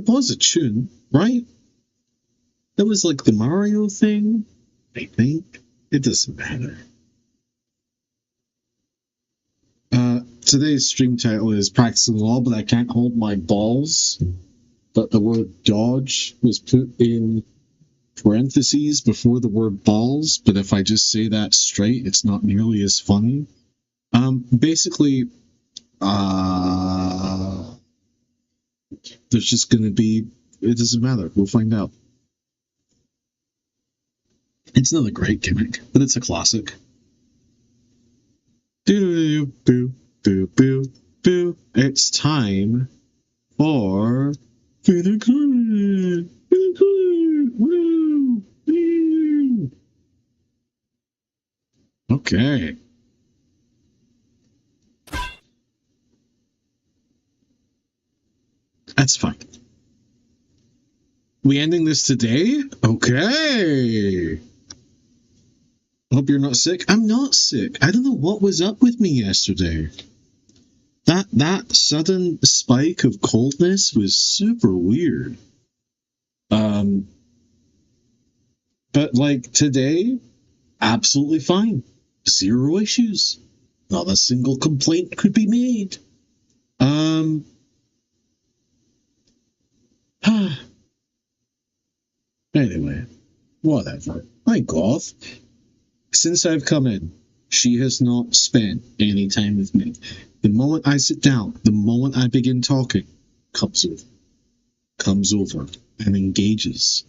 was a tune, right? That was like the Mario thing, I think. It doesn't matter. Today's stream title is Practicing Law, but I can't hold my balls. But the word dodge was put in parentheses before the word balls, but if I just say that straight, it's not nearly as funny. Basically, there's just gonna be, it doesn't matter, we'll find out. It's not a great gimmick, but it's a classic. Doo boo boo boo boo. It's time for Woo! Woo! Okay. That's fine. We ending this today? Okay. Hope you're not sick. I'm not sick. I don't know what was up with me yesterday. That sudden spike of coldness was super weird. But like today, absolutely fine. Zero issues. Not a single complaint could be made. Anyway, whatever. My goth. Since I've come in, she has not spent any time with me. The moment I sit down, the moment I begin talking, comes over and engages.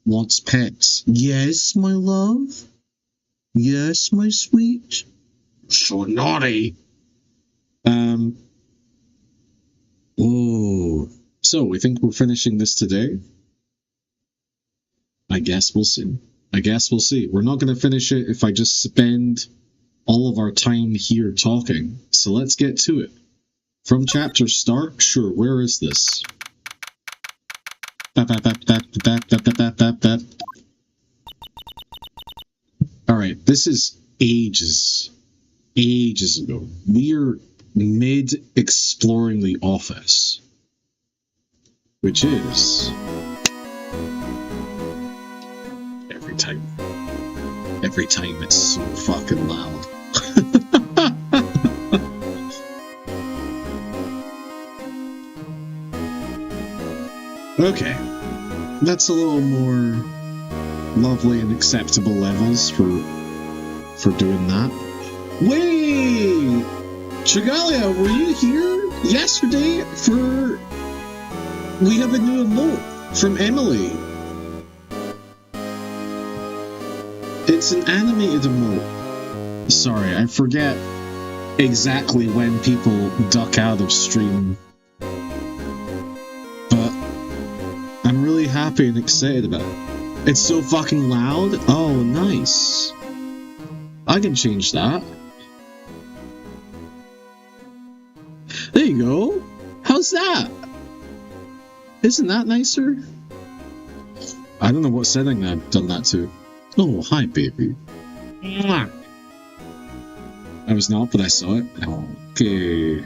Wants pets. Yes, my love? Yes, my sweet? So naughty. Oh. So, we think we're finishing this today? I guess we'll see. We're not going to finish it if I just spend all of our time here talking. So let's get to it. From chapter start? Sure, where is this? Alright, this is ages ago. We're mid-exploring the office. Which is... Every time it's so fucking loud. Okay. That's a little more lovely and acceptable levels for doing that. Wait! Trigalia, were you here yesterday for... We have a new emote from Emily. It's an animated emote. Sorry, I forget exactly when people duck out of stream. But I'm really happy and excited about it. It's so fucking loud. Oh, nice. I can change that. There you go. How's that? Isn't that nicer? I don't know what setting I've done that to. Oh, hi, baby. Mwah. I was not, but I saw it. Okay.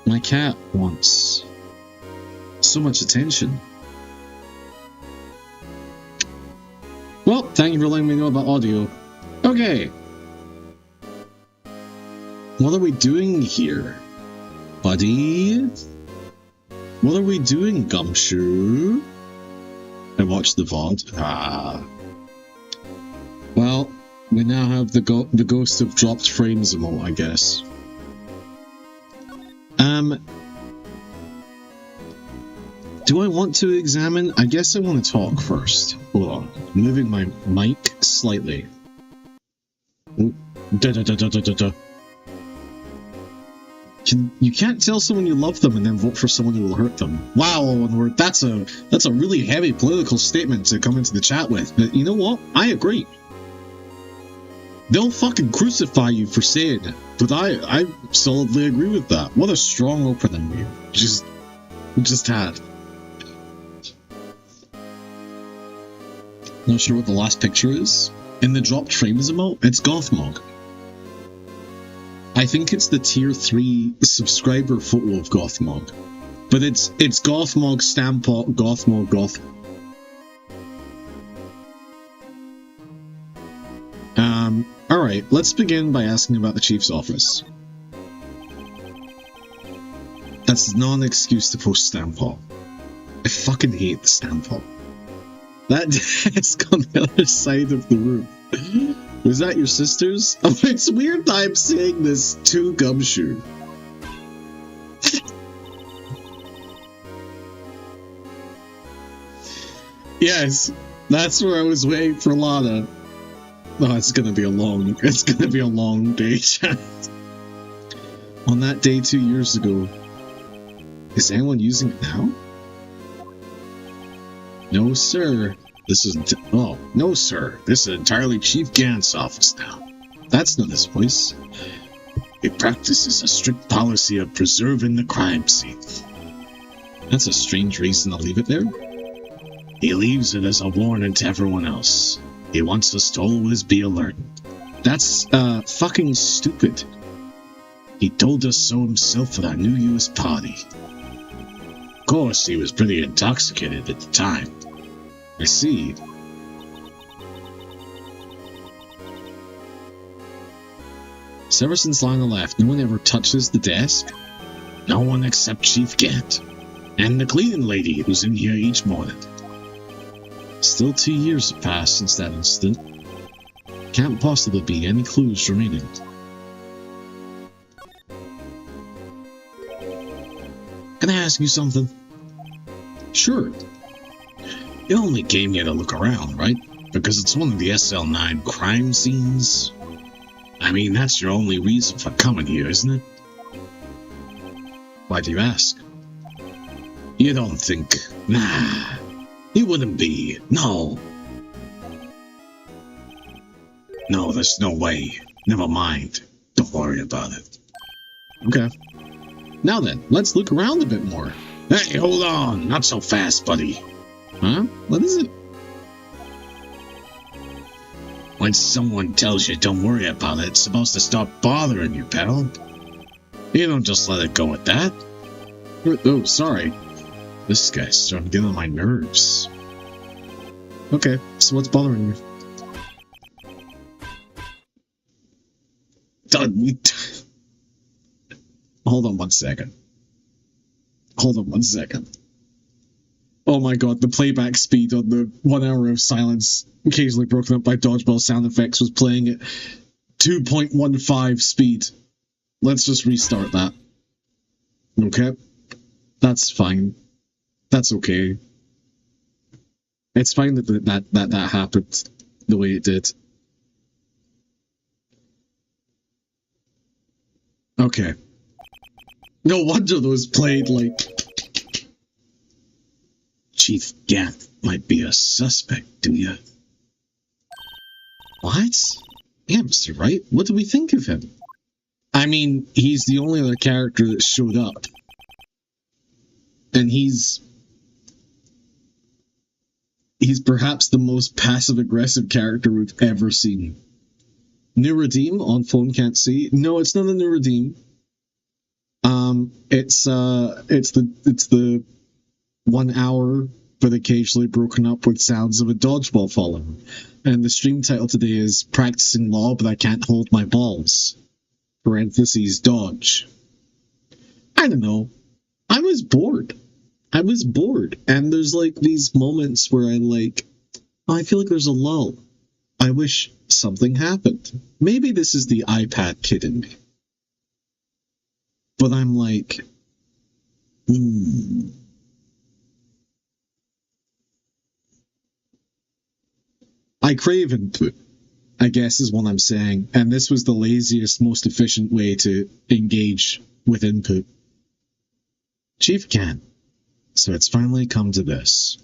My cat wants so much attention. Well, thank you for letting me know about audio. Okay. What are we doing here, buddy? What are we doing, Gumshoe? I watched the VOD. Well, we now have the ghost of dropped frames emote, I guess. Do I want to examine? I guess I want to talk first. Hold on. I'm moving my mic slightly. You can't tell someone you love them and then vote for someone who will hurt them. Wow, that's a really heavy political statement to come into the chat with. But you know what? I agree. They'll fucking crucify you for saying it. But I solidly agree with that. What a strong opening you just had. Not sure what the last picture is. In the dropped frames emote, it's Gothmog. I think it's the tier 3 subscriber photo of Gothmog. But it's Gothmog, Stampot, Gothmog, Goth. Alright, let's begin by asking about the Chief's office. That's not an excuse to post Stampot. I fucking hate the Stampot. That desk on the other side of the room. Was that your sister's? Oh, it's weird that I'm saying this to Gumshoe. Yes, that's where I was waiting for Lana. Oh, it's gonna be a long day, chat. On that day 2 years ago. Is anyone using it now? No, sir. No, sir. This is entirely Chief Gant's office now. That's not his voice. He practices a strict policy of preserving the crime scene. That's a strange reason to leave it there. He leaves it as a warning to everyone else. He wants us to always be alert. That's, fucking stupid. He told us so himself at our New Year's party. Of course, he was pretty intoxicated at the time. I see. So ever since Lana left, no one ever touches the desk? No one except Chief Gant. And the cleaning lady who's in here each morning. Still 2 years have passed since that incident. Can't possibly be any clues remaining. Can I ask you something? Sure. You only came here to look around, right? Because it's one of the SL9 crime scenes? I mean, that's your only reason for coming here, isn't it? Why do you ask? You don't think... Nah, you wouldn't be. No. No, there's no way. Never mind. Don't worry about it. Okay. Now then, let's look around a bit more. Hey, hold on. Not so fast, buddy. Huh? What is it? When someone tells you don't worry about it, it's supposed to stop bothering you, pal. You don't just let it go at that. Oh, sorry. This guy's starting to get on my nerves. Okay, so what's bothering you? Hold on 1 second. Hold on 1 second. Oh my god, the playback speed on the 1 hour of silence, occasionally broken up by dodgeball sound effects, was playing at 2.15 speed. Let's just restart that. Okay? That's fine. That's okay. It's fine that happened the way it did. Okay. No wonder those played like... Chief Gant might be a suspect, do you? What? Yeah, Mr. Wright, what do we think of him? I mean, he's the only other character that showed up. And he's perhaps the most passive-aggressive character we've ever seen. New Redeem on phone can't see. No, it's not a new Redeem. It's the 1 hour, but occasionally broken up with sounds of a dodgeball falling. And the stream title today is Practicing Law, but I Can't Hold My Balls. Parentheses, dodge. I don't know. I was bored. And there's like these moments where I feel like there's a lull. I wish something happened. Maybe this is the iPad kid in me. But I'm like, I crave input, I guess is what I'm saying. And this was the laziest, most efficient way to engage with input. Chief Gant. So it's finally come to this.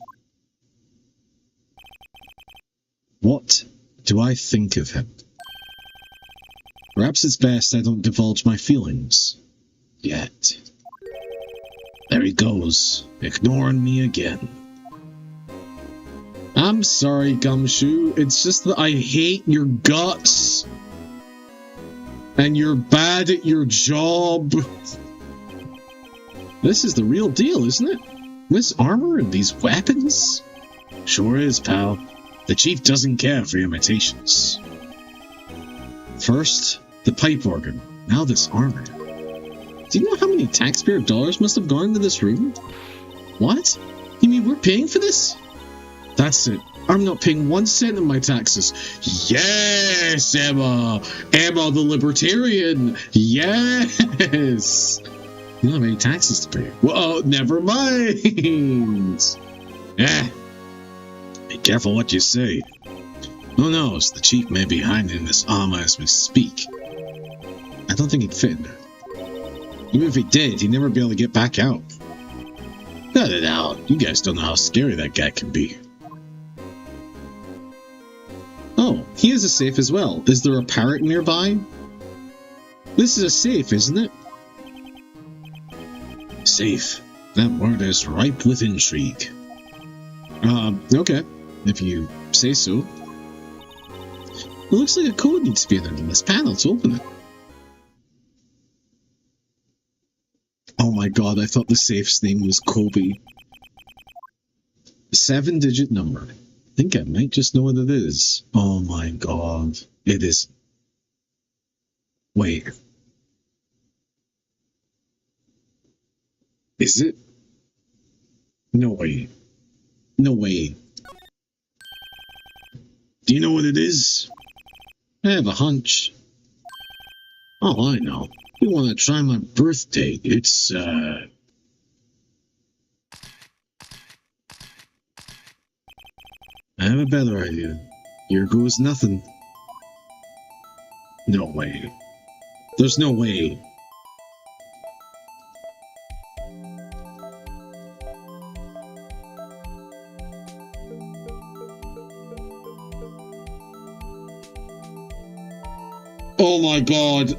What do I think of him? Perhaps it's best I don't divulge my feelings. Yet. There he goes, ignoring me again. I'm sorry, Gumshoe. It's just that I hate your guts. And you're bad at your job. This is the real deal, isn't it? This armor and these weapons? Sure is, pal. The chief doesn't care for imitations. First, the pipe organ. Now this armor. Do you know how many taxpayer dollars must have gone into this room? What? You mean we're paying for this? That's it. I'm not paying 1 cent of my taxes. Yes, Emma! Emma the Libertarian! Yes! You don't have any taxes to pay. Well, never mind! Be careful what you say. Who knows? The chief may be hiding in this armor as we speak. I don't think he'd fit in there. Even if he did, he'd never be able to get back out. Cut it out. You guys don't know how scary that guy can be. Oh, he has a safe as well. Is there a parrot nearby? This is a safe, isn't it? Safe. That word is ripe with intrigue. Okay. If you say so. It looks like a code needs to be entered in this panel to open it. Oh my god, I thought the safe's name was Kobe. 7-digit number. I think I might just know what it is. Oh my god. It is... Wait. Is it? No way. No way. Do you know what it is? I have a hunch. Oh, I know. You want to try my birthday. It's, I have a better idea. Here goes nothing. No way. There's no way. Oh my god.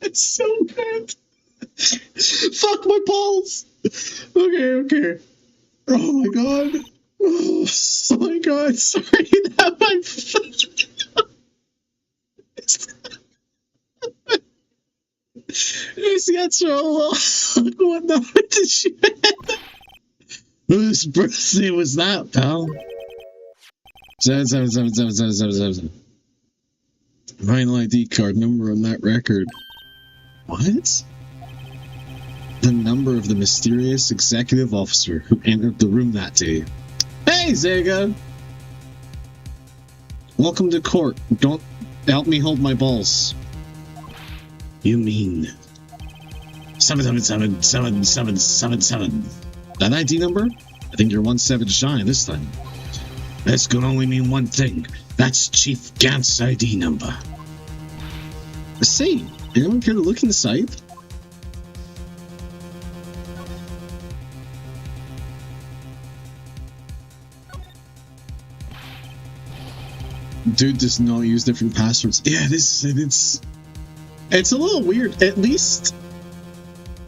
It's so good. Fuck my balls. Okay. Oh my god. Oh my god. Sorry that my This got so long. What number did you have? Whose birthday was that, pal? 7777777. Vinyl ID card number on that record. What? The number of the mysterious executive officer who entered the room that day. Hey, Zega! Welcome to court. Don't help me hold my balls. You mean 7777777? That ID number? I think you're 17 shy this time. This can only mean one thing. That's Chief Gant's ID number. Say, anyone care to look inside? Dude does not use different passwords. Yeah, it's a little weird. At least.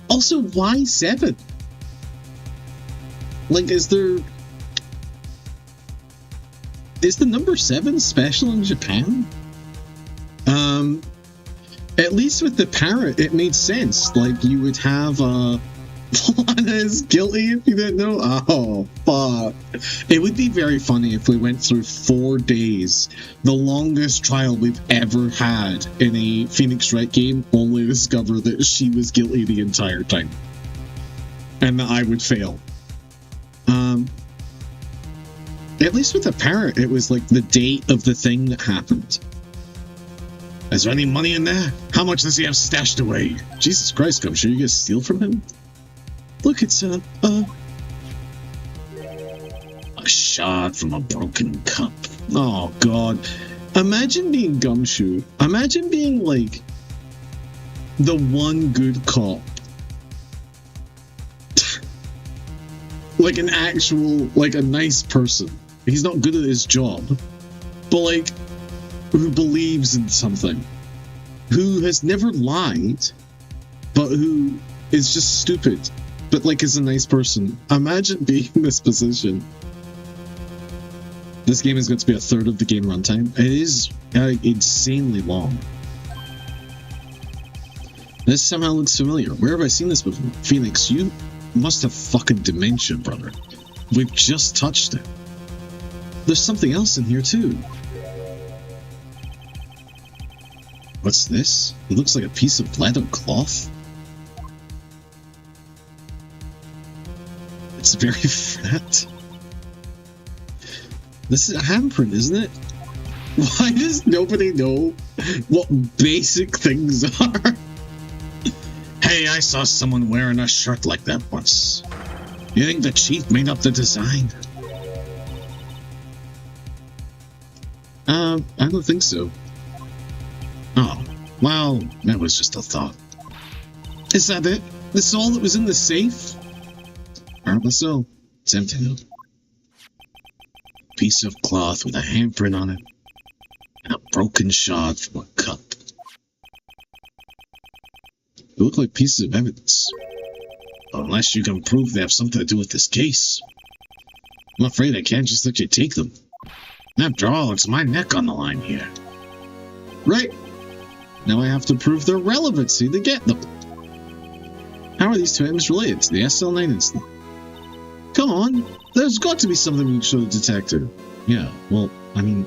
Also, why 7? Like, is the number 7 special in Japan? At least with the parrot, it made sense. Like, you would have, Lana is guilty if you didn't know. Oh, fuck. It would be very funny if we went through 4 days, the longest trial we've ever had in a Phoenix Wright game, only to discover that she was guilty the entire time. And that I would fail. At least with the parrot, it was like the date of the thing that happened. Is there any money in there? How much does he have stashed away? Jesus Christ, I'm sure you guys steal from him? Look, it's a shot from a broken cup. Oh, God. Imagine being Gumshoe. Imagine being, like, the one good cop. Like an actual, like a nice person. He's not good at his job, but like, who believes in something, who has never lied, but who is just stupid, but like is a nice person. Imagine being in this position. This game is going to be a third of the game runtime. It is insanely long. This somehow looks familiar. Where have I seen this before? Phoenix, you must have fucking dementia, brother. We've just touched it. There's something else in here, too. What's this? It looks like a piece of leather cloth. It's very fat. This is a handprint, isn't it? Why does nobody know what basic things are? Hey, I saw someone wearing a shirt like that once. You think the chief made up the design? I don't think so. Oh, well, that was just a thought. Is that it? This is all that was in the safe? Apparently so. It's empty though. Piece of cloth with a handprint on it. And a broken shard from a cup. They look like pieces of evidence. Unless you can prove they have something to do with this case. I'm afraid I can't just let you take them. After all, it's my neck on the line here. Right. Now I have to prove their relevancy to get them. How are these two items related to the SL9 incident? Come on, there's got to be something we can show the detective. Yeah, well, I mean...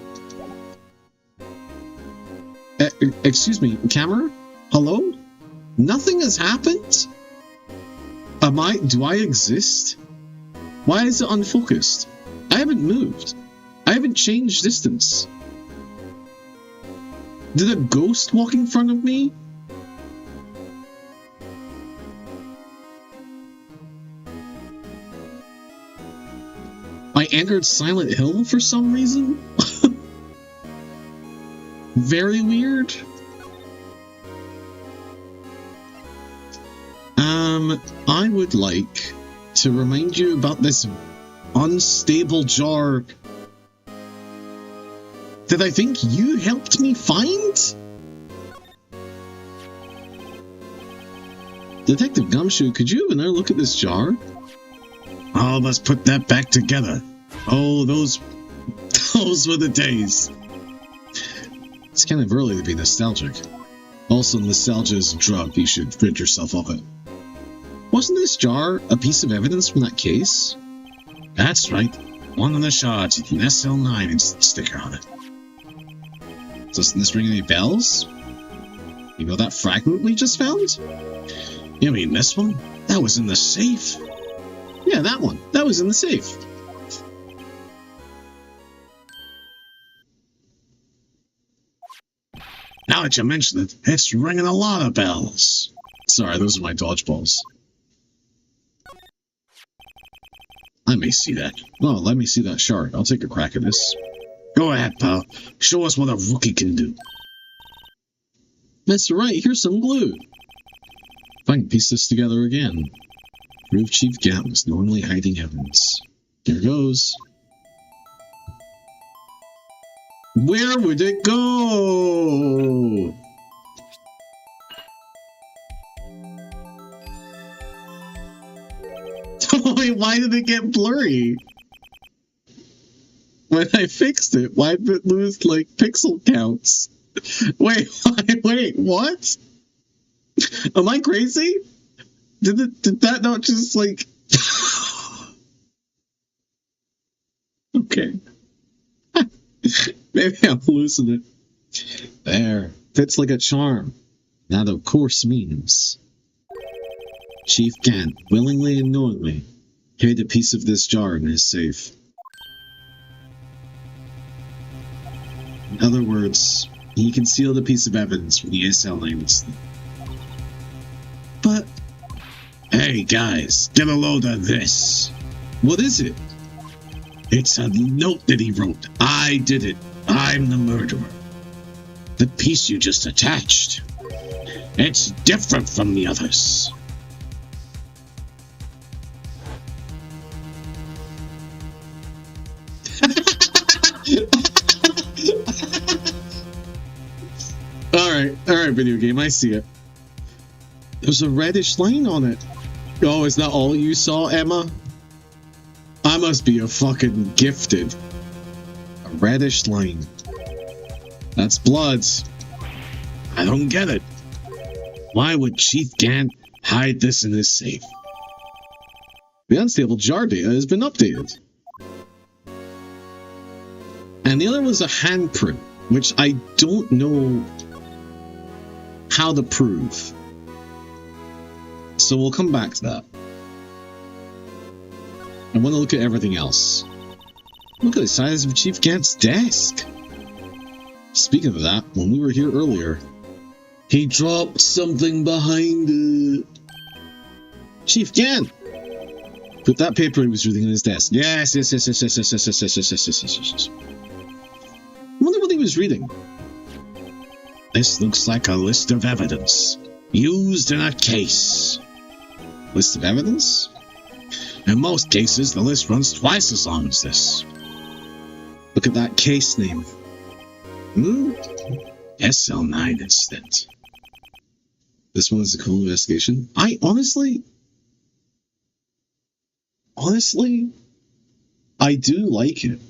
excuse me, camera? Hello? Nothing has happened? Do I exist? Why is it unfocused? I haven't moved. I haven't changed distance. Did a ghost walk in front of me? I entered Silent Hill for some reason? Very weird. I would like to remind you about this unstable jar that I think you helped me find? Detective Gumshoe, could you have another look at this jar? Oh, let's put that back together. Oh, those were the days. It's kind of early to be nostalgic. Also, nostalgia is a drug. You should rid yourself of it. Wasn't this jar a piece of evidence from that case? That's right. One of the shards with an SL9 sticker on it. Doesn't this ring any bells? You know that fragment we just found? You mean this one? That was in the safe. Yeah, that one. That was in the safe. Now that you mention it, it's ringing a lot of bells. Sorry, those are my dodgeballs. Let me see that. Oh, let me see that shard. I'll take a crack at this. Go ahead, pal. Show us what a rookie can do. That's right. Here's some glue. If I can piece this together again. Prove Chief Gant was knowingly hiding evidence. Here goes. Where would it go? Wait, why did it get blurry? When I fixed it, why did it lose, like, pixel counts? Wait, what? Am I crazy? Did that not just, like... Okay. Maybe I'm losing it. There. Fits like a charm. That, of course, means... Chief Gant, willingly and knowingly, hid a piece of this jar in his safe. In other words, he concealed a piece of evidence from the SL9 incident. But... Hey, guys, get a load of this. What is it? It's a note that he wrote. I did it. I'm the murderer. The piece you just attached. It's different from the others. Alright, video game, I see it. There's a reddish line on it. Oh, is that all you saw, Emma? I must be a fucking gifted. A reddish line. That's blood. I don't get it. Why would Chief Gant hide this in his safe? The unstable jar data has been updated. And the other was a handprint, which I don't know how to prove. So we'll come back to that. I want to look at everything else. Look at the size of Chief Gant's desk. Speaking of that, when we were here earlier, he dropped something behind it. Chief Gant! Put that paper he was reading on his desk. Yes. I wonder what he was reading. This looks like a list of evidence. Used in a case. List of evidence? In most cases, the list runs twice as long as this. Look at that case name. SL9 incident. This one is a cool investigation. I honestly, I do like it.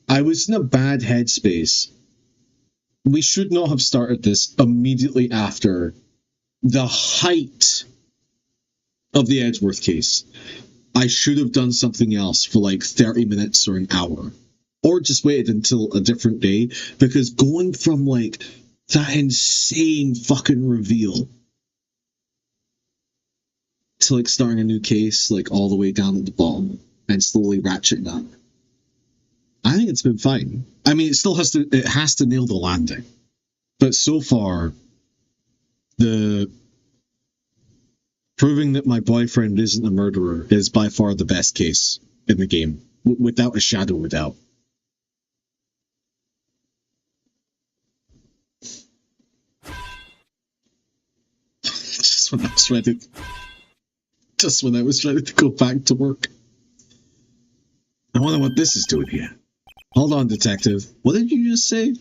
I was in a bad headspace. We should not have started this immediately after the height of the Edgeworth case. I should have done something else for like 30 minutes or an hour. Or just waited until a different day. Because going from like that insane fucking reveal to like starting a new case, like all the way down at the bottom and slowly ratcheting up, I think it's been fine. I mean, it has to nail the landing. But so far, the proving that my boyfriend isn't a murderer is by far the best case in the game, without a shadow of a doubt. Just when I was ready to go back to work. I wonder what this is doing here. Hold on, detective. What did you just say?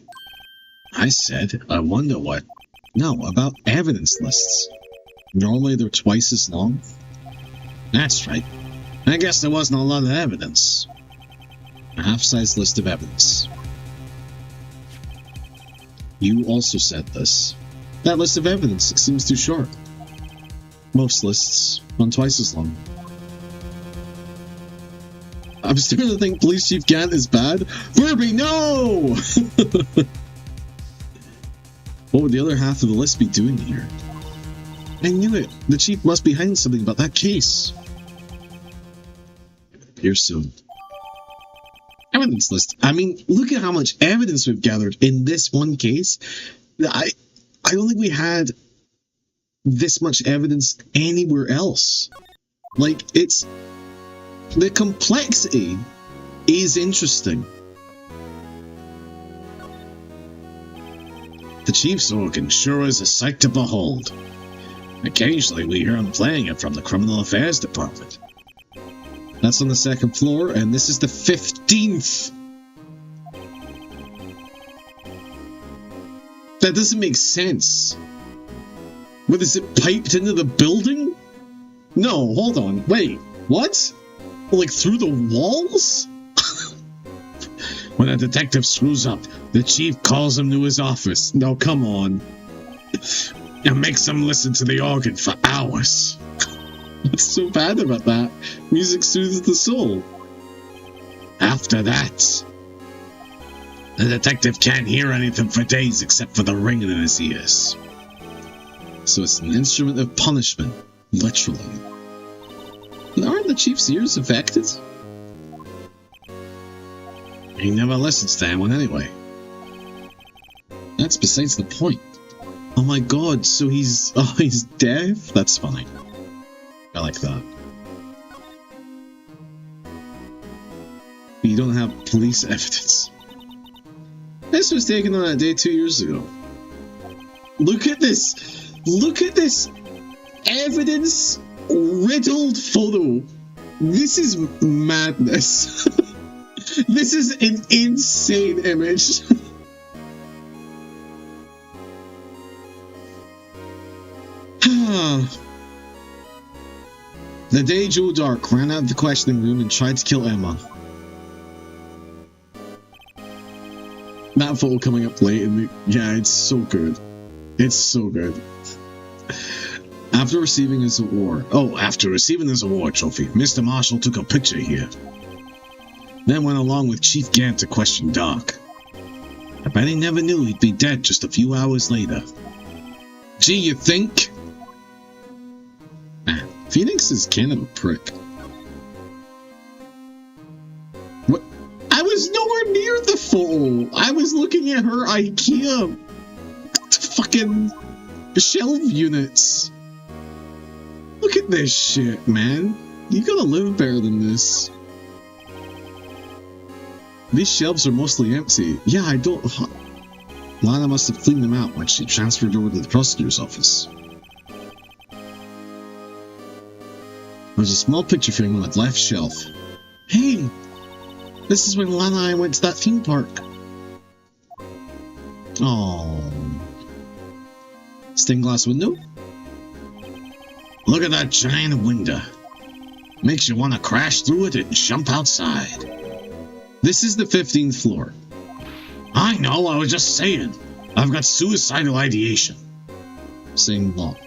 I said, I wonder what. No, about evidence lists. Normally they're twice as long. That's right. I guess there wasn't a lot of evidence. A half-size list of evidence. You also said this. That list of evidence seems too short. Most lists run twice as long. I'm starting to think Police Chief Gant is bad. Furby, no! What would the other half of the list be doing here? I knew it. The chief must be hiding something about that case. Here soon. Evidence list. I mean, look at how much evidence we've gathered in this one case. I don't think we had this much evidence anywhere else. Like, the complexity is interesting. The chief's organ sure is a sight to behold. Occasionally we hear him playing it from the Criminal Affairs Department. That's on the second floor, and this is the 15th. That doesn't make sense. What, is it piped into the building? No, hold on. Wait, what? Like through the walls? When a detective screws up, the chief calls him to his office. No, come on. And makes him listen to the organ for hours. What's so bad about that? Music soothes the soul. After that, the detective can't hear anything for days except for the ringing in his ears. So it's an instrument of punishment, literally. But aren't the chief's ears affected? He never listens to anyone anyway. That's besides the point. Oh my god, so he's deaf? That's funny. I like that. But you don't have police evidence. This was taken on that day 2 years ago. Look at this! Look at this evidence riddled photo. This is madness. This is an insane image. The day Joe Dark ran out of the questioning room and tried to kill Emma. That photo coming up late in the... Yeah, it's so good. It's so good. After receiving his award trophy, Mr. Marshall took a picture here. Then went along with Chief Gant to question Doc. I bet he never knew he'd be dead just a few hours later. Gee, you think? Phoenix is kind of a prick. What? I was nowhere near the photo. I was looking at her IKEA fucking shelf units. Look at this shit, man. You gotta live better than this. These shelves are mostly empty. Yeah, I don't... Lana must have cleaned them out when she transferred over to the prosecutor's office. There's a small picture frame on the left shelf. Hey! This is when Lana and I went to that theme park. Oh. Stained glass window? Look at that giant window. Makes you want to crash through it and jump outside. This is the 15th floor. I know, I was just saying. I've got suicidal ideation. Saying what?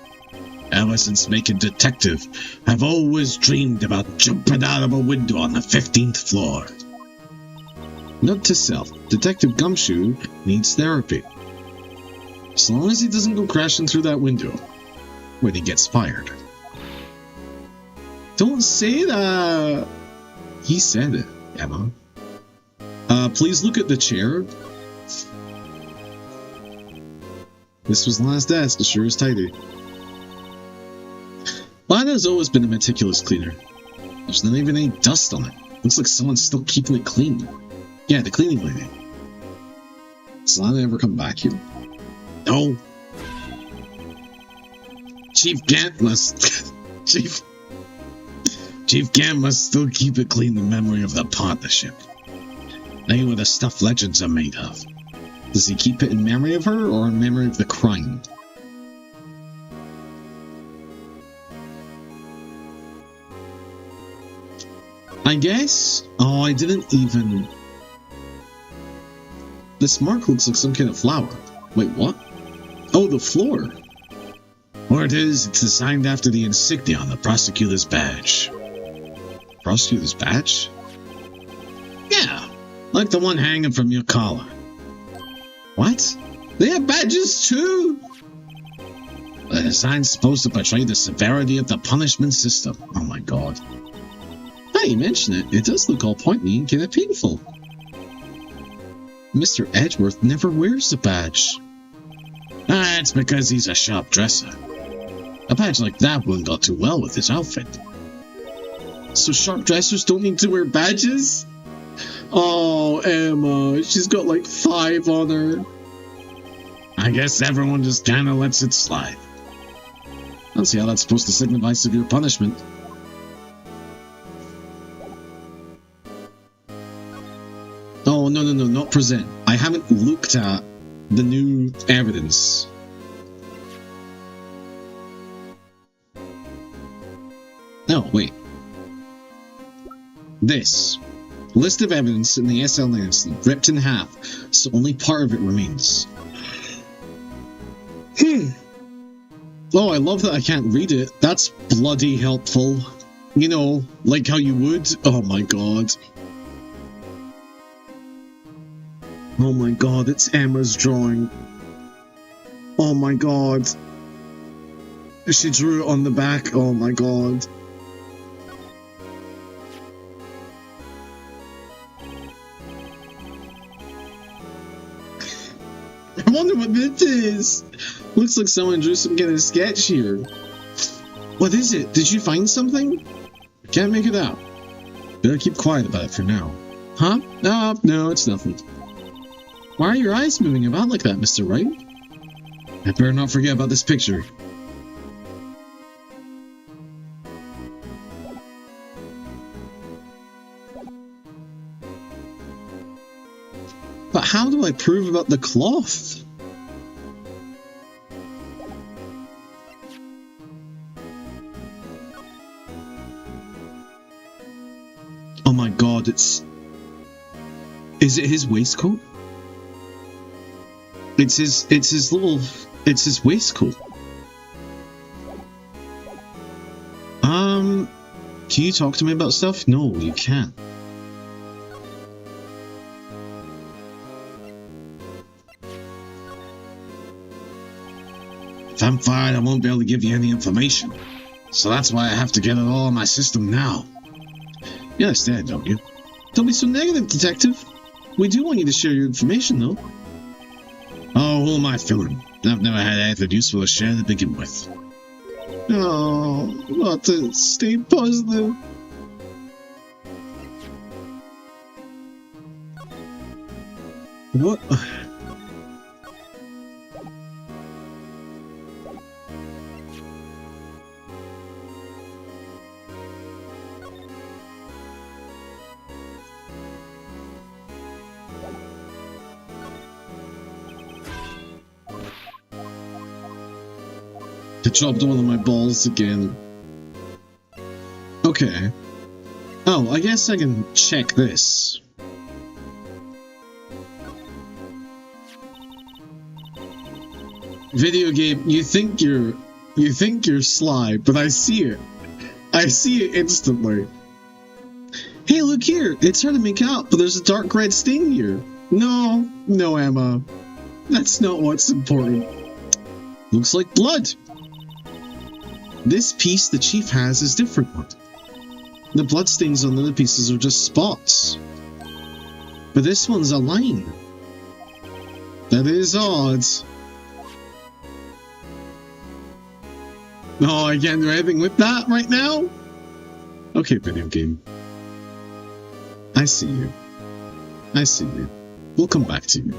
Ever since making detective, I've always dreamed about jumping out of a window on the 15th floor. Note to self, Detective Gumshoe needs therapy. As long as he doesn't go crashing through that window when he gets fired. Don't say that! He said it, Emma. Please look at the chair. This was Lana's desk, it sure is tidy. Lana's always been a meticulous cleaner. There's not even any dust on it. Looks like someone's still keeping it clean. Yeah, the cleaning lady. Does Lana ever come back here? No. Chief Gant must... Chief Gant must still keep it clean in memory of the partnership. They were the stuff legends are made of. Does he keep it in memory of her or in memory of the crime? I guess? Oh, I didn't even... This mark looks like some kind of flower. Wait, what? Oh, the floor. Or it is, it's designed after the insignia on the prosecutor's badge. Prosecutor's badge? Yeah, like the one hanging from your collar. What? They have badges too? The design's supposed to portray the severity of the punishment system. Oh my god. Now you mention it, it does look all pointy and kind of painful. Mr. Edgeworth never wears a badge. That's because he's a sharp dresser. A badge like that wouldn't go too well with his outfit. So sharp dressers don't need to wear badges? Oh, Emma, she's got like 5 on her. I guess everyone just kinda lets it slide. I don't see how that's supposed to signify severe punishment. Oh, no, not present. I haven't looked at the new evidence. No, wait. This. List of evidence in the SLN incident, ripped in half, so only part of it remains. Oh, I love that I can't read it. That's bloody helpful. You know, like how you would. Oh my god. Oh my god, it's Emma's drawing. Oh my god. She drew it on the back. Oh my god. I wonder what this is. Looks like someone drew some kind of sketch here. What is it? Did you find something? Can't make it out. Better keep quiet about it for now. Huh? No, it's nothing. Why are your eyes moving about like that, Mr. Wright? I better not forget about this picture. But how do I prove about the cloth? god, it's... Is it his waistcoat? It's his waistcoat. Can you talk to me about stuff? No, you can't. If I'm fired, I won't be able to give you any information. So that's why I have to get it all in my system now. You understand, don't you? Don't be so negative, Detective. We do want you to share your information, though. Oh, who am I fooling? I've never had anything useful to share to begin with. Oh, not to stay positive. What? I dropped one of my balls again. Okay. Oh, I guess I can check this. Video game, you think you're sly, but I see it. I see it instantly. Hey, look here. It's hard to make out, but there's a dark red stain here. No, Emma. That's not what's important. Looks like blood. This piece the chief has is different one. The bloodstains on the other pieces are just spots. But this one's a line. That is odd. Oh, I can't do anything with that right now? Okay, video game. I see you. I see you. We'll come back to you.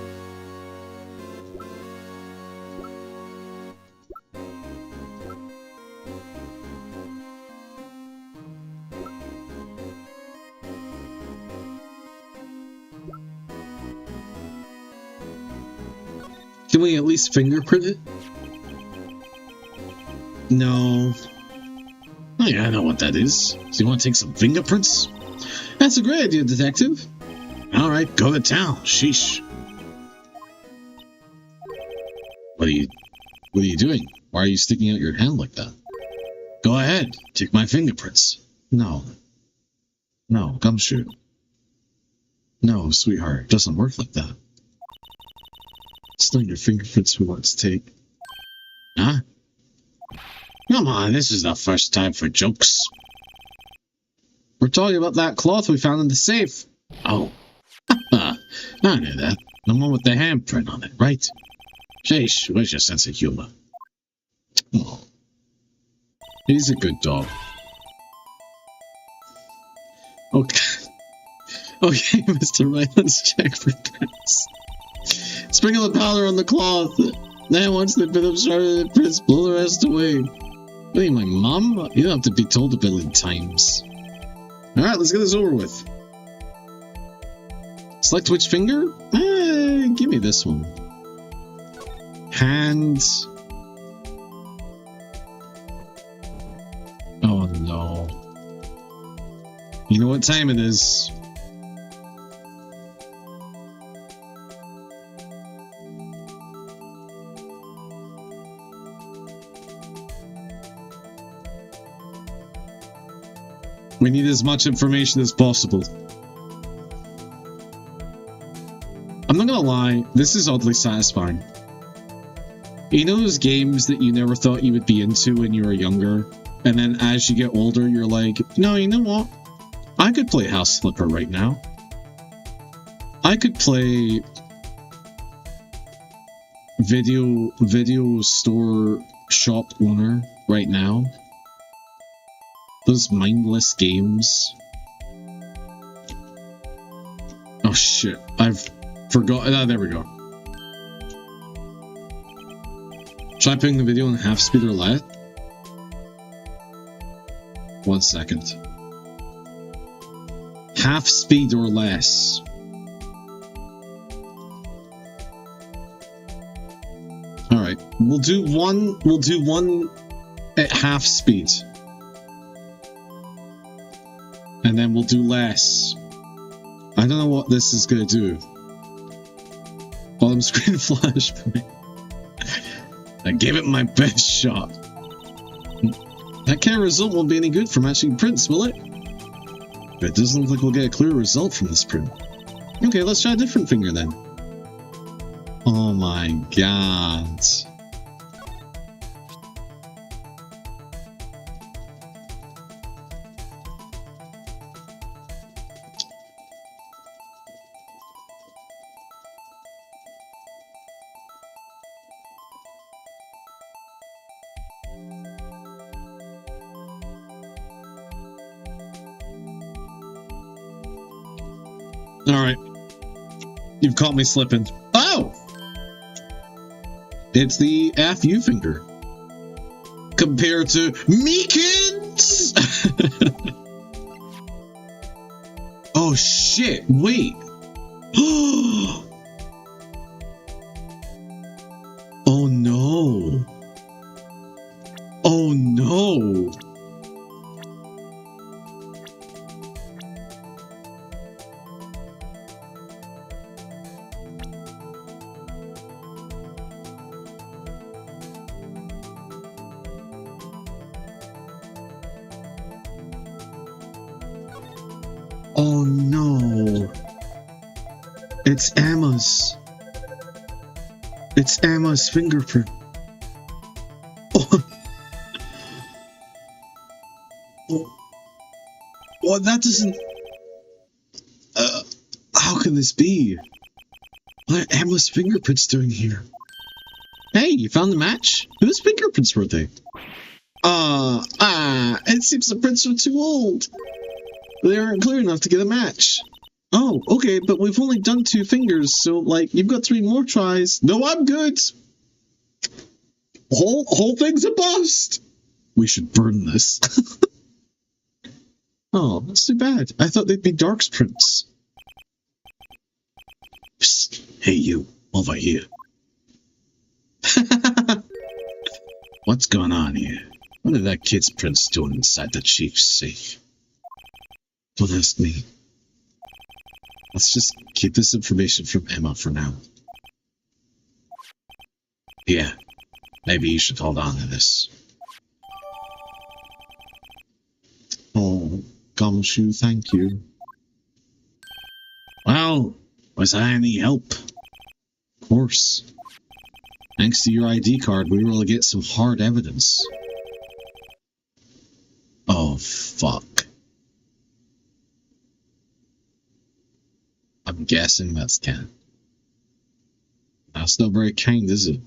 Can we at least fingerprint it? No. Oh yeah, I know what that is. So you want to take some fingerprints? That's a great idea, Detective. Alright, go to town. Sheesh. What are you doing? Why are you sticking out your hand like that? Go ahead, take my fingerprints. No. No, gumshoe. No, sweetheart, it doesn't work like that. It's not your fingerprints we want to take. Huh? Come on, this is the first time for jokes. We're talking about that cloth we found in the safe. Oh. I knew that. The one with the handprint on it, right? Sheesh, where's your sense of humor? Oh. He's a good dog. Okay. Okay, Mr. Wright, let's check for prints. Sprinkle the powder on the cloth. Then once they've been absorbed, the prints, blow the rest away. What are you, my mom? You don't have to be told a billion times. Alright, let's get this over with. Select which finger? Give me this one. Hand. Oh no. You know what time it is. We need as much information as possible. I'm not gonna lie, this is oddly satisfying. You know those games that you never thought you would be into when you were younger, and then as you get older, you're like, no, you know what? I could play House Flipper right now. I could play video store shop owner right now. Those mindless games. Oh shit, I've forgotten. Ah, there we go. Try putting the video on half speed or less. 1 second. Half speed or less. Alright, we'll do one at half speed. And then we'll do less. I don't know what this is going to do. Bottom screen flash. I gave it my best shot. That kind of result won't be any good for matching prints, will it? But it doesn't look like we'll get a clear result from this print. Okay, let's try a different finger then. Oh my god. Alright. You've caught me slipping. Oh! It's the FU finger. Compared to Meekins! Oh shit, wait. Oh no. Oh no. Oh no. It's Emma's. It's Emma's fingerprint. Oh. Oh. Well, that doesn't... how can this be? What are Emma's fingerprints doing here? Hey, you found the match? Whose fingerprints were they? It seems the prints are too old. They aren't clear enough to get a match. Oh, okay, but we've only done 2 fingers, so, like, you've got 3 more tries. No, I'm good. Whole thing's a bust. We should burn this. Oh, that's too bad. I thought they'd be Dark's prints. Psst. Hey, you. Over here. What's going on here? What are that kid's prints doing inside the chief's safe? Don't ask me. Let's just keep this information from Emma for now. Yeah, maybe you should hold on to this. Oh, Gumshoe, thank you. Well, was I any help? Of course. Thanks to your ID card, we were able to get some hard evidence. Oh, fuck. I'm guessing that's Ken. That's not very kind, is it?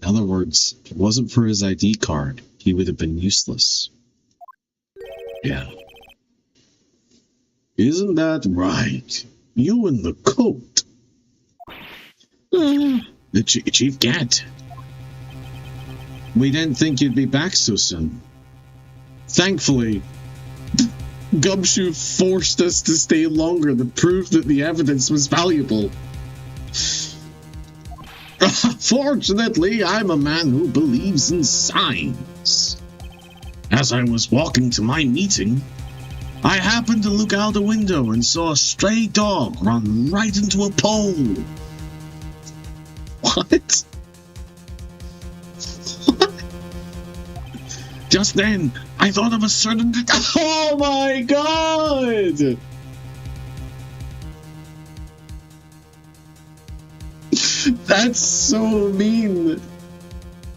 In other words, if it wasn't for his ID card, he would have been useless. Yeah. Isn't that right? You in the coat. The Chief Gant. We didn't think you'd be back so soon. Thankfully, Gumshoe forced us to stay longer to prove that the evidence was valuable. Fortunately, I'm a man who believes in signs. As I was walking to my meeting, I happened to look out the window and saw a stray dog run right into a pole. What? Just then, I thought of a certain... Oh my god! That's so mean.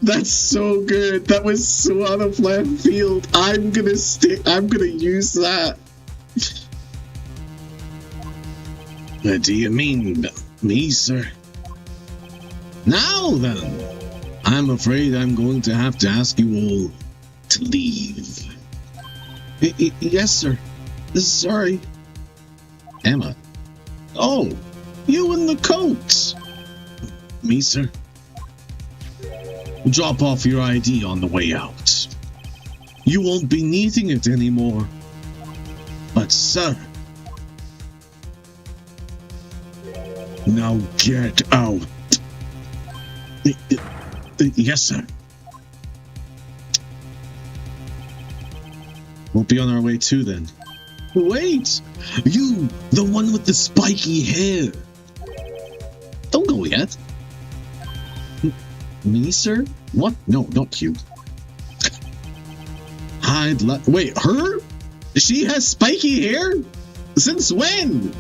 That's so good. That was so out of left field. I'm gonna use that. What do you mean, me, sir? Now then, I'm afraid I'm going to have to ask you all to leave. Yes, sir. Sorry. Emma. Oh, you in the coat. Me, sir. Drop off your ID on the way out. You won't be needing it anymore. But, sir, now get out. Yes, sir. We'll be on our way too then. Wait! You! The one with the spiky hair! Don't go yet. Me, sir? What? No, not you. Wait, her? She has spiky hair? Since when?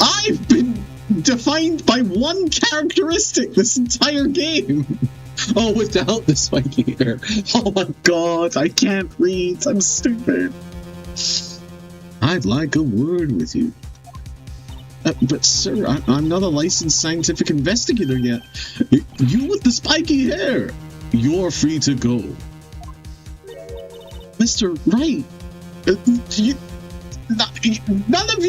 I've been defined by one characteristic this entire game. Oh, without the spiky hair. Oh my god, I can't read. I'm stupid. I'd like a word with you. But sir, I'm not a licensed scientific investigator yet. You with the spiky hair. You're free to go. Mr. Wright, none of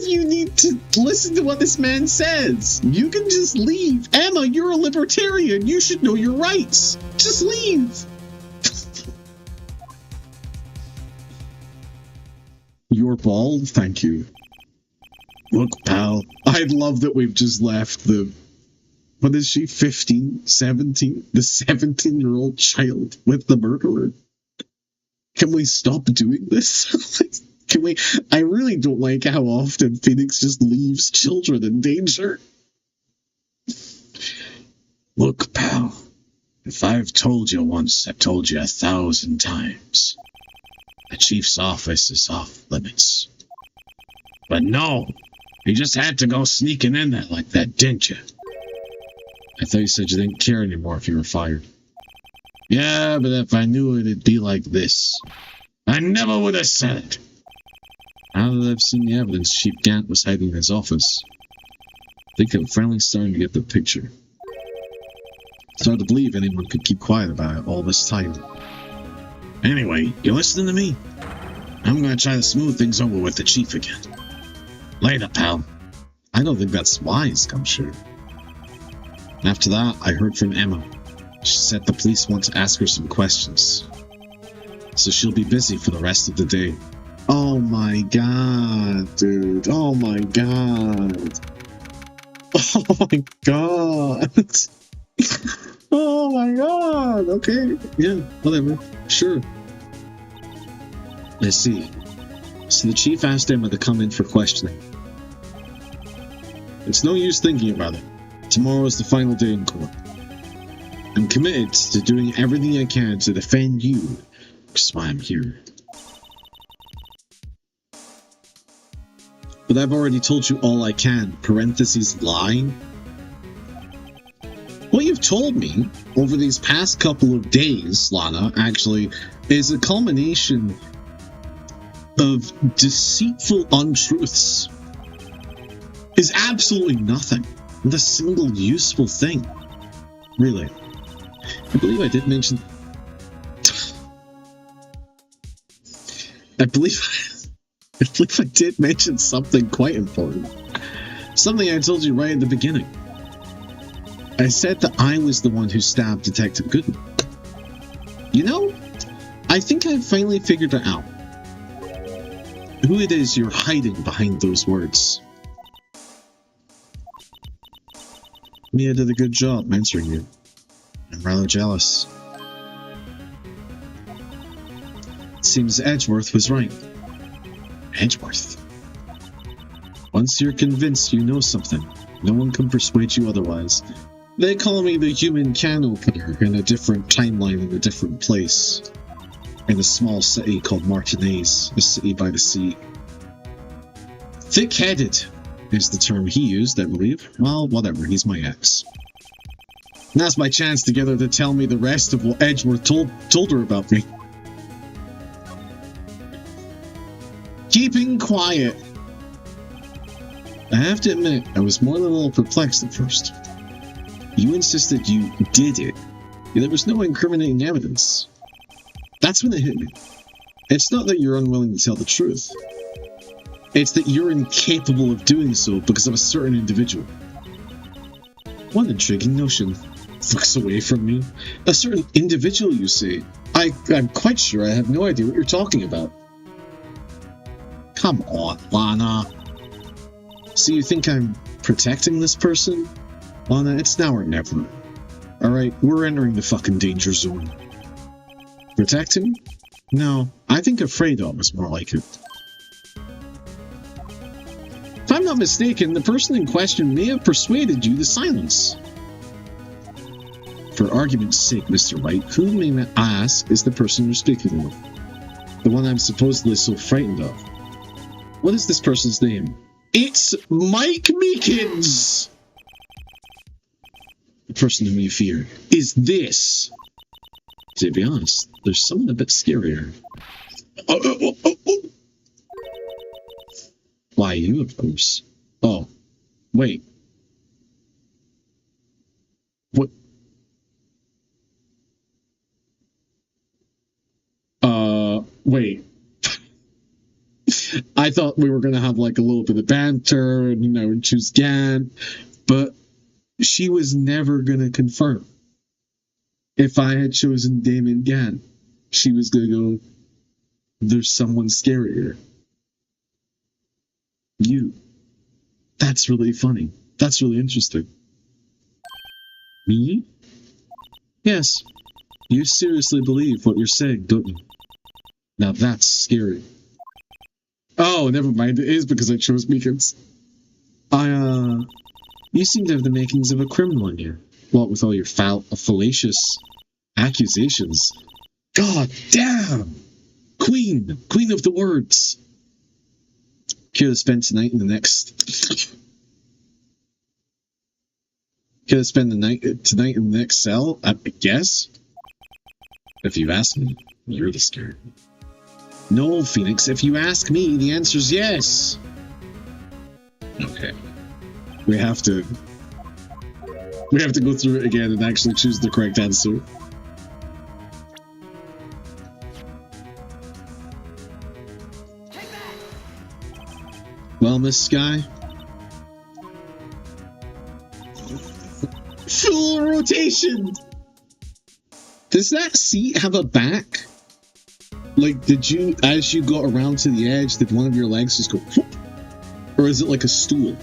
you need to listen to what this man says. You can just leave. Emma, you're a libertarian. You should know your rights. Just leave. You're bald? Thank you. Look, pal, I love that we've just left the... What is she, 15? 17? The 17-year-old child with the murderer? Can we stop doing this? Can we... I really don't like how often Phoenix just leaves children in danger. Look, pal, if I've told you once, I've told you 1,000 times. The chief's office is off limits. But no, you just had to go sneaking in there like that, didn't you? I thought you said you didn't care anymore if you were fired. Yeah, but if I knew it, it'd be like this. I never would have said it. Now that I've seen the evidence, Chief Gant was hiding in his office, I think I'm finally starting to get the picture. It's hard to believe anyone could keep quiet about it all this time. Anyway, you listening to me? I'm gonna try to smooth things over with the chief again. Later, pal. I don't think that's wise, Gumshoe. After that, I heard from Emma. She said the police want to ask her some questions. So she'll be busy for the rest of the day. Oh my god, dude. Oh my god. Oh my god. Oh my god. Okay. Yeah, whatever. Sure. Let's see. So the chief asked Emma to come in for questioning. It's no use thinking about it. Tomorrow is the final day in court. I'm committed to doing everything I can to defend you, which is why I'm here. But I've already told you all I can, parentheses lying. What you've told me over these past couple of days, Lana, actually, is a culmination of deceitful untruths. Is absolutely nothing. Not a single useful thing. Really. I believe I did mention... I believe I did mention something quite important. Something I told you right at the beginning. I said that I was the one who stabbed Detective Goodman. You know, I think I've finally figured it out. Who it is you're hiding behind those words. Mia did a good job answering you. I'm rather jealous. It seems Edgeworth was right. Edgeworth? Once you're convinced you know something, no one can persuade you otherwise. They call me the human can opener in a different timeline in a different place. In a small city called Martinez, a city by the sea. Thick-headed is the term he used, I believe. Well, whatever, he's my ex. Now's my chance to get her to tell me the rest of what Edgeworth told her about me. Keeping quiet. I have to admit, I was more than a little perplexed at first. You insisted you did it, yet there was no incriminating evidence. That's when it hit me. It's not that you're unwilling to tell the truth. It's that you're incapable of doing so because of a certain individual. What an intriguing notion. Looks away from me. A certain individual, you say? I'm quite sure I have no idea what you're talking about. Come on, Lana. So you think I'm protecting this person? Lana, it's now or never. Alright, we're entering the fucking danger zone. Protect him? No, I think afraid of is more like it. If I'm not mistaken, the person in question may have persuaded you to silence. For argument's sake, Mr. Wright, who, may I ask, is the person you're speaking of? The one I'm supposedly so frightened of. What is this person's name? It's Mike Meekins! The person whom you fear is this. To be honest, there's someone a bit scarier. Why, you, of course. Oh, wait. What? Wait. I thought we were going to have like a little bit of banter and, you know, choose Gant, but she was never going to confirm. If I had chosen Damon Gant, she was going to go, there's someone scarier. You. That's really funny. That's really interesting. Me? Yes. You seriously believe what you're saying, don't you? Now that's scary. Oh, never mind. It is because I chose Meekins. You seem to have the makings of a criminal in you. What with all your fallacious accusations. God damn! Queen of the words. Could have spent tonight in the next... Could have spent tonight in the next cell, I guess? If you ask me, you're really scared. No, Phoenix, if you ask me, the answer's yes. Okay. We have to go through it again and actually choose the correct answer. Well, Miss Sky. Full rotation! Does that seat have a back? Like, did you, as you got around to the edge, did one of your legs just go whoop? Or is it like a stool?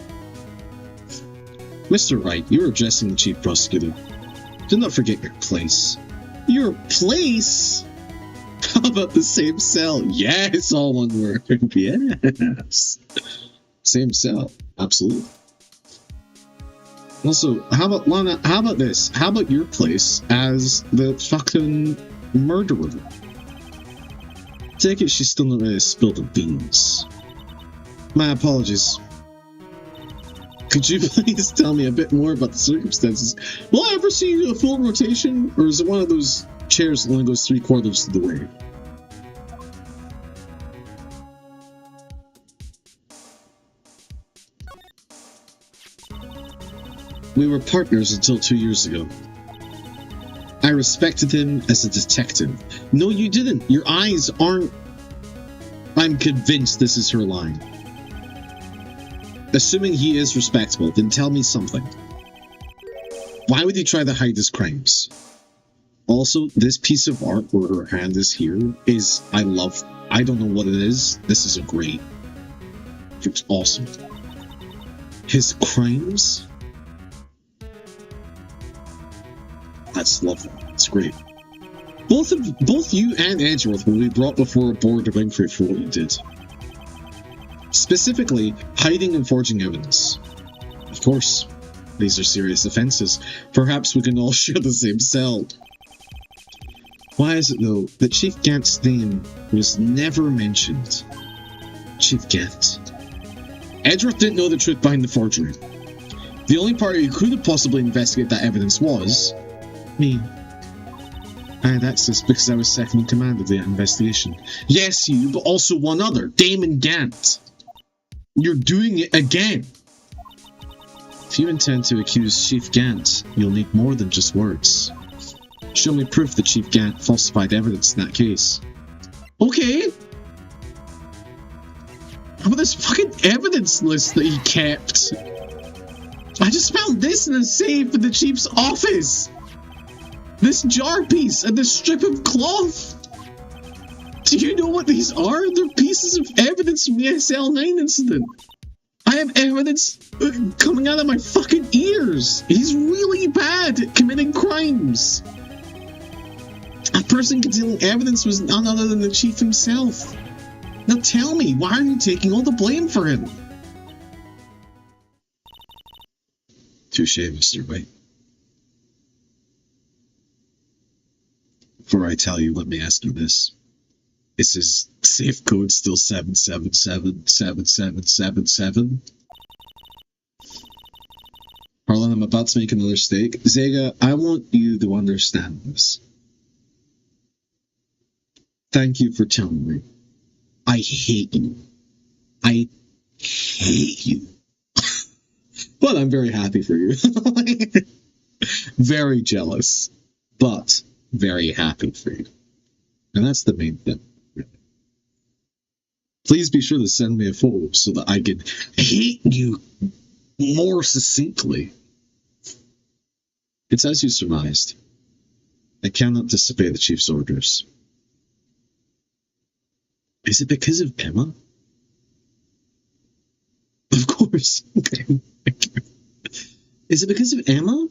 Mr. Wright, you are addressing the chief prosecutor. Do not forget your place. Your place? How about the same cell? Yes, all one word. Yes. Same cell. Absolutely. Also, how about Lana? How about this? How about your place as the fucking murderer? Take it she's still not ready to spill the beans. My apologies. Could you please tell me a bit more about the circumstances? Will I ever see a full rotation? Or is it one of those chairs that only goes 3/4 of the way? We were partners until 2 years ago. I respected him as a detective. No, you didn't. Your eyes aren't... I'm convinced this is her line. Assuming he is respectable, then tell me something. Why would he try to hide his crimes? Also, this piece of art where her hand is here is... I don't know what it is. This is a great... It's awesome. His crimes? That's lovely. It's great. Both you and Edgeworth will be brought before a board of inquiry for what you did. Specifically, hiding and forging evidence. Of course, these are serious offences. Perhaps we can all share the same cell. Why is it, though, that Chief Gant's name was never mentioned? Chief Gant. Edgeworth didn't know the truth behind the forgery. The only party who could have possibly investigated that evidence was... me. I had access because I was second in command of the investigation. Yes, you, but also one other, Damon Gant. You're doing it again. If you intend to accuse Chief Gant, you'll need more than just words. Show me proof that Chief Gant falsified evidence in that case. Okay. How about this fucking evidence list that he kept? I just found this in a safe in the chief's office. This jar piece and this strip of cloth. Do you know what these are? They're pieces of evidence from the SL9 incident. I have evidence coming out of my fucking ears. He's really bad at committing crimes. A person concealing evidence was none other than the chief himself. Now tell me, why are you taking all the blame for him? Touche, Mr. Wright. Before I tell you, let me ask you this. Is his safe code still 7777777? Harlan, I'm about to make another mistake. Zega, I want you to understand this. Thank you for telling me. I hate you. I hate you. But I'm very happy for you. Very jealous, but very happy for you. And that's the main thing. Really. Please be sure to send me a photo so that I can hate you more succinctly. It's as you surmised. I cannot disobey the chief's orders. Is it because of Emma? Of course. Okay. Is it because of Emma?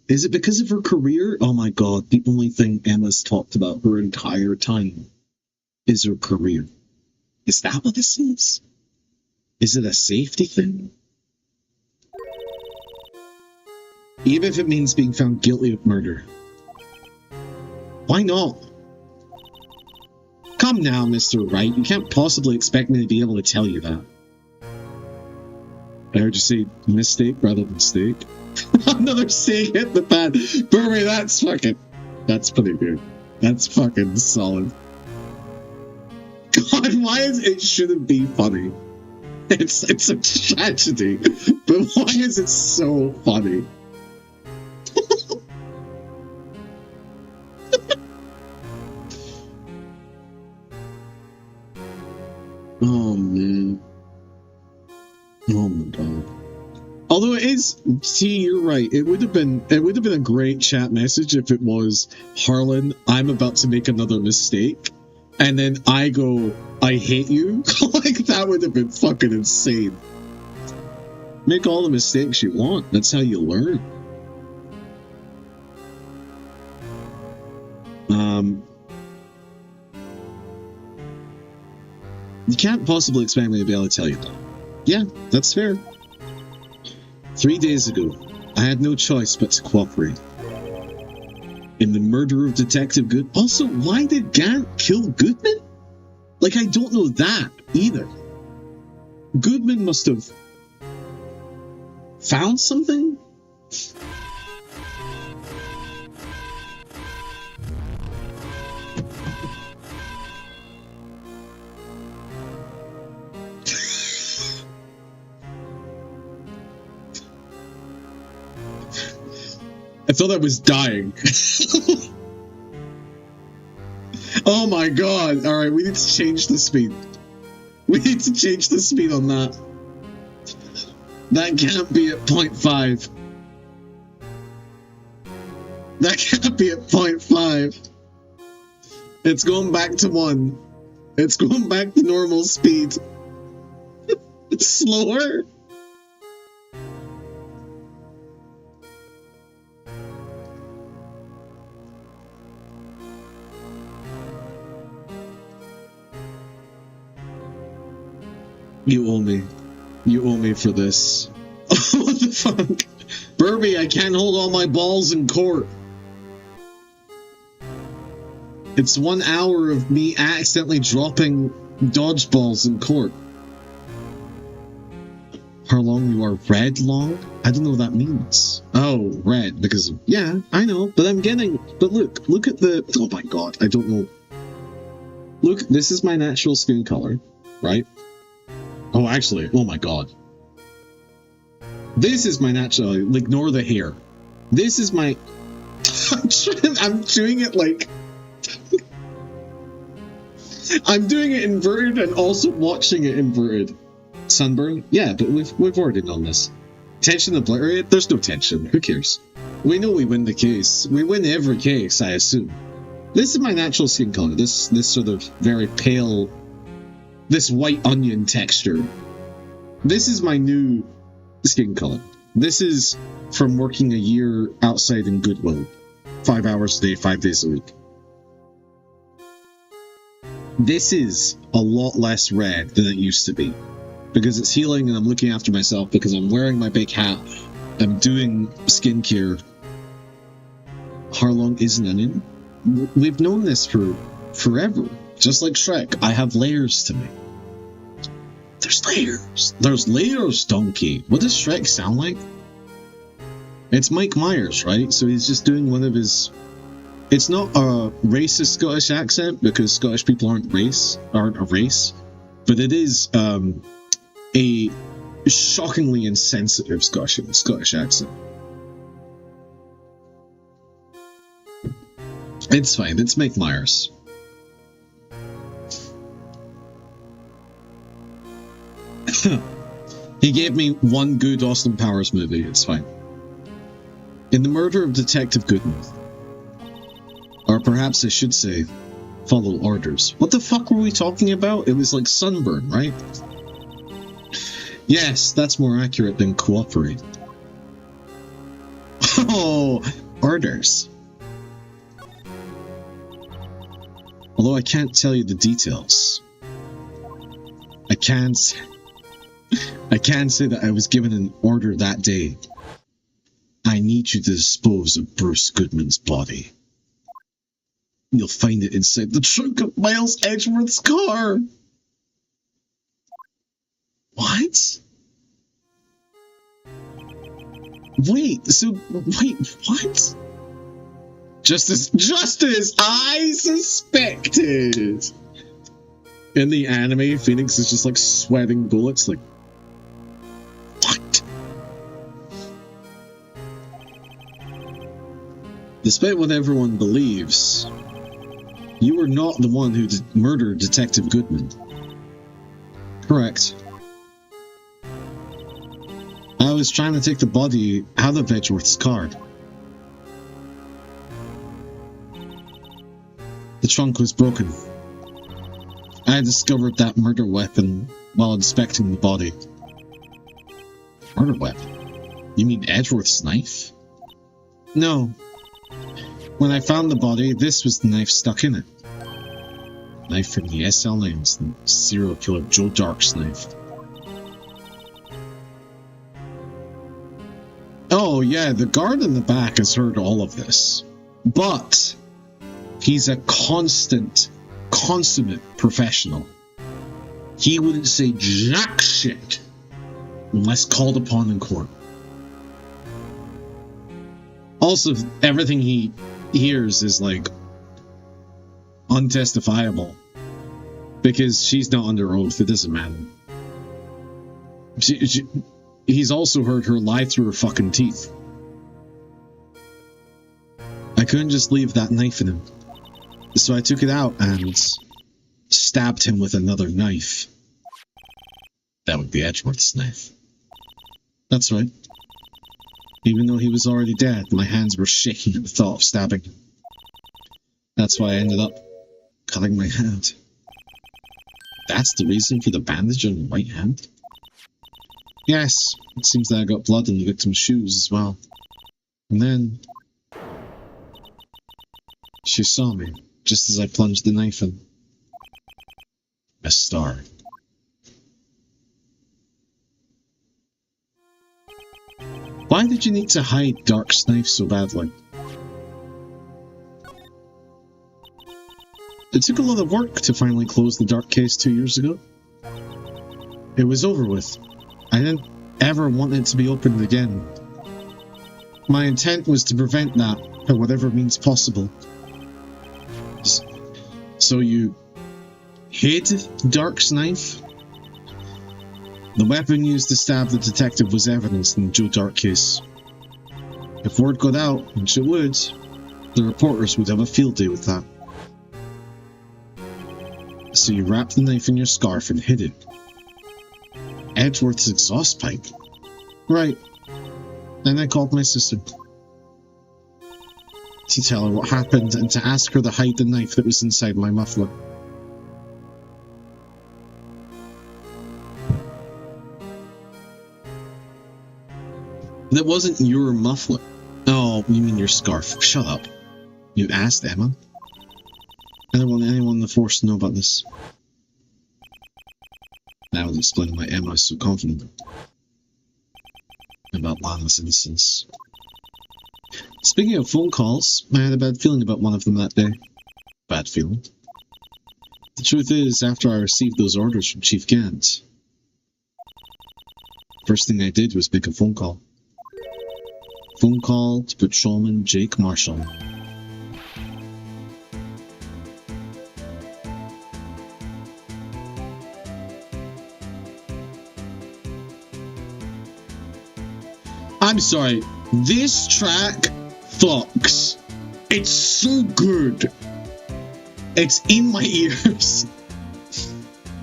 Is it because of her career? Oh my god, the only thing Emma's talked about her entire time is her career. Is that what this is? Is it a safety thing? Even if it means being found guilty of murder. Why not? Come now, Mr. Wright. You can't possibly expect me to be able to tell you that. I heard you say mistake rather than steak. Another steak hit the pad. Burmy, that's pretty good. That's fucking solid. God, why is it shouldn't be funny? It's a tragedy. But why is it so funny? Oh man. Oh my god. Although it is, see, you're right. It would have been a great chat message if it was, Harlan, I'm about to make another mistake, and then I go, I hate you. Like, that would have been fucking insane. Make all the mistakes you want. That's how you learn. You can't possibly expect me to be able to tell you that. Yeah, that's fair. 3 days ago, I had no choice but to cooperate. In the murder of Detective Good. Also, why did Gant kill Goodman? Like, I don't know that either. Goodman must have found something? I thought I was dying. Oh my god. Alright, we need to change the speed. We need to change the speed on that. That can't be at 0.5. That can't be at 0.5. It's going back to 1. It's going back to normal speed. It's slower. You owe me. You owe me for this. What the fuck? Burby, I can't hold all my balls in court. It's 1 hour of me accidentally dropping dodgeballs in court. How long you are red long? I don't know what that means. Oh, red, because, yeah, I know, but but look at the, oh my god, I don't know. Look, this is my natural skin color, right? Oh, actually, oh my god. This is my natural, ignore the hair. This is my, I'm doing it like, I'm doing it inverted and also watching it inverted. Sunburn? Yeah, but we've already known this. Tension obliterated? There's no tension. Who cares? We know we win the case. We win every case, I assume. This is my natural skin color. This sort of very pale, this white onion texture. This is my new skin color. This is from working a year outside in Goodwill. 5 hours a day, 5 days a week. This is a lot less red than it used to be. Because it's healing and I'm looking after myself because I'm wearing my big hat. I'm doing skincare. Harlong is an onion. We've known this for forever. Just like Shrek, I have layers to me. There's layers. There's layers, donkey. What does Shrek sound like? It's Mike Myers, right? So he's just doing one of his... It's not a racist Scottish accent because Scottish people aren't a race. But it is a shockingly insensitive Scottish accent. It's fine. It's Mike Myers. He gave me one good Austin Powers movie. It's fine. In the murder of Detective Goodman, or perhaps I should say, follow orders. What the fuck were we talking about? It was like sunburn, right? Yes, that's more accurate than cooperate. Oh, orders. Although I can't tell you the details. I can say that I was given an order that day. I need you to dispose of Bruce Goodman's body. You'll find it inside the trunk of Miles Edgeworth's car. What? Wait, what? Just as I suspected. In the anime, Phoenix is just like sweating bullets, like, what? Despite what everyone believes, you were not the one who murdered Detective Goodman. Correct. I was trying to take the body out of Edgeworth's car. The trunk was broken. I discovered that murder weapon while inspecting the body. Murder weapon? You mean Edgeworth's knife? No. When I found the body, this was the knife stuck in it. Knife from the SL Lanes, the serial killer Joe Dark's knife. Oh yeah, the guard in the back has heard all of this. But he's a consummate professional. He wouldn't say jack shit unless called upon in court. Also, everything he hears is like untestifiable because she's not under oath. It doesn't matter. He's also heard her lie through her fucking teeth. I couldn't just leave that knife in him. So I took it out and stabbed him with another knife. That would be Edgeworth's knife. That's right. Even though he was already dead, my hands were shaking at the thought of stabbing him. That's why I ended up cutting my hand. That's the reason for the bandage on your right hand? Yes, it seems that I got blood in the victim's shoes as well. And then she saw me, just as I plunged the knife in. A star. Why did you need to hide Dark's knife so badly? It took a lot of work to finally close the Dark case 2 years ago. It was over with. I didn't ever want it to be opened again. My intent was to prevent that by whatever means possible. So you hid Dark's knife? The weapon used to stab the detective was evidence in the Joe Dark case. If word got out, which it would, the reporters would have a field day with that. So you wrapped the knife in your scarf and hid it. Edgeworth's exhaust pipe? Right. Then I called my sister. To tell her what happened and to ask her to hide the knife that was inside my muffler. That wasn't your muffler. Oh, you mean your scarf. Shut up. You asked Emma? I don't want anyone to the force to know about this. That would explain why Emma is so confident about Lana's innocence. Speaking of phone calls, I had a bad feeling about one of them that day. Bad feeling. The truth is, after I received those orders from Chief Gant, first thing I did was make a phone call. Phone call to Patrolman Jake Marshall. I'm sorry, this track fucks. It's so good. It's in my ears.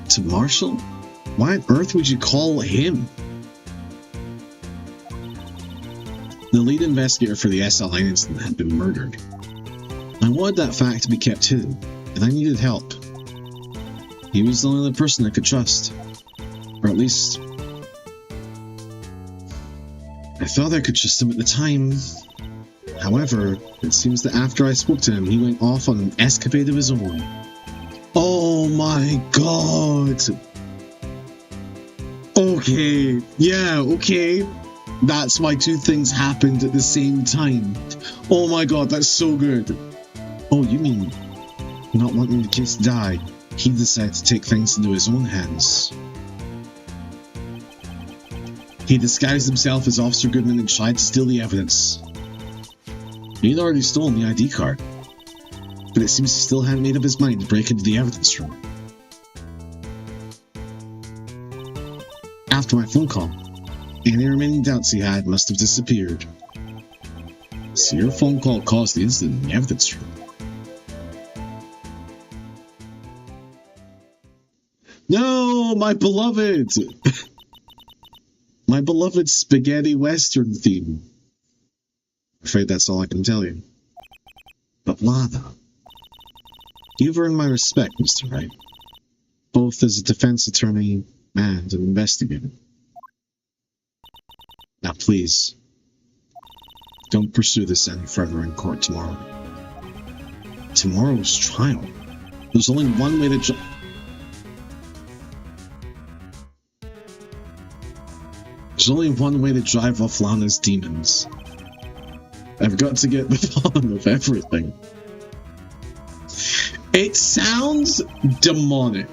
To Marshall? Why on earth would you call him? The lead investigator for the SLI incident had been murdered. I wanted that fact to be kept hidden, and I needed help. He was the only person I could trust. Or at least, I thought I could trust him at the time. However, it seems that after I spoke to him, he went off on an escapade of his own. Oh my god! Okay, yeah, okay. That's why two things happened at the same time. Oh my god, that's so good. Oh, you mean, not wanting the kids to die, he decided to take things into his own hands. He disguised himself as Officer Goodman and tried to steal the evidence. He'd already stolen the ID card, but it seems he still hadn't made up his mind to break into the evidence room. After my phone call, any remaining doubts he had must have disappeared. So your phone call caused the incident in the evidence room. No, my beloved! My beloved spaghetti western theme. I'm afraid that's all I can tell you. But Lana, you've earned my respect, Mr. Wright, both as a defense attorney and an investigator. Now please, don't pursue this any further in court tomorrow. Tomorrow's trial. There's only one way to There's only one way to drive off Lana's demons. I've got to get the bottom of everything. It sounds demonic.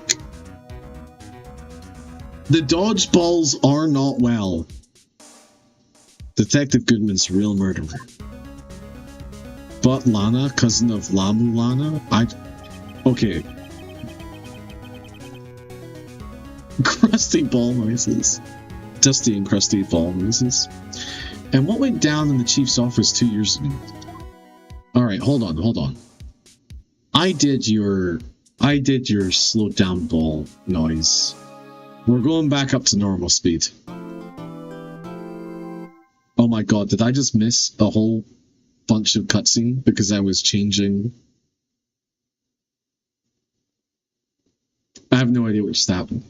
The dodgeballs are not well. Detective Goodman's real murderer. But Lana, cousin of Lamu Lana? Okay. Crusty ball noises. Dusty and crusty ball noises. And what went down in the chief's office 2 years ago? Alright, hold on. I did your slowed down ball noise. We're going back up to normal speed. Oh my god, did I just miss a whole bunch of cutscene because I was changing? I have no idea what just happened.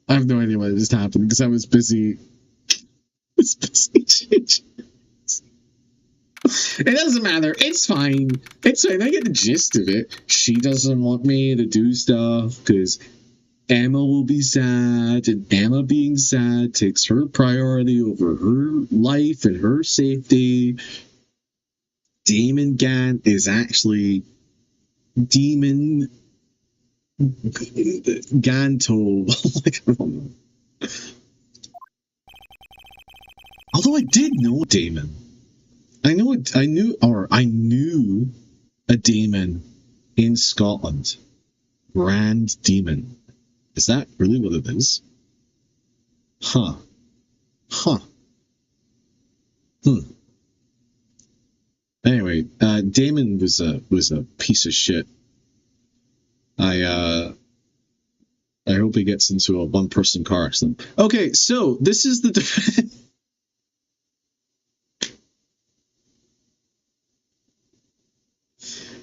I have no idea what just happened because I was busy. Changing. It doesn't matter. It's fine. It's fine. I get the gist of it. She doesn't want me to do stuff because Emma will be sad, and Emma being sad takes her priority over her life and her safety. Demon Gant is actually Demon Ganto. I don't know. Although I did know a Damon. I knew a Damon in Scotland. Grand Demon. Is that really what it is? Huh. Anyway, Damon was a piece of shit. I hope he gets into a one-person car accident. Okay, so this is the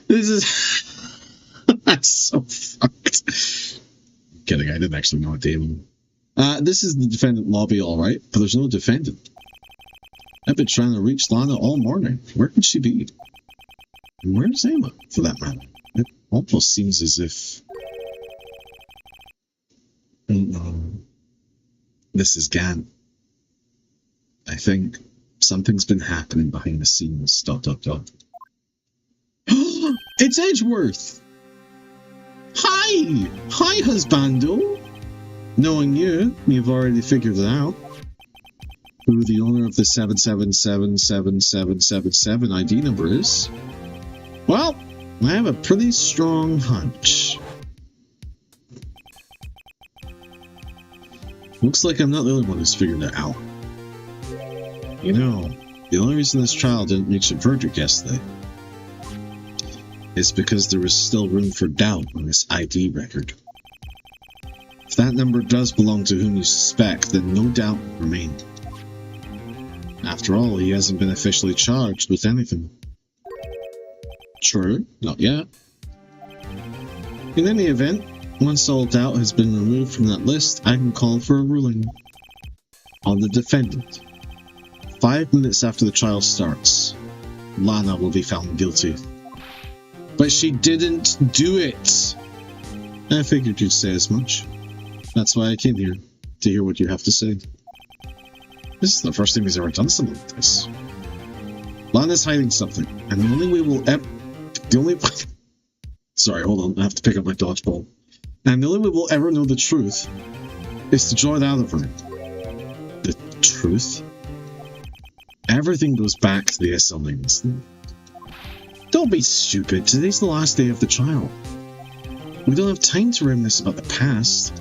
This is that's so fucked. I'm kidding, I didn't actually know a Damon. This is the defendant lobby, alright, but there's no defendant. I've been trying to reach Lana all morning. Where could she be? And where's Emma, for that matter? Almost seems as if this is Gant. I think something's been happening behind the scenes. ... It's Edgeworth! Hi! Hi, husbando! Knowing you've already figured it out. Who the owner of the 7777777 ID number is? Well, I have a pretty strong hunch. Looks like I'm not the only one who's figured it out. You know, the only reason this trial didn't reach a verdict yesterday is because there was still room for doubt on this ID record. If that number does belong to whom you suspect, then no doubt will remain. After all, he hasn't been officially charged with anything. True, not yet. In any event, once all doubt has been removed from that list, I can call for a ruling on the defendant. 5 minutes after the trial starts, Lana will be found guilty. But she didn't do it! I figured you'd say as much. That's why I came here, to hear what you have to say. This is the first time he's ever done something like this. Lana's hiding something, and the only way we'll ever... Sorry, hold on, I have to pick up my dodgeball. And the only way we'll ever know the truth is to draw it out of her. The truth? Everything goes back to the SL incident. Don't be stupid, today's the last day of the trial. We don't have time to reminisce about the past.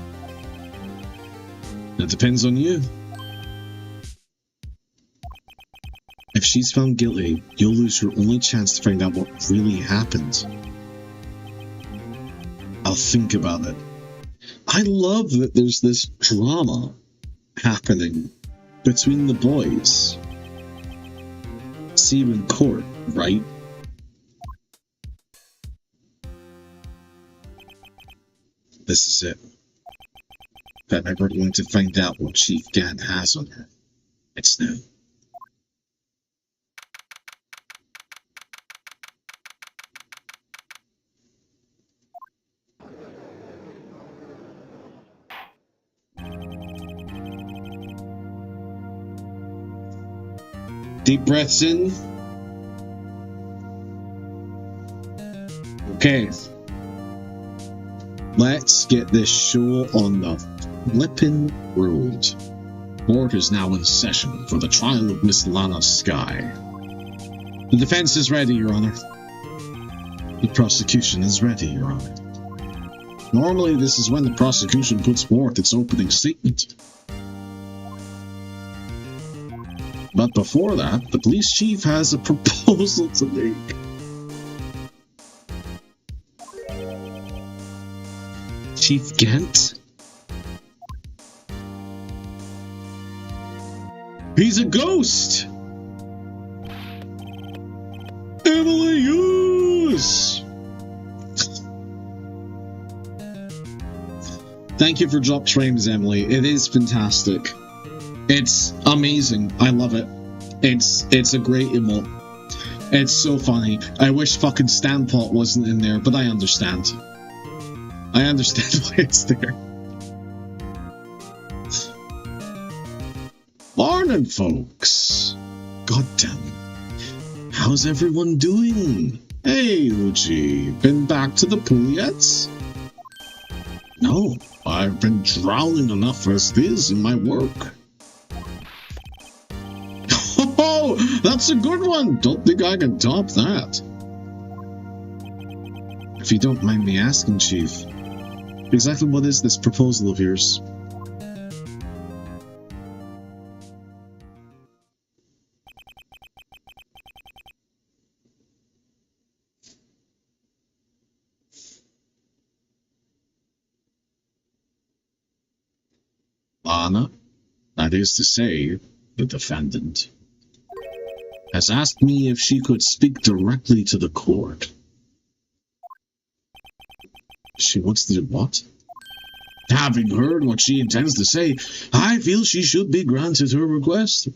It depends on you. If she's found guilty, you'll lose your only chance to find out what really happened. I'll think about it. I love that there's this drama happening between the boys. See you in court, right? This is it. If I'm ever going to find out what Chief Gant has on her, it's now. Deep breaths in. Okay. Let's get this show on the flippin' road. Court is now in session for the trial of Miss Lana Skye. The defense is ready, Your Honor. The prosecution is ready, Your Honor. Normally, this is when the prosecution puts forth its opening statement. But before that, the police chief has a proposal to make. Chief Gant? He's a ghost! Emily Hughes! Thank you for drop frames, Emily. It is fantastic. It's amazing. I love it. It's a great emote. It's so funny. I wish fucking Stampot wasn't in there, but I understand. I understand why it's there. Morning, folks. God damn it. How's everyone doing? Hey, Uchi. Been back to the pool yet? No, I've been drowning enough as is in my work. Oh, that's a good one. Don't think I can top that. If you don't mind me asking, Chief, exactly what is this proposal of yours? Lana, that is to say, the defendant, has asked me if she could speak directly to the court. She wants to do what? Having heard what she intends to say, I feel she should be granted her request.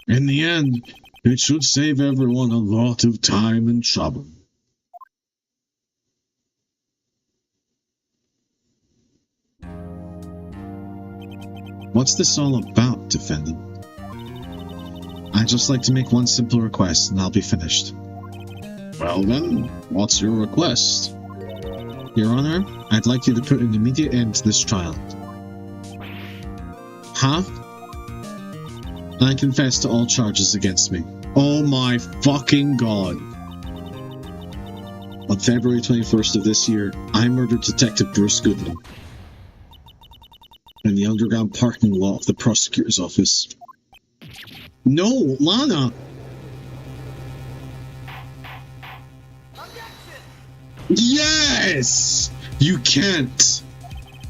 In the end, it should save everyone a lot of time and trouble. What's this all about, defendant? I'd just like to make one simple request, and I'll be finished. Well then, what's your request? Your Honor, I'd like you to put an immediate end to this trial. Huh? I confess to all charges against me. Oh my fucking god. On February 21st of this year, I murdered Detective Bruce Goodman in the underground parking lot of the prosecutor's office. No, Lana! Yes! You can't!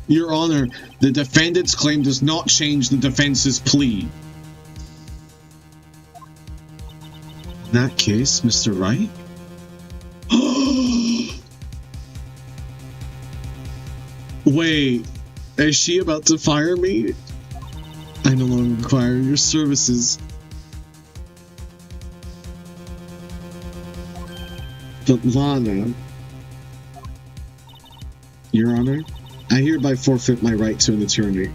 Your Honor, the defendant's claim does not change the defense's plea. In that case, Mr. Wright? Wait, is she about to fire me? I no longer require your services. But Lana... Your Honor, I hereby forfeit my right to an attorney.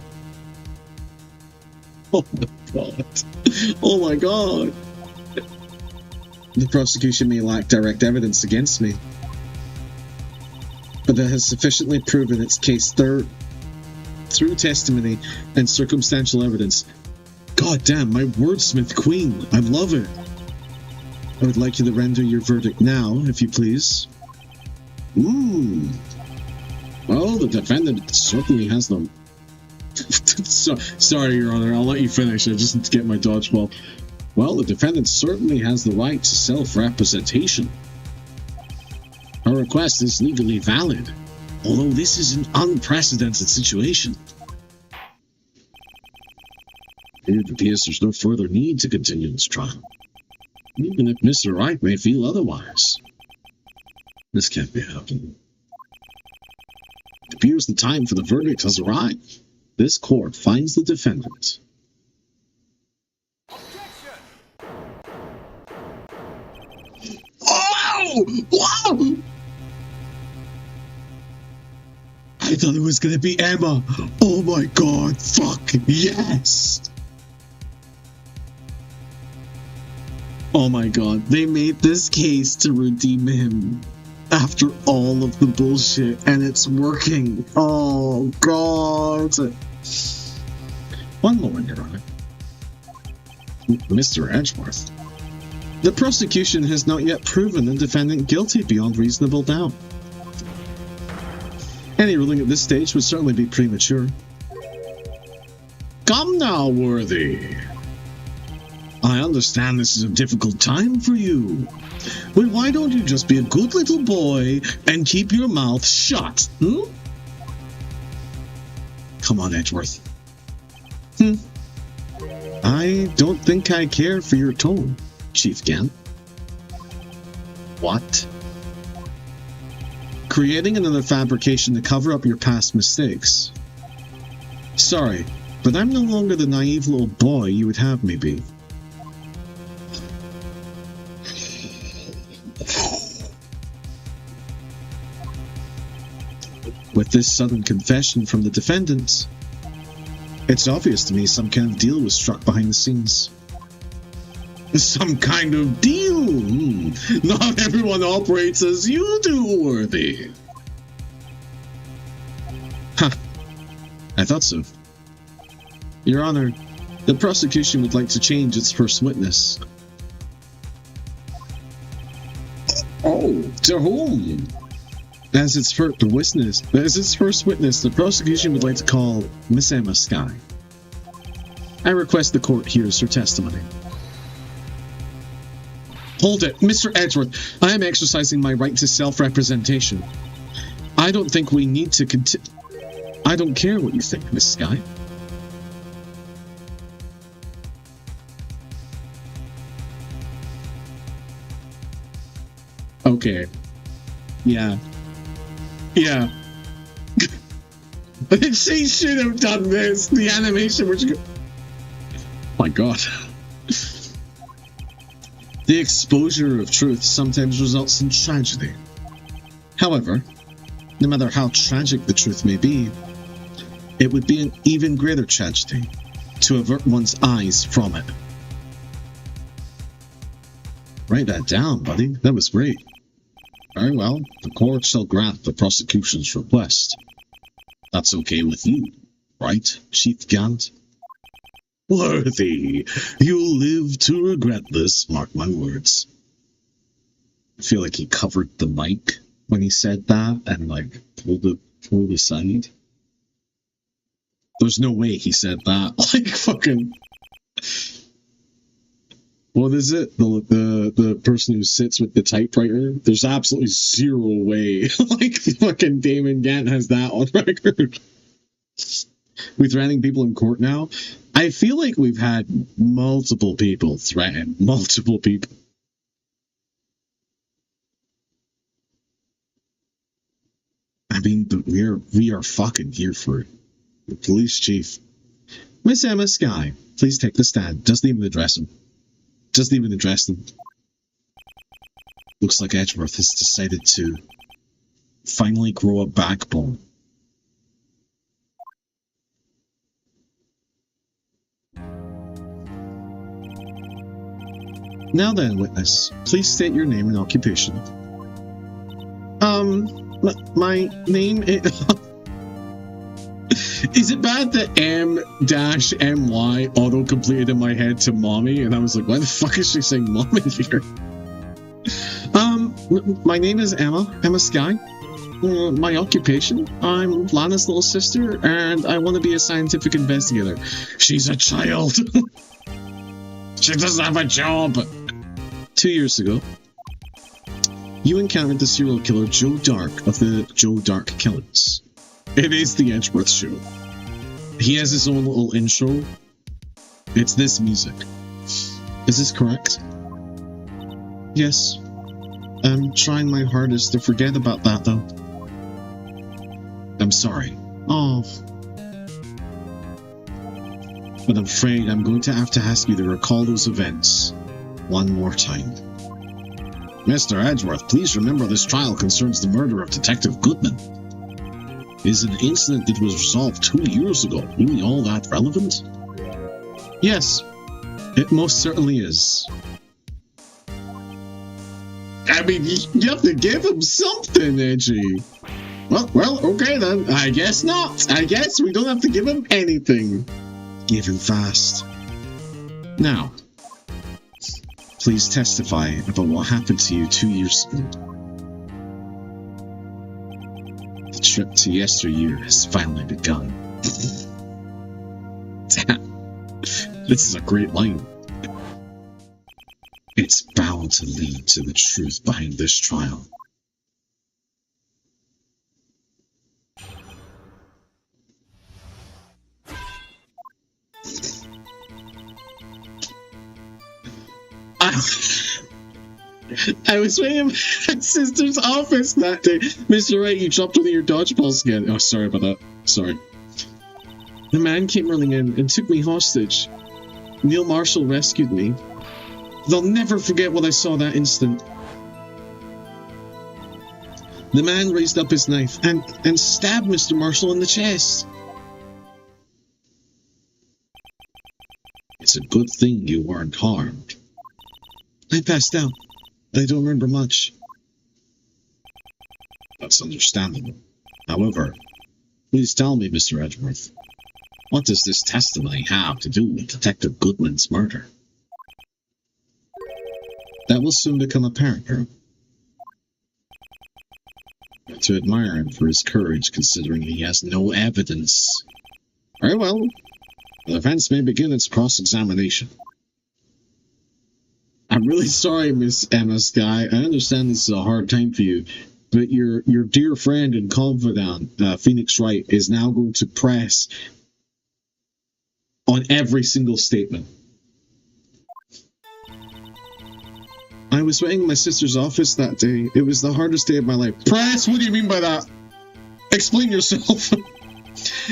Oh my god. Oh my god. The prosecution may lack direct evidence against me, but it has sufficiently proven its case through testimony and circumstantial evidence. God damn, my wordsmith queen. I love it. I would like you to render your verdict now, if you please. Well, the defendant certainly has them. Sorry, Your Honor, I'll let you finish. I just need to get my dodgeball. Well, the defendant certainly has the right to self-representation. Her request is legally valid, although this is an unprecedented situation. It appears there's no further need to continue this trial, even if Mr. Wright may feel otherwise. This can't be happening. It appears the time for the verdict has arrived. This court finds the defendant. Oh! Wow! I thought it was gonna be Emma. Oh my god, fuck, yes! Oh my god, they made this case to redeem him after all of the bullshit, and it's working. Oh god. One moment, Your Honor. Mr. Edgeworth. The prosecution has not yet proven the defendant guilty beyond reasonable doubt. Any ruling at this stage would certainly be premature. Come now, Worthy. I understand this is a difficult time for you. But why don't you just be a good little boy and keep your mouth shut, Come on, Edgeworth. I don't think I care for your tone, Chief Gant. What? Creating another fabrication to cover up your past mistakes. Sorry, but I'm no longer the naive little boy you would have me be. With this sudden confession from the defendant, it's obvious to me some kind of deal was struck behind the scenes. Some kind of deal? Not everyone operates as you do, Worthy. Ha! I thought so. Your Honor, the prosecution would like to change its first witness. Oh, to whom? As its first witness, the prosecution would like to call Miss Emma Skye. I request the court hears her testimony. Hold it, Mr. Edgeworth. I am exercising my right to self-representation. I don't think we need to I don't care what you think, Miss Skye. Okay. Yeah. Yeah. She should have done this. The animation was good. My god. The exposure of truth sometimes results in tragedy. However, no matter how tragic the truth may be, it would be an even greater tragedy to avert one's eyes from it. Write that down, buddy. That was great. Very well. The court shall grant the prosecution's request. That's okay with you, right, Chief Gant? Worthy, you'll live to regret this, mark my words. I feel like he covered the mic when he said that and, like, pulled it aside. There's no way he said that. Like, fucking... What is it? The person who sits with the typewriter? There's absolutely zero way. Like, fucking Damon Gant has that on record. We threatening people in court now? I feel like we've had multiple people threaten multiple people. I mean, we are fucking here for it. The police chief. Miss Emma Skye, please take the stand. Doesn't even address him. Doesn't even address them. Looks like Edgeworth has decided to finally grow a backbone. Now then, witness, please state your name and occupation. My name is... Is it bad that M-MY auto-completed in my head to mommy? And I was like, why the fuck is she saying mommy here? My name is Emma Skye. My occupation? I'm Lana's little sister, and I want to be a scientific investigator. She's a child. She doesn't have a job. 2 years ago, you encountered the serial killer Joe Dark of the Joe Dark Killings. It is the Edgeworth Show. He has his own little intro. It's this music. Is this correct? Yes. I'm trying my hardest to forget about that, though. I'm sorry. Oh. But I'm afraid I'm going to have to ask you to recall those events one more time. Mr. Edgeworth, please remember this trial concerns the murder of Detective Goodman. Is an incident that was resolved 2 years ago really all that relevant? Yes, it most certainly is. I mean, you have to give him something, Edgy. Well, okay then. I guess not. I guess we don't have to give him anything. Give him fast. Now, please testify about what happened to you 2 years ago. The trip to yesteryear has finally begun. Damn. This is a great line. It's bound to lead to the truth behind this trial. I was waiting in my sister's office that day. Mr. Wright, you dropped one of your dodgeballs again. Oh, sorry about that. Sorry. The man came running in and took me hostage. Neil Marshall rescued me. They'll never forget what I saw that instant. The man raised up his knife and stabbed Mr. Marshall in the chest. It's a good thing you weren't harmed. I passed out. I don't remember much. That's understandable. However, please tell me, Mr. Edgeworth, what does this testimony have to do with Detective Goodman's murder? That will soon become apparent, Earl. To admire him for his courage, considering he has no evidence. Very well. The defense may begin its cross-examination. I'm really sorry, Miss Emma Skye. I understand this is a hard time for you, but your dear friend and confidant, Phoenix Wright, is now going to press on every single statement. I was waiting in my sister's office that day. It was the hardest day of my life. Press? What do you mean by that? Explain yourself.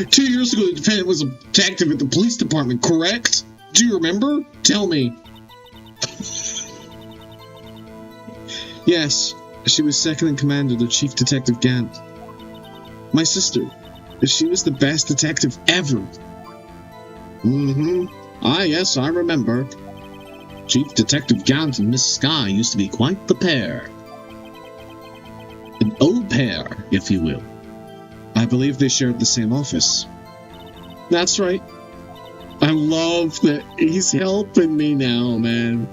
2 years ago, the defendant was a detective at the police department, correct? Do you remember? Tell me. Yes, she was second in command of the Chief Detective Gant. My sister, She was the best detective ever. Ah, yes, I remember. Chief Detective Gant and Miss Sky used to be quite the pair. An au pair, if you will. I believe they shared the same office. That's right. I love that he's helping me now, man.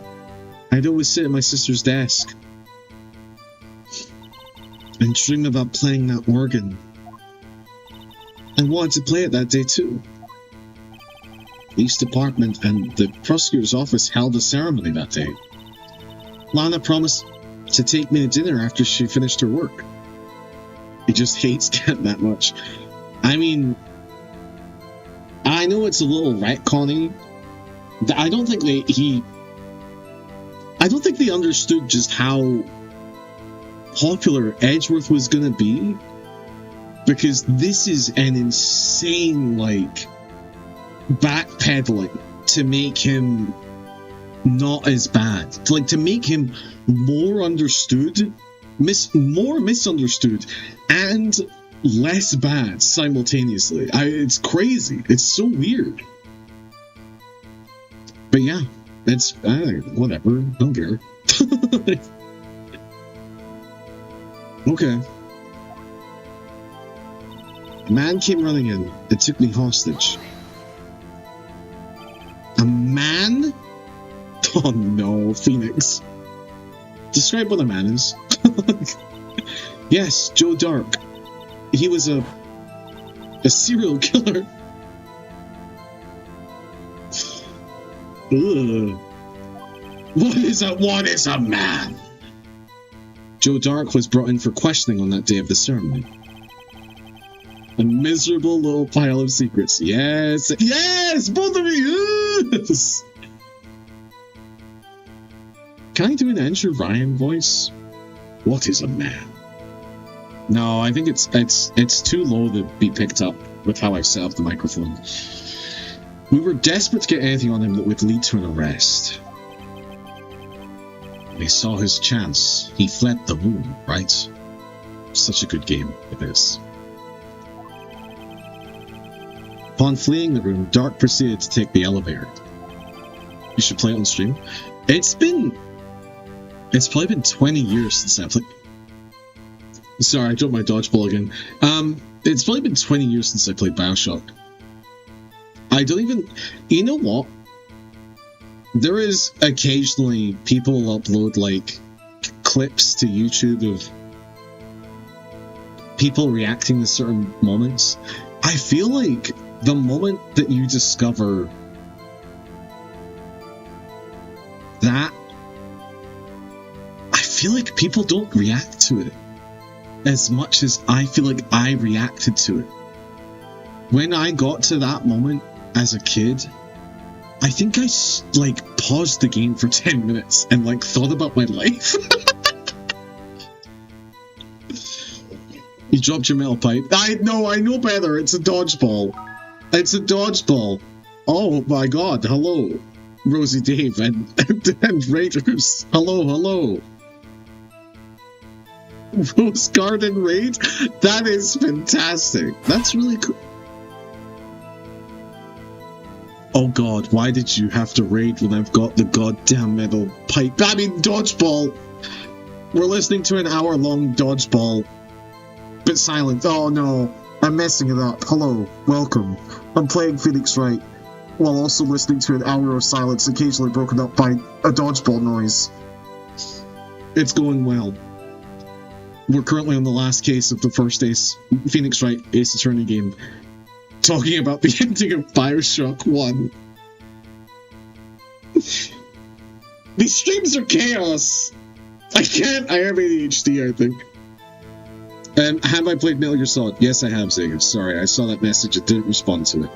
I'd always sit at my sister's desk and dream about playing that organ. I wanted to play it that day too. The East Department and the prosecutor's office held a ceremony that day. Lana promised to take me to dinner after she finished her work. He just hates Kent that much. I mean, I know it's a little retconny. I don't think they understood just how popular Edgeworth was going to be. Because this is an insane, backpedaling to make him not as bad. To make him more understood, more misunderstood, and less bad simultaneously. It's crazy. It's so weird. But yeah, it's whatever. Don't care. Okay. A man came running in and took me hostage. A man? Oh no, Phoenix. Describe what a man is. Yes, Joe Dark. He was a serial killer. Ugh. What is a man? Joe Dark was brought in for questioning on that day of the ceremony. A miserable little pile of secrets. Yes! Yes! Both of you! Yes! Can I do an Andrew Ryan voice? What is a man? No, I think it's too low to be picked up with how I've set up the microphone. We were desperate to get anything on him that would lead to an arrest. When he saw his chance, he fled the room, right? Such a good game it is. Upon fleeing the room, Dark proceeded to take the elevator. You should play it on stream. It's probably been 20 years since I played. Sorry, I dropped my dodgeball again. It's probably been 20 years since I played BioShock. I don't even. You know what? There is occasionally people upload clips to YouTube of people reacting to certain moments. I feel like the moment that you discover that, I feel like people don't react to it as much as I feel like I reacted to it. When I got to that moment as a kid, I think I paused the game for 10 minutes and thought about my life. You dropped your metal pipe. I know better. It's a dodgeball. It's a dodgeball. Oh my god, hello. Rosie Dave and Raiders. Hello. Rose Garden Raid? That is fantastic. That's really cool. Oh god, why did you have to raid when I've got the goddamn metal pipe? I mean, dodgeball! We're listening to an hour-long dodgeball. But silent. Oh no, I'm messing it up. Hello, welcome. I'm playing Phoenix Wright, while also listening to an hour of silence occasionally broken up by a dodgeball noise. It's going well. We're currently on the last case of the first Phoenix Wright Ace Attorney game, talking about the ending of BioShock 1. These streams are chaos! I have ADHD, I think. Have I played Metal Gear Solid? Yes, I have, Zega. Sorry, I saw that message and didn't respond to it.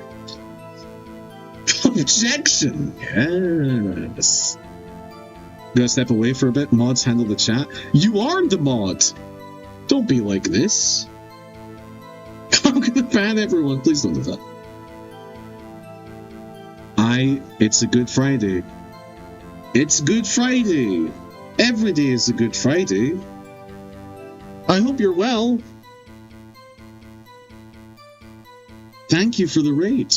Objection! Yes. Gonna step away for a bit. Mods handle the chat. You are the mod! Don't be like this. I'm gonna ban everyone. Please don't do that. It's a Good Friday. It's Good Friday. Every day is a Good Friday. I hope you're well. thank you for the raid.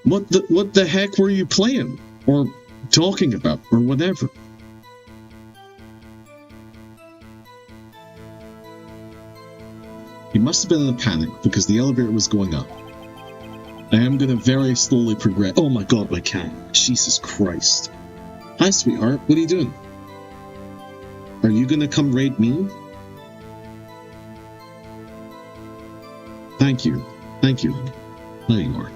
What the heck were you playing? Or talking about? Or whatever? You must have been in a panic because the elevator was going up. I am going to very slowly progress. Oh my god, my cat. Jesus Christ. Hi, sweetheart. What are you doing? Are you going to come raid me? Thank you. Thank you. There you are.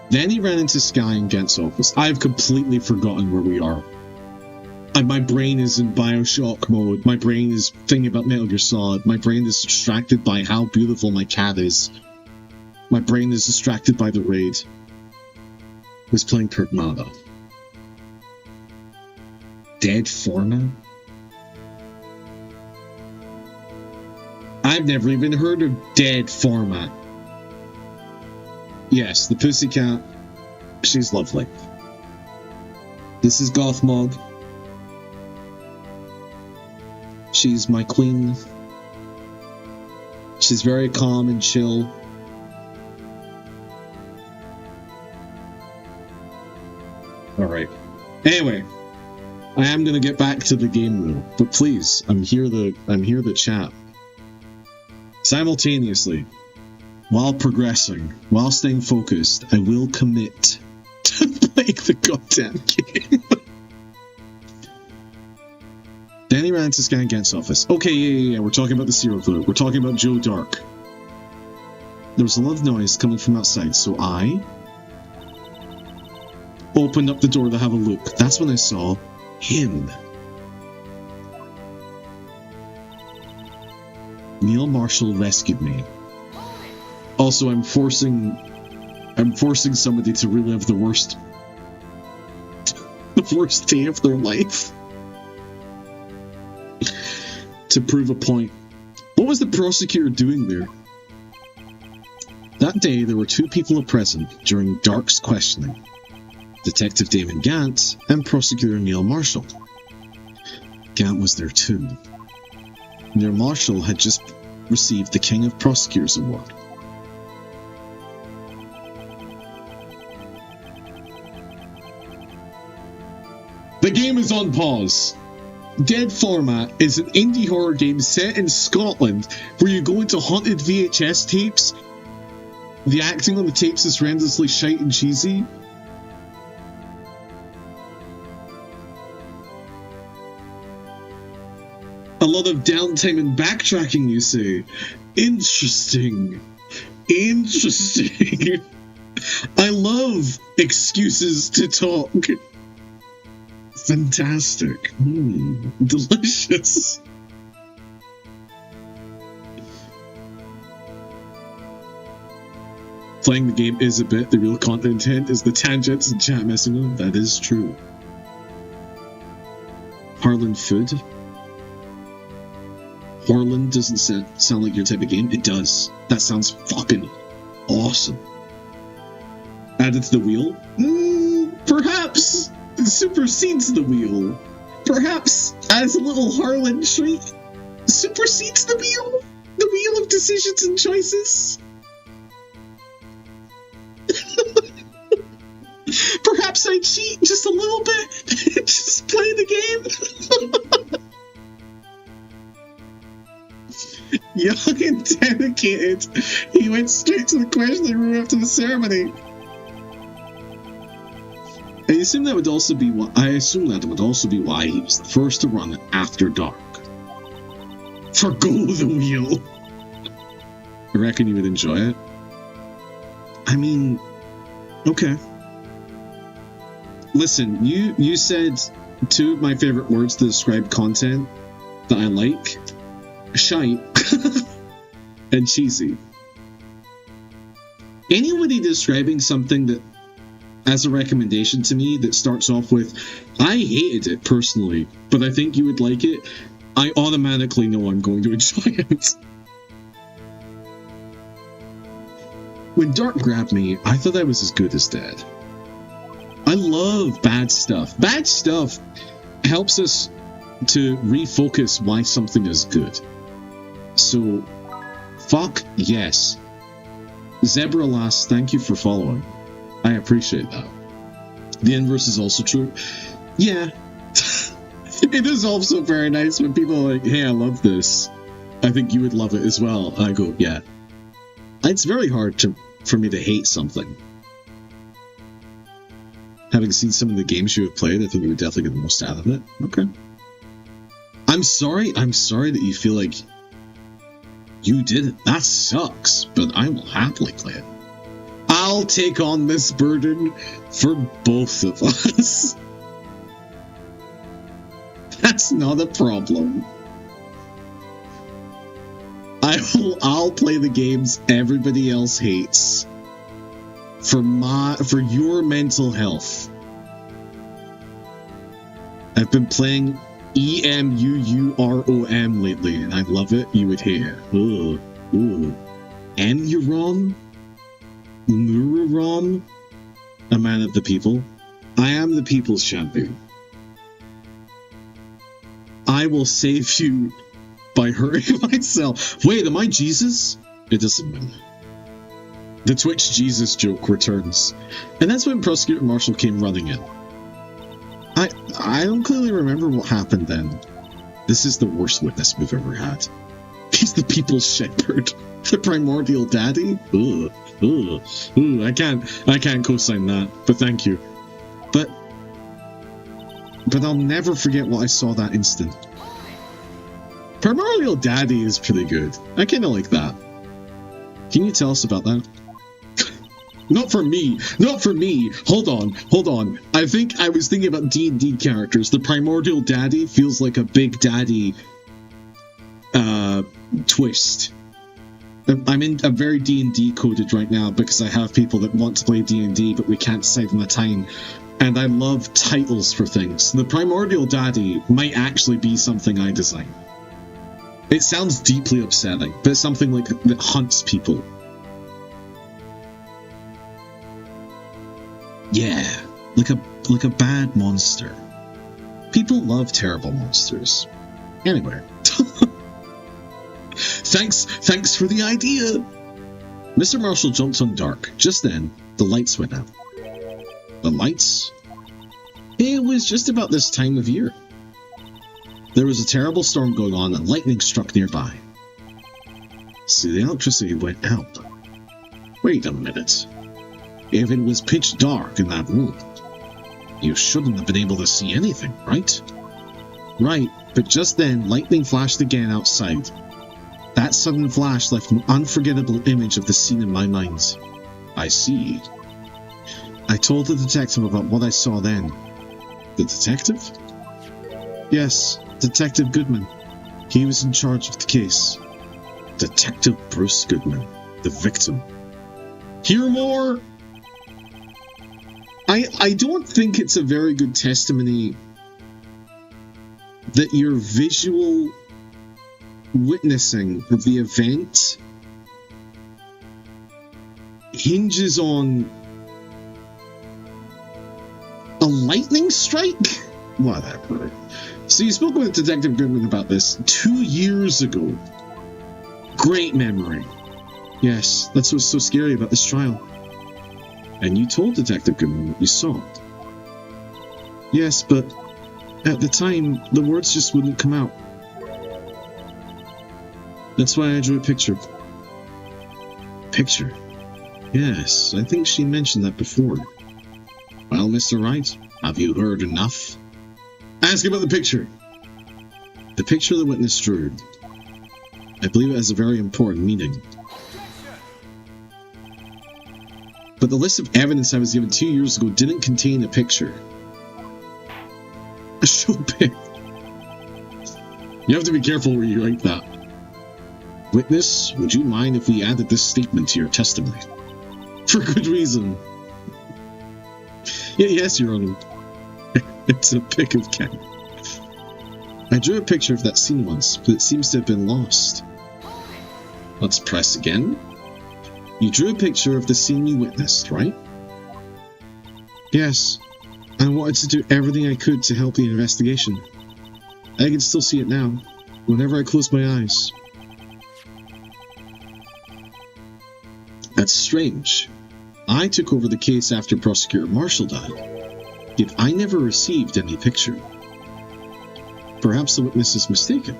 Then he ran into Sky and Gant's office. I've completely forgotten where we are. My brain is in Bioshock mode. My brain is thinking about Metal Gear Solid. My brain is distracted by how beautiful my cat is. My brain is distracted by the raid. I was playing Kurtmada. Dead format? I've never even heard of dead format. Yes, the pussycat. She's lovely. This is Gothmog. She's my queen. She's very calm and chill. Alright. Anyway, I am gonna get back to the game though. But please, I'm here to chat. Simultaneously, while progressing, while staying focused, I will commit to playing the goddamn game. Then he ran into Sky and Gant's office. Okay, yeah, we're talking about the serial killer. We're talking about Joe Dark. There was a lot of noise coming from outside, so I opened up the door to have a look. That's when I saw him. Neil Marshall rescued me. Also, I'm forcing somebody to relive the worst day of their life. To prove a point. What was the prosecutor doing there? That day, there were two people present during Dark's questioning. Detective Damon Gant and Prosecutor Neil Marshall. Gant was there too. Neil Marshall had just received the King of Prosecutors Award. The game is on pause. Dead Format is an indie horror game set in Scotland where you go into haunted VHS tapes. The acting on the tapes is horrendously shite and cheesy. A lot of downtime and backtracking, you say. Interesting. Interesting. I love excuses to talk. Fantastic. Delicious. Playing the game is a bit. The real content intent is the tangents and chat messing with them. That is true. Harlan Food. Harlan doesn't sound like your type of game. It does. That sounds fucking awesome. Added to the wheel? Perhaps. It supersedes the wheel. Perhaps as a little Harlan treat. Supersedes the wheel? The wheel of decisions and choices? Perhaps I cheat just a little bit. Just play the game. Young and dedicated, he went straight to the questioning room after the ceremony. I assume that would also be why he was the first to run it after dark. Forgo the wheel. I reckon you would enjoy it. I mean, okay. Listen, you said two of my favorite words to describe content that I like. Shite and cheesy. Anybody describing something that as a recommendation to me that starts off with, I hated it personally, but I think you would like it, I automatically know I'm going to enjoy it. When Dark grabbed me, I thought I was as good as dead. I love bad stuff. Bad stuff helps us to refocus why something is good. So, fuck yes. Zebra Lass, thank you for following. I appreciate that. The inverse is also true. Yeah. It is also very nice when people are like, hey, I love this. I think you would love it as well. And I go, yeah. It's very hard for me to hate something. Having seen some of the games you have played, I think you would definitely get the most out of it. Okay. I'm sorry that you feel like you did it. That sucks, but I will happily play it. I'll take on this burden for both of us. That's not a problem. I'll play the games everybody else hates for your mental health. I've been playing EMUUROM lately, and I love it. You would hear. Ooh. Emurom? Mururom? A man of the people. I am the people's champion. I will save you by hurting myself. Wait, am I Jesus? It doesn't matter. The Twitch Jesus joke returns. And that's when Prosecutor Marshall came running in. I don't clearly remember what happened then. This is the worst witness we've ever had. He's the people's shepherd. The primordial daddy? Ooh, I can't co-sign that, but thank you. But I'll never forget what I saw that instant. Primordial daddy is pretty good. I kinda like that. Can you tell us about that? Not for me. Hold on. I think I was thinking about D&D characters. The primordial daddy feels like a big daddy twist. I'm very D&D coded right now because I have people that want to play D&D, but we can't save on the time. And I love titles for things. The primordial daddy might actually be something I design. It sounds deeply upsetting, but it's something like that hunts people. Yeah, like a bad monster. People love terrible monsters. Anyway. Thanks for the idea! Mr. Marshall jumped on Dark. Just then, the lights went out. The lights? It was just about this time of year. There was a terrible storm going on and lightning struck nearby. So the electricity went out. Wait a minute. If it was pitch dark in that room, you shouldn't have been able to see anything, right? Right, but just then lightning flashed again outside. That sudden flash left an unforgettable image of the scene in my mind. I see. I told the detective about what I saw then. The detective? Yes, Detective Goodman. He was in charge of the case. Detective Bruce Goodman, the victim. Hear more? I don't think it's a very good testimony that your visual witnessing of the event hinges on a lightning strike? Whatever. So you spoke with Detective Goodman about this 2 years ago. Great memory. Yes, that's what's so scary about this trial. And you told Detective Goodman what you saw. Yes, but at the time, the words just wouldn't come out. That's why I drew a picture. Picture? Yes, I think she mentioned that before. Well, Mr. Wright, have you heard enough? Ask about the picture. The picture the witness drew. I believe it has a very important meaning. But the list of evidence I was given 2 years ago didn't contain a picture. A show pic. You have to be careful where you write that. Witness, would you mind if we added this statement to your testimony? For good reason. Yes, Your Honor. It's a pic of Ken. I drew a picture of that scene once, but it seems to have been lost. Let's press again. You drew a picture of the scene you witnessed, right? Yes. I wanted to do everything I could to help the investigation. I can still see it now, whenever I close my eyes. That's strange. I took over the case after Prosecutor Marshall died, yet I never received any picture. Perhaps the witness is mistaken.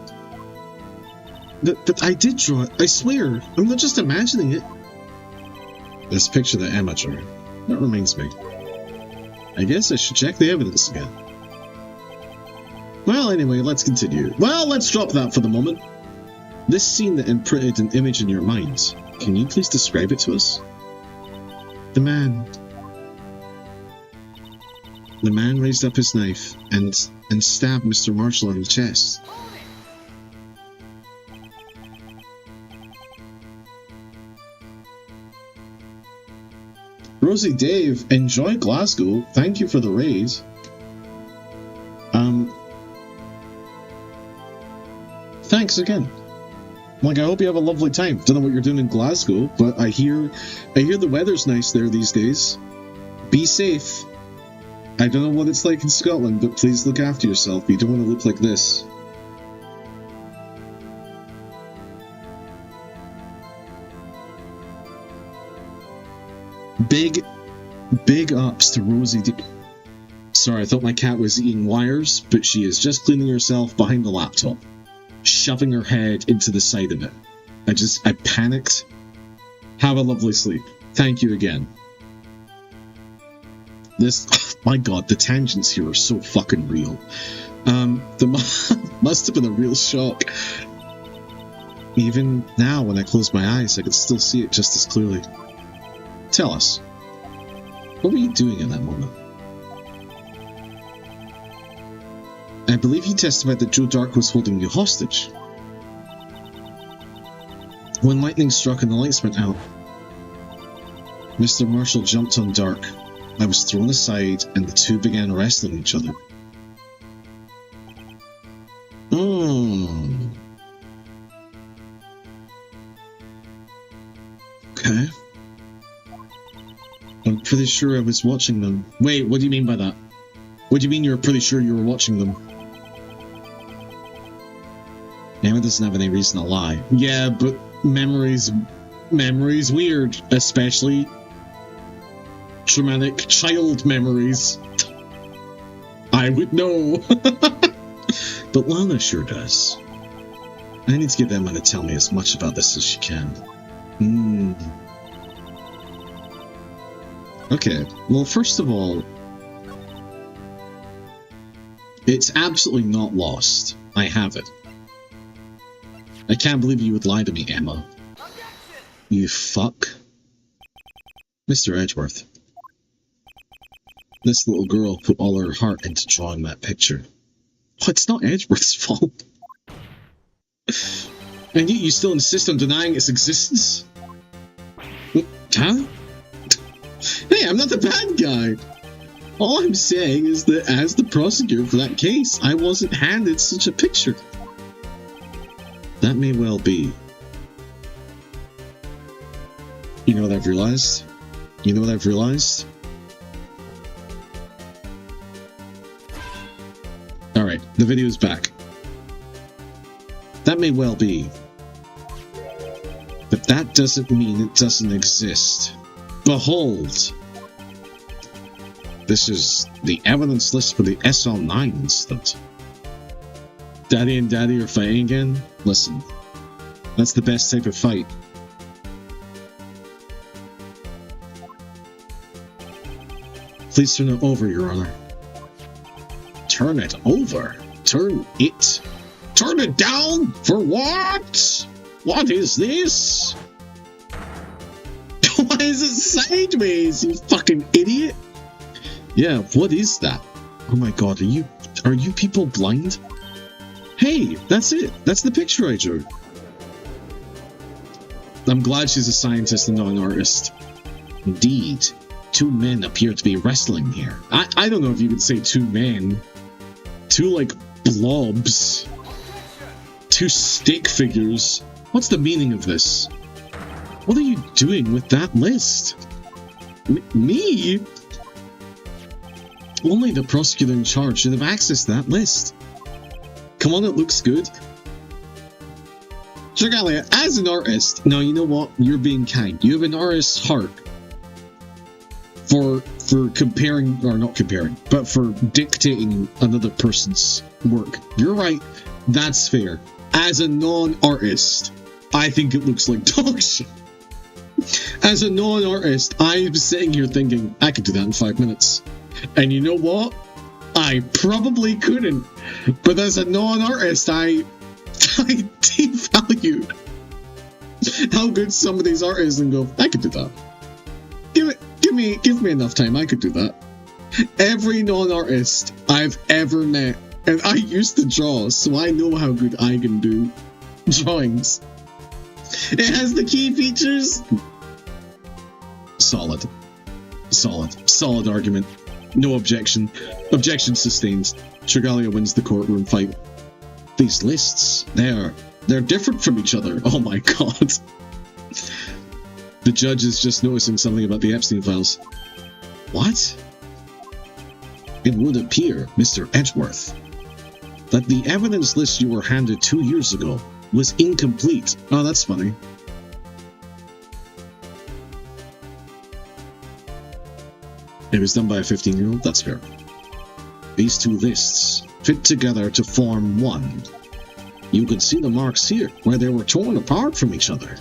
But I did draw it, I swear. I'm not just imagining it. This picture that Emma drew. That reminds me. I guess I should check the evidence again. Well, anyway, let's continue. Well, let's drop that for the moment. This scene that imprinted an image in your mind, can you please describe it to us? The man raised up his knife and stabbed Mr. Marshall in the chest. Rosie Dave, enjoy Glasgow. Thank you for the raise. Thanks again. Like, I hope you have a lovely time. Don't know what you're doing in Glasgow, but I hear the weather's nice there these days. Be safe. I don't know what it's like in Scotland, but please look after yourself. You don't want to look like this. Big ups to Rosie D. Sorry, I thought my cat was eating wires, but she is just cleaning herself behind the laptop, shoving her head into the side of it. I panicked. Have a lovely sleep. Thank you again. My god, the tangents here are so fucking real. Must have been a real shock. Even now, when I close my eyes, I can still see it just as clearly. Tell us, what were you doing in that moment? I believe you testified that Joe Dark was holding you hostage. When lightning struck and the lights went out, Mr. Marshall jumped on Dark. I was thrown aside and the two began wrestling each other. Okay. I'm pretty sure I was watching them. Wait, what do you mean by that? What do you mean you're pretty sure you were watching them? Emma doesn't have any reason to lie. Yeah, but memory's weird, especially traumatic child memories. I would know. But Lana sure does. I need to get Emma to tell me as much about this as she can. Okay, well, first of all, it's absolutely not lost. I have it. I can't believe you would lie to me, Emma. You fuck. Mr. Edgeworth. This little girl put all her heart into drawing that picture. Oh, it's not Edgeworth's fault. And yet you still insist on denying its existence? Huh? Hey, I'm not the bad guy. All I'm saying is that as the prosecutor for that case, I wasn't handed such a picture. That may well be. You know what I've realized? You know what I've realized? Alright, the video's back. That may well be. But that doesn't mean it doesn't exist. Behold! This is the evidence list for the SL9 incident. Daddy and Daddy are fighting again? Listen, that's the best type of fight. Please turn it over, Your Honor. Turn it over? Turn it down? For what? What is this? Why is it sideways, you fucking idiot? Yeah, what is that? Oh my god, are you people blind? Hey, that's it. That's the picture I drew. I'm glad she's a scientist and not an artist. Indeed. Two men appear to be wrestling here. I don't know if you could say two men. Two, like, blobs. Two stick figures. What's the meaning of this? What are you doing with that list? Me? Only the prosecutor in charge should have access to that list. Come on, it looks good. Dragalia, as an artist, now you know what? You're being kind. You have an artist's heart for comparing, or not comparing, but for dictating another person's work. You're right. That's fair. As a non-artist, I think it looks like dog shit. As a non-artist, I'm sitting here thinking, I could do that in 5 minutes. And you know what? I probably couldn't. But as a non-artist, I devalue how good some of these artists and go, I could do that. Give me enough time, I could do that. Every non-artist I've ever met, and I used to draw, so I know how good I can do drawings. It has the key features. Solid argument. No objection. Objection sustained. Dragalia wins the courtroom fight. These lists, they're different from each other. Oh my god. The judge is just noticing something about the Epstein files. What? It would appear, Mr. Edgeworth, that the evidence list you were handed 2 years ago was incomplete. Oh, that's funny. It was done by a 15-year-old? That's fair. These two lists fit together to form one. You can see the marks here, where they were torn apart from each other.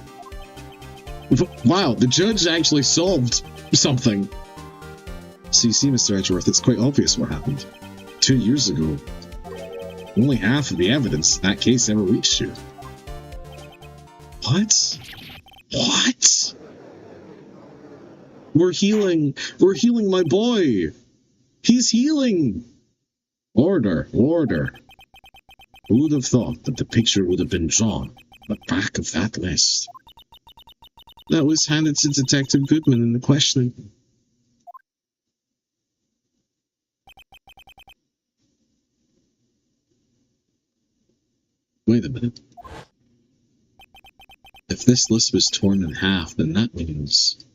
Wow, the judge actually solved something. So you see, Mr. Edgeworth, it's quite obvious what happened. 2 years ago, only half of the evidence in that case ever reached you. What? What? We're healing my boy. He's healing. Order. Who would have thought that the picture would have been drawn on the back of that list? That was handed to Detective Goodman in the questioning. Wait a minute. If this list was torn in half, then that means...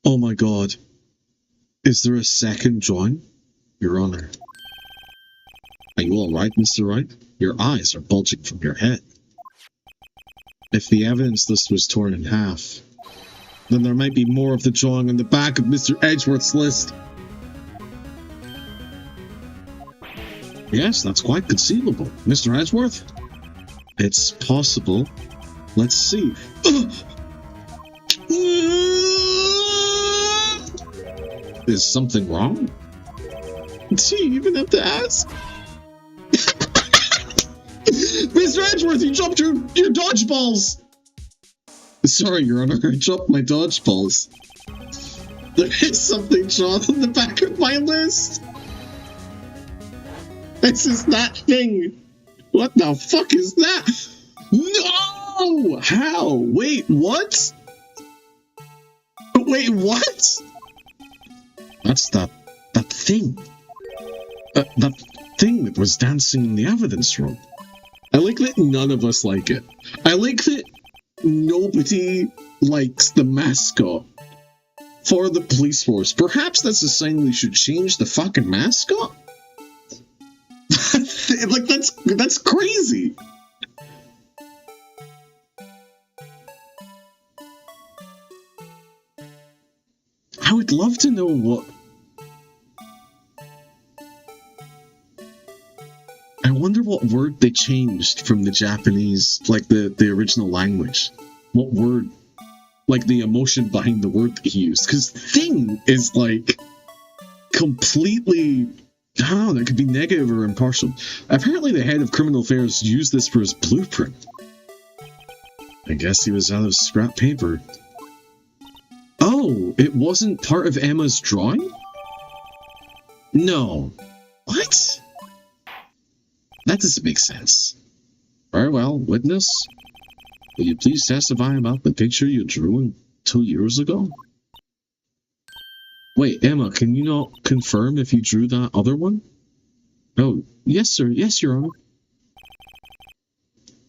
Oh my god. Is there a second drawing? Your Honor. Are you alright, Mr. Wright? Your eyes are bulging from your head. If the evidence list was torn in half, then there might be more of the drawing on the back of Mr. Edgeworth's list. Yes, that's quite conceivable. Mr. Edgeworth? It's possible. Let's see. Is something wrong? Do you even have to ask? Mr. Edgeworth, you dropped your dodgeballs! Sorry, Your Honor, I dropped my dodgeballs. There is something drawn on the back of my list. This is that thing. What the fuck is that? No! How? Wait, what? Wait, what? That's that thing. That thing that was dancing in the evidence room. I like that none of us like it. I like that nobody likes the mascot for the police force. Perhaps that's a sign we should change the fucking mascot? Like, that's crazy. I would love to know what... I wonder what word they changed from the Japanese, like the original language. What word, like the emotion behind the word that he used. Because thing is like completely, I don't know, it could be negative or impartial. Apparently the head of criminal affairs used this for his blueprint. I guess he was out of scrap paper. Oh, it wasn't part of Emma's drawing? No. What? That doesn't make sense. Very well, witness. Will you please testify about the picture you drew 2 years ago? Wait, Emma, can you not confirm if you drew that other one? Oh, yes, sir. Yes, Your Honor.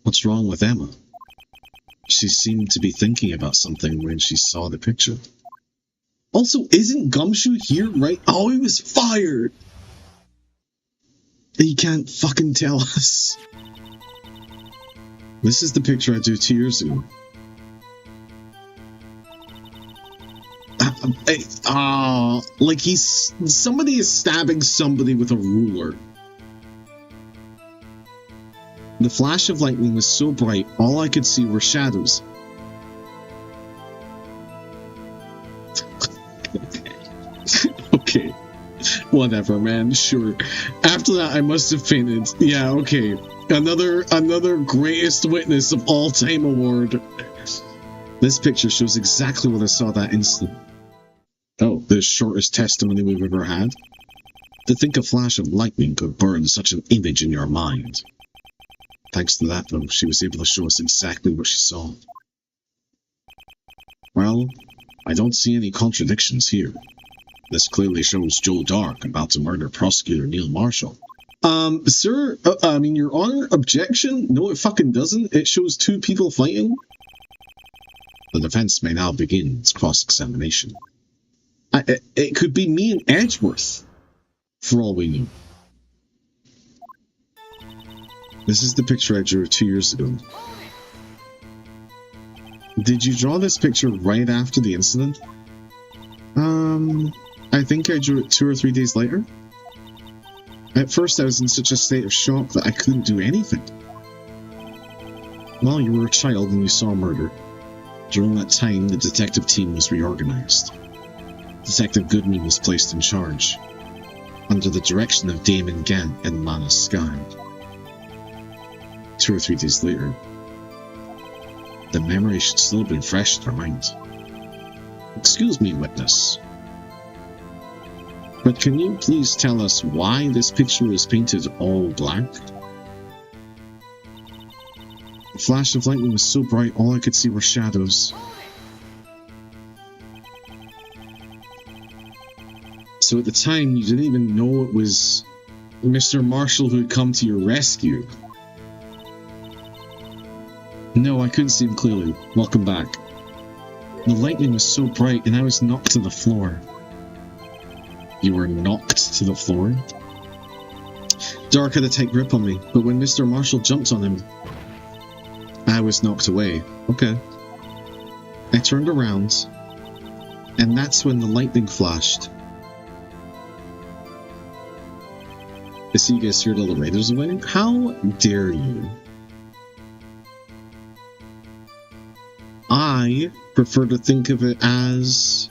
What's wrong with Emma? She seemed to be thinking about something when she saw the picture. Also, isn't Gumshoe here, right? Oh, he was fired! He can't fucking tell us. This is the picture I drew 2 years ago. Like somebody is stabbing somebody with a ruler. The flash of lightning was so bright, all I could see were shadows. Okay. Whatever, man. Sure. After that, I must have fainted. Yeah, okay. Another greatest witness of all time award. This picture shows exactly what I saw that instant. Oh, the shortest testimony we've ever had. To think a flash of lightning could burn such an image in your mind. Thanks to that, though, she was able to show us exactly what she saw. Well, I don't see any contradictions here. This clearly shows Joe Dark about to murder prosecutor Neil Marshall. Sir, Your Honor, objection? No, it fucking doesn't. It shows two people fighting. The defense may now begin its cross-examination. It could be me and Edgeworth, for all we knew. This is the picture I drew 2 years ago. Did you draw this picture right after the incident? I think I drew it 2 or 3 days later. At first I was in such a state of shock that I couldn't do anything. Well, you were a child and you saw murder. During that time, the detective team was reorganized. Detective Goodman was placed in charge, under the direction of Damon Gant and Lana Sky. 2 or 3 days later, the memory should still have been fresh in her mind. Excuse me, witness. But can you please tell us why this picture is painted all black? The flash of lightning was so bright, all I could see were shadows. So at the time, you didn't even know it was Mr. Marshall who had come to your rescue. No, I couldn't see him clearly. Welcome back. The lightning was so bright and I was knocked to the floor. You were knocked to the floor? Dark had a tight grip on me, but when Mr. Marshall jumped on him, I was knocked away. Okay. I turned around, and that's when the lightning flashed. I see you guys steered all the raiders away? How dare you? I prefer to think of it as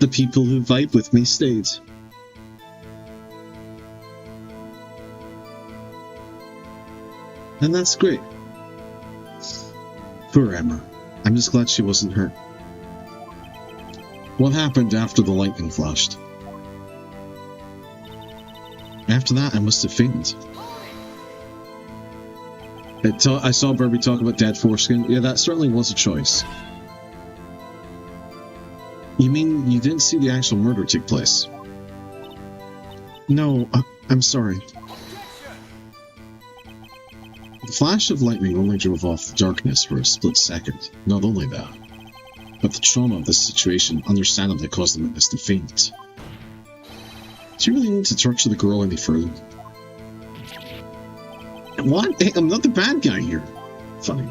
the people who vibe with me stayed. And that's great. Poor Emma. I'm just glad she wasn't hurt. What happened after the lightning flashed? After that, I must have fainted. I saw Burby talk about dead foreskin. Yeah, that certainly was a choice. You mean you didn't see the actual murder take place? No, I'm sorry. The flash of lightning only drove off the darkness for a split second. Not only that, but the trauma of this situation understandably caused the witness to faint. Do you really need to torture the girl any further? What? Hey, I'm not the bad guy here. Funny.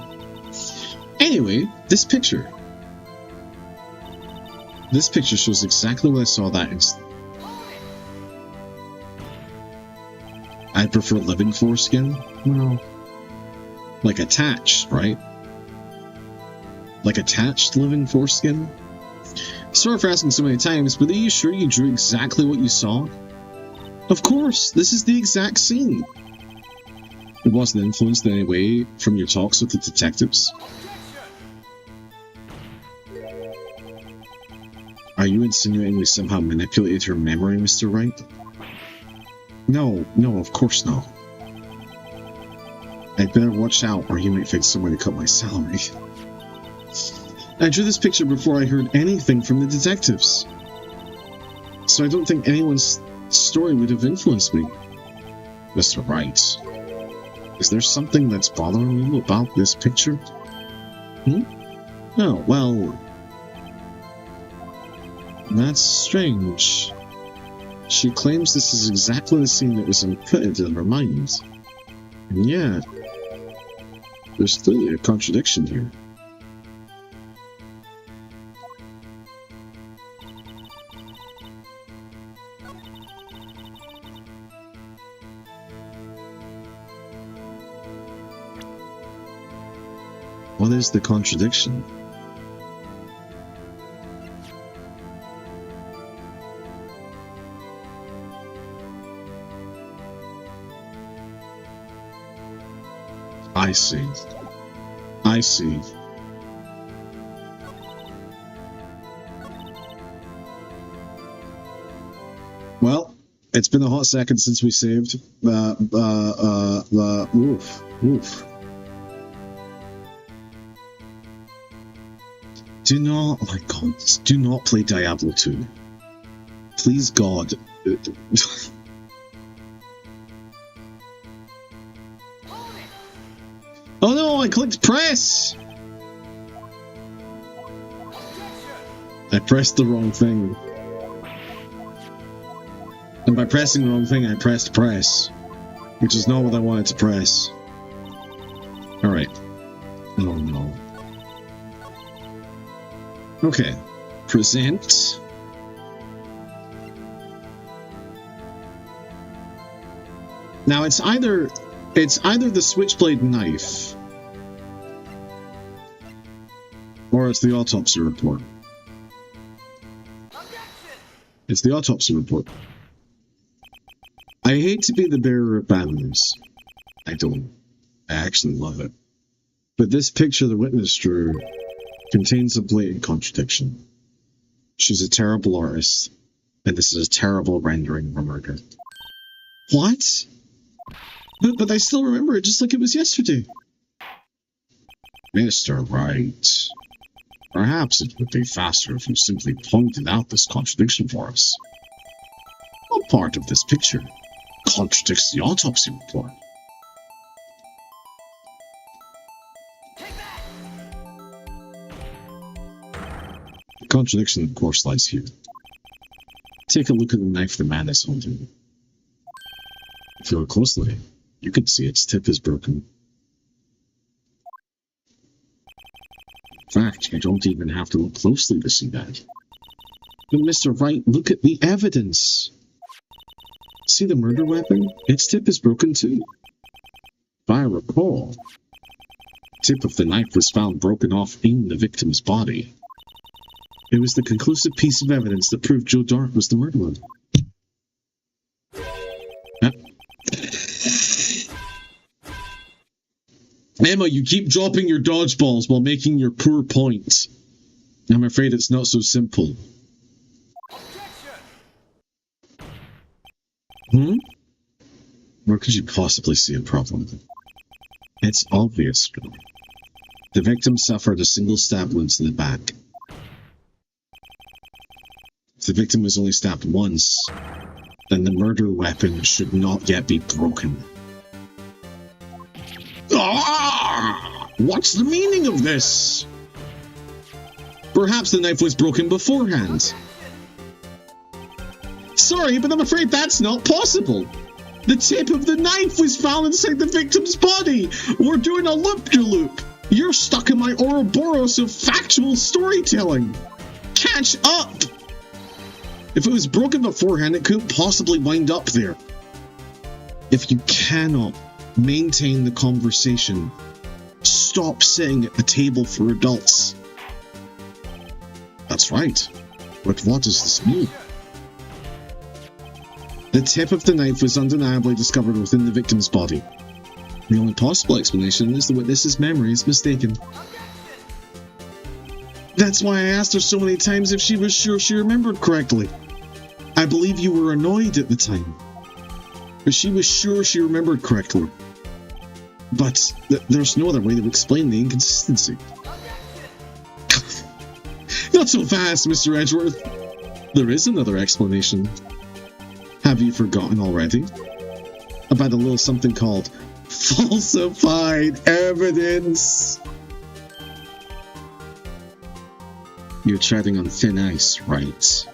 Anyway, this picture. This picture shows exactly what I saw that instant. I'd prefer living foreskin. Well, like attached, right? Like attached living foreskin? Sorry for asking so many times, but are you sure you drew exactly what you saw? Of course, this is the exact scene. It wasn't influenced in any way from your talks with the detectives? Are you insinuating we somehow manipulated her memory, Mr. Wright? No, of course not. I'd better watch out or you might find some way to cut my salary. I drew this picture before I heard anything from the detectives. So I don't think anyone's story would have influenced me. Mr. Wright, is there something that's bothering you about this picture? Oh, well... That's strange. She claims this is exactly the scene that was inputted in her mind. And yeah, there's clearly a contradiction here. What is the contradiction? I see. I see. Well, it's been a hot second since we saved. Oof. Do not, oh my god, do not play Diablo 2. Please, God. Oh no, I clicked press! I pressed the wrong thing. And by pressing the wrong thing, I pressed press. Which is not what I wanted to press. Alright. Oh no. Okay. Present. Now it's either the switchblade knife or it's the autopsy report. It's the autopsy report. I hate to be the bearer of bad news. I don't. I actually love it. But this picture the witness drew contains a blatant contradiction. She's a terrible artist, and this is a terrible rendering of a murder. What? But I still remember it just like it was yesterday. Mr. Wright, perhaps it would be faster if you simply pointed out this contradiction for us. What part of this picture contradicts the autopsy report? The contradiction, of course, lies here. Take a look at the knife the man is holding. If you look closely, you can see its tip is broken. In fact, you don't even have to look closely to see that. But Mr. Wright, look at the evidence. See the murder weapon? Its tip is broken too. If I recall, the tip of the knife was found broken off in the victim's body. It was the conclusive piece of evidence that proved Joe Dart was the murderer. Emma, you keep dropping your dodgeballs while making your poor point. I'm afraid it's not so simple. Where could you possibly see a problem? It's obvious. The victim suffered a single stab wound to the back. If the victim was only stabbed once, then the murder weapon should not yet be broken. What's the meaning of this? Perhaps the knife was broken beforehand. Sorry, but I'm afraid that's not possible. The tip of the knife was found inside the victim's body. We're doing a loop-de-loop. You're stuck in my Ouroboros of factual storytelling. Catch up! If it was broken beforehand, it couldn't possibly wind up there. If you cannot maintain the conversation, stop sitting at the table for adults. That's right. But what does this mean? The tip of the knife was undeniably discovered within the victim's body. The only possible explanation is the witness's memory is mistaken. That's why I asked her so many times if she was sure she remembered correctly. I believe you were annoyed at the time, but she was sure she remembered correctly. But there's no other way to explain the inconsistency. Not so fast, Mr. Edgeworth. There is another explanation. Have you forgotten already? About a little something called falsified evidence. You're treading on thin ice, right?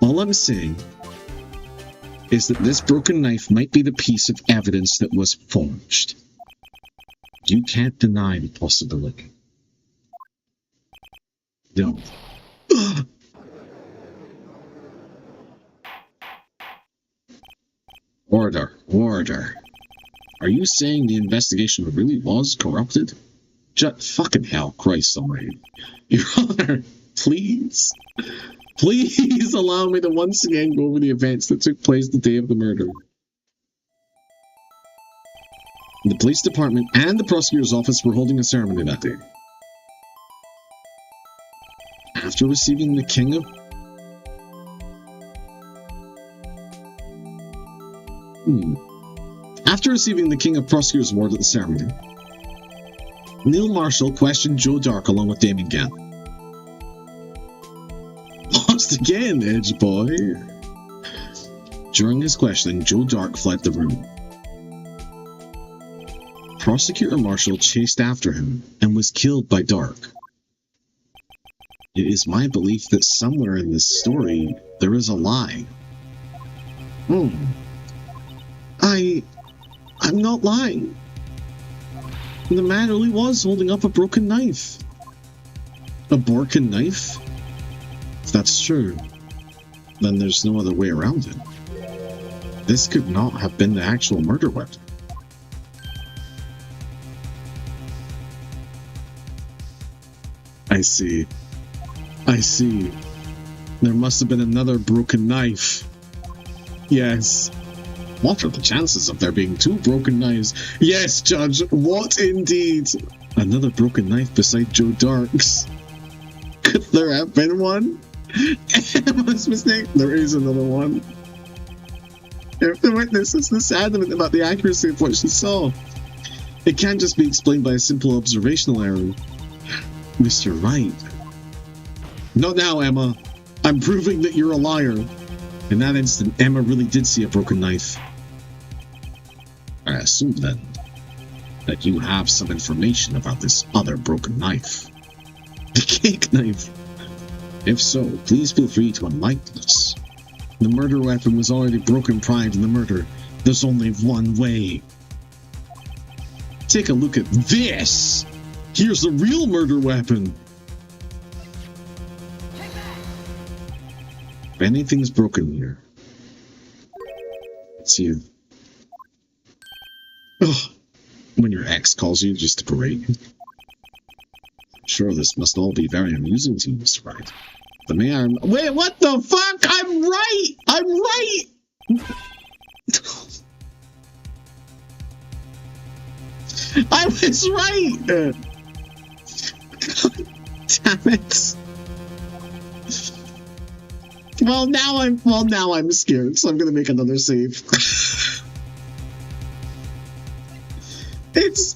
All I'm saying is that this broken knife might be the piece of evidence that was forged. You can't deny the possibility. No. Order. Are you saying the investigation really was corrupted? Fucking hell, Christ almighty. Your Honor, please allow me to once again go over the events that took place the day of the murder. The police department and the prosecutor's office were holding a ceremony that day. After receiving the king of... After receiving the King of Prosecutors Award at the ceremony, Neil Marshall questioned Joe Dark along with Damien Gant. Lost again, Edge boy. During his questioning, Joe Dark fled the room. Prosecutor Marshall chased after him and was killed by Dark. It is my belief that somewhere in this story there is a lie. I'm not lying. The man really was holding up a broken knife. A broken knife? If that's true, then there's no other way around it. This could not have been the actual murder weapon. I see. There must have been another broken knife. Yes. What are the chances of there being two broken knives? Yes, Judge, what indeed? Another broken knife beside Joe Dark's. Could there have been one? Emma's mistake. There is another one. If the witness is this adamant about the accuracy of what she saw, it can't just be explained by a simple observational error. Mr. Wright. Not now, Emma. I'm proving that you're a liar. In that instant, Emma really did see a broken knife. I assume, then, that you have some information about this other broken knife. The cake knife. If so, please feel free to enlighten us. The murder weapon was already broken prior to the murder. There's only one way. Take a look at this! Here's the real murder weapon! If anything's broken here, it's you. Ugh. When your ex calls you just to berate. Sure, this must all be very amusing to you, Mr. Wright. But may I... Wait, what the fuck? I'm right! I was right! God damn it. Well, now I'm scared, so I'm gonna make another save.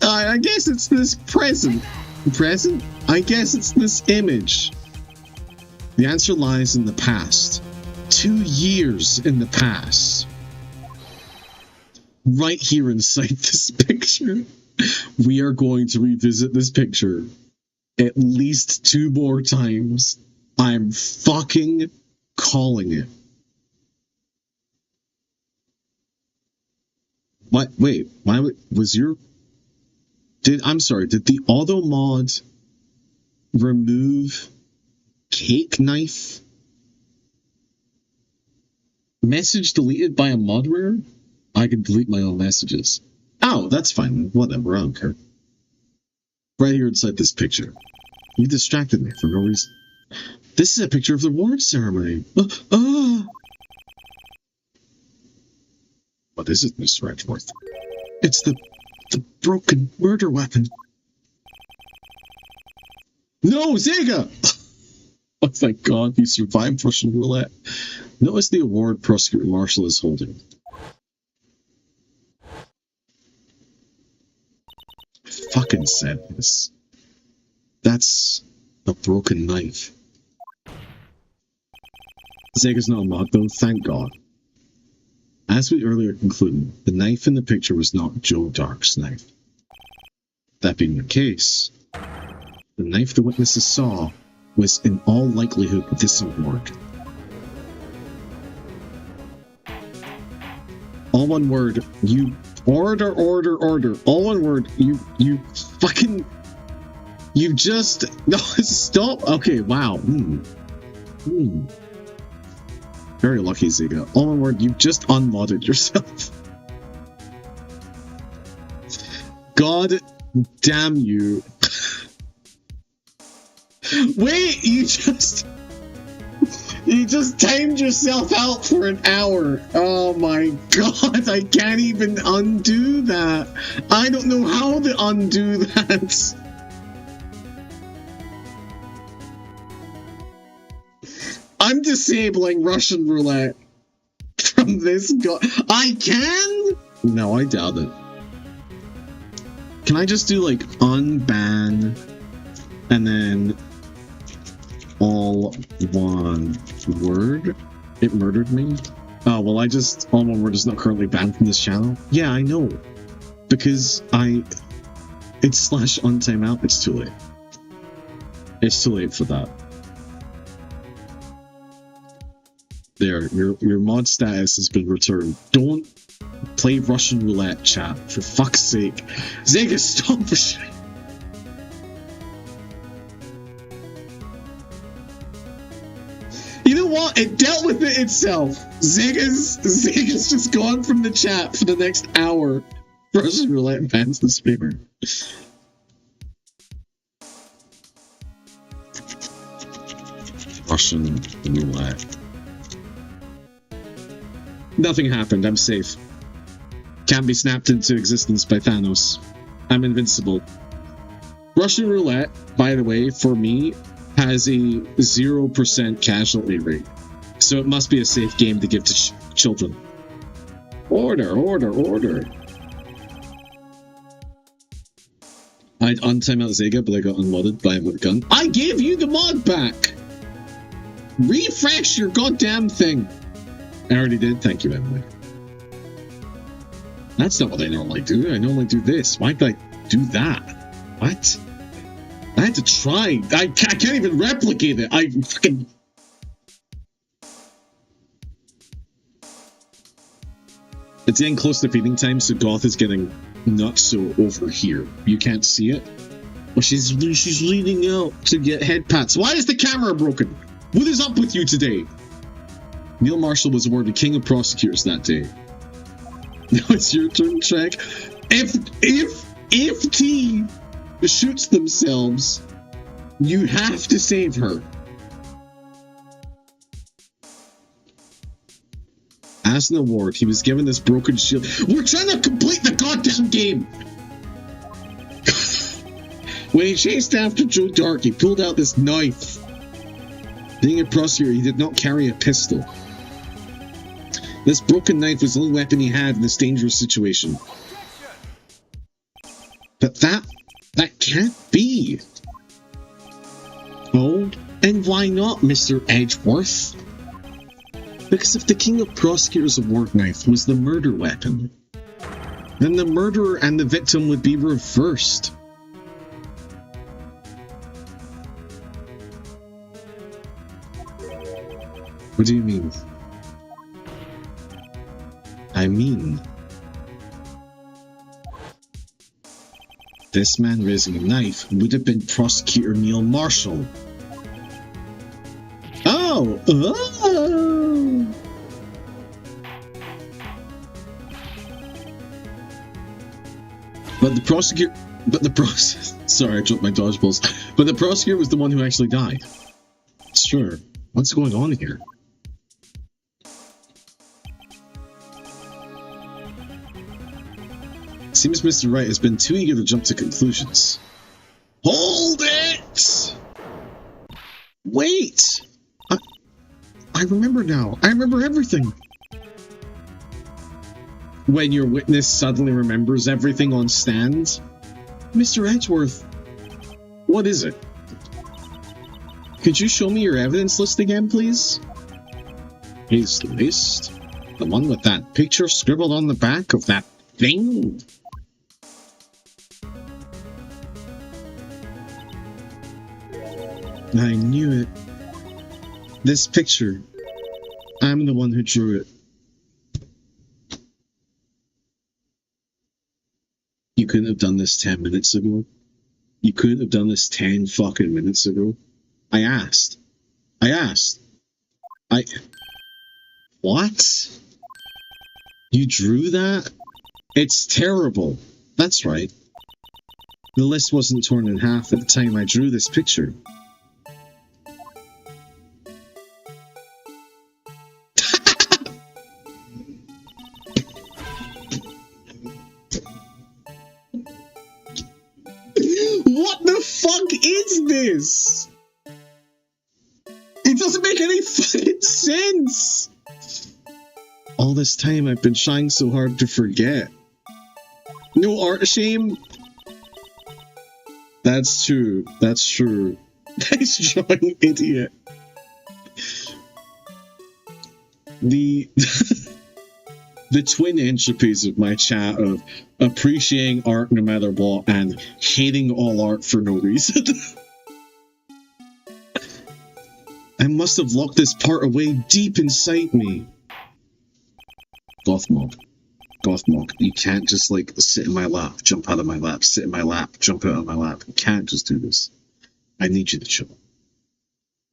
I guess it's this present? I guess it's this image. The answer lies in the past. 2 years in the past. Right here inside this picture. We are going to revisit this picture at least 2 more times. I'm fucking calling it. What? Wait, why was your... Did the auto mod remove cake knife? Message deleted by a moderator? I can delete my own messages. Oh, that's fine. Whatever, I don't care. Right here inside this picture. You distracted me for no reason. This is a picture of the award ceremony. What is it, Mr. Edgeworth? It's the broken murder weapon. No, Zega! Oh, thank God you survived Russian roulette. Notice the award Prosecutor Marshall is holding. I fucking said this. That's a broken knife. Zega's not a mod though, thank God. As we earlier concluded, the knife in the picture was not Joe Dark's knife. That being the case, the knife the witnesses saw was in all likelihood this award. All one word. You order. All one word. You fucking. You just no stop. Okay, wow. Very lucky, Ziga. All one word. You just unmodded yourself. God damn you. Wait, you just timed yourself out for an hour. Oh my god, I can't even undo that. I don't know how to undo that. I'm disabling Russian roulette from this guy. I can? No, I doubt it. Can I just do like unban and then all one word? It murdered me? Oh, well, all one word is not currently banned from this channel. Yeah, I know. Because it's /untimeout. It's too late. It's too late for that. There, your mod status has been returned. Don't play Russian roulette, chat. For fuck's sake. Zega, stop for shit. You know what? It dealt with it itself. Zega's just gone from the chat for the next hour. Russian roulette bans the streamer. Russian roulette. Nothing happened. I'm safe. Can't be snapped into existence by Thanos. I'm invincible. Russian roulette, by the way, for me, has a 0% casualty rate. So it must be a safe game to give to children. Order. I'd untime out Zega, but I got unmodded by a gun. I gave you the mod back! Refresh your goddamn thing! I already did. Thank you, Emily. That's not what I normally do. I normally do this. Why did I do that? What? I had to try. I can't even replicate it. I fucking... It's getting close to feeding time, so Goth is getting nutso over here. You can't see it? Well, she's leaning out to get head pats. Why is the camera broken? What is up with you today? Neil Marshall was awarded King of Prosecutors that day. Now it's your turn, Trek. If T shoots themselves, you have to save her. As an award, he was given this broken shield. We're trying to complete the goddamn game! When he chased after Joe Dark, he pulled out this knife. Being a prosecutor, he did not carry a pistol. This broken knife was the only weapon he had in this dangerous situation. But that can't be. Oh, and why not, Mr. Edgeworth? Because if the King of Prosecutors Award knife was the murder weapon, then the murderer and the victim would be reversed. What do you mean? I mean, this man raising a knife would have been Prosecutor Neil Marshall. Oh! But the prosecutor... Sorry, I dropped my dodgeballs. But the prosecutor was the one who actually died. Sure. What's going on here? Seems Mr. Wright has been too eager to jump to conclusions. Hold it! Wait! I remember now. I remember everything. When your witness suddenly remembers everything on stand. Mr. Edgeworth, what is it? Could you show me your evidence list again, please? His list? The one with that picture scribbled on the back of that thing? I knew it. This picture. I'm the one who drew it. You couldn't have done this 10 minutes ago? You couldn't have done this 10 fucking minutes ago? I asked. What? You drew that? It's terrible. That's right. The list wasn't torn in half at the time I drew this picture. What the fuck is this? It doesn't make any fucking sense! All this time I've been trying so hard to forget. No art shame? That's true. That's true. Nice drawing, idiot. The twin entropies of my chat of appreciating art no matter what and hating all art for no reason. I must have locked this part away deep inside me. Gothmog, you can't just like sit in my lap, jump out of my lap, sit in my lap, jump out of my lap. You can't just do this. I need you to chill.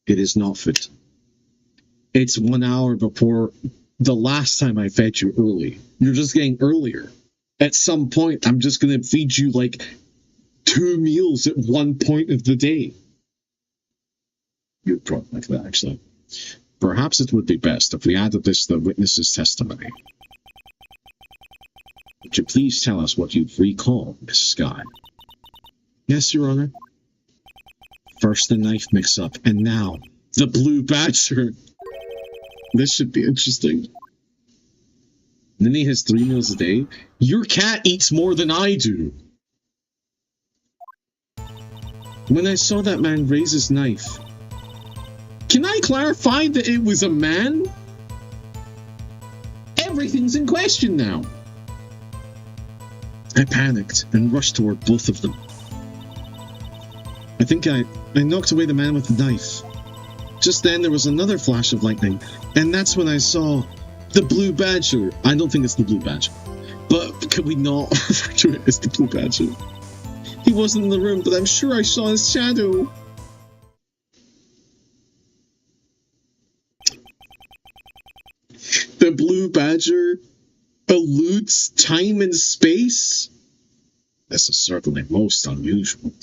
It is not fit. It's 1 hour before the last time I fed you early. You're just getting earlier. At some point, I'm just going to feed you like 2 meals at one point of the day. You'd probably like that, actually. Perhaps it would be best if we added this to the witness's testimony. Would you please tell us what you recall, Miss Skye? Yes, Your Honor. First the knife mix-up, and now the blue badger. This should be interesting. And then he has 3 meals a day. Your cat eats more than I do. When I saw that man raise his knife, can I clarify that it was a man? Everything's in question now. I panicked and rushed toward both of them. I think I knocked away the man with the knife. Just then there was another flash of lightning, and that's when I saw the blue badger. I don't think it's the blue badger, but can we not refer to it as the blue badger? He wasn't in the room, but I'm sure I saw his shadow. The blue badger eludes time and space? This is certainly most unusual.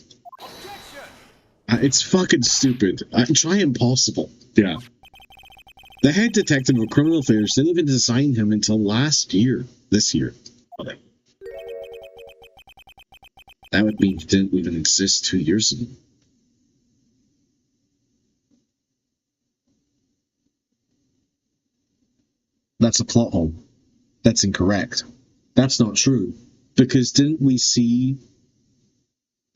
It's fucking stupid. Try impossible. Yeah. The head detective of criminal affairs didn't even design him until this year. Okay. That would mean he didn't even exist 2 years ago. That's a plot hole. That's incorrect. That's not true. Because didn't we see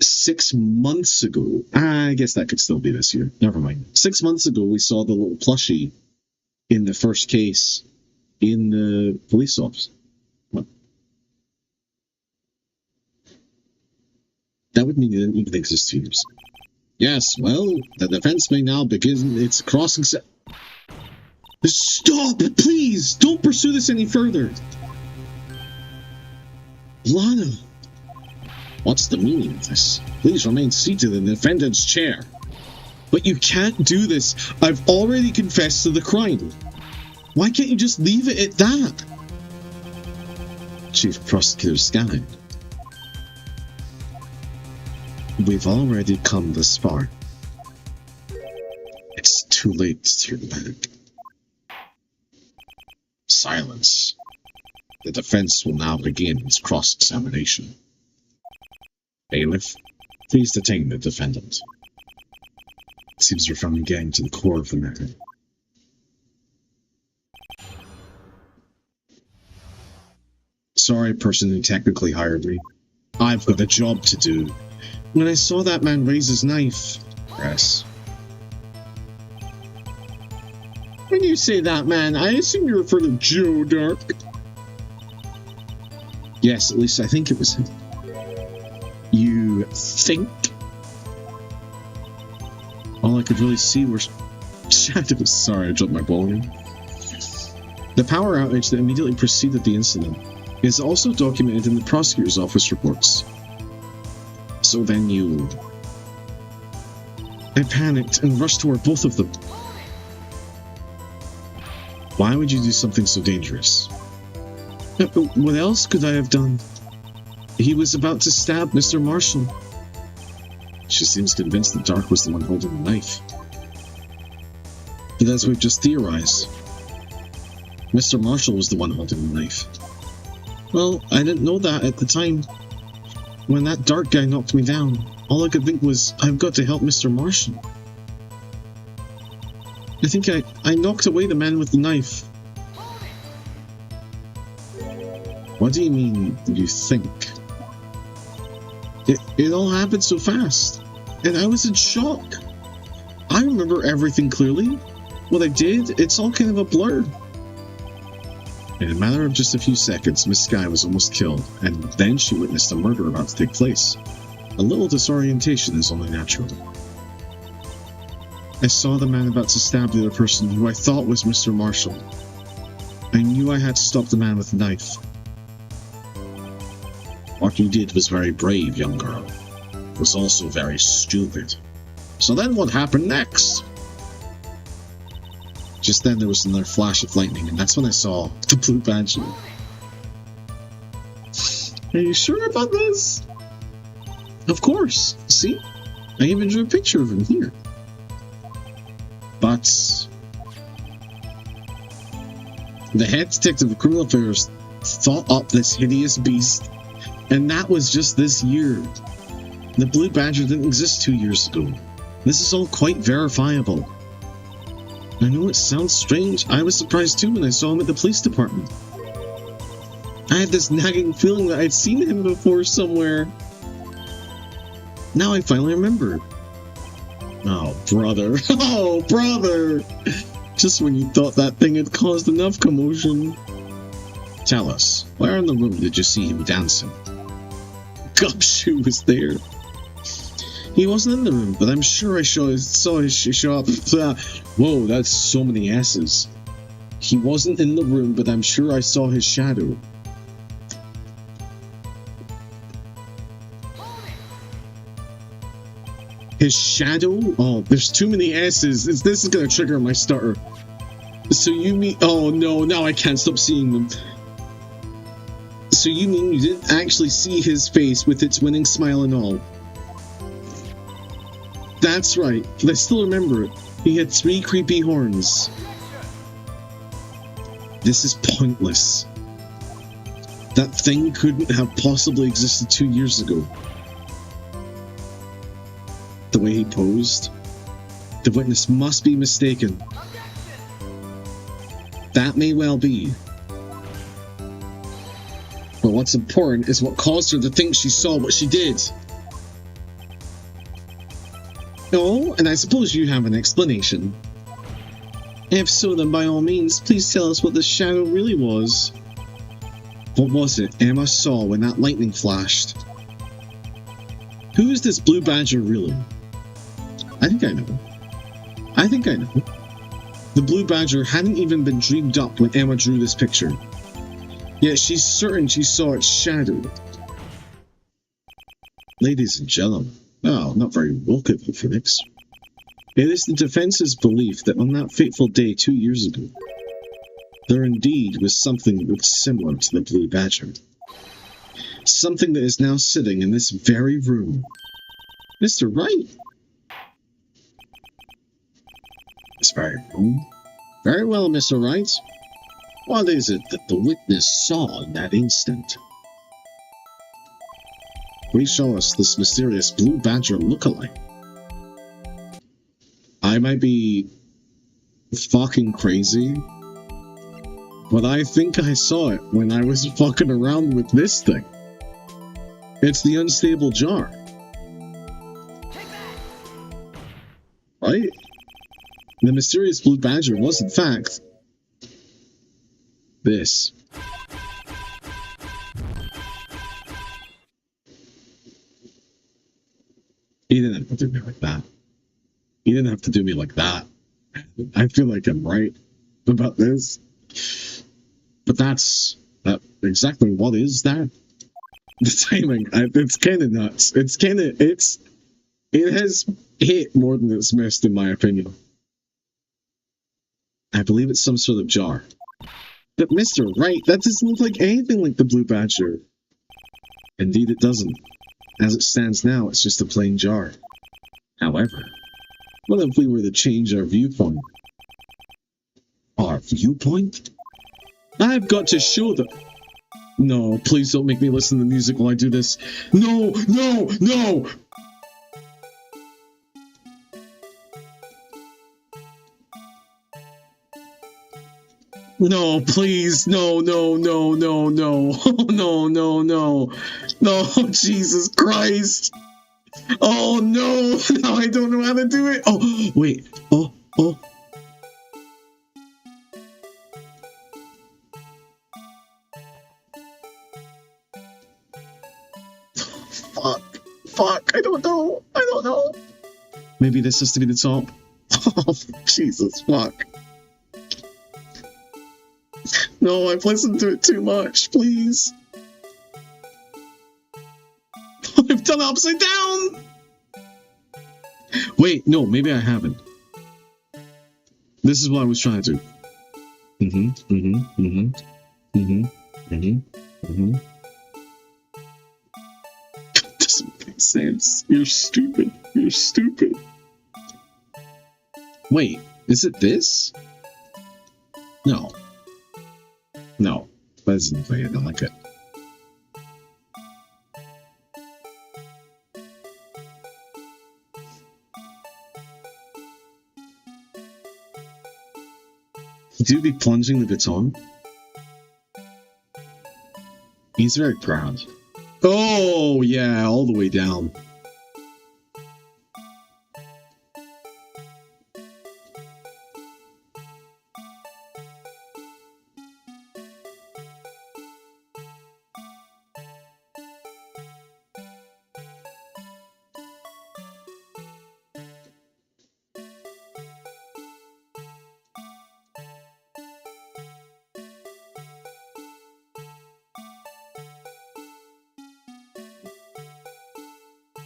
6 months ago? I guess that could still be this year. Never mind. 6 months ago, we saw the little plushie in the first case in the police office. What? That would mean it didn't even exist 2 years. Yes, well, the defense may now begin its crossing. Stop, please! Don't pursue this any further! Lana! What's the meaning of this? Please remain seated in the defendant's chair. But you can't do this. I've already confessed to the crime. Why can't you just leave it at that? Chief Prosecutor Skye. We've already come this far. It's too late to turn back. Silence. The defense will now begin its cross-examination. Bailiff, please detain the defendant. It seems we're finally getting to the core of the matter. Sorry, person who technically hired me. I've got a job to do. When I saw that man raise his knife... Press. When you say that man, I assume you refer to Joe Dark. Yes, at least I think it was him. You think? All I could really see were shadows. Sorry, I dropped my volume. The power outage that immediately preceded the incident. It is also documented in the prosecutor's office reports. So then you... I panicked and rushed toward both of them. Why would you do something so dangerous? What else could I have done? He was about to stab Mr. Marshall. She seems convinced that Dark was the one holding the knife. But as we've just theorized, Mr. Marshall was the one holding the knife. Well, I didn't know that at the time. When that Dark guy knocked me down, all I could think was, I've got to help Mr. Marshall. I think I knocked away the man with the knife. What do you mean, you think? It all happened so fast, and I was in shock. I remember everything clearly. What I did, it's all kind of a blur. In a matter of just a few seconds, Miss Skye was almost killed, and then she witnessed a murder about to take place. A little disorientation is only natural. I saw the man about to stab the other person who I thought was Mr. Marshall. I knew I had to stop the man with the knife. What you did was very brave, young girl. It was also very stupid. So then what happened next? Just then there was another flash of lightning, and that's when I saw the blue badger. Are you sure about this? Of course. See? I even drew a picture of him here. But the head detective of criminal affairs thought up this hideous beast, and that was just this year. The blue badger didn't exist 2 years ago. This is all quite verifiable. I know it sounds strange. I was surprised too when I saw him at the police department. I had this nagging feeling that I'd seen him before somewhere. Now I finally remember. Oh, brother. Oh, brother! Just when you thought that thing had caused enough commotion. Tell us, where in the room did you see him dancing? Gumshoe was there. He wasn't in the room, but I'm sure I saw his show up. Whoa, that's so many S's. He wasn't in the room, but I'm sure I saw his shadow. His shadow? Oh, there's too many S's. This is gonna trigger my stutter. So you mean... Oh no, now I can't stop seeing them. So you mean you didn't actually see his face with its winning smile and all? That's right, but I still remember it. He had 3 creepy horns. This is pointless. That thing couldn't have possibly existed 2 years ago. The way he posed, the witness must be mistaken. That may well be. But what's important is what caused her to think she saw what she did. Oh, and I suppose you have an explanation. If so, then by all means, please tell us what the shadow really was. What was it Emma saw when that lightning flashed? Who is this blue badger really? I think I know. I think I know. The blue badger hadn't even been dreamed up when Emma drew this picture. Yet she's certain she saw its shadow. Ladies and gentlemen, oh, not very welcome, Phoenix. It is the defense's belief that on that fateful day 2 years ago, there indeed was something that was similar to the blue badger. Something that is now sitting in this very room. Mr. Wright? This very room? Very well, Mr. Wright. What is it that the witness saw in that instant? Please show us this mysterious blue badger lookalike. I might be fucking crazy, but I think I saw it when I was fucking around with this thing. It's the unstable jar. Right? The mysterious blue badger was, in fact, this. He didn't have to do me like that. He didn't have to do me like that. I feel like I'm right about this. But that's Exactly what is that? The timing, it's kind of nuts. It has hit more than it's missed, in my opinion. I believe it's some sort of jar. But Mr. Wright, that doesn't look like anything like the blue badger. Indeed it doesn't. As it stands now, it's just a plain jar. However, what if we were to change our viewpoint? Our viewpoint? I've got to show them. No, please don't make me listen to the music while I do this. No, no, no! No, please, no, no, no, no, no, no, no, no, no, Jesus Christ! Oh no, now I don't know how to do it. Oh, wait, oh. Fuck, I don't know. Maybe this has to be the top. Oh, Jesus, fuck. No, I've listened to it too much, please. I've done it upside down! Wait, no, maybe I haven't. This is what I was trying to do. Doesn't make sense. You're stupid. Wait, is it this? No, that doesn't play it. I don't like it. Do be plunging the baton? He's very proud. Oh, yeah, all the way down.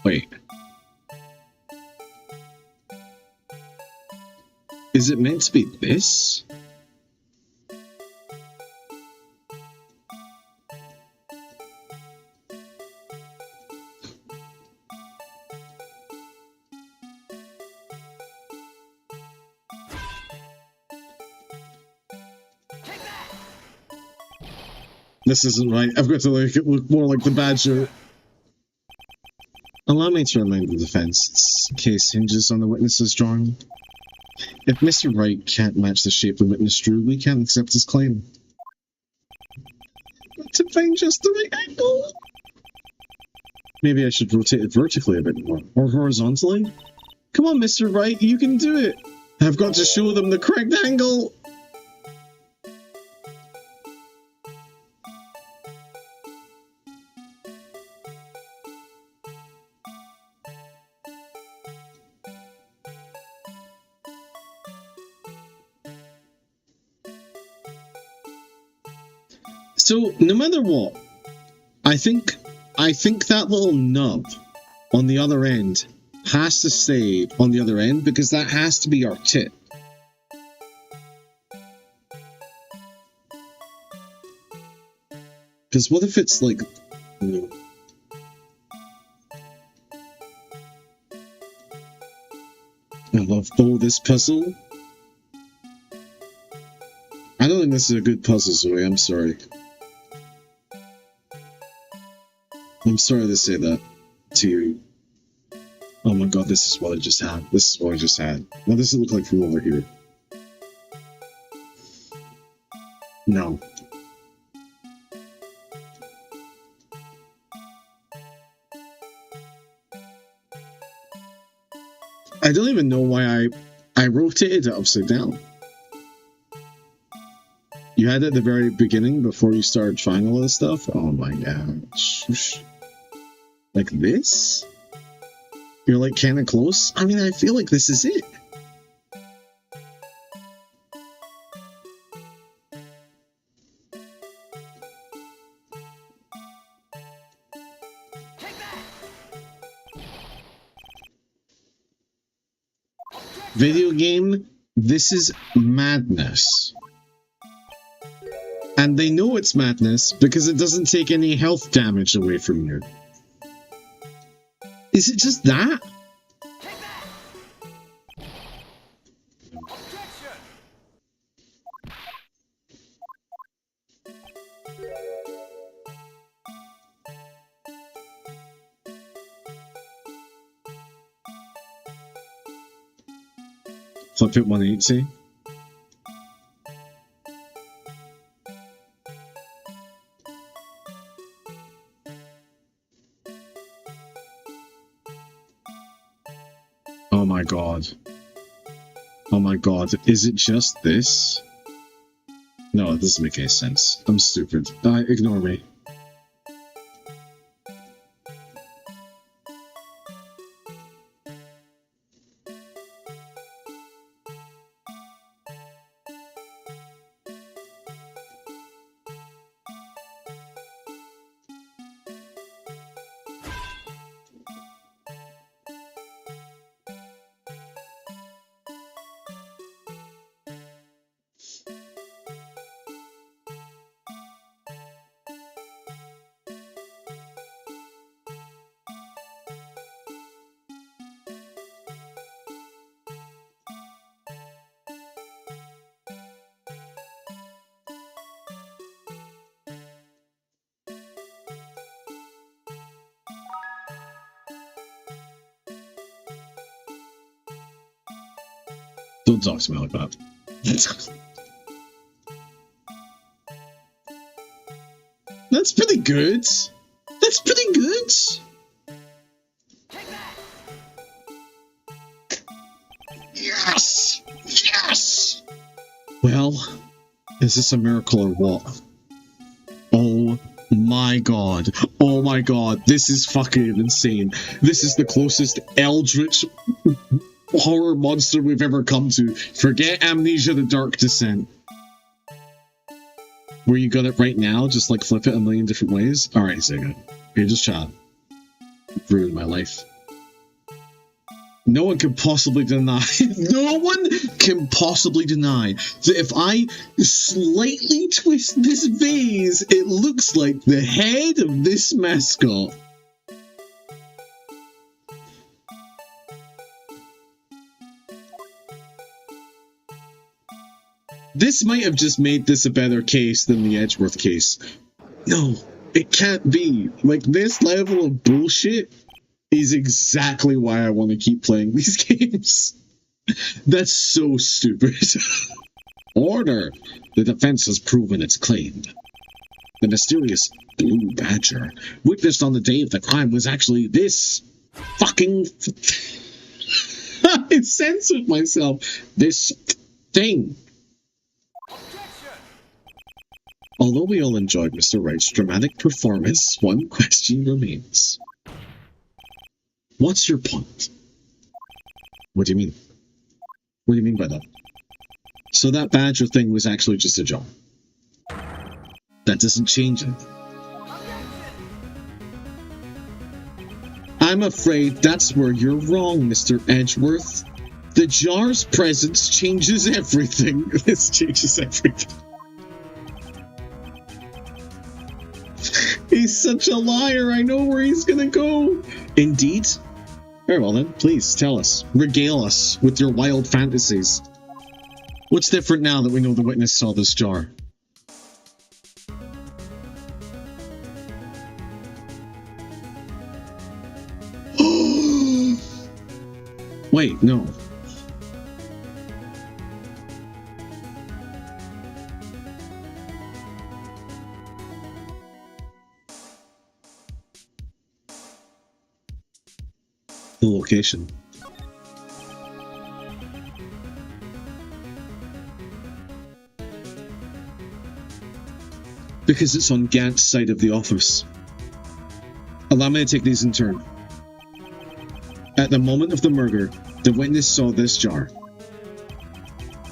Wait. Is it meant to be this? This isn't right. I've got to make it look more like the badger. Allow me to remind the defense, its case hinges on the witness's drawing. If Mr. Wright can't match the shape the witness drew, we can't accept his claim. To find just the right angle. Maybe I should rotate it vertically a bit more, or horizontally? Come on, Mr. Wright, you can do it! I've got to show them the correct angle! So, no matter what, I think that little nub on the other end has to stay on the other end because that has to be our tip. Because what if it's like... I love this puzzle. I don't think this is a good puzzle, Zoe, I'm sorry. I'm sorry to say that to you. Oh my god, this is what I just had. What does it look like from over here? No. I don't even know why I rotated it upside down. You had it at the very beginning before you started trying all this stuff? Oh my gosh. Like this? You're like kinda close? I mean, I feel like this is it. Video game, this is madness. And they know it's madness because it doesn't take any health damage away from you. Is it just that? Flip it 180. Oh my god. Oh my god. Is it just this? No, it doesn't make any sense. I'm stupid. Ignore me. Don't talk to me like that. That's pretty good. That's pretty good. Yes! Yes! Well, is this a miracle or what? Oh my god. Oh my god. This is fucking insane. This is the closest eldritch horror monster we've ever come to. Forget Amnesia: The Dark Descent. Where you got it right now, just like flip it a million different ways. Alright, Sega. Here, just chat. Ruined my life. No one can possibly deny. No one can possibly deny that if I slightly twist this vase, it looks like the head of this mascot. This might have just made this a better case than the Edgeworth case. No, it can't be. Like, this level of bullshit is exactly why I want to keep playing these games. That's so stupid. Order! The defense has proven its claim. The mysterious blue badger, witnessed on the day of the crime, was actually this fucking... I censored myself. This thing. Although we all enjoyed Mr. Wright's dramatic performance, one question remains. What's your point? What do you mean? What do you mean by that? So that badger thing was actually just a jar. That doesn't change it. I'm afraid that's where you're wrong, Mr. Edgeworth. The jar's presence changes everything. This changes everything. He's such a liar, I know where he's gonna go. Indeed? Very well then, please tell us. Regale us with your wild fantasies. What's different now that we know the witness saw this jar? Wait, no. The location. Because it's on Gant's side of the office. Allow me to take these in turn. At the moment of the murder, the witness saw this jar.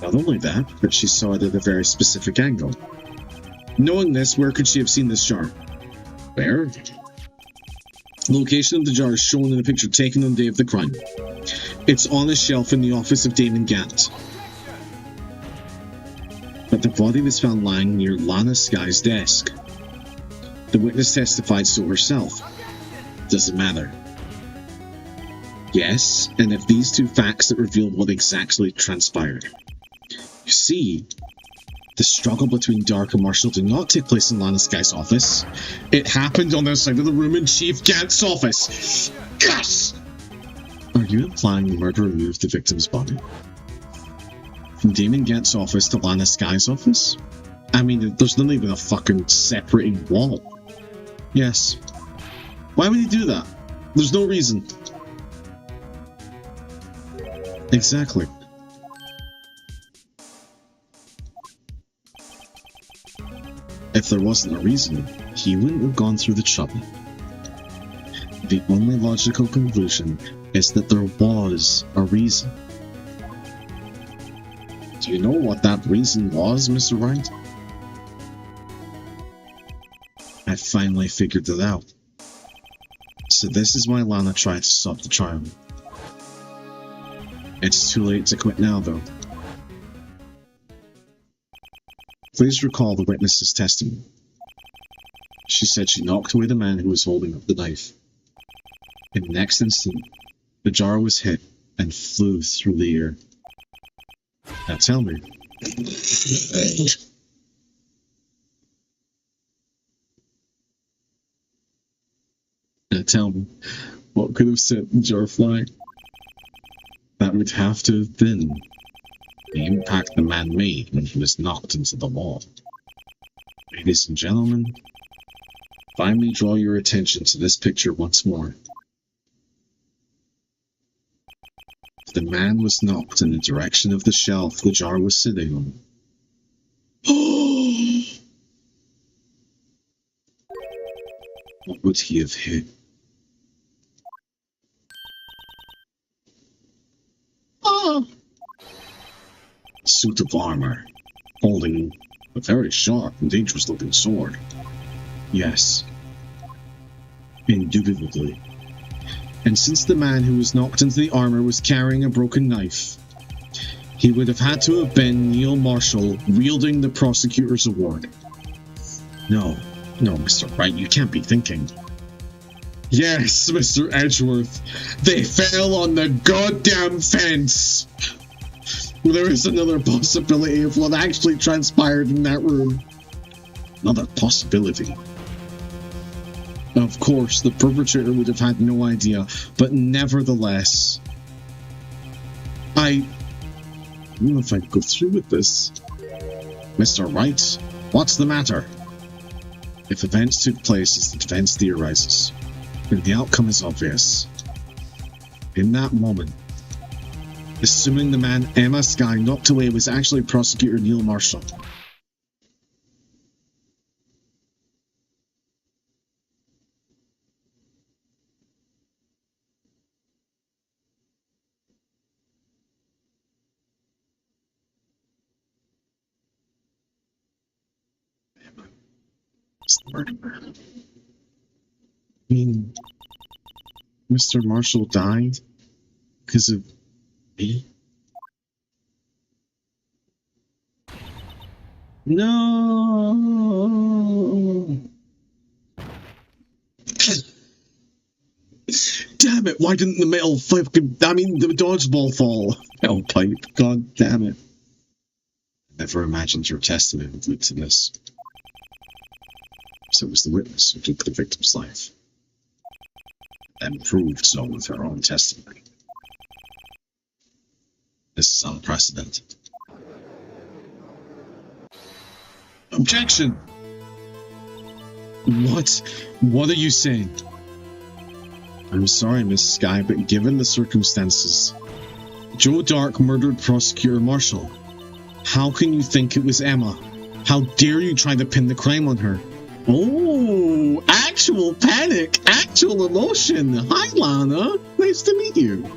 Not only that, but she saw it at a very specific angle. Knowing this, where could she have seen this jar? Where? The location of the jar is shown in a picture taken on the day of the crime. It's on a shelf in the office of Damon Gant. But the body was found lying near Lana Sky's desk. The witness testified so herself. Doesn't matter. Yes, and if these two facts that reveal what exactly transpired. You see, the struggle between Dark and Marshall did not take place in Lana Sky's office. It happened on the side of the room in Chief Gant's office. Yes! Are you implying the murderer moved the victim's body from Damon Gant's office to Lana Sky's office? I mean, there's not even a fucking separating wall. Yes. Why would he do that? There's no reason. Exactly. If there wasn't a reason, he wouldn't have gone through the trouble. The only logical conclusion is that there was a reason. Do you know what that reason was, Mr. Wright? I finally figured it out. So this is why Lana tried to stop the trial. It's too late to quit now, though. Please recall the witness's testimony. She said she knocked away the man who was holding up the knife. In the next instant, the jar was hit and flew through the air. Now tell me. Now tell me, what could have sent the jar flying? That would have to have been the impact the man made when he was knocked into the wall. Ladies and gentlemen, if I may draw your attention to this picture once more. The man was knocked in the direction of the shelf the jar was sitting on. What would he have hit? Suit of armor, holding a very sharp and dangerous looking sword. Yes. Indubitably. And since the man who was knocked into the armor was carrying a broken knife, he would have had to have been Neil Marshall wielding the prosecutor's award. No, Mr. Wright, you can't be thinking. Yes, Mr. Edgeworth, they fell on the goddamn fence. Well, there is another possibility of what actually transpired in that room. Another possibility. Of course, the perpetrator would have had no idea, but nevertheless, I don't know if I can go through with this. Mr. Wright, what's the matter? If events took place as the defense theorizes, then the outcome is obvious. In that moment, assuming the man Emma Sky knocked away was actually Prosecutor Neil Marshall. The murderer. I mean, Mr. Marshall died because of me? No! Damn it, why didn't the metal fucking, the dodgeball fall? Metal pipe, god damn it. Never imagined your testimony would lead to this. So it was the witness who took the victim's life, and proved so with her own testimony. This is unprecedented. Objection! What? What are you saying? I'm sorry, Miss Sky, but given the circumstances, Joe Dark murdered Prosecutor Marshall. How can you think it was Emma? How dare you try to pin the crime on her? Oh, actual panic, actual emotion. Hi, Lana. Nice to meet you.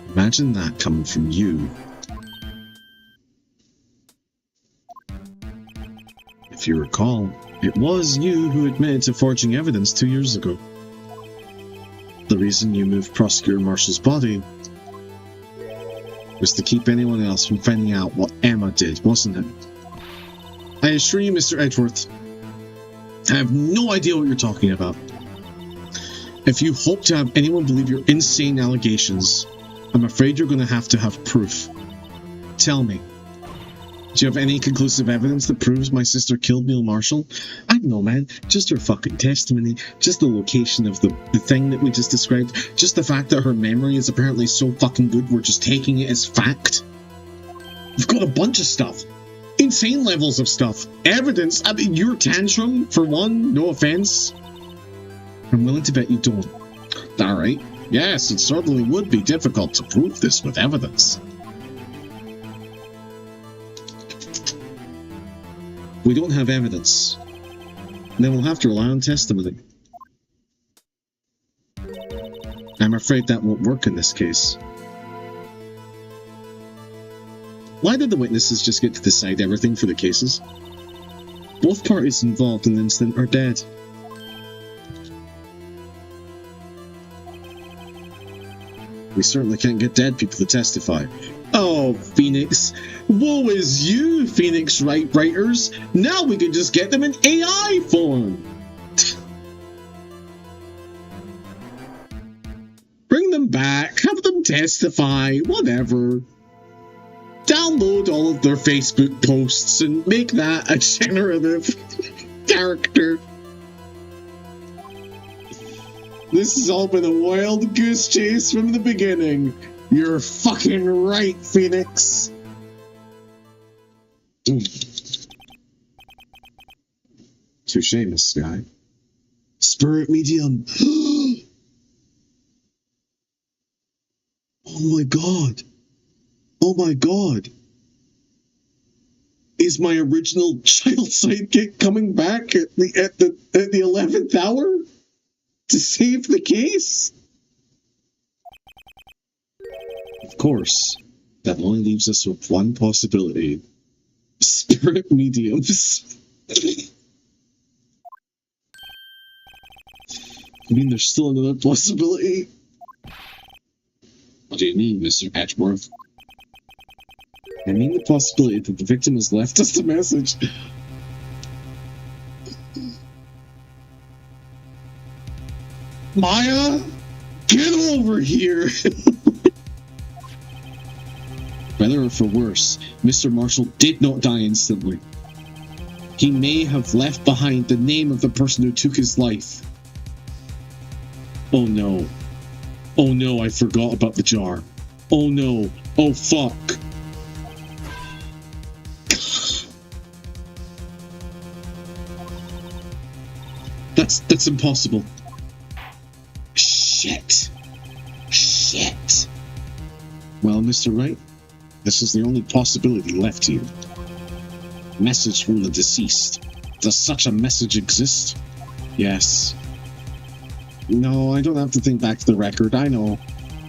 Imagine that coming from you. If you recall, it was you who admitted to forging evidence 2 years ago. The reason you moved Prosecutor Marshall's body was to keep anyone else from finding out what Emma did, wasn't it? I assure you, Mr. Edgeworth, I have no idea what you're talking about. If you hope to have anyone believe your insane allegations, I'm afraid you're going to have proof. Tell me, do you have any conclusive evidence that proves my sister killed Neil Marshall? I don't know, man. Just her fucking testimony. Just the location of the thing that we just described. Just the fact that her memory is apparently so fucking good, we're just taking it as fact. We've got a bunch of stuff. Insane levels of stuff. Evidence. I mean, your tantrum, for one, no offense. I'm willing to bet you don't. Alright. Yes, it certainly would be difficult to prove this with evidence. We don't have evidence. Then we'll have to rely on testimony. I'm afraid that won't work in this case. Why did the witnesses just get to decide everything for the cases? Both parties involved in the incident are dead. We certainly can't get dead people to testify. Oh, Phoenix. Woe is you, Phoenix Wright writers. Now we can just get them in AI form. Bring them back. Have them testify. Whatever. Download all of their Facebook posts and make that a generative character. This has all been a wild goose chase from the beginning. You're fucking right, Phoenix. Touche, Miss Sky. Spirit medium. Oh my god. Oh my god. Is my original child sidekick coming back at the 11th hour to save the case? Of course, that only leaves us with one possibility. Spirit mediums. I mean, there's still another possibility? What do you mean, Mr. Edgeworth? I mean the possibility that the victim has left us a message. Maya, get over here! Better or for worse, Mr. Marshall did not die instantly. He may have left behind the name of the person who took his life. Oh no. Oh no, I forgot about the jar. Oh no. Oh fuck. That's impossible. Shit. Shit. Well, Mr. Wright, this is the only possibility left here. Message from the deceased. Does such a message exist? Yes. No, I don't have to think back to the record. I know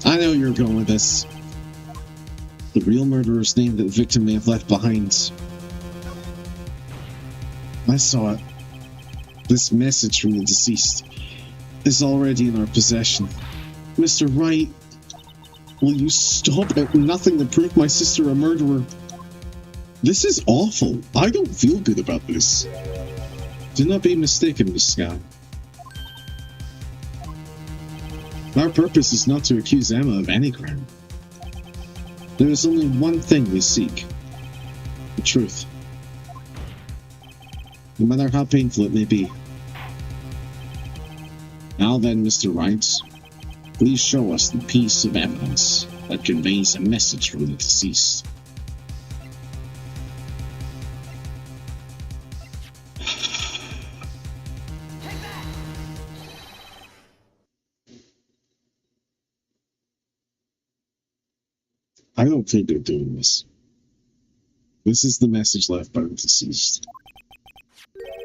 you're going with this. The real murderer's name that the victim may have left behind. I saw it. This message from the deceased is already in our possession. Mr. Wright, will you stop at nothing to prove my sister a murderer? This is awful. I don't feel good about this. Do not be mistaken, Miss Sky. Our purpose is not to accuse Emma of any crime. There is only one thing we seek. The truth. No matter how painful it may be. Now then, Mr. Wright, please show us the piece of evidence that conveys a message from the deceased. I don't think they're doing this. This is the message left by the deceased.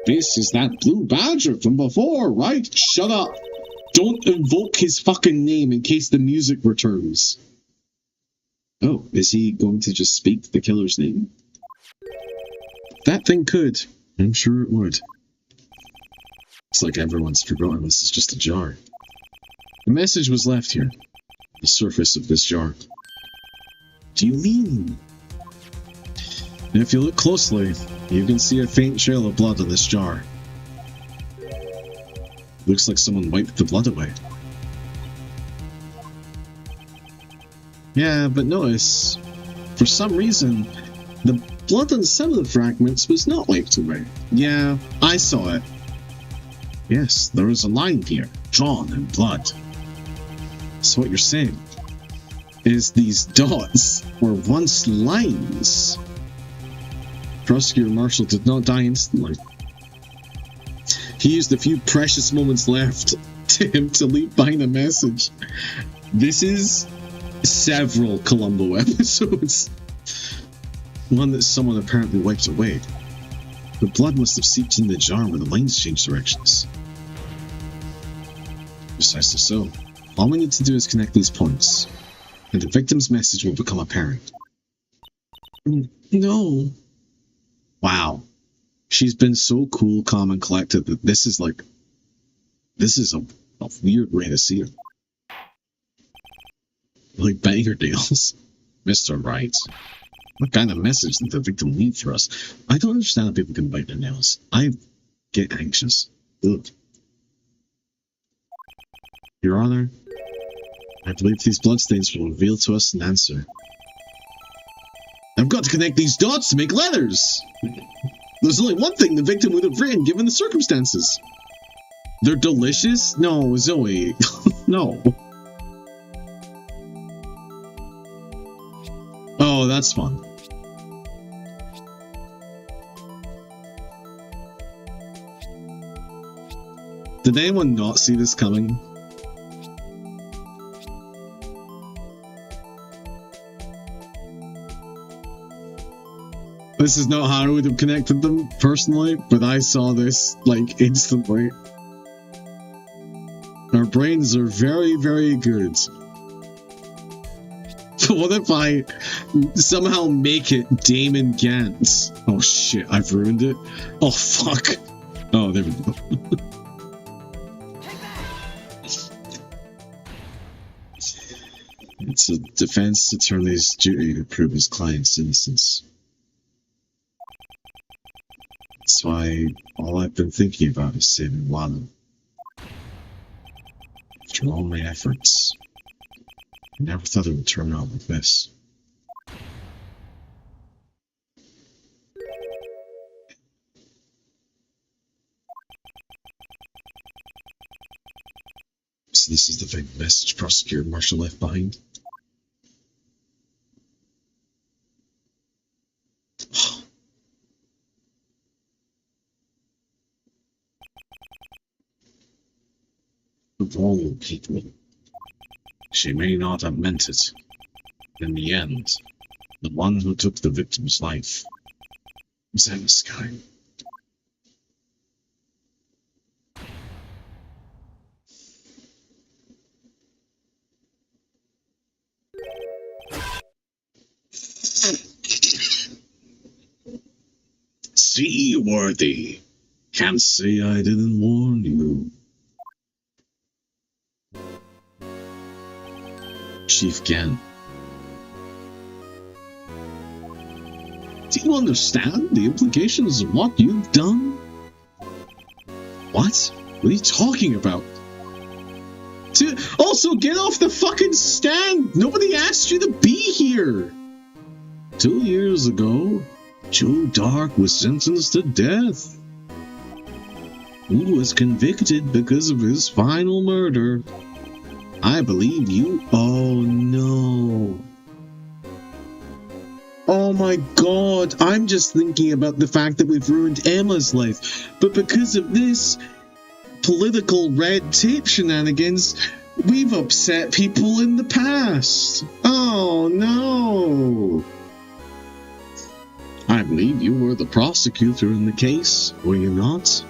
This is that blue badger from before, right? Shut up! Don't invoke his fucking name in case the music returns. Oh, is he going to just speak the killer's name? That thing could. I'm sure it would. It's like everyone's forgotten this is just a jar. A message was left here. The surface of this jar. Do you mean? And if you look closely, you can see a faint trail of blood on this jar. Looks like someone wiped the blood away. Yeah, but notice, for some reason, the blood on some of the fragments was not wiped away. Yeah, I saw it. Yes, there was a line here, drawn in blood. So what you're saying is these dots were once lines. Prosecutor Marshall did not die instantly. He used the few precious moments left to him to leave behind a message. This is several Columbo episodes. One that someone apparently wiped away. The blood must have seeped in the jar when the lines changed directions. Precisely so. All we need to do is connect these points, and the victim's message will become apparent. No. Wow. She's been so cool, calm, and collected that this is a weird way to see her. Like Bangerdales. Mr. Wright. What kind of message did the victim leave for us? I don't understand how people can bite their nails. I get anxious. Ugh. Your Honor, I believe these bloodstains will reveal to us an answer. I've got to connect these dots to make letters! There's only one thing the victim would have written given the circumstances. They're delicious? No, Zoe. No. Oh, that's fun. Did anyone not see this coming? This is not how I would have connected them, personally, but I saw this, like, instantly. Our brains are very, very good. What if I somehow make it Damon Gant? Oh shit, I've ruined it. Oh fuck. Oh, there we go. It's a defense attorney's duty to prove his client's innocence. That's why all I've been thinking about is saving Lana. After all my efforts, I never thought it would turn out like this. So this is the big message Prosecutor Marshall left behind. Of all people, she may not have meant it. In the end, the one who took the victim's life was this guy. Seaworthy. Can't say I didn't warn you. Chief Gant. Do you understand the implications of what you've done? What? What are you talking about? Also, get off the fucking stand! Nobody asked you to be here! 2 years ago, Joe Dark was sentenced to death. He was convicted because of his final murder. I believe you. Oh no. Oh my god, I'm just thinking about the fact that we've ruined Emma's life. But because of this political red tape shenanigans, we've upset people in the past. Oh no. I believe you were the prosecutor in the case, were you not?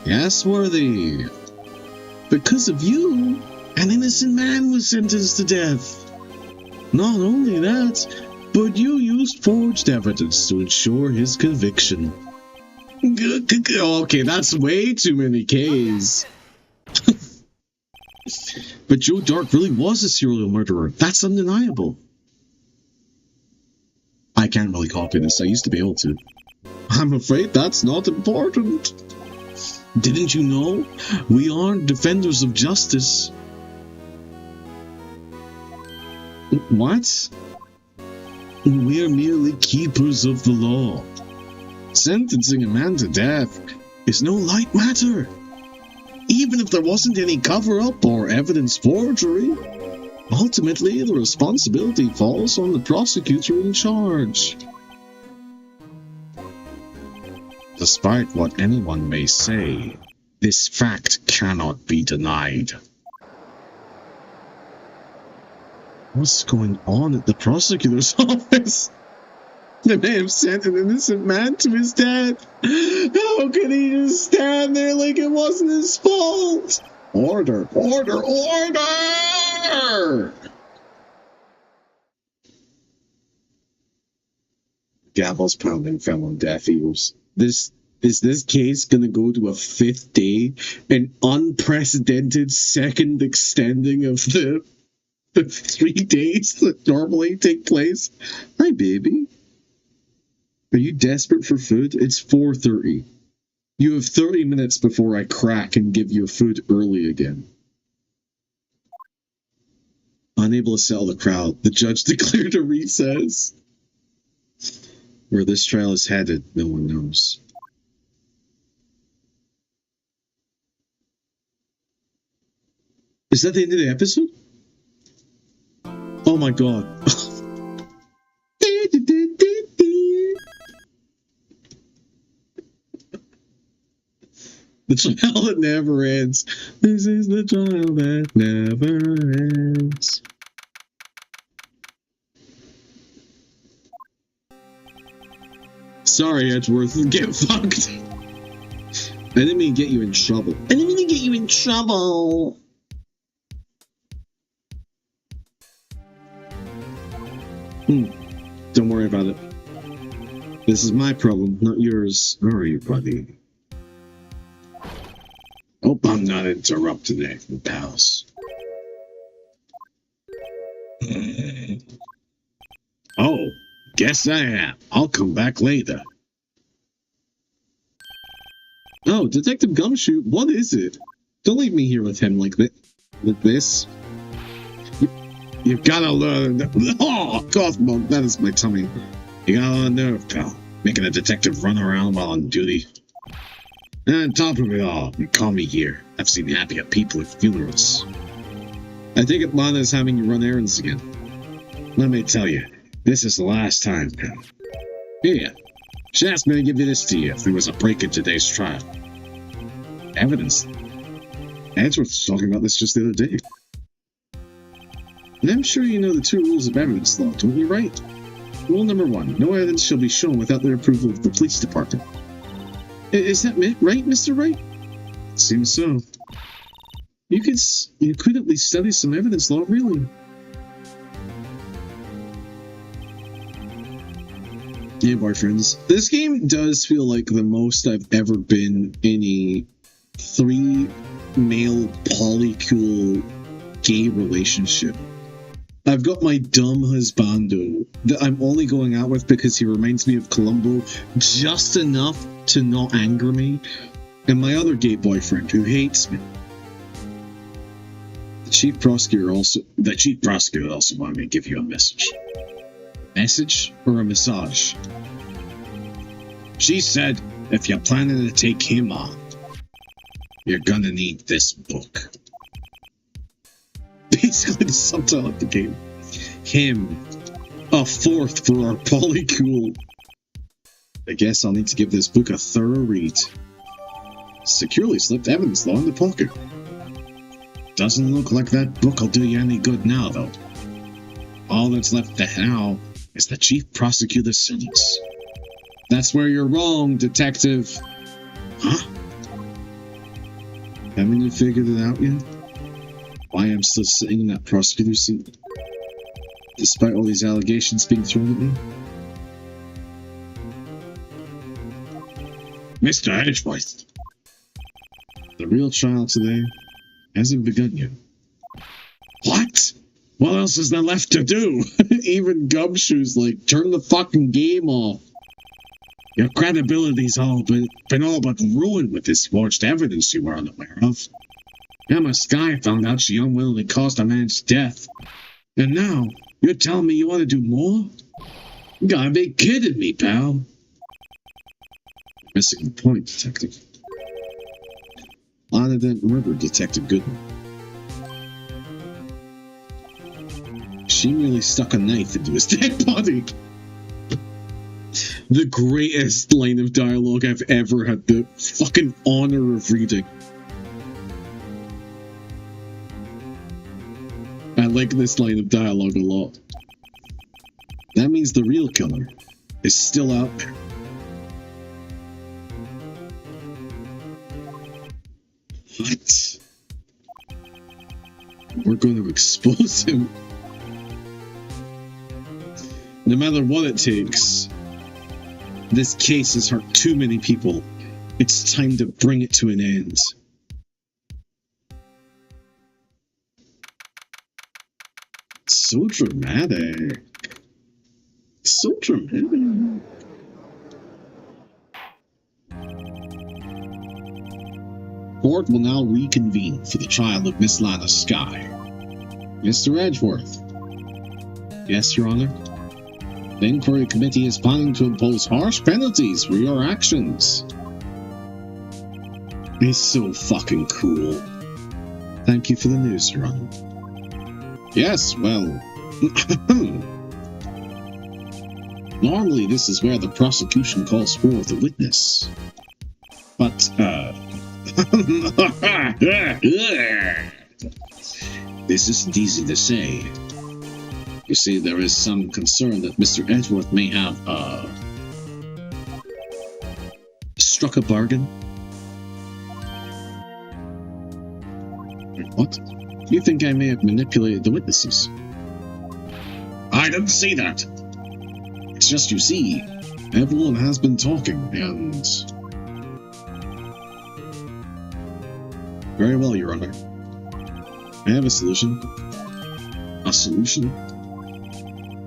Yes, Worthy. Because of you, an innocent man was sentenced to death. Not only that, but you used forged evidence to ensure his conviction. Okay, that's way too many Ks. But Joe Dark really was a serial murderer. That's undeniable. I can't really copy this. I used to be able to. I'm afraid that's not important. Didn't you know? We aren't defenders of justice. What? We're merely keepers of the law. Sentencing a man to death is no light matter. Even if there wasn't any cover-up or evidence forgery, ultimately the responsibility falls on the prosecutor in charge. Despite what anyone may say, this fact cannot be denied. What's going on at the prosecutor's office? They may have sent an innocent man to his death. How could he just stand there like it wasn't his fault? Order, order, order! Gavel's pounding fell on deaf ears. Is this case gonna go to a 5th day? An unprecedented second extending of the 3 days that normally take place? Hi, baby. Are you desperate for food? It's 4:30. You have 30 minutes before I crack and give you food early again. Unable to settle the crowd, the judge declared a recess. Where this trial is headed, no one knows. Is that the end of the episode? Oh my god. The trial that never ends. This is the trial that never ends. Sorry, Edgeworth. Get fucked. I didn't mean to get you in trouble. Don't worry about it. This is my problem, not yours. Sorry, buddy. Hope I'm not interrupting anything, pals. Oh, guess I am. I'll come back later. Oh, Detective Gumshoe, what is it? Don't leave me here with him like this. You've gotta learn. Oh, cough bug, that is my tummy. You gotta learn nerve, pal. Making a detective run around while on duty. And on top of it all, you call me here. I've seen happier people at funerals. I take it Lana's having you run errands again. Let me tell you, this is the last time, pal. Here, she asked me to give this to you if there was a break in today's trial. Evidence? Edgeworth was talking about this just the other day. And I'm sure you know the 2 rules of evidence law, don't you, Wright? Rule number 1, no evidence shall be shown without the approval of the police department. Is that right, Mr. Wright? Seems so. You could at least study some evidence law, really. Yeah, boyfriends. This game does feel like the most I've ever been in a 3-male polycule gay relationship. I've got my dumb husbando that I'm only going out with because he reminds me of Columbo just enough to not anger me, and my other gay boyfriend who hates me. The chief prosecutor also wanted me to give you a message. Message or a massage? She said if you're planning to take him on, you're gonna need this book. Basically the subtitle of the game. Him. A 4th for our polycool. I guess I'll need to give this book a thorough read. Securely slipped evidence law in the pocket. Doesn't look like that book will do you any good now, though. All that's left now is the chief prosecutor's sentence. That's where you're wrong, detective. Huh? Haven't you figured it out yet? Why I'm still sitting in that prosecutor's seat? Despite all these allegations being thrown at me? Mr. Edgeworth, the real trial today hasn't begun yet. What? What else is there left to do? Even Gumshoe's like, turn the fucking game off. Your credibility's been all but ruined with this forged evidence you were unaware of. Emma Skye found out she unwillingly caused a man's death. And now, you're telling me you want to do more? You gotta be kidding me, pal. Missing the point, Detective. Unidentified murder, Detective Goodman. She merely stuck a knife into his dead body. The greatest line of dialogue I've ever had the fucking honor of reading. I like this line of dialogue a lot. That means the real killer is still out there. What? We're going to expose him. No matter what it takes, this case has hurt too many people. It's time to bring it to an end. So dramatic. So dramatic. Court will now reconvene for the trial of Miss Lana Skye. Mr. Edgeworth. Yes, Your Honor? The inquiry committee is planning to impose harsh penalties for your actions. It's so fucking cool. Thank you for the news, Your Honor. Yes, well... Normally, this is where the prosecution calls forth a witness. But, this isn't easy to say. You see, there is some concern that Mr. Edgeworth may have, struck a bargain. What? You think I may have manipulated the witnesses? I didn't see that. It's just, you see, everyone has been talking, and... Very well, Your Honor. I have a solution. A solution?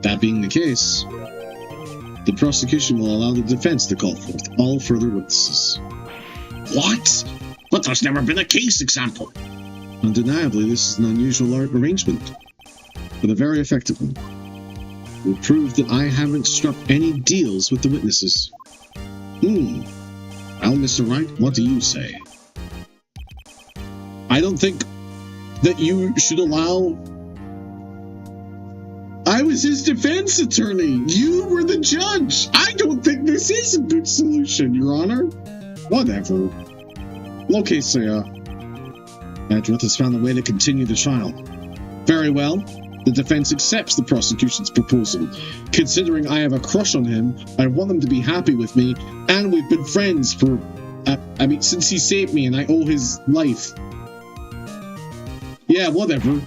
That being the case, the prosecution will allow the defense to call forth all further witnesses. What? But there's never been a case example. Undeniably, this is an unusual arrangement, but a very effective one. It will prove that I haven't struck any deals with the witnesses. Well, Mr. Wright, what do you say? I don't think that you should allow... I was his defense attorney. You were the judge. I don't think this is a good solution, Your Honor. Whatever. Okay, sir. Edgeworth has found a way to continue the trial. Very well. The defense accepts the prosecution's proposal. Considering I have a crush on him, I want him to be happy with me, and we've been friends for... since he saved me and I owe his life. Yeah, whatever.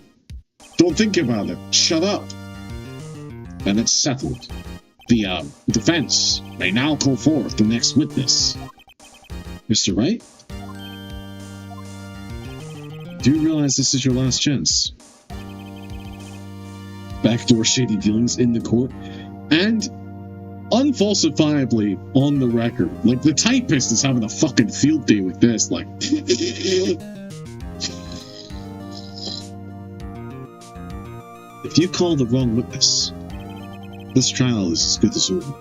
Don't think about it. Shut up. And it's settled. The, defense may now call forth the next witness. Mr. Wright? Do you realize this is your last chance? Backdoor shady dealings in the court, and unfalsifiably on the record. Like, the typist is having a fucking field day with this, like... If you call the wrong witness, this trial is as good as over.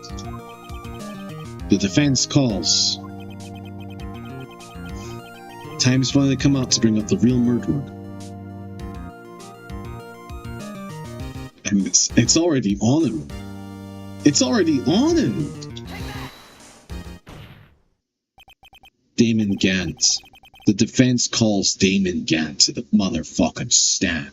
The defense calls. Time's finally come out to bring up the real murderer. And it's already on him. It's already on him! Damon Gant. The defense calls Damon Gant to the motherfucking stand.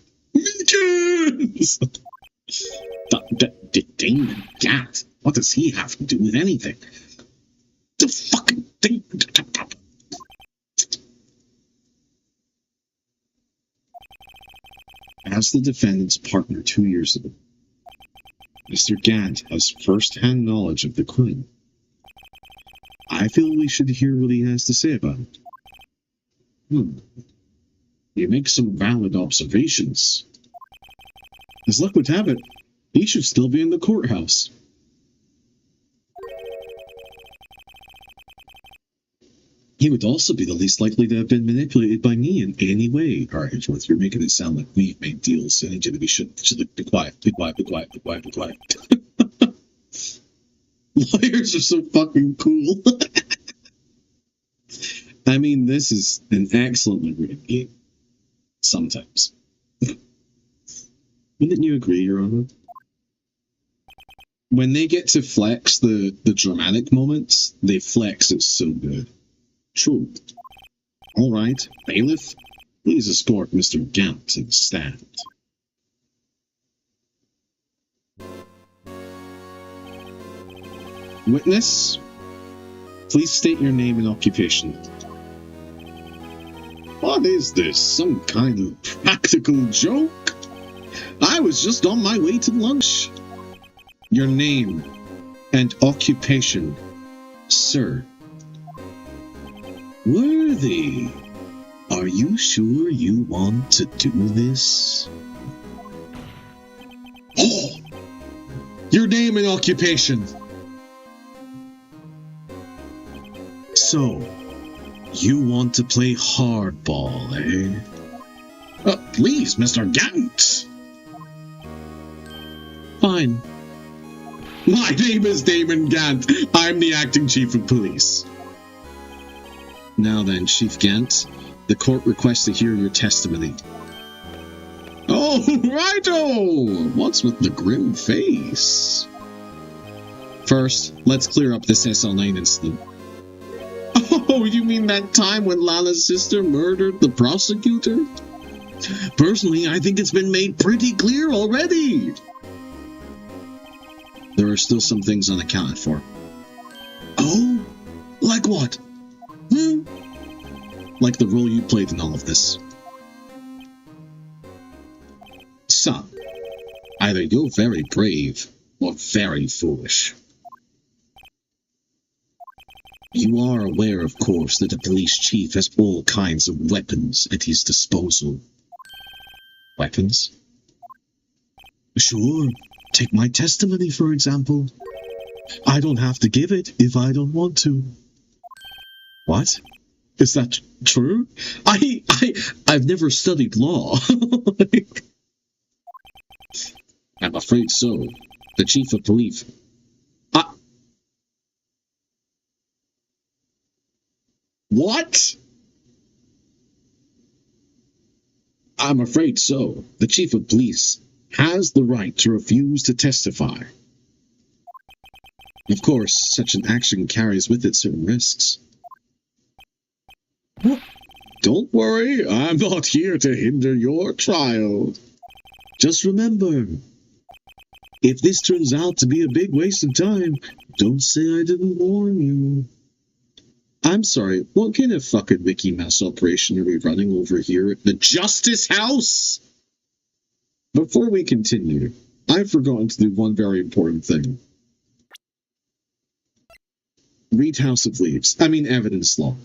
Damon Gant? What does he have to do with anything? The fucking thing. As the defendant's partner 2 years ago, Mr. Gant has first-hand knowledge of the crime. I feel we should hear what he has to say about it. You make some valid observations. As luck would have it, he should still be in the courthouse. He would also be the least likely to have been manipulated by me in any way. All right, Edgeworth, you're making it sound like we've made deals. I need you to be quiet, be quiet, be quiet, be quiet, be quiet. Lawyers are so fucking cool. I mean, this is an excellent liberating game. Sometimes. Wouldn't you agree, Your Honor? When they get to flex the dramatic moments, they flex it so good. True. All right, bailiff, please escort Mr. Gant to the stand. Witness, please state your name and occupation. What is this? Some kind of practical joke? I was just on my way to lunch. Your name and occupation, sir. Worthy, are you sure you want to do this? Oh! Your name and occupation. So, you want to play hardball, eh? Please, Mr. Gant. Fine. My name is Damon Gant. I'm the acting chief of police. Now then, Chief Gant, the court requests to hear your testimony. Oh, righto! What's with the grim face? First, let's clear up this SL9 incident. Oh, you mean that time when Lala's sister murdered the prosecutor? Personally, I think it's been made pretty clear already. There are still some things unaccounted for. Oh? Like what? Like the role you played in all of this. Son, either you're very brave or very foolish. You are aware, of course, that the police chief has all kinds of weapons at his disposal. Weapons? Sure. Take my testimony, for example. I don't have to give it if I don't want to. What? Is that true? I've never studied law. I'm afraid so. The chief of police. What? I'm afraid so. The chief of police has the right to refuse to testify. Of course, such an action carries with it certain risks. Don't worry, I'm not here to hinder your trial. Just remember, if this turns out to be a big waste of time, don't say I didn't warn you. I'm sorry, what kind of fucking Mickey Mouse operation are we running over here at the Justice House? Before we continue, I've forgotten to do one very important thing. Read House of Leaves. Evidence law.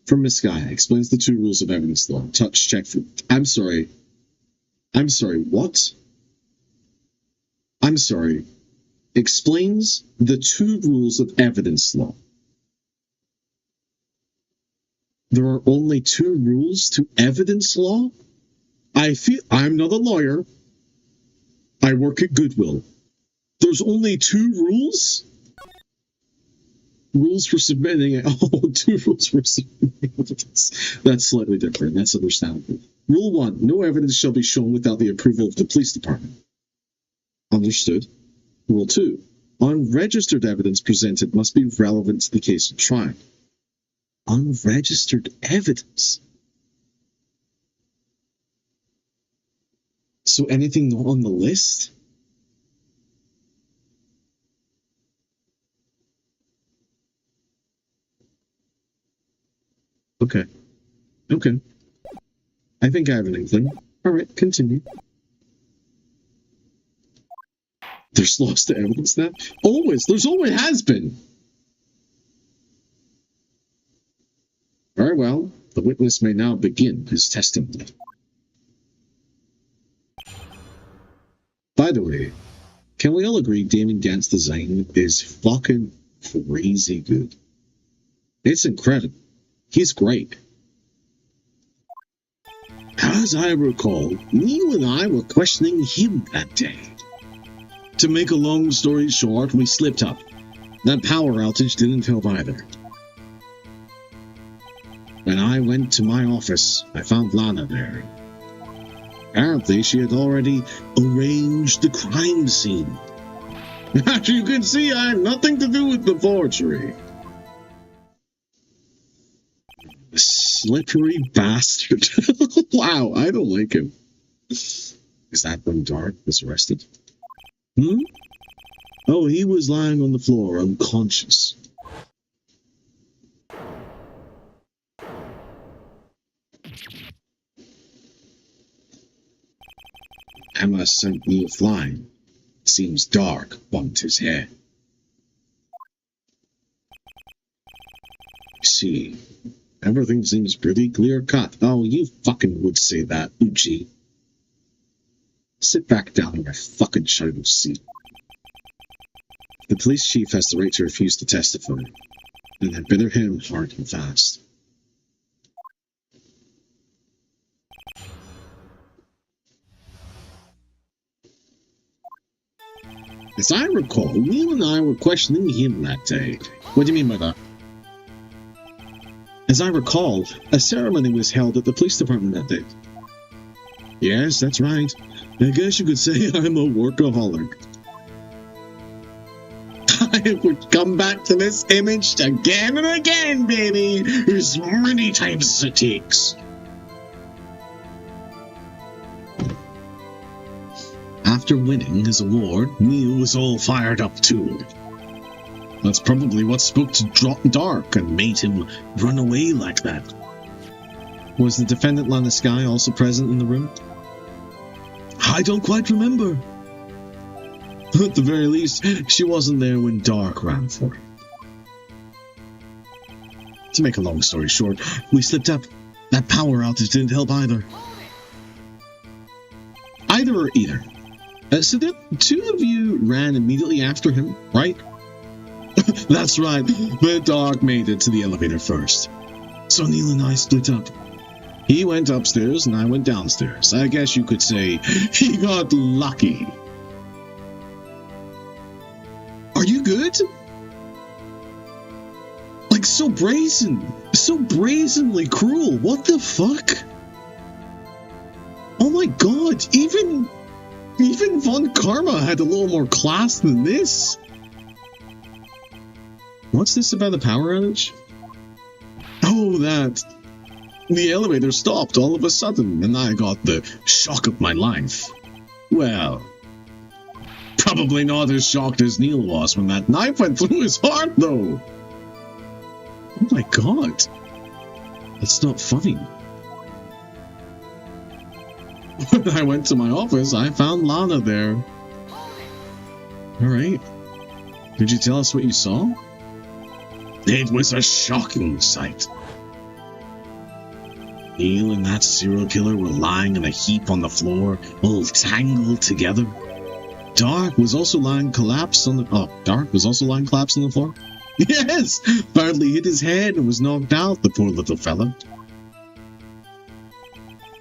From Miss Guy, explains the 2 rules of evidence law. Touch, check for... I'm sorry, what? I'm sorry. Explains the 2 rules of evidence law. There are only 2 rules to evidence law? I'm not a lawyer. I work at Goodwill. There's only 2 rules? Rules for submitting it. Oh, 2 rules for submitting evidence. That's slightly different. That's understandable. Rule 1. No evidence shall be shown without the approval of the police department. Understood. Rule 2. Unregistered evidence presented must be relevant to the case of trial. Unregistered evidence? So anything not on the list? Okay. I think I have an inkling. Alright, continue. There's lost to evidence now? There's always has been. Very well, the witness may now begin his testimony. By the way, can we all agree Damon Gant's design is fucking crazy good? It's incredible. He's great. As I recall, Neil and I were questioning him that day. To make a long story short, we slipped up. That power outage didn't help either. When I went to my office, I found Lana there. Apparently, she had already arranged the crime scene. As you can see, I have nothing to do with the forgery. Slippery bastard. Wow, I don't like him. Is that when Dark was arrested? Oh, he was lying on the floor, unconscious. Emma sent me flying. Seems Dark bumped his head. See, everything seems pretty clear-cut. Oh, you fucking would say that, Uchi. Sit back down in your fucking shadow seat. The police chief has the right to refuse to testify, and had better hit him hard and fast. As I recall, Neil and I were questioning him that day. What do you mean by that? As I recall, a ceremony was held at the police department that day. Yes, that's right. I guess you could say I'm a workaholic. I would come back to this image again and again, baby, as many times as it takes. After winning his award, Neil was all fired up too. That's probably what spoke to Dark and made him run away like that. Was the defendant Lana Skye also present in the room? I don't quite remember. At the very least, she wasn't there when Dark ran for her. To make a long story short, we slipped up. That power outage didn't help either. Either or either. So the two of you ran immediately after him, right? That's right, but Dark made it to the elevator first. So Neil and I split up. He went upstairs and I went downstairs. I guess you could say he got lucky. Are you good? Like, so brazen. So brazenly cruel. What the fuck? Oh my god, even Von Karma had a little more class than this. What's this about the power outage? Oh, that. The elevator stopped all of a sudden, and I got the shock of my life. Well, probably not as shocked as Neil was when that knife went through his heart, though. Oh my god. That's not funny. When I went to my office, I found Lana there. Alright. Did you tell us what you saw? It was a shocking sight. Neil and that serial killer were lying in a heap on the floor, all tangled together. Dark was also lying collapsed on the floor? Yes! Badly hit his head and was knocked out, the poor little fella.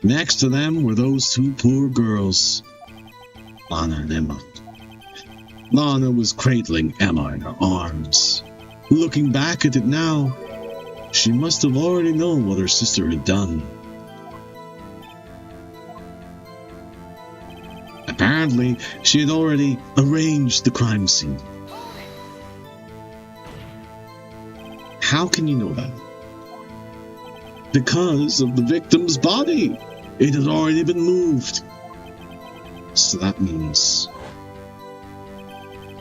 Next to them were those two poor girls, Lana and Emma. Lana was cradling Emma in her arms. Looking back at it now, she must have already known what her sister had done. Apparently, she had already arranged the crime scene. How can you know that? Because of the victim's body. It had already been moved. So that means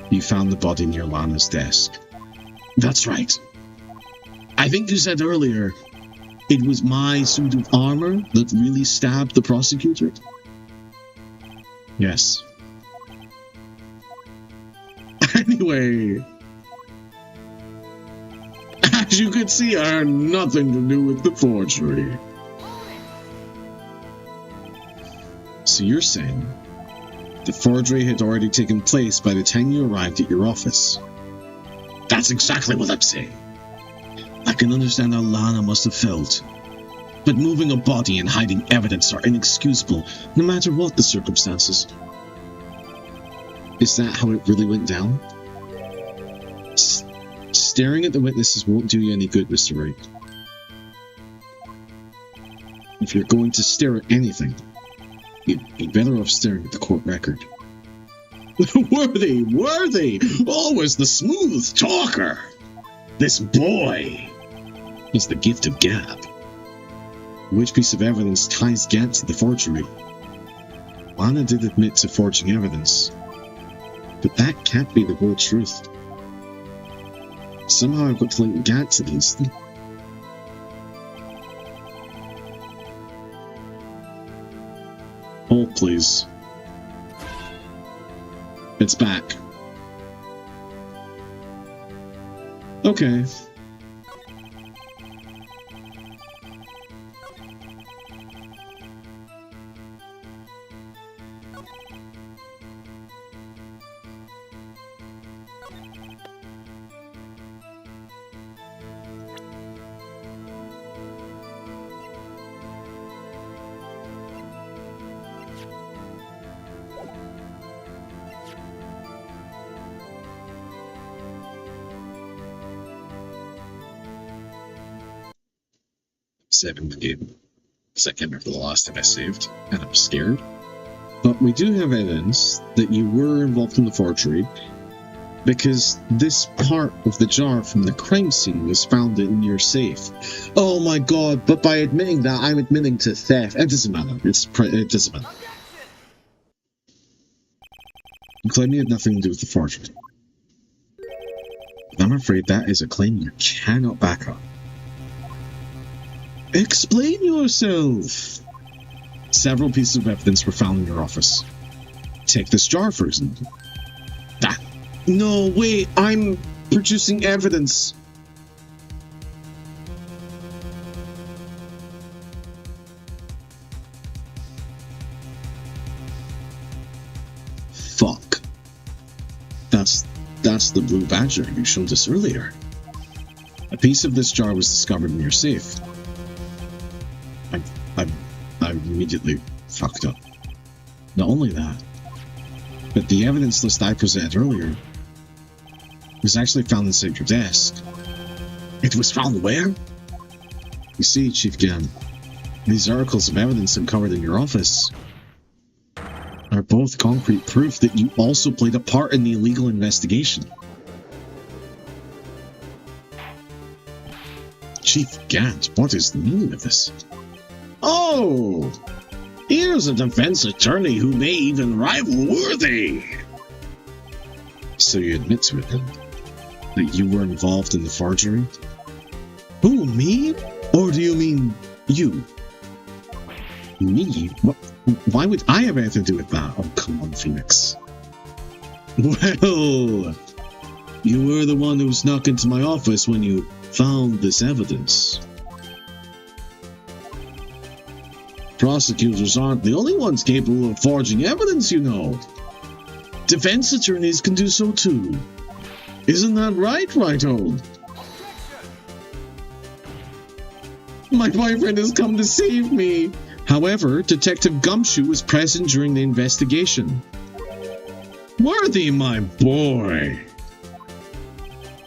you found the body near Lana's desk. That's right. I think you said earlier it was my suit of armor that really stabbed the prosecutor? Yes. Anyway, as you can see, I had nothing to do with the forgery. So you're saying The forgery had already taken place by the time you arrived at your office. That's exactly what I'm saying. I can understand how Lana must have felt. But moving a body and hiding evidence are inexcusable, no matter what the circumstances. Is that how it really went down? Staring at the witnesses won't do you any good, Mr. Wright. If you're going to stare at anything, you'd be better off staring at the court record. Worthy! Always the smooth talker! This boy is the gift of gab. Which piece of evidence ties Gant to the forgery? Lana did admit to forging evidence, but that can't be the whole truth. Somehow I've got to link Gant to these things. Hold, please. It's back. Okay. Saving the game because I can't remember the last time I saved and I'm scared. But we do have evidence that you were involved in the forgery because this part of the jar from the crime scene was found in your safe. Oh my god, but by admitting that, I'm admitting to theft. It doesn't matter. It doesn't matter. You claim you had nothing to do with the forgery. But I'm afraid that is a claim you cannot back up. Explain yourself! Several pieces of evidence were found in your office. Take this jar, for example. That. No, wait, I'm producing evidence. Fuck. That's the blue badger you showed us earlier. A piece of this jar was discovered in your safe. I immediately fucked up. Not only that, but the evidence list I presented earlier was actually found inside your desk. It was found where? You see, Chief Gant, these articles of evidence uncovered in your office are both concrete proof that you also played a part in the illegal investigation. Chief Gant, what is the meaning of this? Oh! Here's a defense attorney who may even rival Worthy! So you admit to it then? That you were involved in the forgery? Who, me? Or do you mean you? Me? What? Why would I have anything to do with that? Oh, come on, Phoenix. Well, you were the one who snuck into my office when you found this evidence. Prosecutors aren't the only ones capable of forging evidence, you know. Defense attorneys can do so too. Isn't that right, Wright-o? My boyfriend has come to save me. However, Detective Gumshoe was present during the investigation. Worthy, my boy.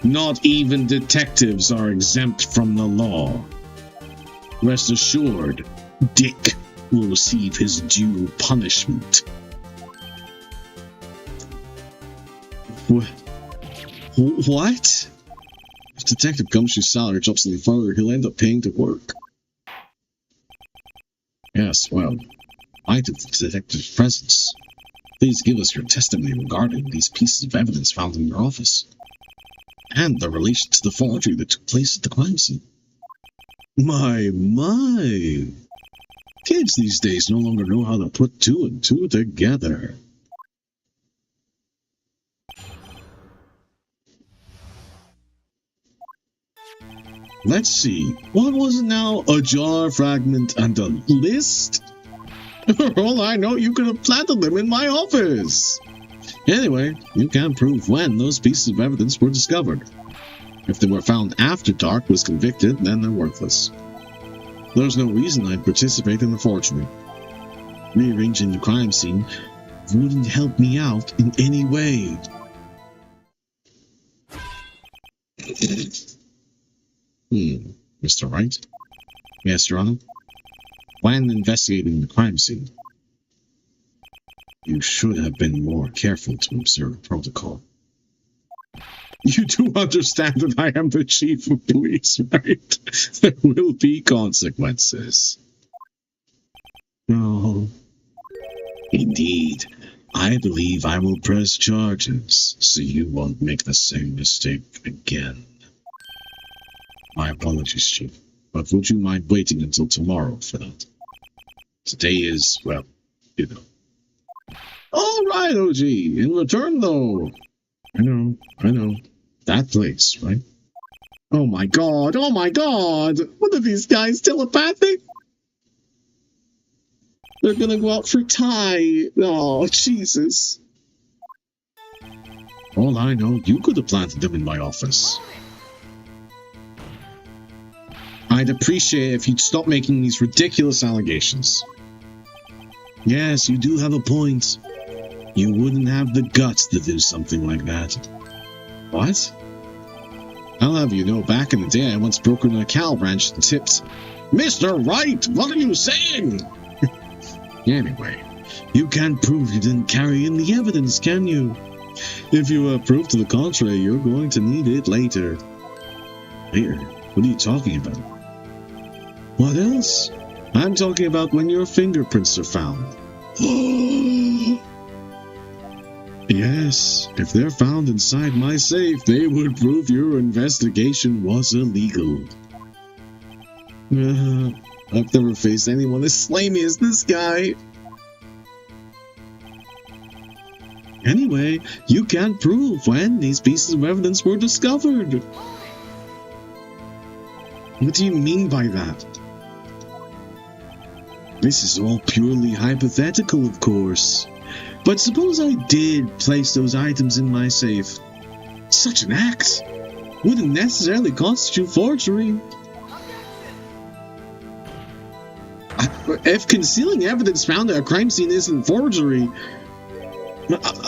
Not even detectives are exempt from the law. Rest assured, Dick will receive his due punishment. What? If Detective Gumshoe's salary drops any further, he'll end up paying to work. Yes, well, I did the detective's presence. Please give us your testimony regarding these pieces of evidence found in your office, and the relation to the forgery that took place at the crime scene. My. Kids these days no longer know how to put two and two together. Let's see, what was it now? A jar fragment and a list? For all I know, you could have planted them in my office. Anyway, you can't prove when those pieces of evidence were discovered. If they were found after Dark was convicted, then they're worthless. There's no reason I'd participate in the forgery. Rearranging the crime scene wouldn't help me out in any way. Mr. Wright? Yes, Your Honor? When investigating the crime scene, you should have been more careful to observe protocol. You do understand that I am the chief of police, right? There will be consequences. No. Indeed. I believe I will press charges, so you won't make the same mistake again. My apologies, Chief, but would you mind waiting until tomorrow for that? Today is, well, you know. All right, OG. In return, though. I know. That place, right? Oh my god, oh my god! What are these guys, telepathic? They're gonna go out for Thai. Oh, Jesus. All I know, you could have planted them in my office. I'd appreciate it if you'd stop making these ridiculous allegations. Yes, you do have a point. You wouldn't have the guts to do something like that. What? I'll have you know, back in the day, I once brokered a cow ranch and tipped. Mr. Wright, what are you saying? Anyway, you can't prove you didn't carry in the evidence, can you? If you have proof to the contrary, you're going to need it later. Later? What are you talking about? What else? I'm talking about when your fingerprints are found. Yes, if they're found inside my safe, they would prove your investigation was illegal. I've never faced anyone as slimy as this guy. Anyway, you can't prove when these pieces of evidence were discovered. What do you mean by that? This is all purely hypothetical, of course. But suppose I did place those items in my safe. Such an act wouldn't necessarily constitute forgery. If concealing evidence found at a crime scene isn't forgery,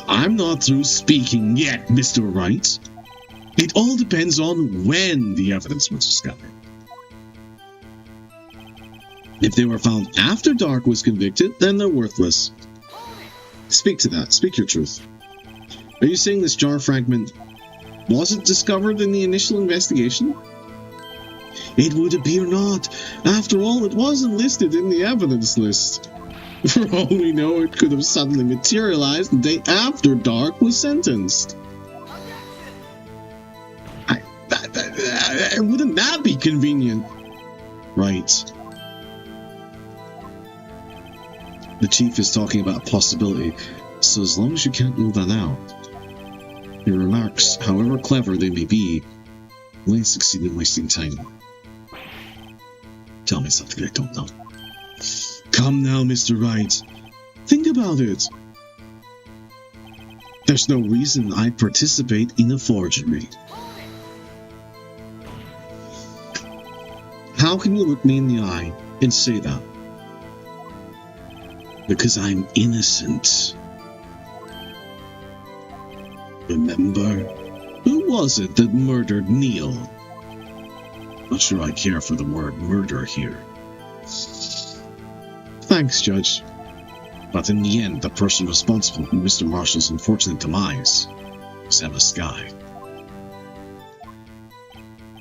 I'm not through speaking yet, Mr. Wright. It all depends on when the evidence was discovered. If they were found after Dark was convicted, then they're worthless. Speak to that. Speak your truth. Are you saying this jar fragment wasn't discovered in the initial investigation? It would appear not. After all, it wasn't listed in the evidence list. For all we know, it could have suddenly materialized the day after Dark was sentenced. Wouldn't that be convenient? Right. The chief is talking about a possibility, so as long as you can't rule that out. Your remarks, however clever they may be, won't succeed in wasting time. Tell me something I don't know. Come now, Mr. Wright. Think about it. There's no reason I'd participate in a forgery. How can you look me in the eye and say that? Because I'm innocent. Remember? Who was it that murdered Neil? Not sure I care for the word murder here. Thanks, Judge. But in the end, the person responsible for Mr. Marshall's unfortunate demise was Emma Skye.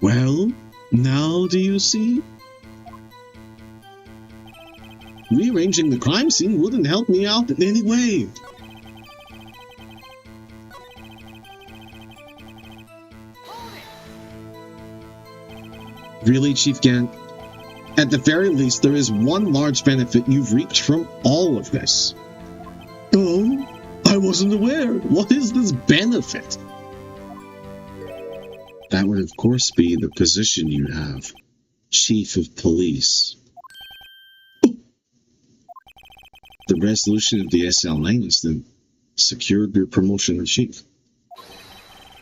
Well, now do you see? Rearranging the crime scene wouldn't help me out in any way. Really, Chief Gant? At the very least, there is one large benefit you've reaped from all of this. Oh, I wasn't aware. What is this benefit? That would, of course, be the position you have. Chief of Police. The resolution of the SL9 incident secured your promotion to chief.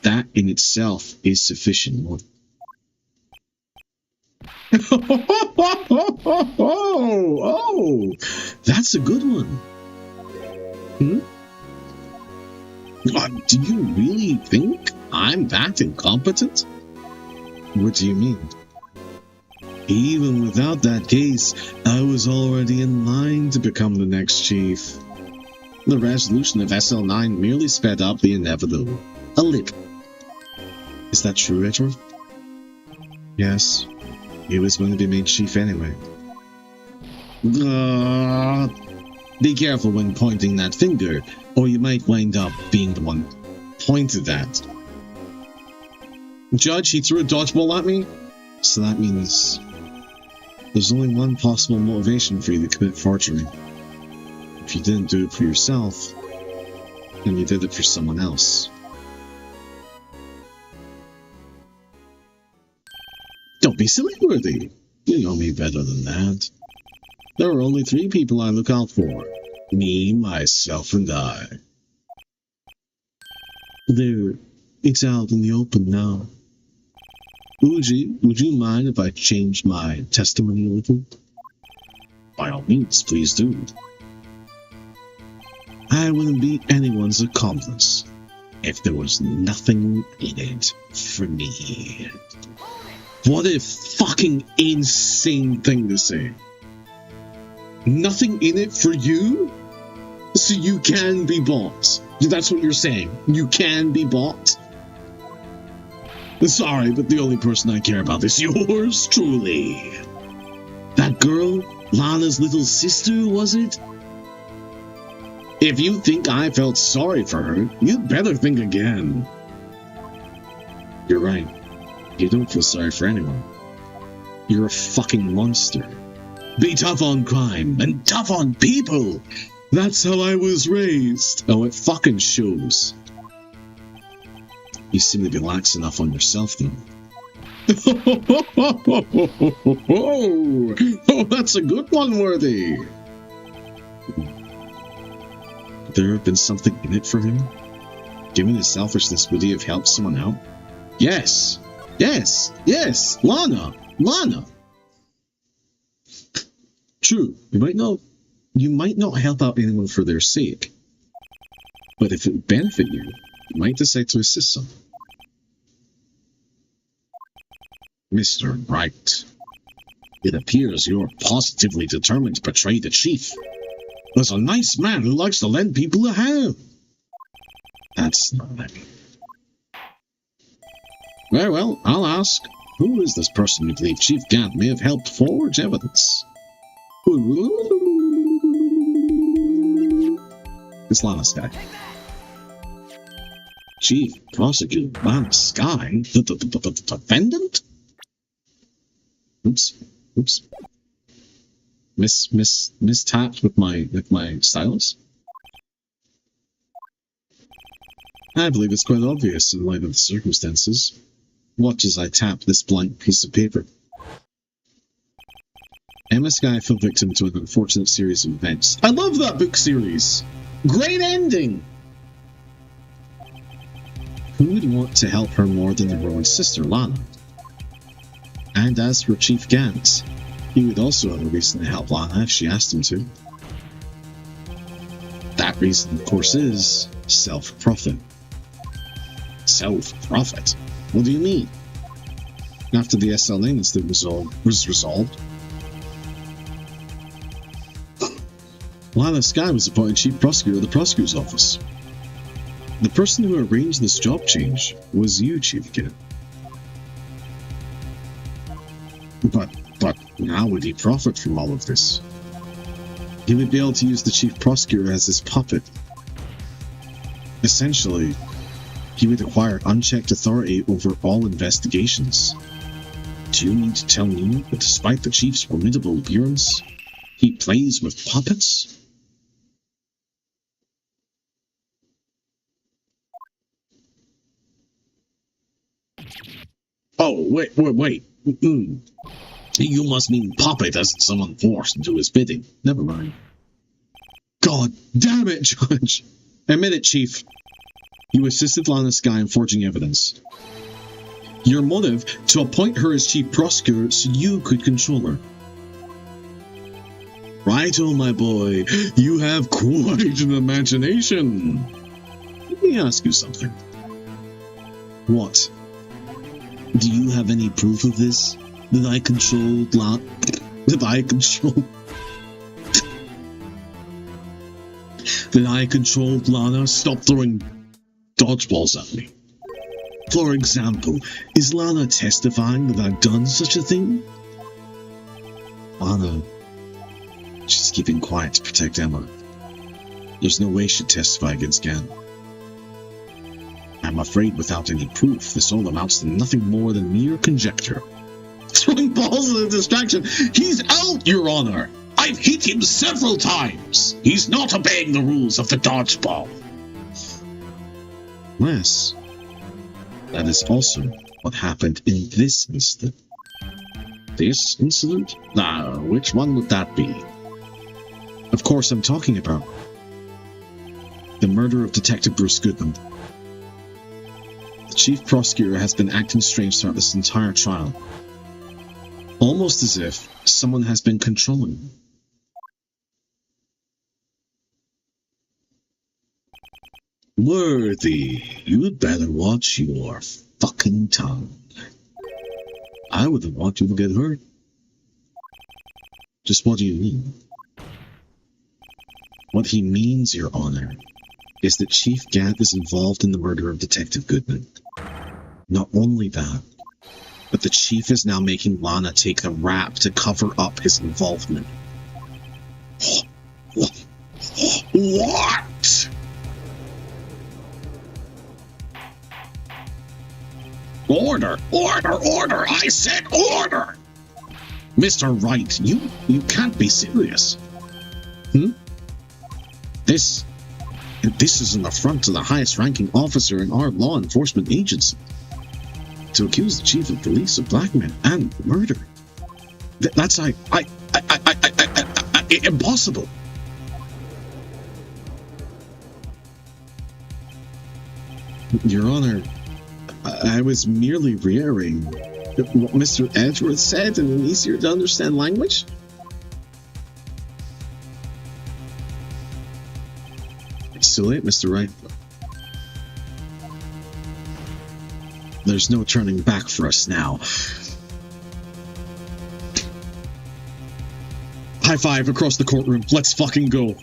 That in itself is sufficient. Oh, that's a good one. Do you really think I'm that incompetent? What do you mean? Even without that case, I was already in line to become the next chief. The resolution of SL9 merely sped up the inevitable. A little. Is that true, Edward? Yes. He was going to be made chief anyway. Be careful when pointing that finger, or you might wind up being the one pointed at. Judge, he threw a dodgeball at me? So that means there's only one possible motivation for you to commit forgery. If you didn't do it for yourself, then you did it for someone else. Don't be silly, Worthy. You know me better than that. There are only 3 people I look out for. Me, myself, and I. There, it's out in the open now. Would you mind if I changed my testimony a little? By all means, please do. I wouldn't be anyone's accomplice if there was nothing in it for me. What a fucking insane thing to say. Nothing in it for you? So you can be bought. That's what you're saying. You can be bought? Sorry, but the only person I care about is yours truly. That girl, Lana's little sister, was it? If you think I felt sorry for her, you'd better think again. You're right. You don't feel sorry for anyone. You're a fucking monster. Be tough on crime and tough on people. That's how I was raised. Oh, it fucking shows. You seem to be lax enough on yourself, though. Oh, that's a good one, Worthy. Could there have been something in it for him? Given his selfishness, would he have helped someone out? Yes. Lana. True, you might not help out anyone for their sake, but if it would benefit you, you might decide to assist someone. Mr. Wright, it appears you're positively determined to betray the chief. As a nice man who likes to lend people a hand. That's not what I mean. Very well, I'll ask. Who is this person you believe Chief Gant may have helped forge evidence? It's Lana Sky. Chief Prosecutor Lana Sky? The defendant? Oops. Mistapped with my stylus? I believe it's quite obvious in light of the circumstances. Watch as I tap this blank piece of paper. Emma Sky fell victim to an unfortunate series of events. I love that book series! Great ending! Who would want to help her more than her own sister, Lana? And as for Chief Gant, he would also have a reason to help Lana if she asked him to. That reason, of course, is self-profit. Self-profit? What do you mean? After the SLA incident was resolved, Lana Sky was appointed Chief Prosecutor of the Prosecutor's Office. The person who arranged this job change was you, Chief Gant. But how would he profit from all of this? He would be able to use the Chief Prosecutor as his puppet. Essentially, he would acquire unchecked authority over all investigations. Do you mean to tell me that despite the Chief's formidable appearance, he plays with puppets? Oh, wait. You must mean puppet as someone forced to do his bidding. Never mind. God damn it, Judge! Admit it, Chief. You assisted Lana Skye in forging evidence. Your motive, to appoint her as Chief Prosecutor so you could control her. Right, oh my boy, you have quite an imagination. Let me ask you something. What? Do you have any proof of this? That I controlled That I controlled Lana? Stop throwing dodgeballs at me. For example, is Lana testifying that I've done such a thing? Lana, she's keeping quiet to protect Emma. There's no way she'd testify against Gant. I'm afraid without any proof, this all amounts to nothing more than mere conjecture. Throwing balls is a distraction. He's out, Your Honor. I've hit him several times. He's not obeying the rules of the dodgeball. Yes. That is also what happened in this incident. This incident? Which one would that be? Of course I'm talking about the murder of Detective Bruce Goodman. The Chief Prosecutor has been acting strange throughout this entire trial. Almost as if someone has been controlling him. Worthy, you'd better watch your fucking tongue. I wouldn't want you to get hurt. Just what do you mean? What he means, Your Honor, is that Chief Gant is involved in the murder of Detective Goodman. Not only that, but the Chief is now making Lana take the rap to cover up his involvement. What? Order! Order! Order! I said order! Mr. Wright, you can't be serious. This is an affront to the highest ranking officer in our law enforcement agency. To accuse the chief of police of blackmail and murder. That's impossible. Your Honor, I was merely reiterating what Mr. Edgeworth said in an easier to understand language. It's too late, Mr. Wright. There's no turning back for us now. High five across the courtroom. Let's fucking go.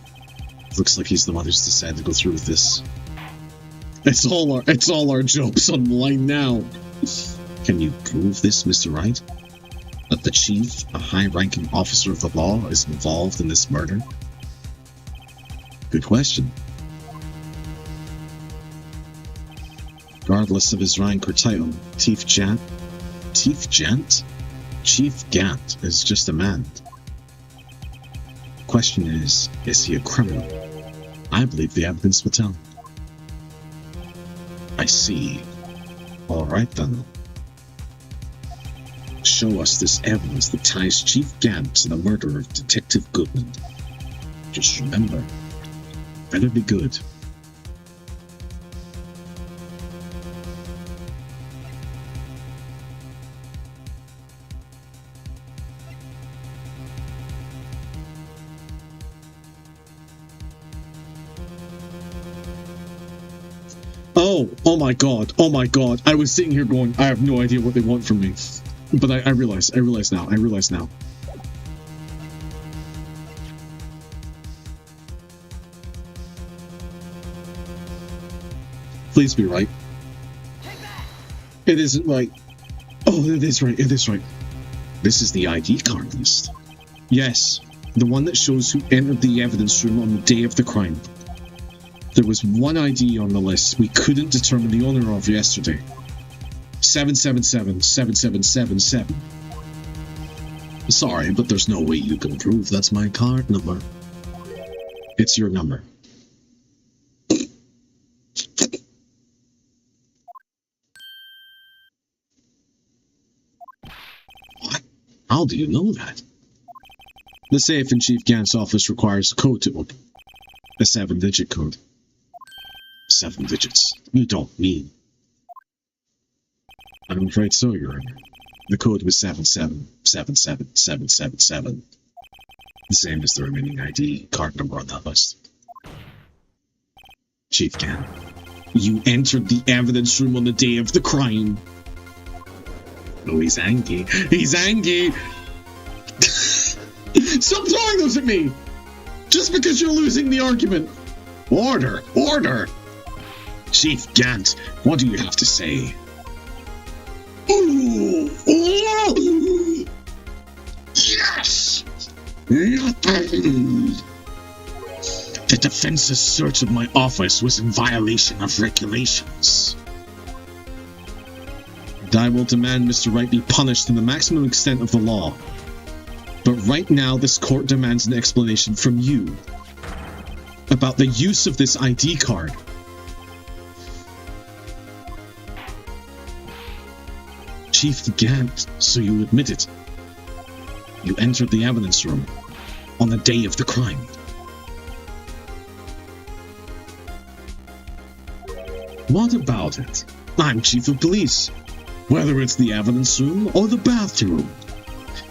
Looks like he's the one who's decided to go through with this. It's all our jokes on the line now. Can you prove this, Mr. Wright? That the chief, a high-ranking officer of the law, is involved in this murder? Good question. Regardless of his rank or title, Chief Gant is just a man. The question is he a criminal? I believe the evidence will tell. I see. All right then. Show us this evidence that ties Chief Gant to the murder of Detective Goodman. Just remember, better be good. Oh my god. I was sitting here going, I have no idea what they want from me. But I realize now. Please be right. It isn't right. Oh, it is right. This is the ID card list. Yes, the one that shows who entered the evidence room on the day of the crime. There was one ID on the list we couldn't determine the owner of yesterday. 777-7777. Sorry, but there's no way you can prove that's my card number. It's your number. What? How do you know that? The safe in Chief Gant's office requires a code to open. A 7-digit code. 7 digits. You don't mean. I'm afraid so, Your Honor. The code was 7777777. The same as the remaining ID card number on that list. Chief Gant, you entered the evidence room on the day of the crime. Oh, he's angry. He's angry! Stop throwing those at me! Just because you're losing the argument. Order! Order! Chief Gant, what do you have to say? Ooh! Ooh! Yes! The defense's search of my office was in violation of regulations. And I will demand Mr. Wright be punished to the maximum extent of the law. But right now, this court demands an explanation from you about the use of this ID card. Chief Gant, so you admit it. You entered the evidence room on the day of the crime. What about it? I'm chief of police. Whether it's the evidence room or the bathroom.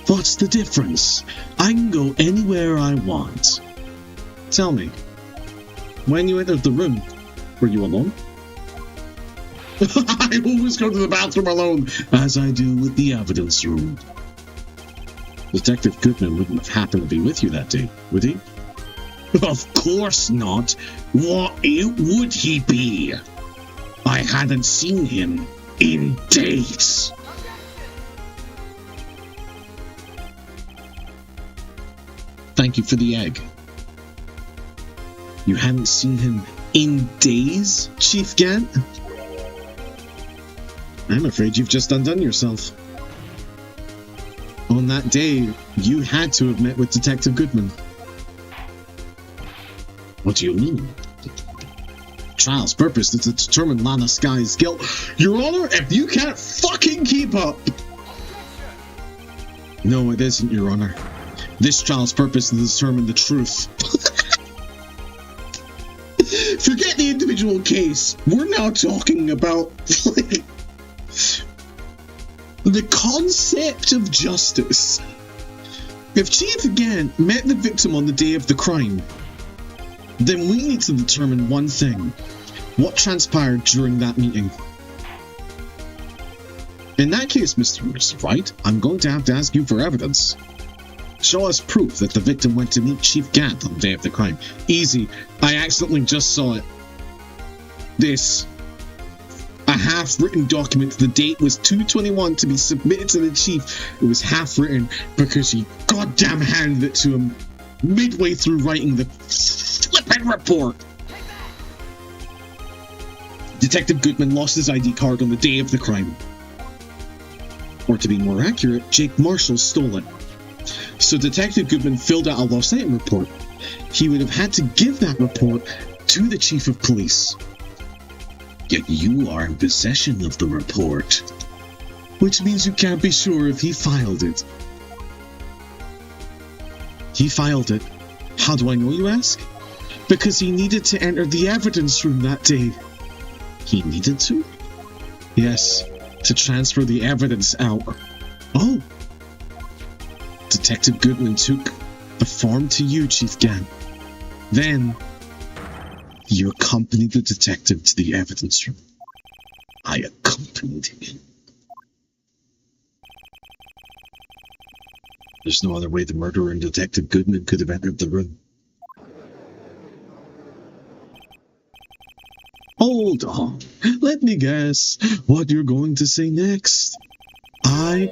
What's the difference? I can go anywhere I want. Tell me, when you entered the room, were you alone? I always go to the bathroom alone, as I do with the evidence room. Detective Goodman wouldn't have happened to be with you that day, would he? Of course not. What would he be? I hadn't seen him in days. Thank you for the egg. You hadn't seen him in days, Chief Gant? I'm afraid you've just undone yourself. On that day, you had to have met with Detective Goodman. What do you mean? Trial's purpose is to determine Lana Sky's guilt. Your Honor, if you can't fucking keep up! No, it isn't, Your Honor. This trial's purpose is to determine the truth. Forget the individual case. We're now talking about the concept of justice. If Chief Gant met the victim on the day of the crime, then we need to determine one thing. What transpired during that meeting? In that case, Mr. Wright, I'm going to have to ask you for evidence. Show us proof that the victim went to meet Chief Gant on the day of the crime. Easy. I accidentally just saw it. This. A half-written document. The date was 2/21 to be submitted to the chief. It was half-written because he goddamn handed it to him midway through writing the flippin' report. Detective Goodman lost his ID card on the day of the crime. Or to be more accurate, Jake Marshall stole it. So Detective Goodman filled out a lost item report. He would have had to give that report to the chief of police. Yet you are in possession of the report, which means you can't be sure if he filed it. He filed it. How do I know, you ask? Because he needed to enter the evidence room that day. He needed to? Yes, to transfer the evidence out. Oh. Detective Goodman took the form to you, Chief Gant. Then, you accompanied the detective to the evidence room. I accompanied him. There's no other way the murderer and Detective Goodman could have entered the room. Hold on. Let me guess what you're going to say next. I'm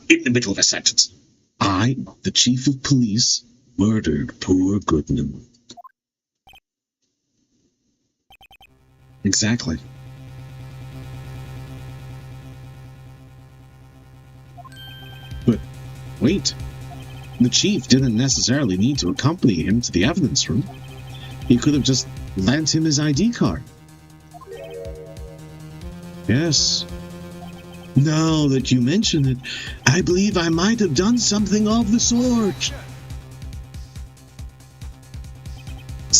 in the middle of a sentence. I, the chief of police, murdered poor Goodman. Exactly. But wait, the chief didn't necessarily need to accompany him to the evidence room. He could have just lent him his ID card. Yes. Now that you mention it, I believe I might have done something of the sort.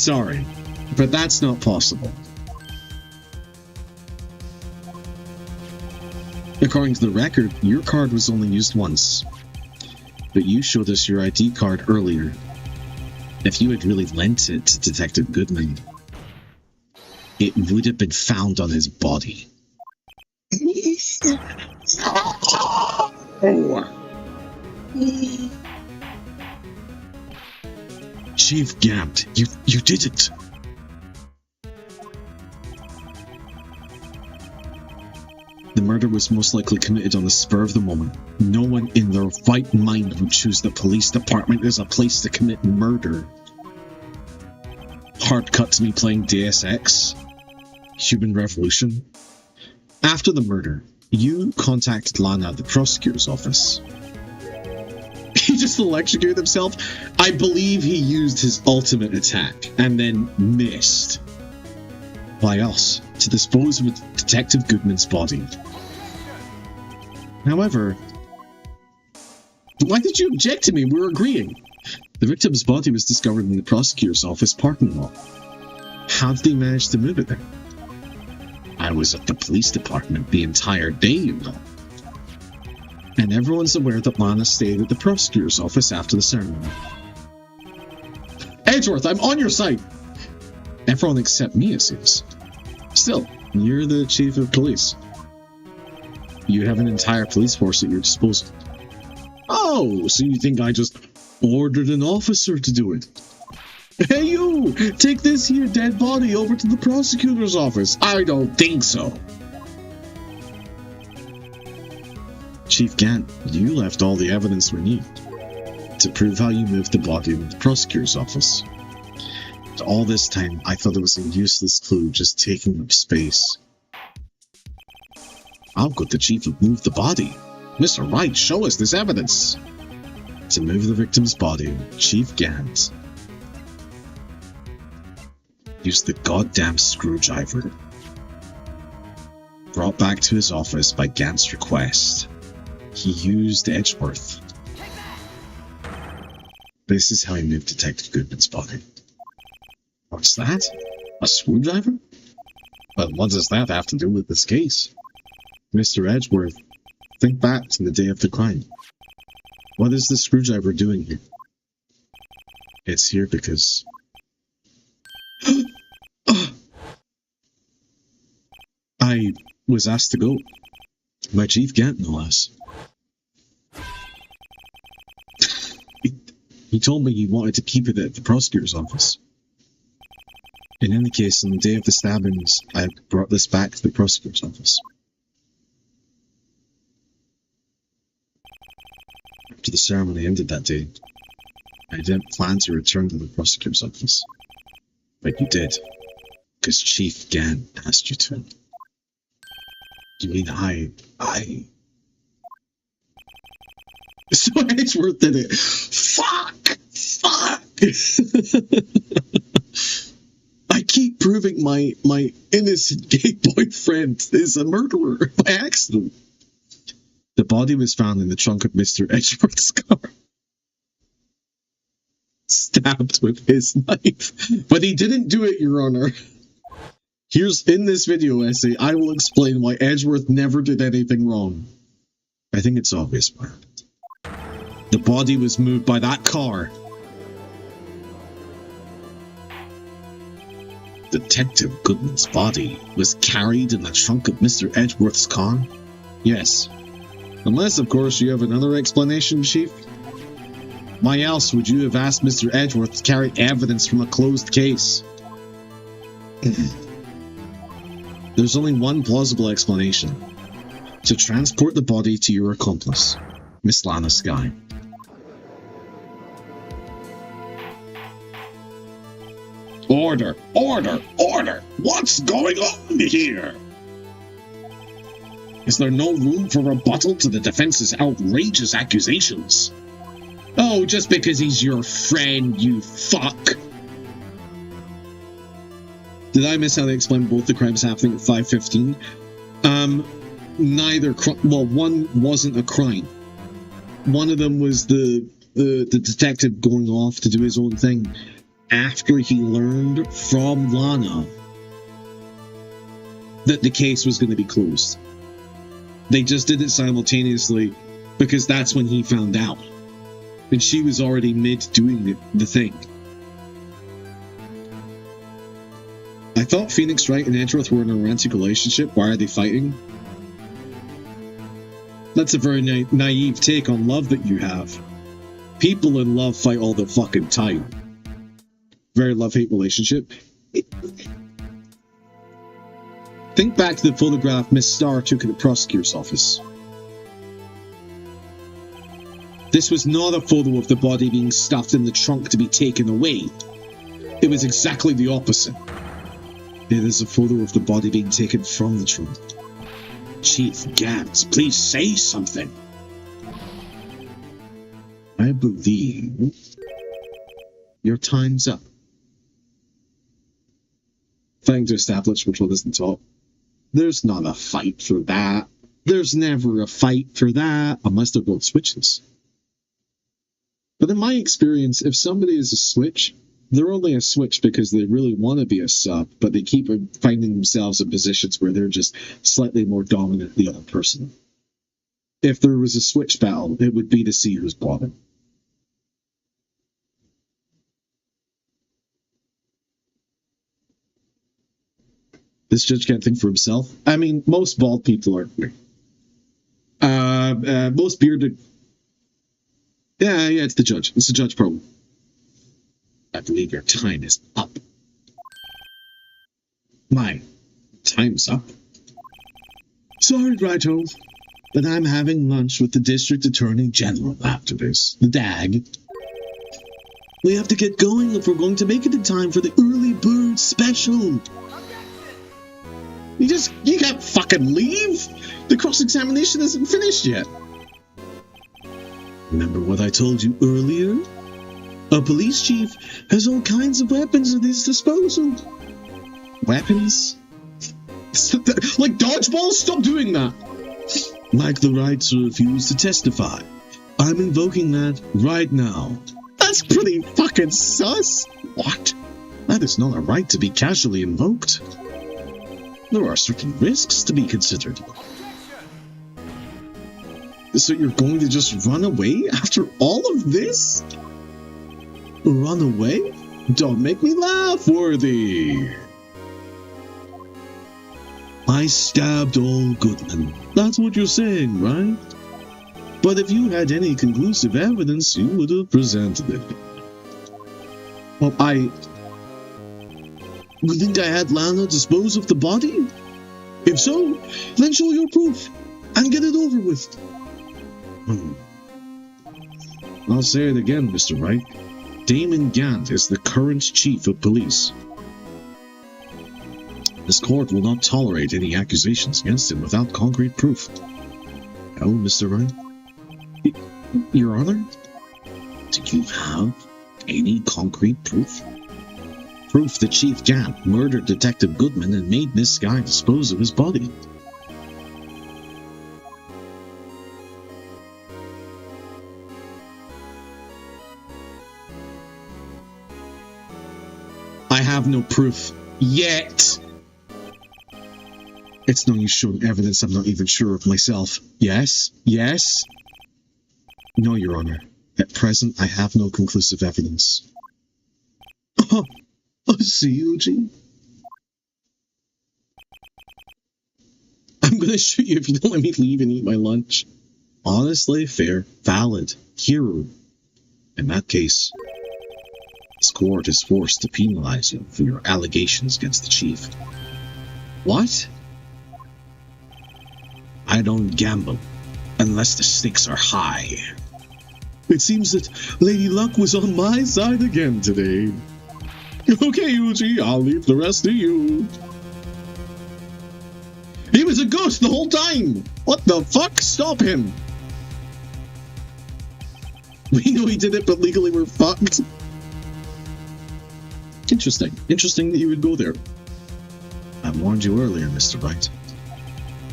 sorry, but that's not possible. According to the record, your card was only used once. But you showed us your ID card earlier. If you had really lent it to Detective Goodman, it would have been found on his body. Chief Gant, you did it. The murder was most likely committed on the spur of the moment. No one in their right mind would choose the police department as a place to commit murder. Hard cut to me playing Deus Ex. Human Revolution. After the murder, you contacted Lana at the prosecutor's office. He just electrocuted himself. I believe he used his ultimate attack and then missed. By us, to dispose of Detective Goodman's body. However, why did you object to me? We were agreeing. The victim's body was discovered in the prosecutor's office parking lot. How did he manage to move it there? I was at the police department the entire day, you know. And everyone's aware that Lana stayed at the prosecutor's office after the ceremony. Edgeworth, I'm on your side! Everyone except me, it seems. Still, you're the chief of police. You have an entire police force at your disposal. Oh, so you think I just ordered an officer to do it? Hey you! Take this here dead body over to the prosecutor's office. I don't think so. Chief Gant, you left all the evidence we need to prove how you moved the body to the prosecutor's office. All this time, I thought it was a useless clue just taking up space. How could the chief have moved the body? Mr. Wright, show us this evidence! To move the victim's body, Chief Gant used the goddamn screwdriver. Brought back to his office by Gant's request, he used Edgeworth. This is how he moved Detective Goodman's body. What's that? A screwdriver? But what does that have to do with this case? Mr. Edgeworth, think back to the day of the crime. What is the screwdriver doing here? It's here because... I was asked to go. By Chief Gant, no less. He told me he wanted to keep it at the prosecutor's office. In any case, on the day of the stabbings, I brought this back to the prosecutor's office. After the ceremony ended that day, I didn't plan to return to the prosecutor's office. But you did, because Chief Gant asked you to. You mean I... So Edgeworth did it. Fuck! I keep proving my innocent gay boyfriend is a murderer by accident. The body was found in the trunk of Mr. Edgeworth's car. Stabbed with his knife. But he didn't do it, Your Honor. Here's, in this video essay, I will explain why Edgeworth never did anything wrong. I think it's obvious what happened. The body was moved by that car. Detective Goodman's body was carried in the trunk of Mr. Edgeworth's car? Yes. Unless, of course, you have another explanation, Chief. Why else would you have asked Mr. Edgeworth to carry evidence from a closed case? There's only one plausible explanation. To transport the body to your accomplice, Miss Lana Skye. Order! Order! Order! What's going on here? Is there no room for rebuttal to the defense's outrageous accusations? Oh, just because he's your friend, you fuck! Did I miss how they explained both the crimes happening at 5:15? Neither well, one wasn't a crime. One of them was the detective going off to do his own thing. after he learned from Lana that the case was going to be closed. They just did it simultaneously because that's when he found out. And she was already mid doing the thing. I thought Phoenix Wright and Edgeworth were in a romantic relationship. Why are they fighting? That's a very naive take on love that you have. People in love fight all the fucking time. Very love-hate relationship. Think back to the photograph Miss Starr took at the prosecutor's office. This was not a photo of the body being stuffed in the trunk to be taken away. It was exactly the opposite. It is a photo of the body being taken from the trunk. Chief Gant, please say something. I believe your time's up. Trying to establish which one is the top. There's not a fight for that. There's never a fight for that, unless they're both switches. But in my experience, if somebody is a switch, they're only a switch because they really want to be a sub, but they keep finding themselves in positions where they're just slightly more dominant than the other person. If there was a switch battle, it would be to see who's bottom. This judge can't think for himself. I mean, most bald people are weird. Most bearded. Yeah, it's the judge. It's the judge problem. I believe your time is up. My time's up? Sorry, Righto, but I'm having lunch with the District Attorney General after this. The DAG. We have to get going if we're going to make it in time for the early bird special. You can't fucking leave! The cross-examination isn't finished yet. Remember what I told you earlier? A police chief has all kinds of weapons at his disposal. Weapons? Like dodgeballs? Stop doing that! Like the right to refuse to testify. I'm invoking that right now. That's pretty fucking sus! What? That is not a right to be casually invoked. There are certain risks to be considered. So you're going to just run away after all of this? Run away? Don't make me laugh, Worthy. I stabbed old Goodman. That's what you're saying, right? But if you had any conclusive evidence, you would have presented it. Well, You think I had Lana dispose of the body? If so, then show your proof and get it over with. I'll say it again, Mr. Wright. Damon Gant is the current chief of police. This court will not tolerate any accusations against him without concrete proof. Oh, Mr. Wright? Your Honor? Do you have any concrete proof? Proof that Chief Gant murdered Detective Goodman and made Miss Skye dispose of his body. I have no proof. Yet! It's no use showing evidence I'm not even sure of myself. Yes? Yes? No, Your Honor. At present, I have no conclusive evidence. I see, Eugene. I'm gonna shoot you if you don't let me leave and eat my lunch. Honestly, fair, valid, hero. In that case, this court is forced to penalize you for your allegations against the chief. What? I don't gamble, unless the stakes are high. It seems that Lady Luck was on my side again today. Okay, Yuji, I'll leave the rest to you. He was a ghost the whole time! What the fuck? Stop him! We know he did it, but legally we're fucked. Interesting. Interesting that you would go there. I warned you earlier, Mr. Wright.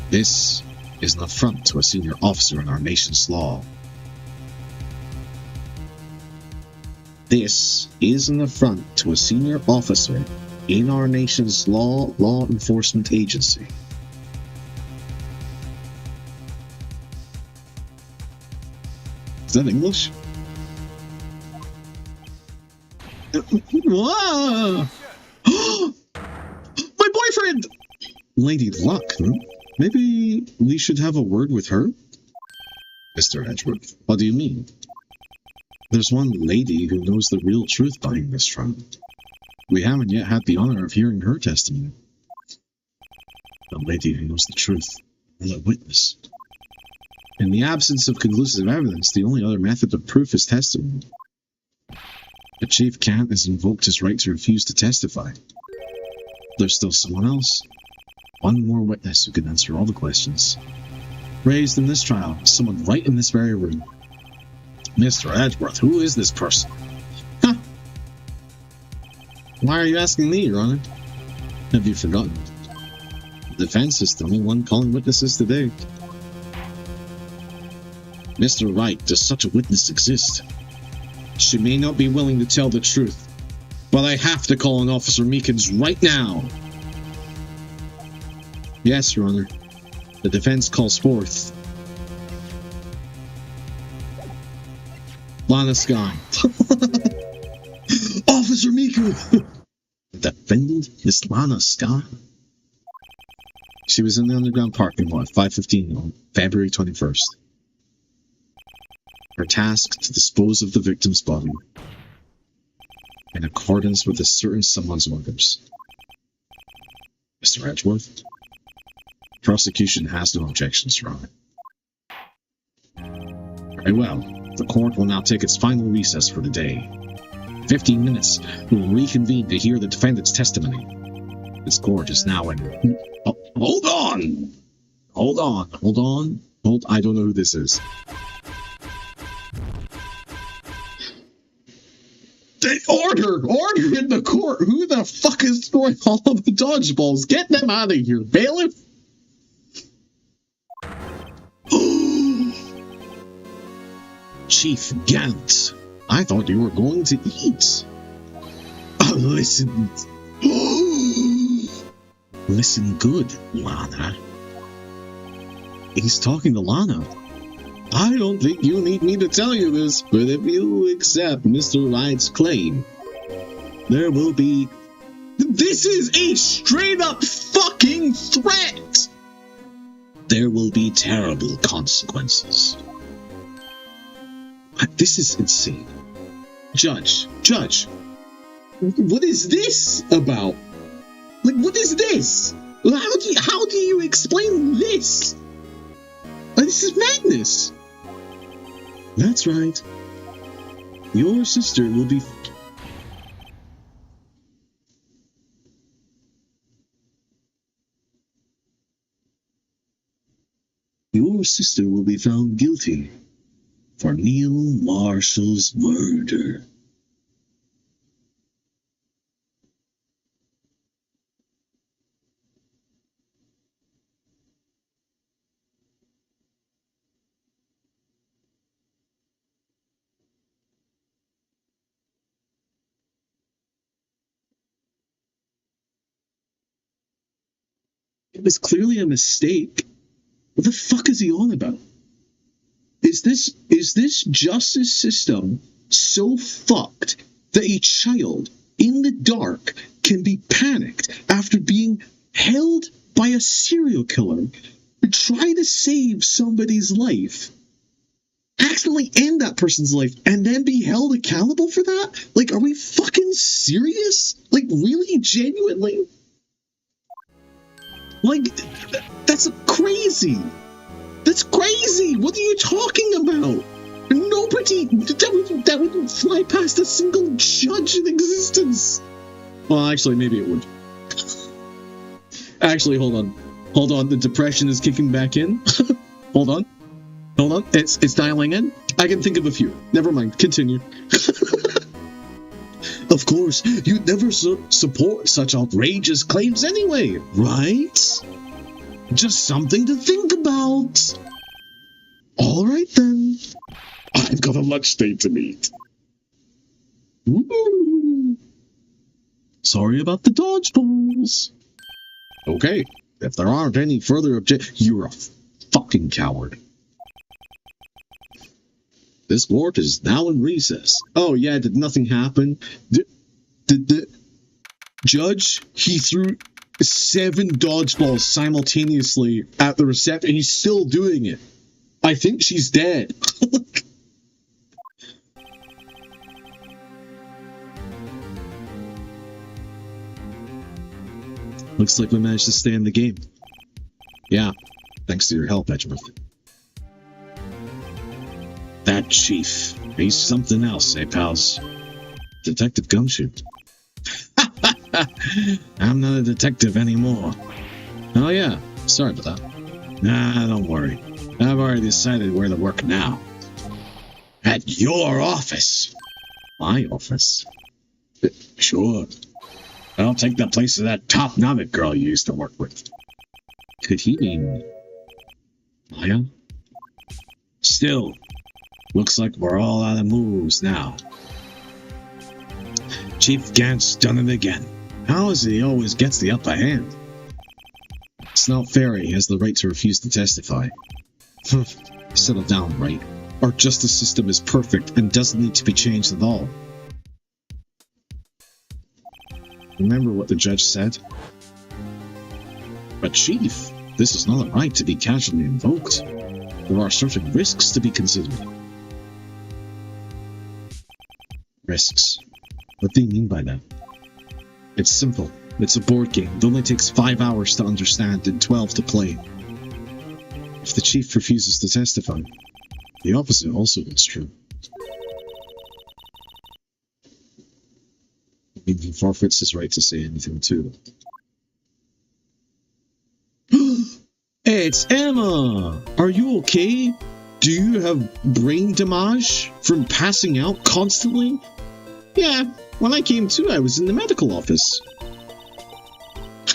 This is an affront to a senior officer in our nation's law. This is an affront to a senior officer in our nation's law enforcement agency. Is that English? Whoa! My boyfriend! Lady Luck, huh? Maybe we should have a word with her? Mr. Edgeworth, what do you mean? There's one lady who knows the real truth behind this trial. We haven't yet had the honor of hearing her testimony. A lady who knows the truth, and a witness. In the absence of conclusive evidence, the only other method of proof is testimony. But Chief Gant has invoked his right to refuse to testify. There's still someone else. One more witness who can answer all the questions raised in this trial. Someone right in this very room. Mr. Edgeworth, who is this person? Huh? Why are you asking me, Your Honor? Have you forgotten? The defense is the only one calling witnesses today. Mr. Wright, does such a witness exist? She may not be willing to tell the truth, but I have to call on Officer Meekins right now. Yes, Your Honor. The defense calls forth Lana Sky. Officer Miku! The defendant is Lana Sky. She was in the underground parking lot at 5:15 on February 21st. Her task to dispose of the victim's body in accordance with a certain someone's orders. Mr. Edgeworth, prosecution has no objections, Your Honor. Very well. The court will now take its final recess for the day. 15 minutes, we will reconvene to hear the defendant's testimony. This court is now in... Oh, hold on! I don't know who this is. Order in the court! Who the fuck is throwing all of the dodgeballs? Get them out of here, bailiff! Chief Gant, I thought you were going to eat. Listen. Listen good, Lana. He's talking to Lana. I don't think you need me to tell you this, but if you accept Mr. Wright's claim, there will be... This is a straight-up fucking threat! There will be terrible consequences. This is insane. Judge, what is this about? Like, what is this? How do you explain this? This is madness. That's right. Your sister will be... Your sister will be found guilty for Neil Marshall's murder. It was clearly a mistake. What the fuck is he on about? Is this justice system so fucked that a child in the dark can be panicked after being held by a serial killer to try to save somebody's life, accidentally end that person's life, and then be held accountable for that? Like, are we fucking serious? Like, really? Genuinely? Like, that's crazy. That's crazy. What are you talking about? Nobody, that wouldn't fly past a single judge in existence. Well, actually, maybe it would. Actually, hold on. The depression is kicking back in. Hold on. It's dialing in. I can think of a few. Never mind. Continue. Of course, you'd never support such outrageous claims anyway, right? Just something to think about. All right, then. I've got a lunch date to meet. Woo! Sorry about the dodgeballs. Okay, if there aren't any further you're a fucking coward. This ward is now in recess. Oh yeah, did nothing happen? Did the judge, he threw 7 dodgeballs simultaneously at the reception, and he's still doing it. I think she's dead. Looks like we managed to stay in the game. Yeah, thanks to your help, Edgeworth. That chief, he's something else, eh, pals? Detective Gumshoe. I'm not a detective anymore. Oh yeah, sorry about that. Nah, don't worry. I've already decided where to work now. At your office. My office? Sure. I'll take the place of that top Namek girl you used to work with. Could he mean Maya? Still, looks like we're all out of moves now. Chief Gant's done it again. How is it he always gets the upper hand? It's not fair he has the right to refuse to testify. Settle down, Wright. Our justice system is perfect and doesn't need to be changed at all. Remember what the judge said? But Chief, this is not a right to be casually invoked. There are certain risks to be considered. Risks? What do you mean by that? It's simple. It's a board game. It only takes 5 hours to understand and 12 to play. If the chief refuses to testify, the opposite also is true. He forfeits his right to say anything too. It's Emma! Are you okay? Do you have brain damage from passing out constantly? Yeah, when I came to, I was in the medical office.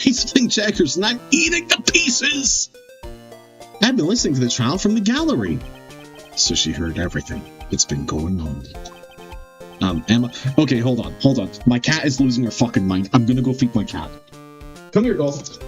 He's playing checkers and I'm eating the pieces! I've been listening to the trial from the gallery. So she heard everything that's been going on. Emma. Okay, hold on. My cat is losing her fucking mind. I'm gonna go feed my cat. Come here, Golf.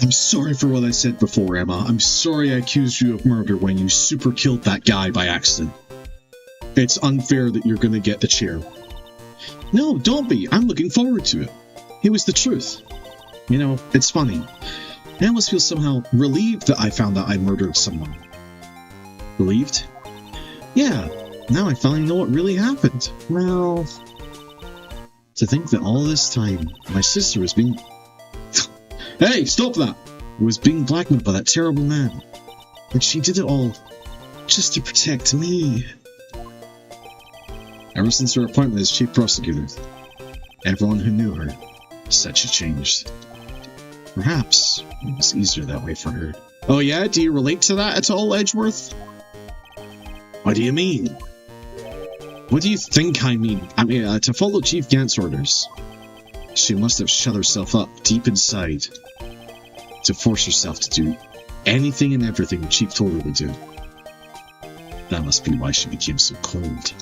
I'm sorry for what I said before, Emma. I'm sorry I accused you of murder when you super killed that guy by accident. It's unfair that you're gonna get the chair. No, don't be. I'm looking forward to it. It was the truth. You know, it's funny. I almost feel somehow relieved that I found out I murdered someone. Relieved? Yeah. Now I finally know what really happened. Well, to think that all this time, my sister was being... Hey, stop that! Was being blackmailed by that terrible man. And she did it all just to protect me. Ever since her appointment as chief prosecutor, everyone who knew her said she changed. Perhaps it was easier that way for her. Oh yeah? Do you relate to that at all, Edgeworth? What do you mean? What do you think I mean? To follow Chief Gant's orders. She must have shut herself up deep inside to force herself to do anything and everything the Chief told her to do. That must be why she became so cold.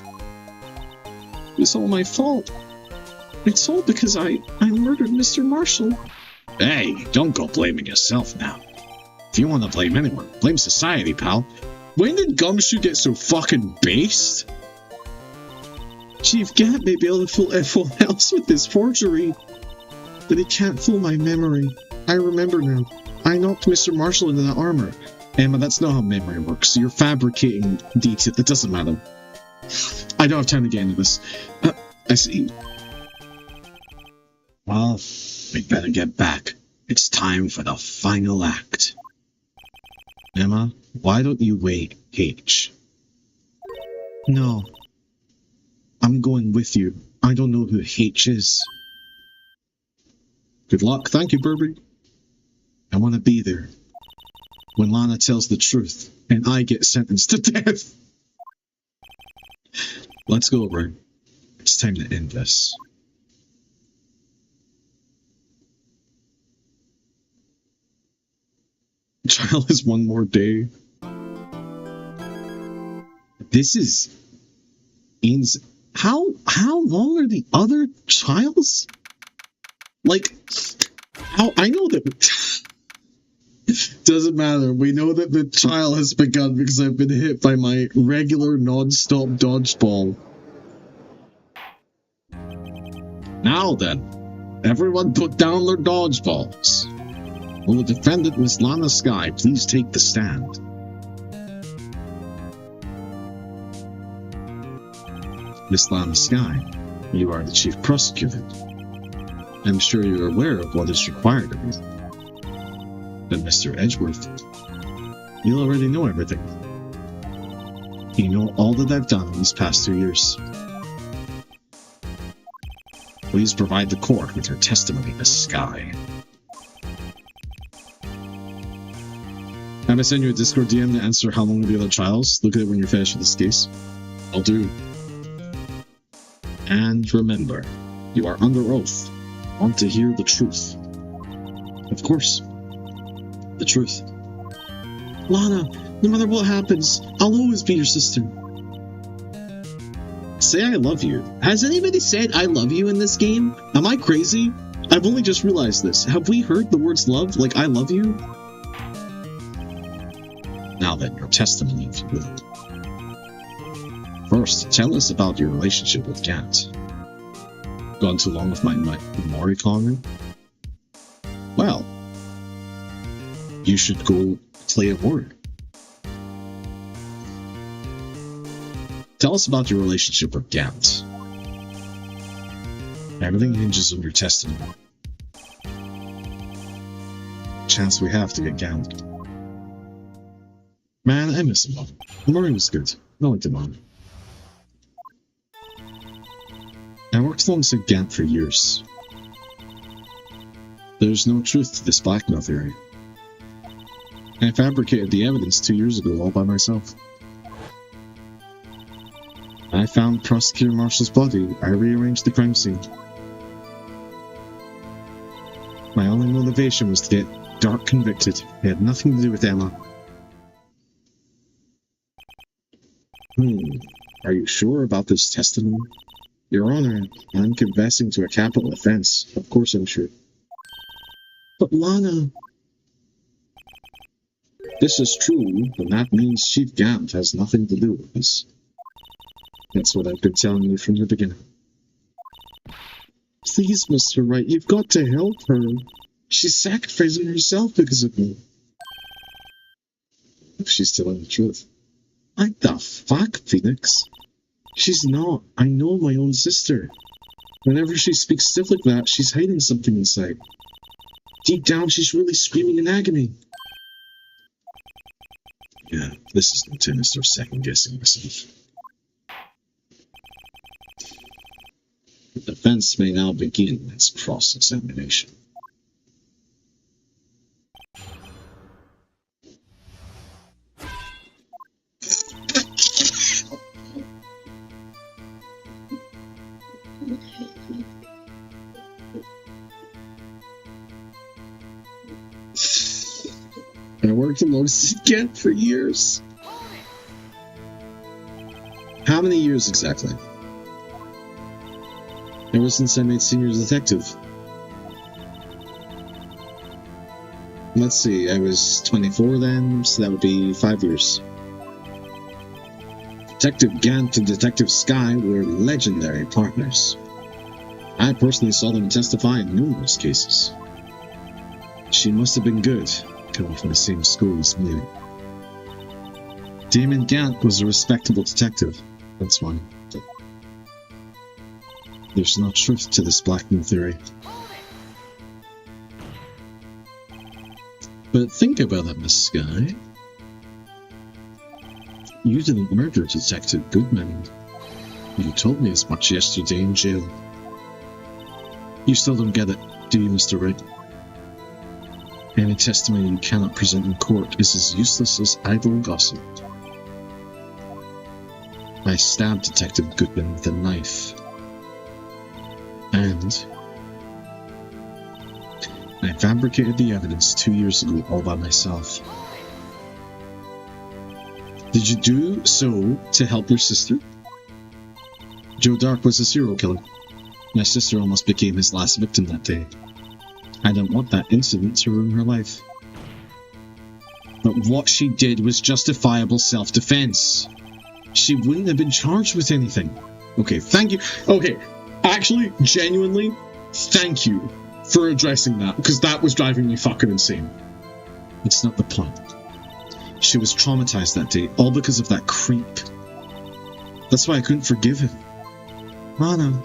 It's all my fault. It's all because I murdered Mr. Marshall. Hey, don't go blaming yourself now. If you want to blame anyone, blame society, pal. When did Gumshoe get so fucking based? Chief Gant may be able to fool everyone else with his forgery, but he can't fool my memory. I remember now. I knocked Mr. Marshall into the armor. Emma, that's not how memory works. You're fabricating detail. It doesn't matter. I don't have time to get into this. I see. Well, We better get back. It's time for the final act. Emma, why don't you wait, H? No. I'm going with you. I don't know who H is. Good luck. Thank you, Burberry. I want to be there. When Lana tells the truth, and I get sentenced to death. Let's go, Wright. It's time to end this. Trial is one more day. This is... How long are the other trials? Like, I know that... Doesn't matter. We know that the trial has begun because I've been hit by my regular non-stop dodgeball. Now then, everyone put down their dodgeballs. Will the defendant, Miss Lana Skye, please take the stand? Miss Lana Skye, you are the chief prosecutor. I'm sure you're aware of what is required of you. But Mr. Edgeworth, you already know everything. You know all that I've done these past 2 years. Please provide the court with your testimony, Miss Skye. Have I send you a Discord DM to answer how long are the other trials? Look at it when you're finished with this case. I'll do. And remember, you are under oath. Want to hear the truth? Of course. The truth. Lana, no matter what happens, I'll always be your sister. Say I love you. Has anybody said I love you in this game? Am I crazy? I've only just realized this. Have we heard the words love, like I love you? Now then, your testimony, if you will. First, tell us about your relationship with Gant. Gone too long with my Mori calling? Well, you should go play a word. Tell us about your relationship with Gant. Everything hinges on your testimony. Chance we have to get Gant. Man, I miss him. Mori was good. I liked him on. I worked alongside Gant for years. There's no truth to this blackmail theory. I fabricated the evidence 2 years ago all by myself. I found Prosecutor Marshall's body. I rearranged the crime scene. My only motivation was to get Dark convicted. It had nothing to do with Emma. Are you sure about this testimony? Your Honor, I'm confessing to a capital offense. Of course I'm sure. But Lana... This is true, then that means Chief Gant has nothing to do with this. That's what I've been telling you from the beginning. Please, Mr. Wright, you've got to help her. She's sacrificing herself because of me. If she's telling the truth. What the fuck, Phoenix? She's not. I know my own sister. Whenever she speaks stiff like that, she's hiding something inside. Deep down, she's really screaming in agony. Yeah, this is no time to start second-guessing myself. The defense may now begin its cross-examination. I worked alongside Gant for years. How many years exactly? Ever since I made senior detective. Let's see, I was 24 then, so that would be 5 years. Detective Gant and Detective Skye were legendary partners. I personally saw them testify in numerous cases. She must have been good, coming from the same school as me. Damon Gant was a respectable detective, that's why. There's no truth to this blackmail theory. But think about it, Miss Sky. You didn't murder Detective Goodman. You told me as much yesterday in jail. You still don't get it, do you, Mr. Wright? Any testimony you cannot present in court is as useless as idle gossip. I stabbed Detective Goodman with a knife. And I fabricated the evidence 2 years ago all by myself. Did you do so to help your sister? Joe Dark was a serial killer. My sister almost became his last victim that day. I didn't want that incident to ruin her life. But what she did was justifiable self-defense. She wouldn't have been charged with anything. Okay, thank you. Okay, actually, genuinely, thank you for addressing that, because that was driving me fucking insane. It's not the point. She was traumatized that day, all because of that creep. That's why I couldn't forgive him. Rana.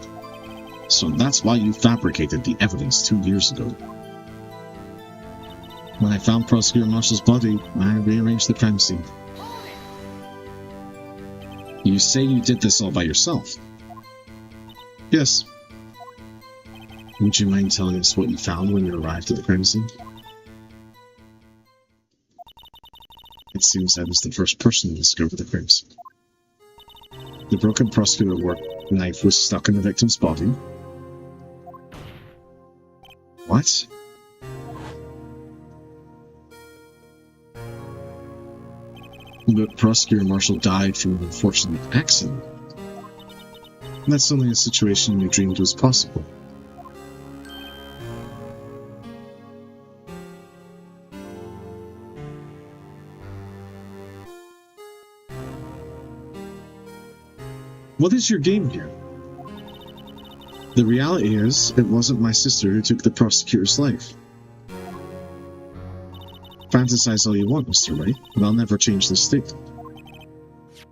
So that's why you fabricated the evidence 2 years ago. When I found Prosecutor Marshall's body, I rearranged the crime scene. You say you did this all by yourself? Yes. Would you mind telling us what you found when you arrived at the crime scene? It seems I was the first person to discover the crime scene. The broken prosecutor work knife was stuck in the victim's body. What? But Prosecutor Marshall died from an unfortunate accident. That's only a situation we dreamed was possible. What is your game here? The reality is, it wasn't my sister who took the prosecutor's life. Fantasize all you want, Mr. Wright, but I'll never change this state.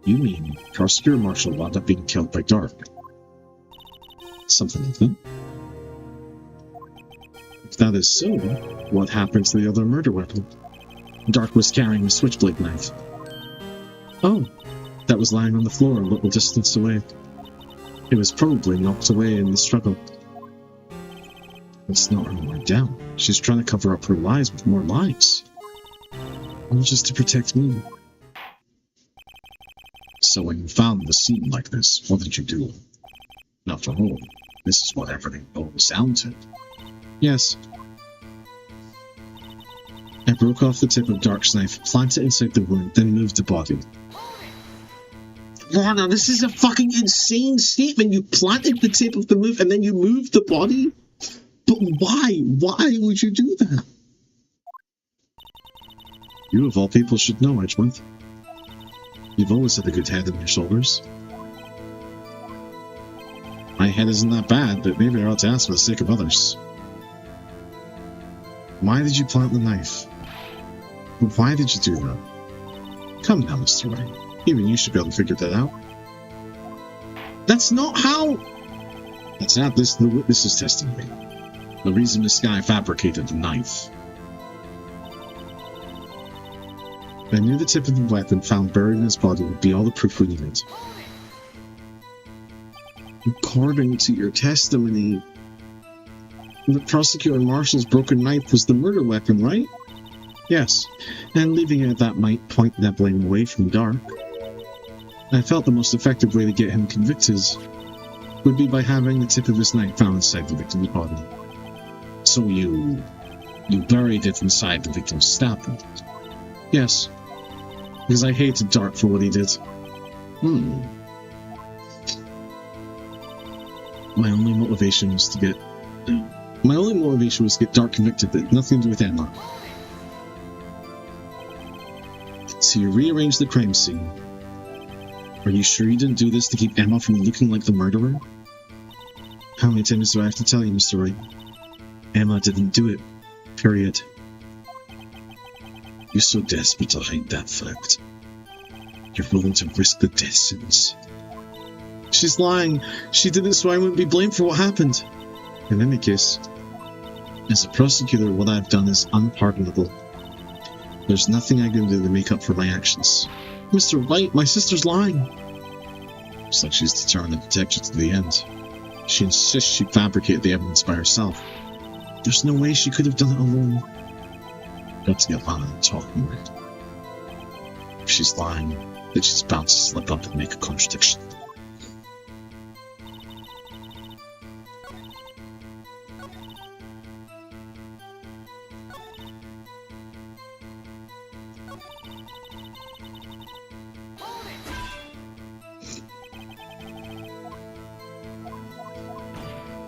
You mean Prosecutor Marshall wound up being killed by Dark? Something like that. If that is so, what happened to the other murder weapon? Dark was carrying a switchblade knife. Oh, that was lying on the floor a little distance away. It was probably knocked away in the struggle. Let's not run her down. She's trying to cover up her lies with more lies. All just to protect me. So when you found the scene like this, what did you do? After all, this is what everything boils down to. Yes. I broke off the tip of Dark's knife, planted it inside the wound, then moved the body. Lana, this is a fucking insane statement. You planted the tip of the move and then you moved the body? But why? Why would you do that? You of all people should know, Edgeworth. You've always had a good head on your shoulders. My head isn't that bad, but maybe I ought to ask for the sake of others. Why did you plant the knife? Why did you do that? Come now, Mr. Wright. Even you should be able to figure that out. That's not how... That's not this. The witness's testimony. The reason this guy fabricated the knife. I knew the tip of the weapon found buried in his body would be all the proof we needed. According to your testimony, the prosecutor Marshall's broken knife was the murder weapon, right? Yes, and leaving it at that might point that blame away from Dark. I felt the most effective way to get him convicted would be by having the tip of his knife found inside the victim's body. So you buried it inside the victim's stab wound? Yes, because I hated Dark for what he did. My only motivation was to get Dark convicted, but nothing to do with Emma. So you rearranged the crime scene. Are you sure you didn't do this to keep Emma from looking like the murderer? How many times do I have to tell you, Mr. Wright? Emma didn't do it. Period. You're so desperate to hide that fact. You're willing to risk the death sentence. She's lying. She did it so I wouldn't be blamed for what happened. In any case, as a prosecutor, what I've done is unpardonable. There's nothing I can do to make up for my actions. Mr. Wright, my sister's lying. Looks like she's determined to protect you to the end. She insists she fabricated the evidence by herself. There's no way she could have done it alone. Got to get Lana and talking with her. If she's lying, then she's bound to slip up and make a contradiction.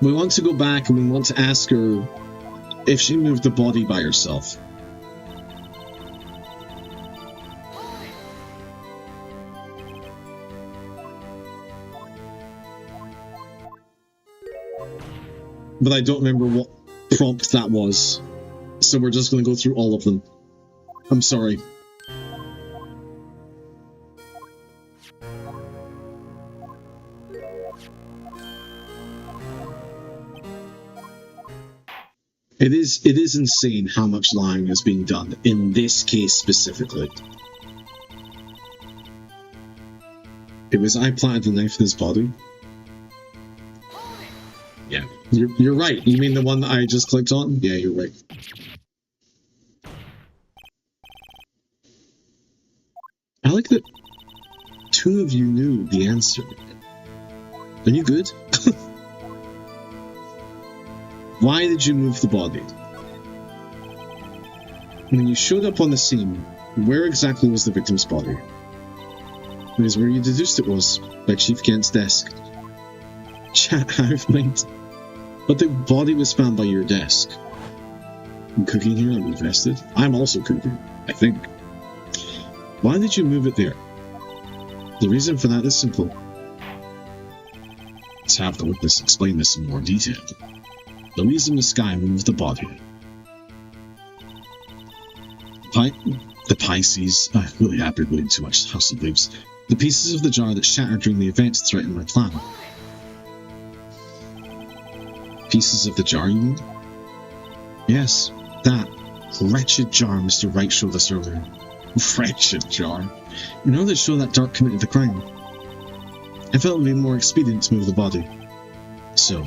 We want to go back and we want to ask her if she moved the body by herself. But I don't remember what prompt that was, so we're just going to go through all of them. I'm sorry. It is insane how much lying is being done in this case specifically. It was I planted the knife in his body. Yeah, you're right. You mean the one that I just clicked on? Yeah, you're right. I like that two of you knew the answer. Are you good? Why did you move the body? When you showed up on the scene, where exactly was the victim's body? It was where you deduced it was, by Chief Gant's desk. Chat out of mind. But the body was found by your desk. I'm cooking here, I'm invested. I'm also cooking, I think. Why did you move it there? The reason for that is simple. Let's have the witness explain this in more detail. Louise in the sky moved the body. The Pisces. I really have been reading too much House of Leaves. The pieces of the jar that shattered during the event threatened my plan. Pieces of the jar, you mean? Yes, that wretched jar Mr. Wright showed us earlier. Wretched jar? You know that show that Dark committed the crime. I felt it would be more expedient to move the body. So,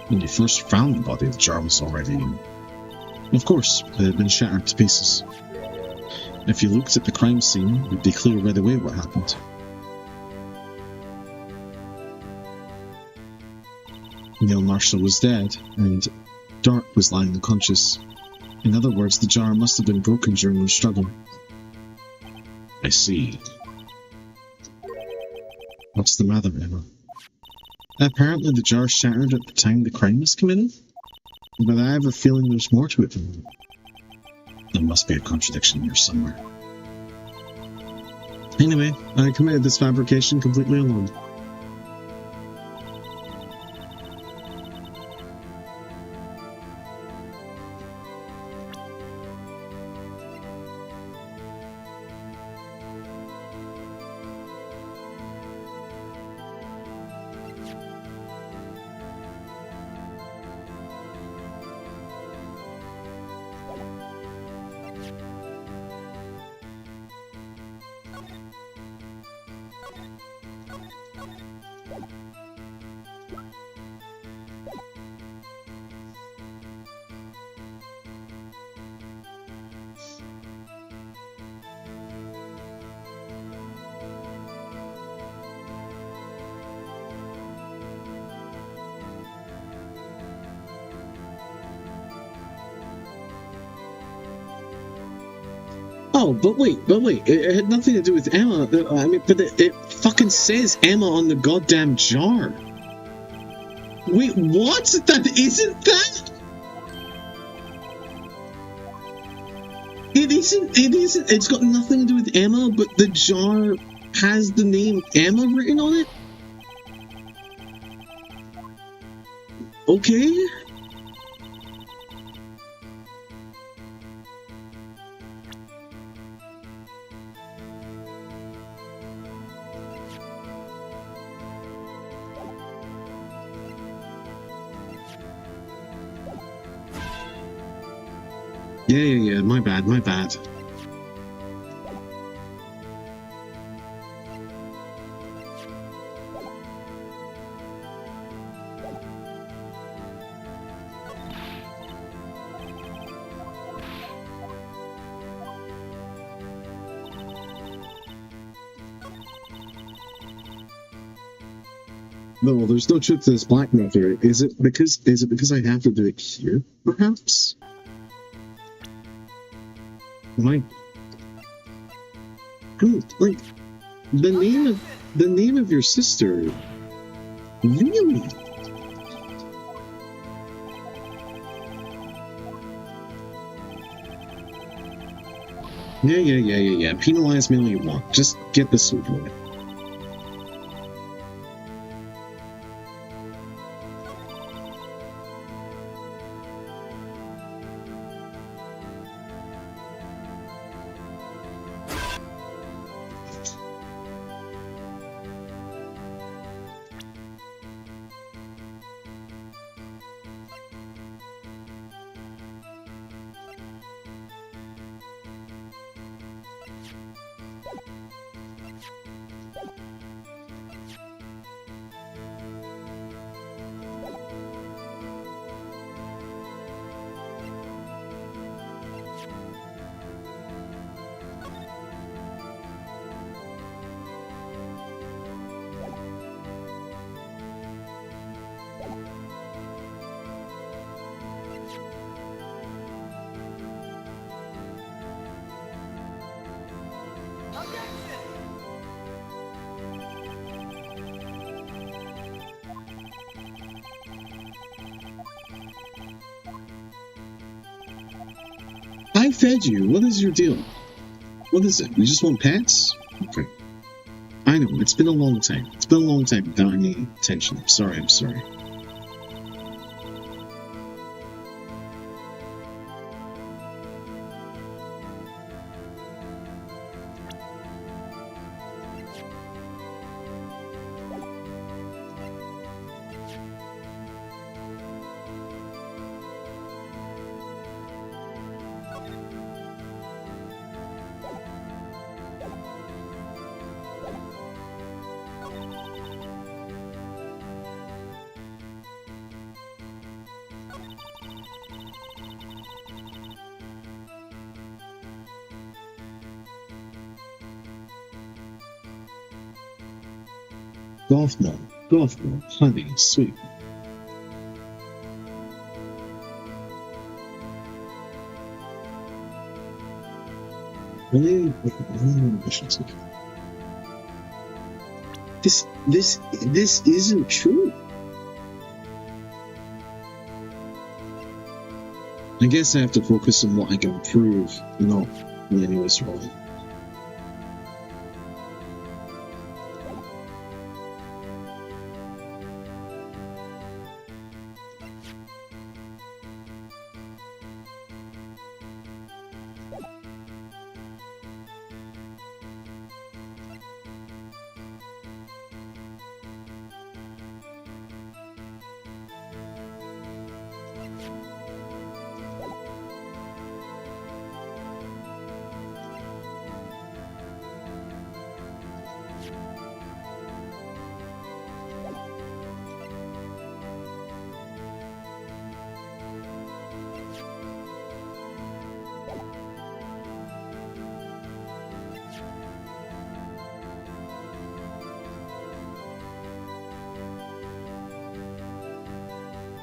when you first found the body, the jar was already... Of course, it had been shattered to pieces. If you looked at the crime scene, it would be clear right away what happened. Neil Marshall was dead, and Dark was lying unconscious. In other words, the jar must have been broken during their struggle. I see. What's the matter, Emma? Apparently the jar shattered at the time the crime was committed, but I have a feeling there's more to it than that. There must be a contradiction here somewhere. Anyway, I committed this fabrication completely alone. Oh, but wait, it had nothing to do with Emma. I mean, but it fucking says Emma on the goddamn jar. Wait, what? That isn't that? It isn't, it's got nothing to do with Emma, but the jar has the name Emma written on it? Okay. Yeah, my bad. No, there's no truth to this blackmail theory. Is it because I have to do it here, perhaps? My good, like the name of your sister. Really? Yeah. Penalize me all you want. Just get this over with. I fed you. What is your deal? What is it? You just want pets? Okay. I know. It's been a long time. It's been a long time without any attention. I'm sorry. Golf ball, honey, sweet. Really? This isn't true. I guess I have to focus on what I can prove, not when anyone's wrong.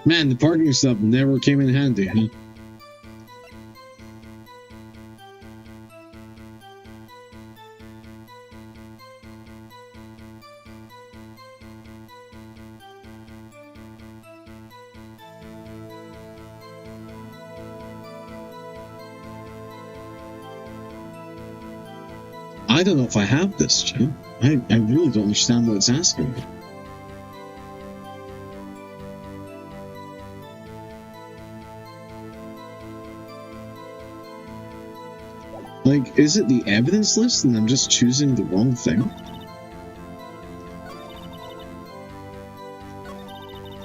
Man, the parking stuff never came in handy, huh? I don't know if I have this, Jim. I really don't understand what it's asking me. Like, is it the evidence list and I'm just choosing the wrong thing?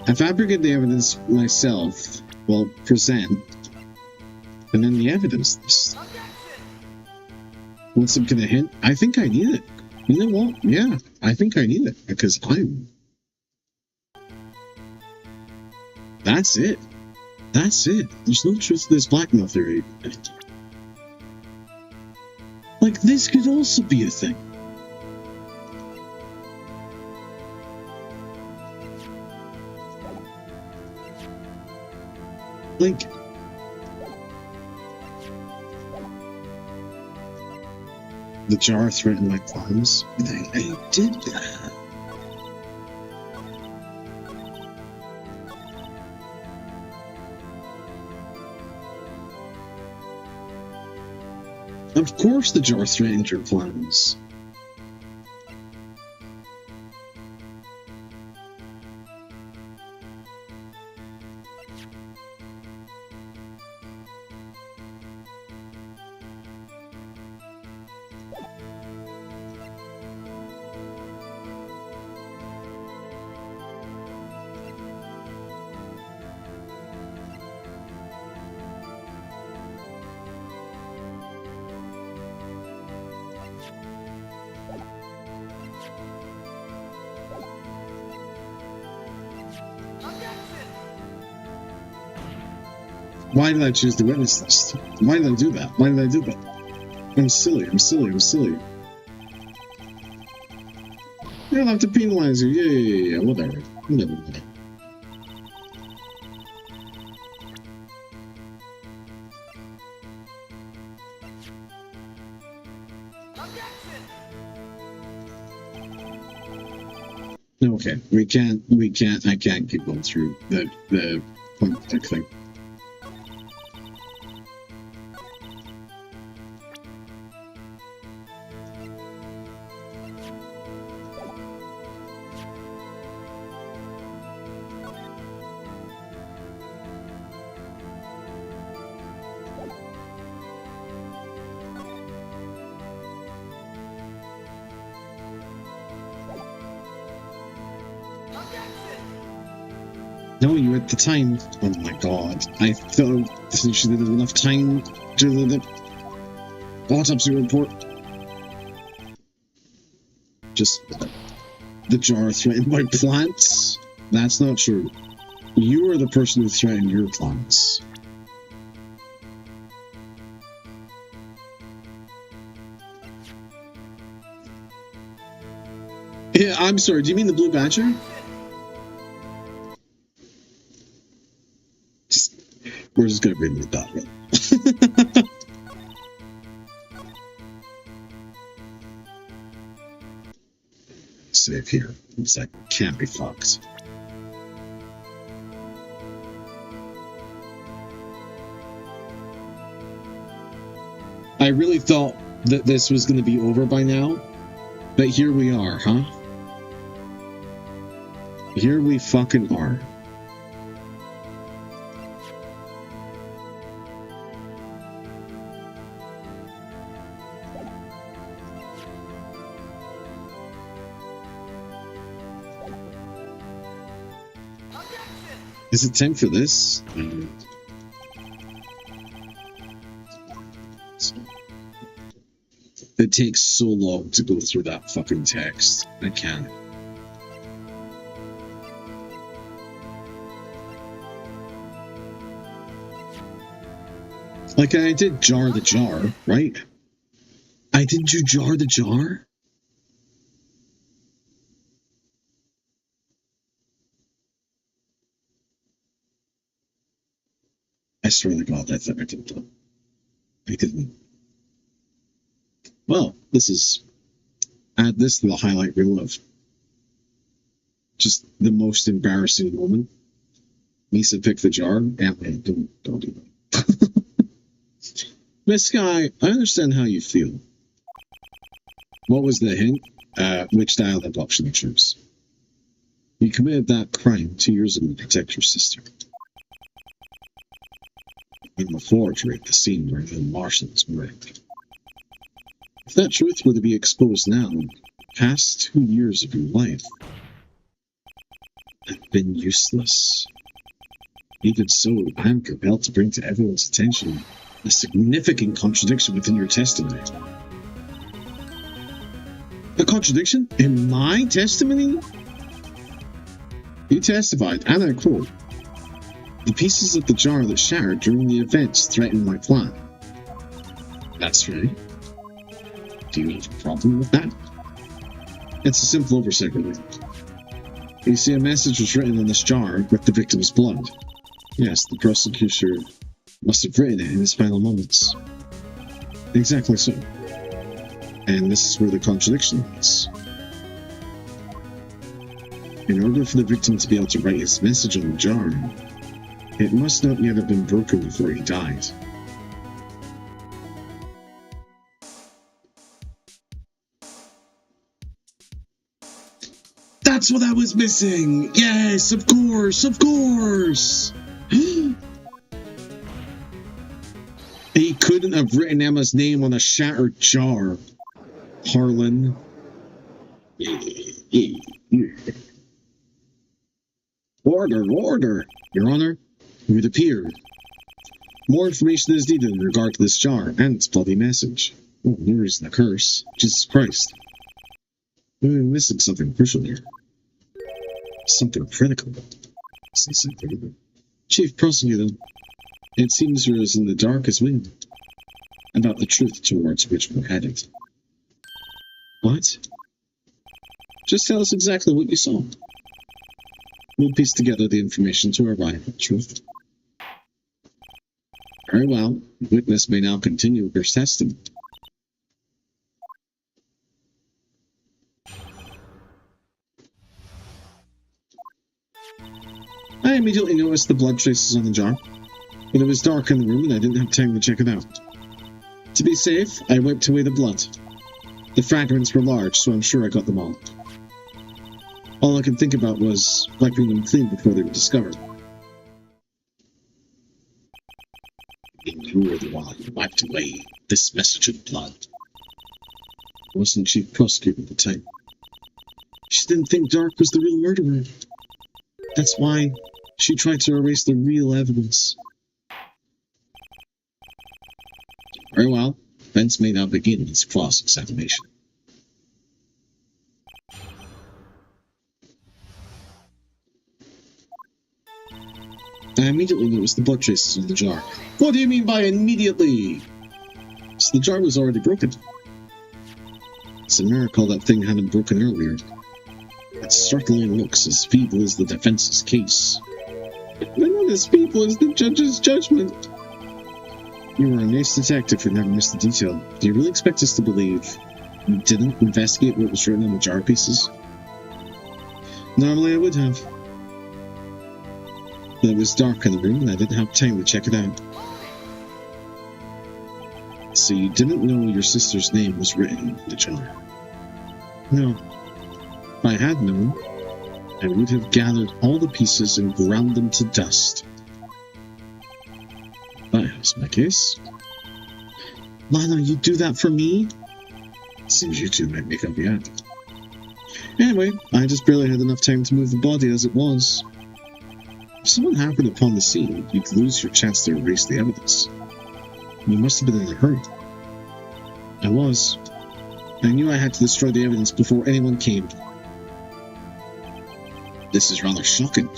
I fabricate the evidence myself, well, present, and then the evidence list. What's it gonna hint? I think I need it. You know what? Yeah, I think I need it, because That's it. That's it. There's no truth to this blackmail theory. Like, this could also be a thing. Like, the jar threatened my plans. I did that. Of course the jar threatened your plans. Why did I choose the witness list? Why did I do that? Why did I do that? I'm silly. You don't have to penalize you. Yeah. Whatever. Okay, I can't keep going through the point thing. No, you at the time. Oh my god. I thought she didn't have enough time to do the autopsy report. Just the jar threatened my plants? That's not true. You are the person who threatened your plants. Yeah, I'm sorry, do you mean the Blue Badger? We're just gonna read it that way. Save here. It's like, can't be fucked. I really thought that this was gonna be over by now, but here we are, huh? Here we fucking are. Is it time for this? It takes so long to go through that fucking text. I can't. Like, I did jar the jar, right? Didn't you jar the jar? I swear to God, I thought I did that. I didn't. Well, add this to the highlight reel of just the most embarrassing moment. Misa picked the jar. Don't do that. Miss Sky, I understand how you feel. What was the hint? Which dialect option to choose? You committed that crime 2 years ago to protect your sister. In the forgery at the scene where the Martian was murdered. If that truth were to be exposed now, past 2 years of your life have been useless. Even so, I am compelled to bring to everyone's attention a significant contradiction within your testimony. A contradiction? In my testimony? You testified, and I quote, "The pieces of the jar that shattered during the events threatened my plan." That's right. Do you have a problem with that? It's a simple oversight, really. You see, a message was written on this jar with the victim's blood. Yes, the prosecutor must have written it in his final moments. Exactly so. And this is where the contradiction is. In order for the victim to be able to write his message on the jar, it must not yet have been broken before he died. That's what I was missing! Yes, of course, of course! He couldn't have written Emma's name on a shattered jar. Harlan. Order, order! Your Honor, it would appear more information is needed in regard to this jar and its bloody message. Oh, there isn't a curse. Jesus Christ. We're missing something crucial here. Something critical. Chief Prosecutor, it seems you're as in the dark as we about the truth towards which we're headed. What? Just tell us exactly what you saw. We'll piece together the information to arrive at truth. Very well. The witness may now continue with her testimony. I immediately noticed the blood traces on the jar, but it was dark in the room and I didn't have time to check it out. To be safe, I wiped away the blood. The fragments were large, so I'm sure I got them all. All I could think about was wiping them clean before they were discovered. And you were the one who wiped away this message of blood. I wasn't chief prosecutor at the time. She didn't think Dark was the real murderer. That's why she tried to erase the real evidence. Very well. Defense may now begin its cross-examination. I immediately noticed the blood traces on the jar. What do you mean by immediately? So the jar was already broken. It's a miracle that thing hadn't broken earlier. It certainly looks as feeble as the defense's case. But not as feeble as the judge's judgment. You were a nice detective who never missed a detail. Do you really expect us to believe you didn't investigate what was written on the jar pieces? Normally I would have. But it was dark in the room and I didn't have time to check it out. So you didn't know your sister's name was written in the jar? No. If I had known, I would have gathered all the pieces and ground them to dust. That helps my case. Lana, you do that for me? Seems you two might make up yet. Anyway, I just barely had enough time to move the body as it was. If someone happened upon the scene, you'd lose your chance to erase the evidence. You must have been in a hurry. I was. I knew I had to destroy the evidence before anyone came. This is rather shocking.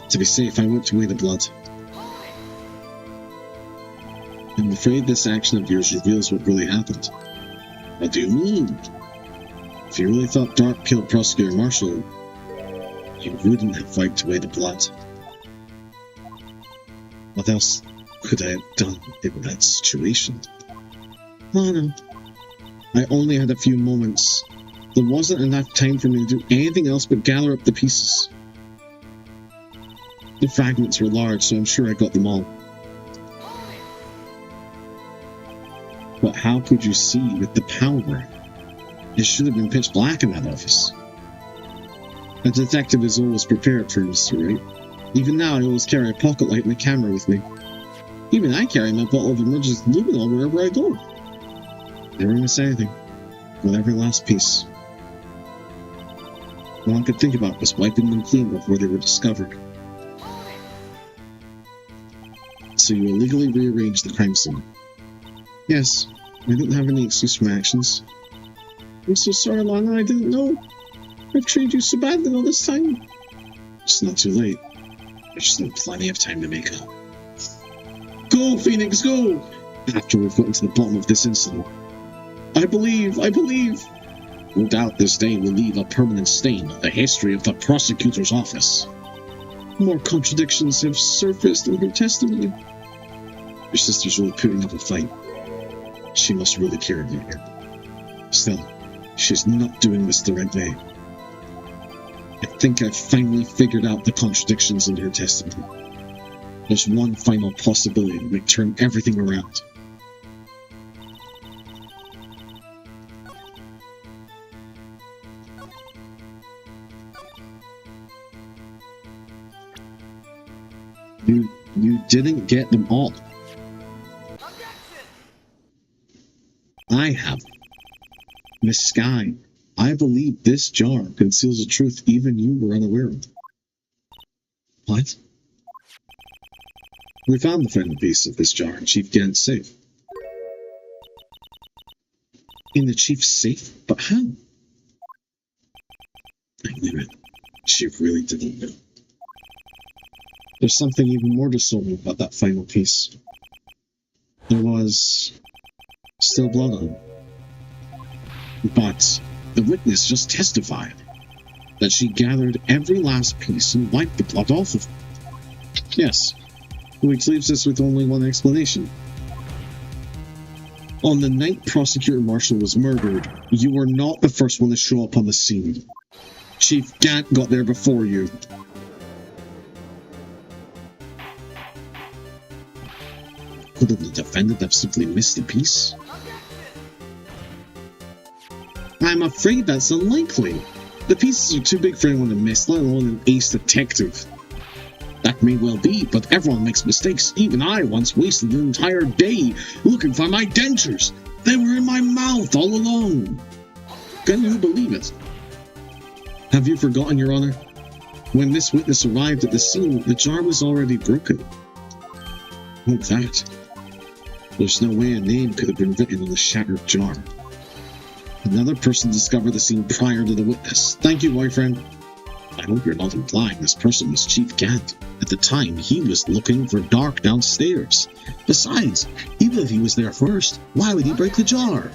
To be safe, I wiped away the blood. I'm afraid this action of yours reveals what really happened. What do you mean? If you really thought Dark killed Prosecutor Marshall, you wouldn't have wiped away the blood. What else could I have done in that situation? Lana, I only had a few moments. There wasn't enough time for me to do anything else but gather up the pieces. The fragments were large, so I'm sure I got them all. But how could you see with the power? It should have been pitch black in that office. A detective is always prepared for Mr. Wright. Even now, I always carry a pocket light and a camera with me. Even I carry my bottle of emergency luminol wherever I go. Never miss anything. With every last piece. All I could think about was wiping them clean before they were discovered. So you illegally rearranged the crime scene. Yes, I didn't have any excuse for my actions. I'm so sorry, Lana, I didn't know. I've treated you so badly all this time. It's not too late. I just need plenty of time to make up. Go, Phoenix, go! After we've gotten to the bottom of this incident. I believe. No doubt this day will leave a permanent stain on the history of the prosecutor's office. More contradictions have surfaced in her testimony. Your sister's really putting up a fight. She must really care about her. Still, she's not doing this the right way. I think I've finally figured out the contradictions in her testimony. There's one final possibility that might turn everything around. You didn't get them all. I have. Miss Sky, I believe this jar conceals a truth even you were unaware of. What? We found the final piece of this jar in Chief Gant's safe. In the Chief's safe? But how? I knew it. She really didn't know. There's something even more disturbing about that final piece. There was still blood on it. But the witness just testified that she gathered every last piece and wiped the blood off of it. Yes, which leaves us with only one explanation. On the night Prosecutor Marshall was murdered, you were not the first one to show up on the scene. Chief Gant got there before you. Couldn't the defendant have simply missed a piece? I'm afraid that's unlikely. The pieces are too big for anyone to miss, let alone an ace detective. That may well be, but everyone makes mistakes. Even I once wasted an entire day looking for my dentures. They were in my mouth all along. Can you believe it? Have you forgotten, Your Honor? When this witness arrived at the scene, the jar was already broken. Oh, that. There's no way a name could have been written on the shattered jar. Another person discovered the scene prior to the witness. Thank you, boyfriend. I hope you're not implying this person was Chief Gant. At the time, he was looking for Dark downstairs. Besides, even if he was there first, why would he break the jar?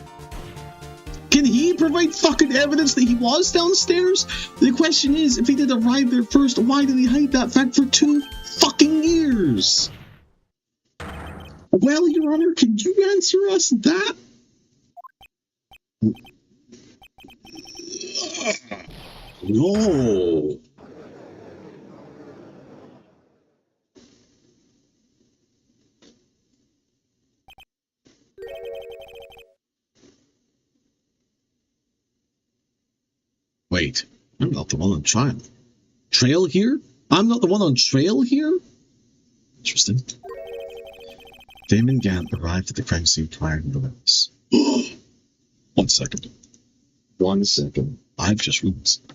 Can he provide fucking evidence that he was downstairs? The question is, if he did arrive there first, why did he hide that fact for 2 fucking years? Well, Your Honor, can you answer us that? No. Wait, I'm not the one on trial. Trail here? I'm not the one on trail here? Interesting. Damon Gant arrived at the crime scene prior to the witness. 1 second. 1 second. I've just realized.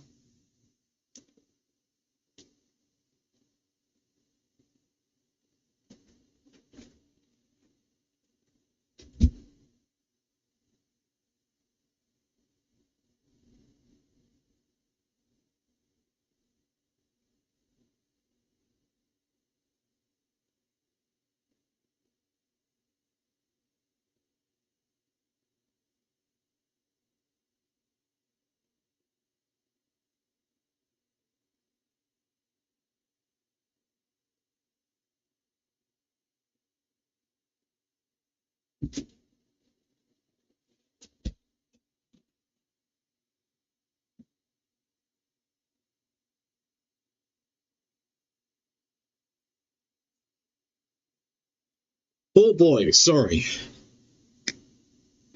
Oh boy, sorry.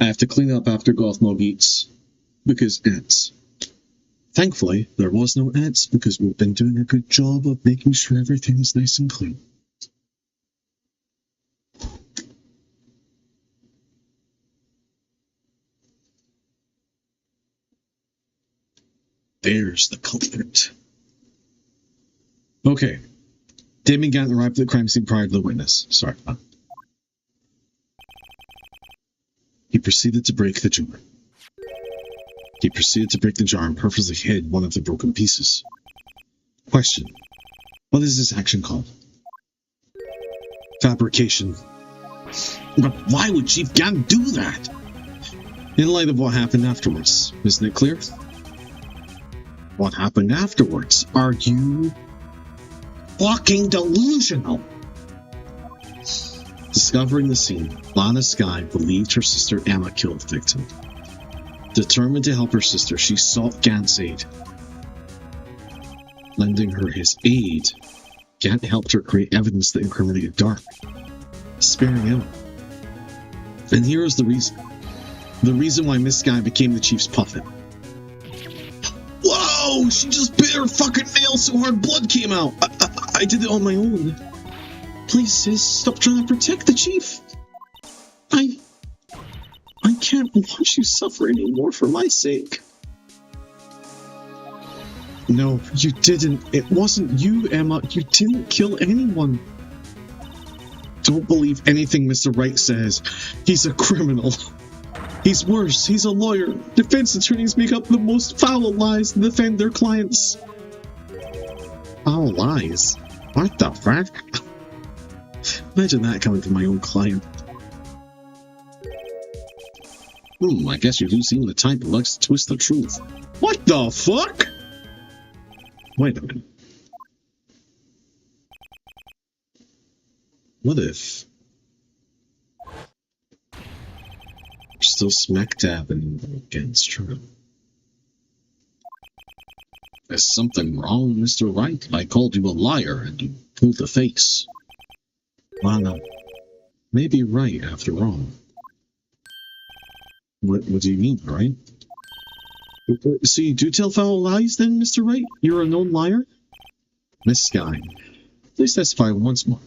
I have to clean up after Gothmog eats. Because ants. Thankfully, there was no ants because we've been doing a good job of making sure everything is nice and clean. There's the culprit. Okay. Damon Gant arrived at the crime scene prior to the witness. Sorry. He proceeded to break the jar. He proceeded to break the jar and purposely hid one of the broken pieces. Question. What is this action called? Fabrication. But why would Chief Gant do that? In light of what happened afterwards, isn't it clear? What happened afterwards? Are you fucking delusional. Discovering the scene, Lana Skye believed her sister Emma killed the victim. Determined to help her sister, she sought Gant's aid. Lending her his aid, Gant helped her create evidence that incriminated Dark, sparing Emma. And here is the reason. The reason why Miss Skye became the chief's puppet. Whoa! She just bit her fucking nail so hard blood came out! I did it on my own. Please, sis, stop trying to protect the chief. I can't watch you suffer anymore for my sake. No, you didn't. It wasn't you, Emma. You didn't kill anyone. Don't believe anything Mr. Wright says. He's a criminal. He's worse. He's a lawyer. Defense attorneys make up the most foul lies to defend their clients. Foul lies? What the fuck? Imagine that coming from my own client. I guess you do seem the type who likes to twist the truth. What the fuck? Wait a minute. What if you're still smack dab against true? There's something wrong, Mr. Wright. I called you a liar and you pulled a face. Lana may be right after all. What do you mean, right? So you do tell foul lies then, Mr. Wright? You're a known liar? Miss Skye, please testify once more.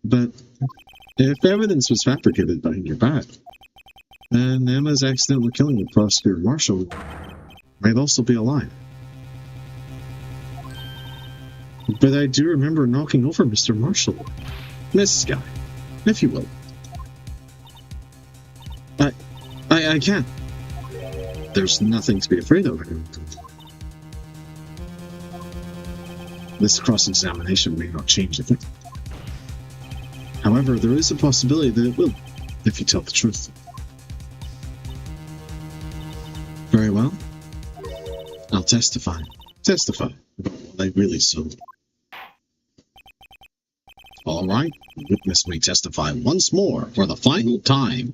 But if evidence was fabricated behind your back, then Emma's accidentally killing the prosecutor marshal might also be a lie. But I do remember knocking over Mr. Marshall. Miss Skye, if you will. I can't. There's nothing to be afraid of. This cross-examination may not change a thing. However, there is a possibility that it will, if you tell the truth. Very well. I'll testify. Testify about what I really saw. All right, the witness may testify once more for the final time.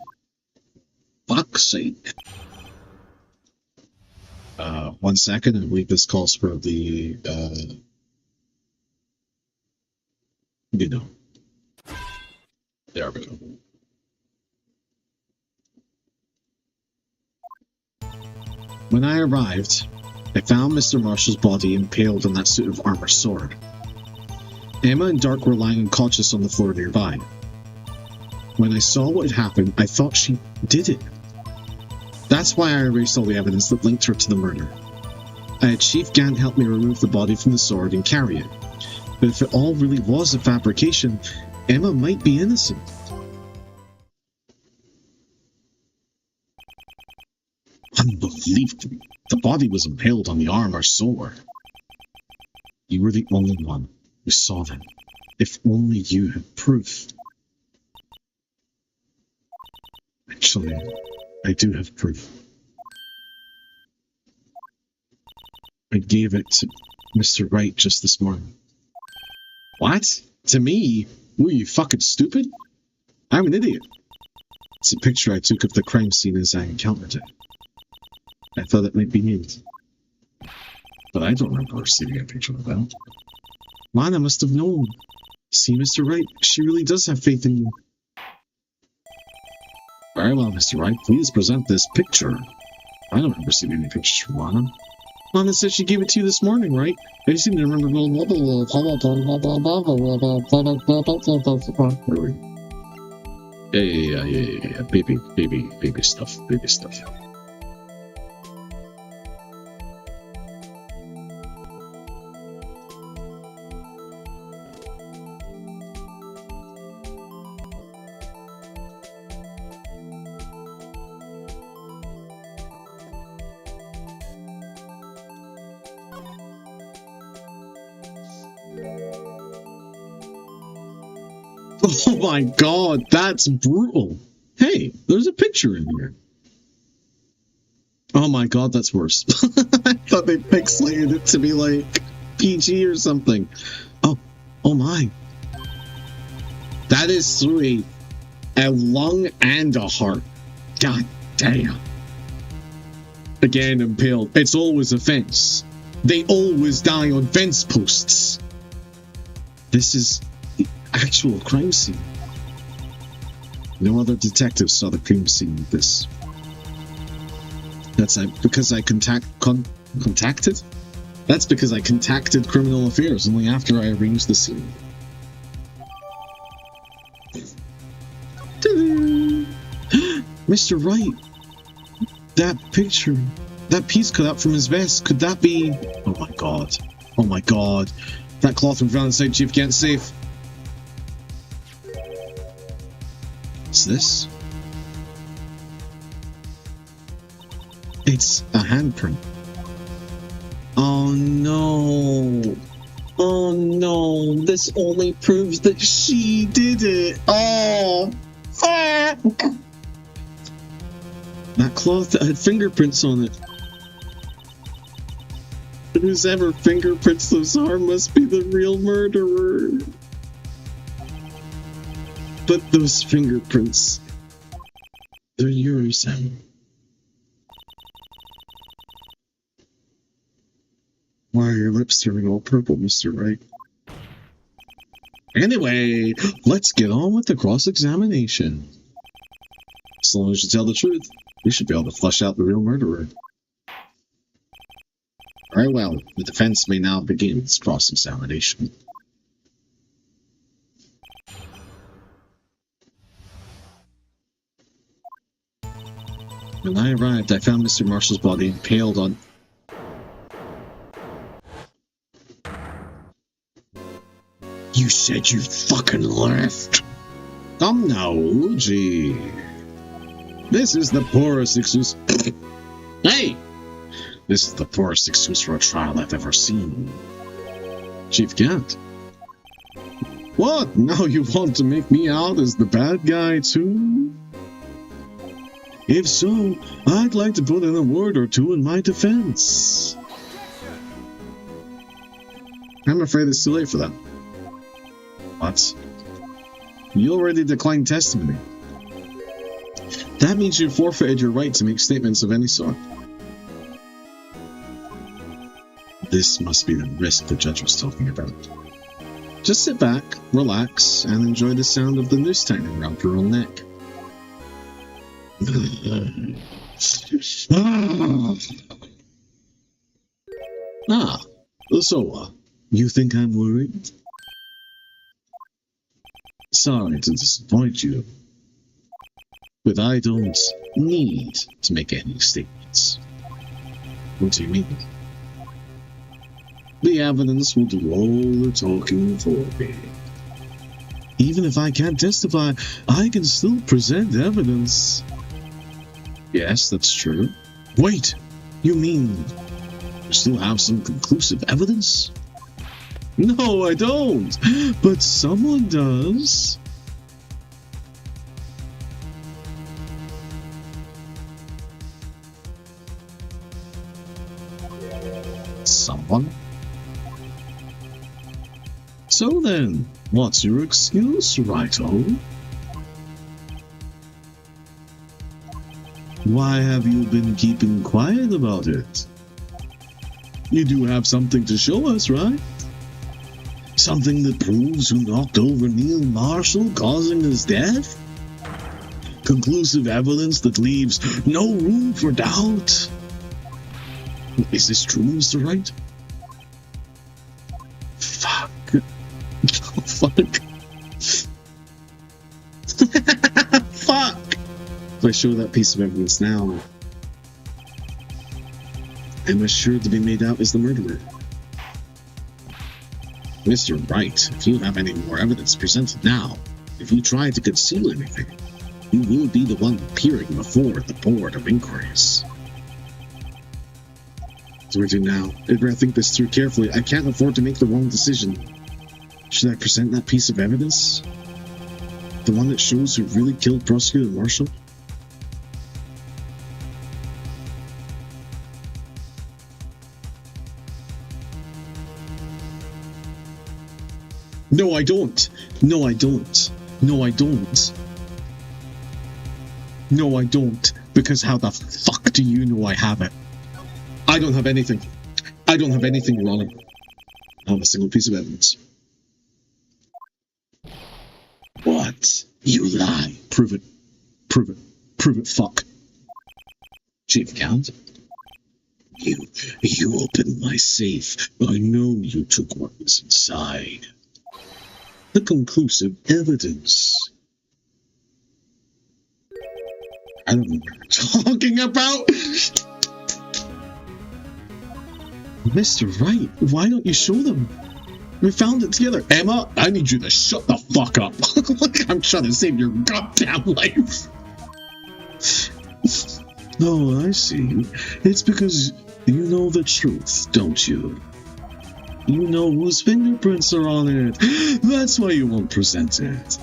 Fuck's sake. 1 second, I believe this calls for the, there we go. When I arrived, I found Mr. Marshall's body impaled on that suit of armor sword. Emma and Dark were lying unconscious on the floor nearby. When I saw what had happened, I thought she did it. That's why I erased all the evidence that linked her to the murder. I had Chief Gant help me remove the body from the sword and carry it. But if it all really was a fabrication, Emma might be innocent. Unbelievable. The body was impaled on the arm or sword. You were the only one who saw them. If only you had proof. Actually, I do have proof. I gave it to Mr. Wright just this morning. What? To me? Were you fucking stupid? I'm an idiot. It's a picture I took of the crime scene as I encountered it. I thought it might be neat. But I don't remember receiving a picture of that. Lana must have known. See, Mr. Wright, she really does have faith in you. Very well, Mr. Wright, please present this picture. I don't remember receiving any pictures from Lana. Lana said she gave it to you this morning, right? I seem to remember Yeah. Baby stuff. Oh my god, that's brutal. Hey, there's a picture in here. Oh my god, that's worse. I thought they pixelated it to be like PG or something. Oh my. That is through a lung and a heart. God damn. Again, impaled. It's always a fence. They always die on fence posts. This is the actual crime scene. No other detectives saw the crime scene of this. That's because I contacted? That's because I contacted Criminal Affairs only after I arranged the scene. Mr. Wright, that picture, that piece cut out from his vest, could that be... Oh my god. Oh my god. That cloth we found inside Chief Gant's safe. What's this? It's a handprint. Oh no. Oh no. This only proves that she did it. Oh. Fuck. That cloth that had fingerprints on it. Whoever fingerprints those are must be the real murderer. But those fingerprints, they're yours, Sam. Why are your lips turning all purple, Mr. Wright? Anyway, let's get on with the cross-examination. As long as you tell the truth, we should be able to flush out the real murderer. Very well, the defense may now begin its cross-examination. When I arrived, I found Mr. Marshall's body impaled on... You said you fucking left? No, gee. This is the poorest excuse... Hey! This is the poorest excuse for a trial I've ever seen. Chief Gant. What? Now you want to make me out as the bad guy too? If so, I'd like to put in a word or two in my defense. I'm afraid it's too late for that. What? You already declined testimony. That means you forfeited your right to make statements of any sort. This must be the risk the judge was talking about. Just sit back, relax, and enjoy the sound of the noose tightening around your own neck. So, you think I'm worried? Sorry to disappoint you, but I don't need to make any statements. What do you mean? The evidence will do all the talking for me. Even if I can't testify, I can still present evidence. Yes, that's true. Wait, you mean you still have some conclusive evidence? No, I don't, but someone does. Someone? So then, what's your excuse, Wright-o? Why have you been keeping quiet about it? You do have something to show us, right? Something that proves who knocked over Neil Marshall, causing his death? Conclusive evidence that leaves no room for doubt? Is this true, Mr. Wright? Fuck. Oh, fuck. Fuck! If I show that piece of evidence now, I'm assured to be made out as the murderer. Mr. Wright, if you have any more evidence presented now, if you try to conceal anything, you will be the one appearing before the Board of Inquiries. What do I do now? I better think this through carefully. I can't afford to make the wrong decision. Should I present that piece of evidence? The one that shows who really killed Prosecutor Marshall? No, I don't. No, I don't. No, I don't. No, I don't. Because how the fuck do you know I have it? I don't have anything. I don't have anything, Ronnie. I have a single piece of evidence. What? You lie. Prove it. Prove it. Prove it, fuck. Chief Count? You opened my safe. I know you took what was inside. The conclusive evidence. I don't know what you're talking about. Mr. Wright, why don't you show them? We found it together. Emma, I need you to shut the fuck up. I'm trying to save your goddamn life. Oh, I see. It's because you know the truth, don't you? You know whose fingerprints are on it. That's why you won't present it.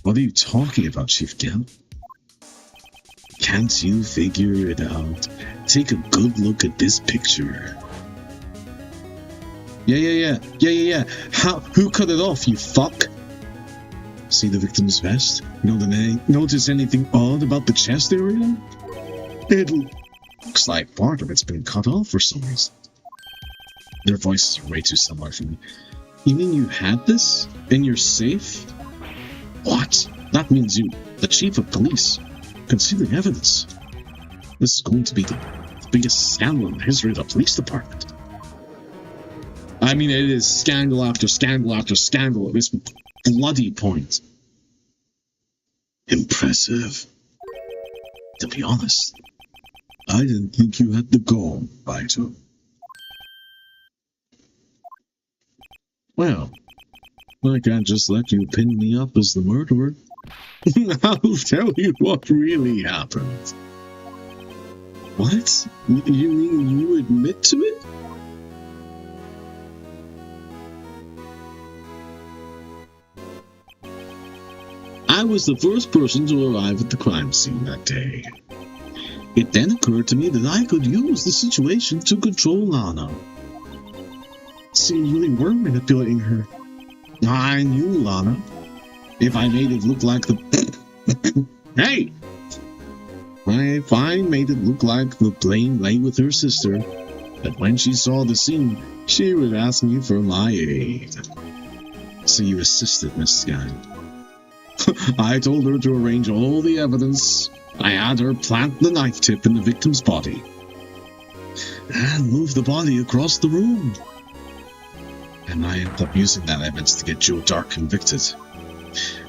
What are you talking about, Chief Gant? Can't you figure it out? Take a good look at this picture. Yeah. Who cut it off, you fuck? See the victim's vest? Notice anything odd about the chest area? It looks like part of it's been cut off for some reason. Their voices are way too similar for me. You mean you had this? In your safe? What? That means you, the chief of police, concealing evidence. This is going to be the biggest scandal in the history of the police department. I mean, it is scandal after scandal after scandal at this bloody point. Impressive. To be honest, I didn't think you had the gall, Wright. Well, I can't just let you pin me up as the murderer. I'll tell you what really happened. What? You mean you admit to it? I was the first person to arrive at the crime scene that day. It then occurred to me that I could use the situation to control Lana. So you really were manipulating her. I knew Lana. If I made it look like the... Hey! If I made it look like the plane lay with her sister, that when she saw the scene, she would ask me for my aid. So you assisted, Miss Sky. I told her to arrange all the evidence. I had her plant the knife tip in the victim's body and move the body across the room. And I ended up using that evidence to get Joe Dark convicted.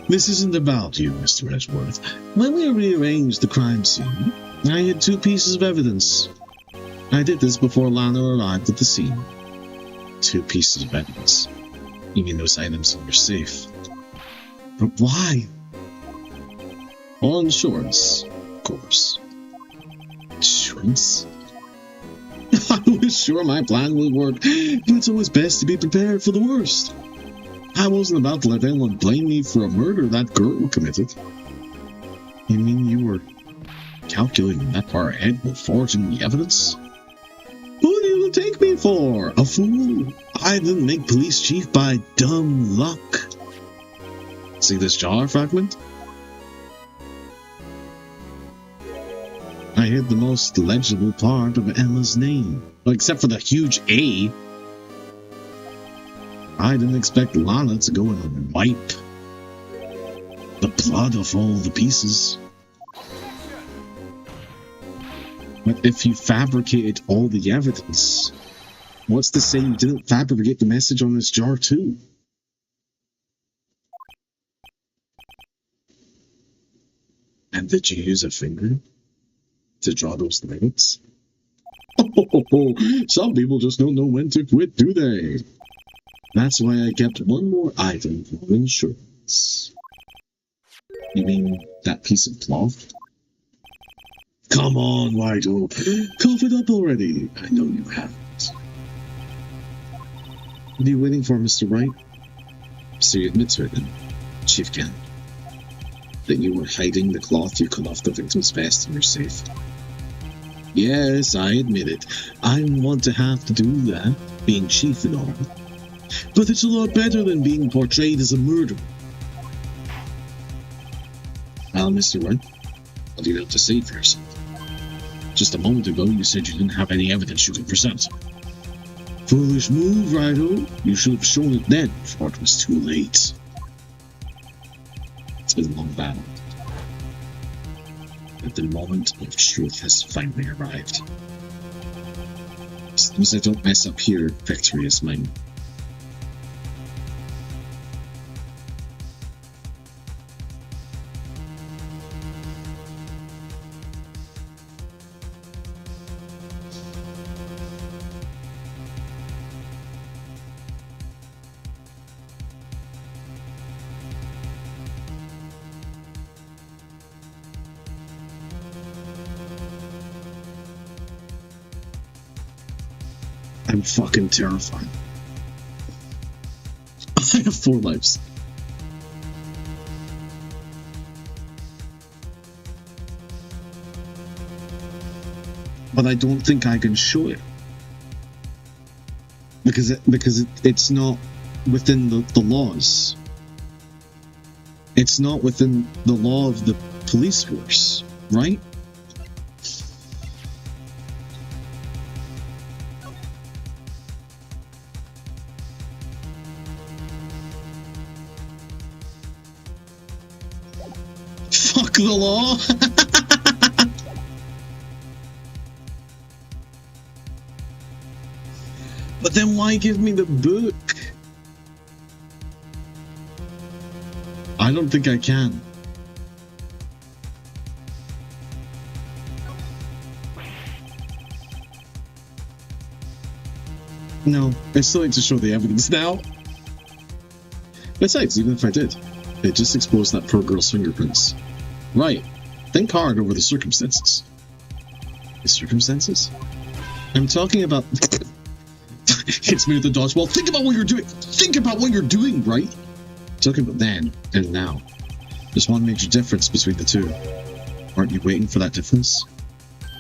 This isn't about you, Mr. Edgeworth. When we rearranged the crime scene, I had 2 pieces of evidence. I did this before Lana arrived at the scene. 2 pieces of evidence. You mean those items in your safe? But why? On insurance, of course. Insurance? I was sure my plan would work, but it's always best to be prepared for the worst. I wasn't about to let anyone blame me for a murder that girl committed. You mean you were calculating that far ahead while forging the evidence? Who do you take me for? A fool? I didn't make police chief by dumb luck. See this jar fragment? I hid the most legible part of Emma's name. Well, except for the huge A. I didn't expect Lana to go and wipe the blood off all the pieces. But if you fabricated all the evidence, what's to say you didn't fabricate the message on this jar too? And did you use a finger to draw those lines? Oh, some people just don't know when to quit, do they? That's why I kept one more item for insurance. You mean that piece of cloth? Come on, Wright. Cough it up already. I know you haven't. What are you waiting for, Mr. Wright? So you admit to it then, Chief Gant, that you were hiding the cloth you cut off the victim's vest in your safe. Yes, I admit it. I didn't want to have to do that, being chief and all. But it's a lot better than being portrayed as a murderer. Well, Mr. Wright, what do you have to say for yourself? Just a moment ago, you said you didn't have any evidence you could present. Foolish move, Righto. You should have shown it then, before it was too late. It's been a long battle. But the moment of truth has finally arrived. As long as I don't mess up here, victory is mine. I'm fucking terrified. I have 4 lives. But I don't think I can show it. Because it's not within the laws. It's not within the law of the police force, right? Fuck the law! But then why give me the book? I don't think I can. No, I still need to show the evidence now. Besides, even if I did, it just exposed that poor girl's fingerprints. Right. Think hard over the circumstances. The circumstances? I'm talking about... Hits me with the dodgeball. Think about what you're doing. Think about what you're doing, right? Talking about then and now. There's one major difference between the two. Aren't you waiting for that difference?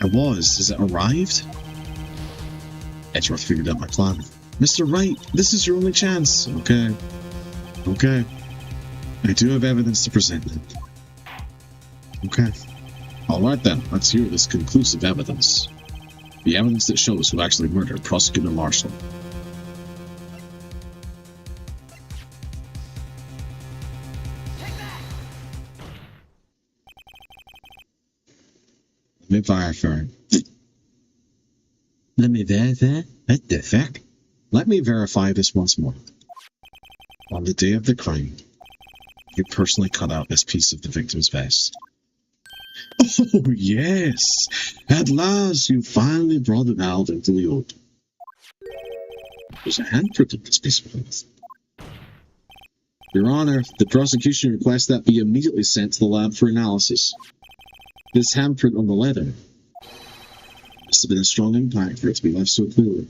I was. Has it arrived? Edgeworth figured out my plan. Mr. Wright, this is your only chance. Okay. Okay. I do have evidence to present then. Okay. Alright then, let's hear this conclusive evidence. The evidence that shows who actually murdered Prosecutor Marshall. Let me verify. Let me verify? What the fuck? Let me verify this once more. On the day of the crime, you personally cut out this piece of the victim's vest. Oh, yes! At last, you finally brought it out into the open. There's a handprint on this piece of cloth. Your Honor, the prosecution requests that be immediately sent to the lab for analysis. This handprint on the leather must have been a strong impact for it to be left so clearly.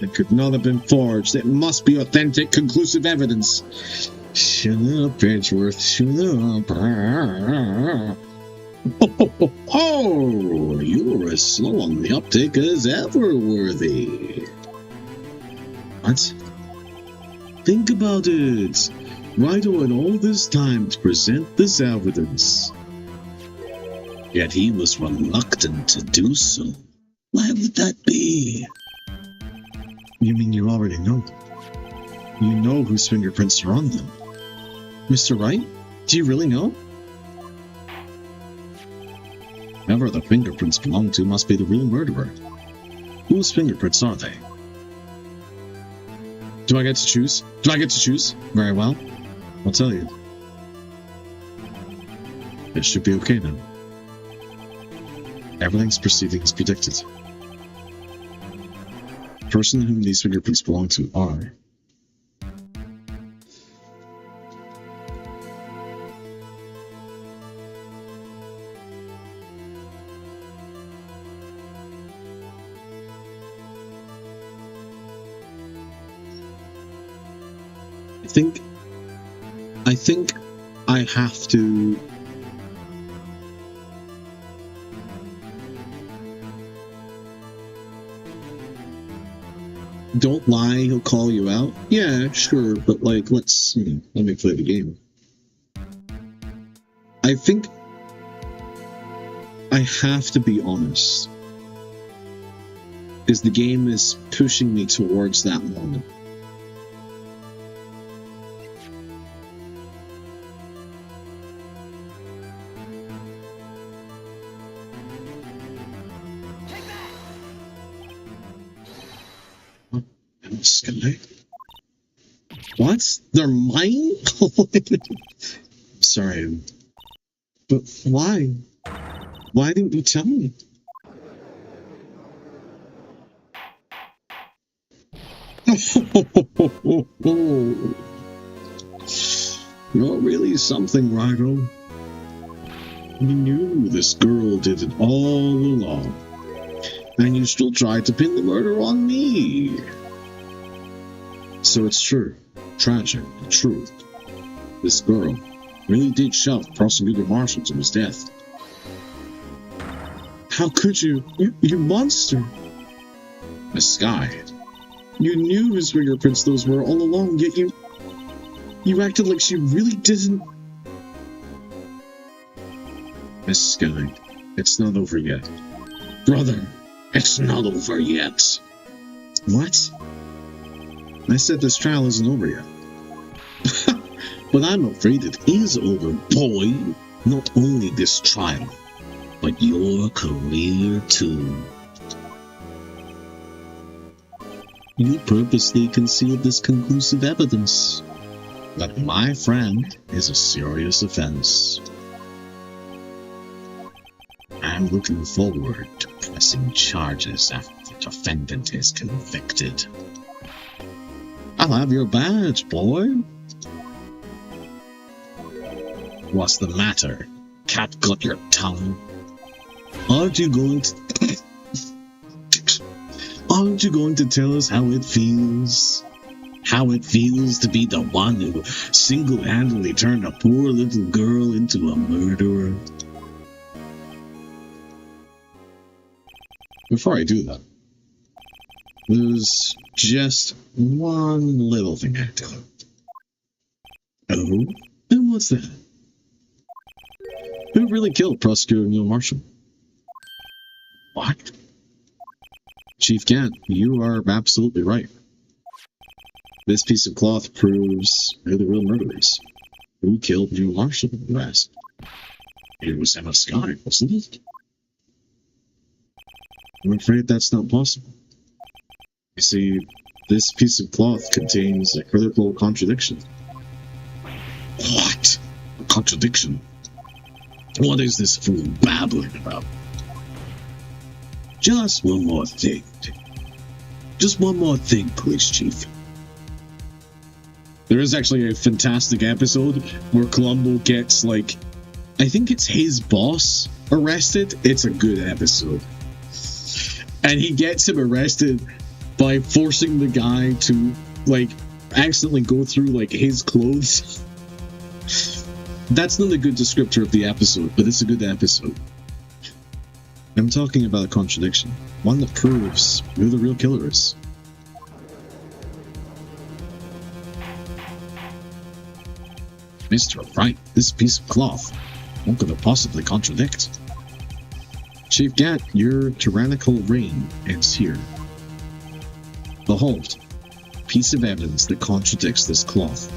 It could not have been forged. It must be authentic, conclusive evidence. Shut up, Edgeworth. Shut up. Oh, you're as slow on the uptake as ever, Worthy. What? Think about it. Righto had all this time to present this evidence. Yet he was reluctant to do so. Why would that be? You mean you already know? You know whose fingerprints are on them. Mr. Wright, do you really know? Whoever the fingerprints belong to must be the real murderer. Whose fingerprints are they? Do I get to choose? Do I get to choose? Very well. I'll tell you. It should be okay then. Everything's proceeding as predicted. The person whom these fingerprints belong to are... I think I have to... Don't lie, he'll call you out. Yeah, sure, but like, let me play the game. I think I have to be honest, because the game is pushing me towards that moment. Sky? What? They're mine? Sorry. But why? Why didn't you tell me? You're really something, Wright. You knew this girl did it all along. And you still tried to pin the murder on me. So it's true, tragic, the truth. This girl really did shove Prosecutor Marshall to his death. How could you? You monster! Miss Sky, you knew whose fingerprints those were all along, yet you acted like she really didn't. Miss Sky, it's not over yet. Brother, it's not over yet. What? I said this trial isn't over yet. But I'm afraid it is over, boy. Not only this trial, but your career too. You purposely concealed this conclusive evidence. But my friend is a serious offense. I'm looking forward to pressing charges after the defendant is convicted. I'll have your badge, boy. What's the matter? Cat got your tongue? Aren't you going to tell us how it feels? How it feels to be the one who single-handedly turned a poor little girl into a murderer? Before I do that, there's just one little thing I have to do. Oh? And what's that? Who really killed Prosecutor Neil Marshall? What? Chief Gant, you are absolutely right. This piece of cloth proves who the real murderer is. Who killed Neil Marshall, you ask? It was Emma Sky, wasn't it? I'm afraid that's not possible. You see, this piece of cloth contains a critical contradiction. What? A contradiction? What is this fool babbling about? Just one more thing. Just one more thing, Police Chief. There is actually a fantastic episode where Columbo gets, like, I think it's his boss arrested. It's a good episode. And he gets him arrested by forcing the guy to, like, accidentally go through, like, his clothes. That's not a good descriptor of the episode, but it's a good episode. I'm talking about a contradiction. One that proves who the real killer is. Mr. Wright, this piece of cloth, what could it possibly contradict? Chief Gant, your tyrannical reign ends here. Behold, a piece of evidence that contradicts this cloth.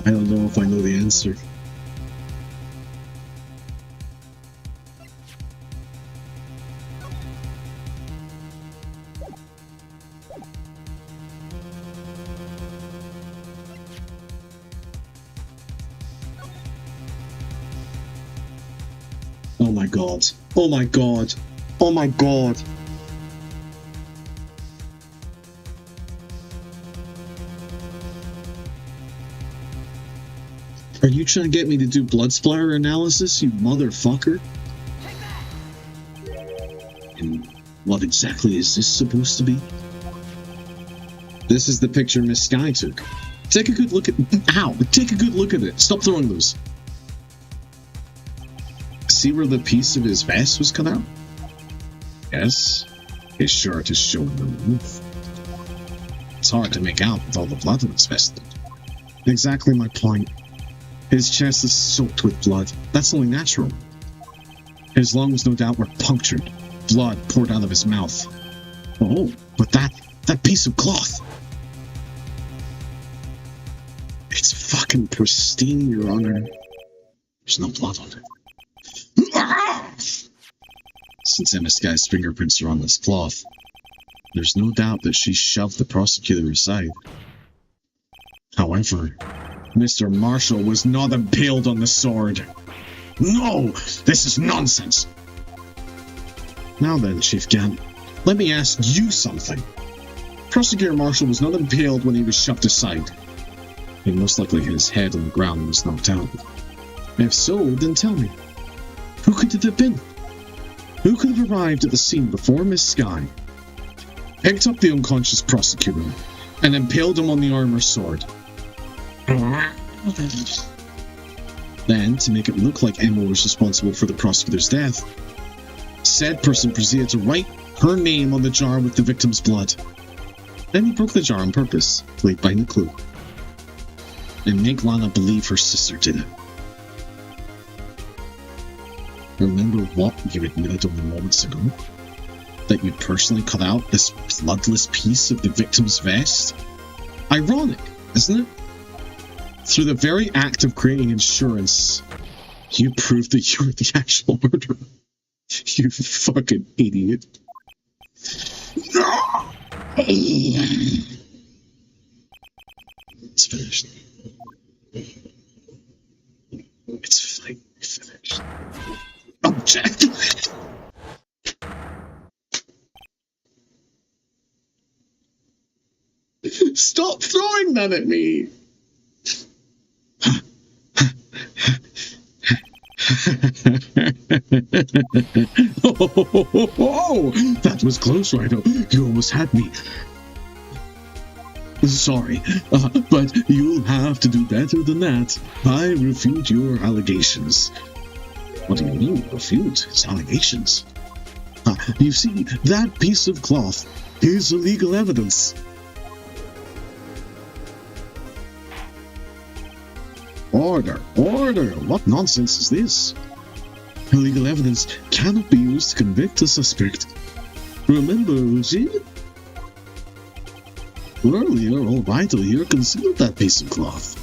I don't know if I know the answer. Oh my god. Oh my god. Oh my god. Are you trying to get me to do blood splatter analysis, you motherfucker? And what exactly is this supposed to be? This is the picture Miss Sky took. Take a good look at... Ow! Take a good look at it. Stop throwing those. See where the piece of his vest was cut out? Yes. His shirt is showing the roof. It's hard to make out with all the blood on his vest. Exactly my point. His chest is soaked with blood. That's only natural. His lungs, no doubt, were punctured. Blood poured out of his mouth. Oh, but that piece of cloth. It's fucking pristine, Your Honor. There's no blood on it. Since Emma Sky's fingerprints are on this cloth, there's no doubt that she shoved the prosecutor aside. However, Mr. Marshall was not impaled on the sword. No! This is nonsense! Now then, Chief Gant, let me ask you something. Prosecutor Marshall was not impaled when he was shoved aside. And most likely his head on the ground was knocked out. If so, then tell me, who could it have been? Who could have arrived at the scene before Miss Sky, picked up the unconscious prosecutor, and impaled him on the armor sword? Then, to make it look like Emma was responsible for the prosecutor's death, said person proceeded to write her name on the jar with the victim's blood. Then he broke the jar on purpose, to leave behind the clue, and make Lana believe her sister did it. Remember what you admitted only moments ago? That you personally cut out this bloodless piece of the victim's vest? Ironic, isn't it? Through the very act of creating insurance, you proved that you're the actual murderer. You fucking idiot. It's finished. It's finally finished. Object! Stop throwing that at me! Oh, that was close, Wright. You almost had me. Sorry, but you'll have to do better than that. I refute your allegations. What do you mean, refute his allegations? You see, that piece of cloth is illegal evidence. Order, order! What nonsense is this? Illegal evidence cannot be used to convict a suspect. Remember, Uji? Earlier, all vital here concealed that piece of cloth.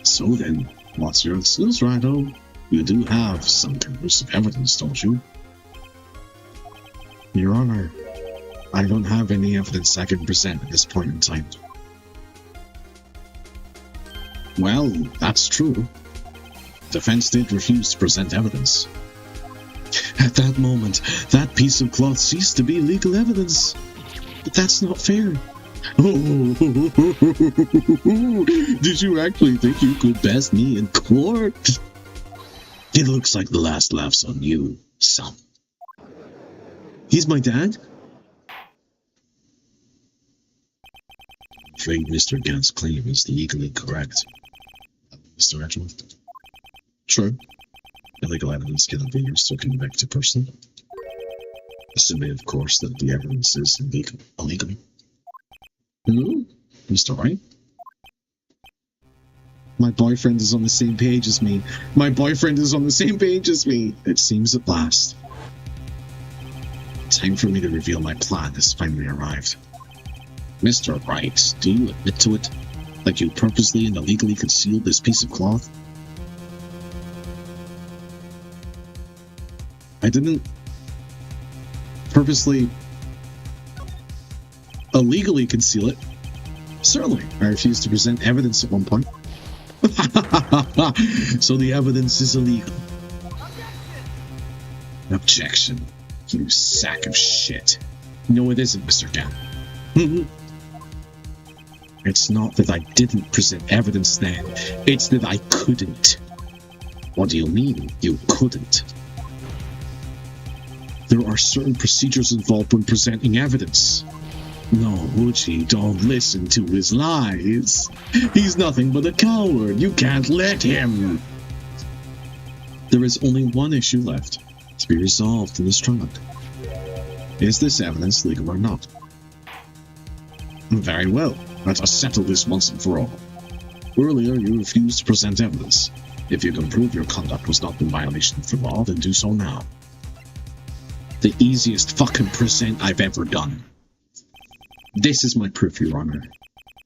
So then, what's your excuse, Rido? You do have some conclusive evidence, don't you? Your Honor, I don't have any evidence I can present at this point in time. Well, that's true. Defense did refuse to present evidence. At that moment, that piece of cloth ceased to be legal evidence. But that's not fair. Did you actually think you could best me in court? It looks like the last laugh's on you, son. He's my dad? I'm afraid Mr. Gant's claim is legally correct. Mr. Reginald? True. Illegal evidence cannot be used to convict a person. Assuming, of course, that the evidence is illegal. Who? Mr. Wright? My boyfriend is on the same page as me. My boyfriend is on the same page as me. It seems at last. Time for me to reveal my plan has finally arrived. Mr. Wright, do you admit to it? Like you purposely and illegally concealed this piece of cloth? I didn't purposely illegally conceal it. Certainly, I refused to present evidence at one point. So the evidence is illegal. Objection, you sack of shit. No, it isn't, Mr. Gant. It's not that I didn't present evidence then, it's that I couldn't. What do you mean, you couldn't? There are certain procedures involved when presenting evidence. No, Uchi, don't listen to his lies. He's nothing but a coward. You can't let him. There is only one issue left to be resolved in this trial. Is this evidence legal or not? Very well. Let us settle this once and for all. Earlier, you refused to present evidence. If you can prove your conduct was not in violation of the law, then do so now. The easiest fucking present I've ever done. This is my proof, Your Honor.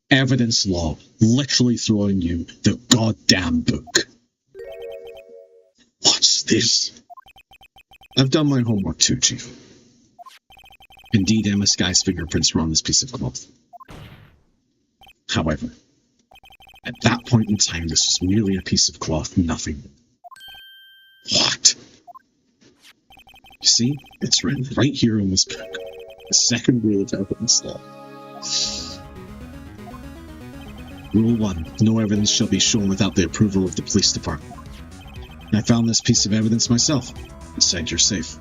Evidence law, literally throwing you the goddamn book. What's this? I've done my homework too, Chief. Indeed, Emma Sky's fingerprints were on this piece of cloth. However, at that point in time, this was merely a piece of cloth, nothing. What? You see, it's written right here in this book. The second rule of evidence law. Rule 1. No evidence shall be shown without the approval of the police department. I found this piece of evidence myself, inside your safe.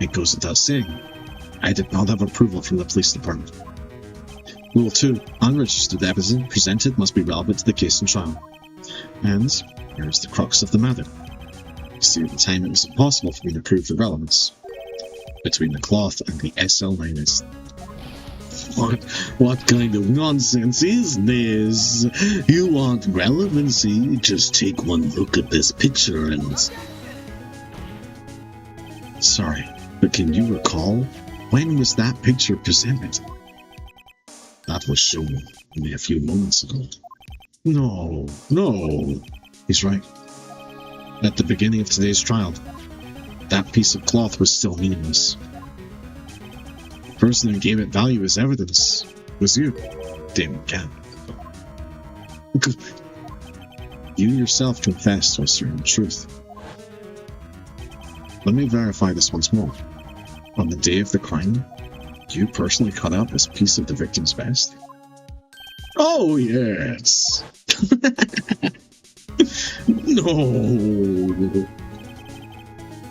It goes without saying, I did not have approval from the police department. Rule 2. Unregistered evidence presented must be relevant to the case and trial. And here's the crux of the matter. You see, at the time it was impossible for me to prove the relevance between the cloth and the SL-. What kind of nonsense is this? You want relevancy? Just take one look at this picture and... Sorry, but can you recall? When was that picture presented? That was shown only a few moments ago. No. He's right. At the beginning of today's trial, that piece of cloth was still meaningless. The person who gave it value as evidence was you, Damon Gant. You yourself confessed to a certain truth. Let me verify this once more. On the day of the crime, you personally cut out this piece of the victim's vest? Oh, yes. No.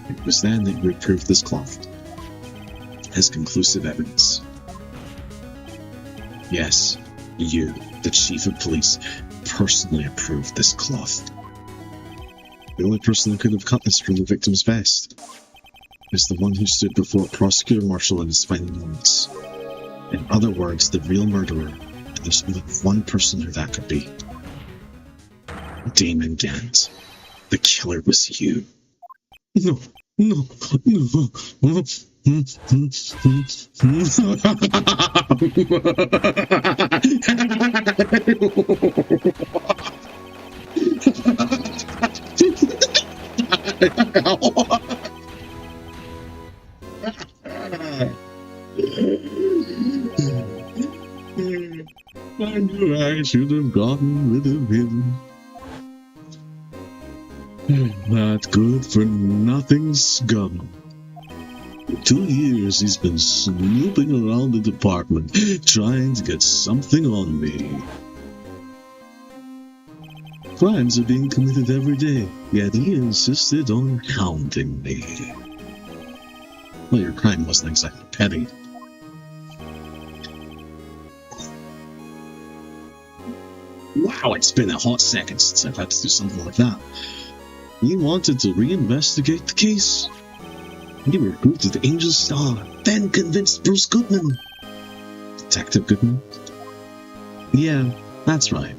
It was then that you approved this cloth as conclusive evidence. Yes, you, the chief of police, personally approved this cloth. The only person who could have cut this from the victim's vest is the one who stood before Prosecutor Marshall in his final moments. In other words, the real murderer, and there's only one person who that could be. Damon Gant. The killer was you. No. I knew I should have gotten rid of him. That good for nothing scum. For 2 years he's been snooping around the department, trying to get something on me. Crimes are being committed every day, yet he insisted on hounding me. Well, your crime wasn't exactly petty. Wow, it's been a hot second since I've had to do something like that. He wanted to reinvestigate the case. He recruited Angel Star, then convinced Bruce Goodman. Detective Goodman? Yeah, that's right.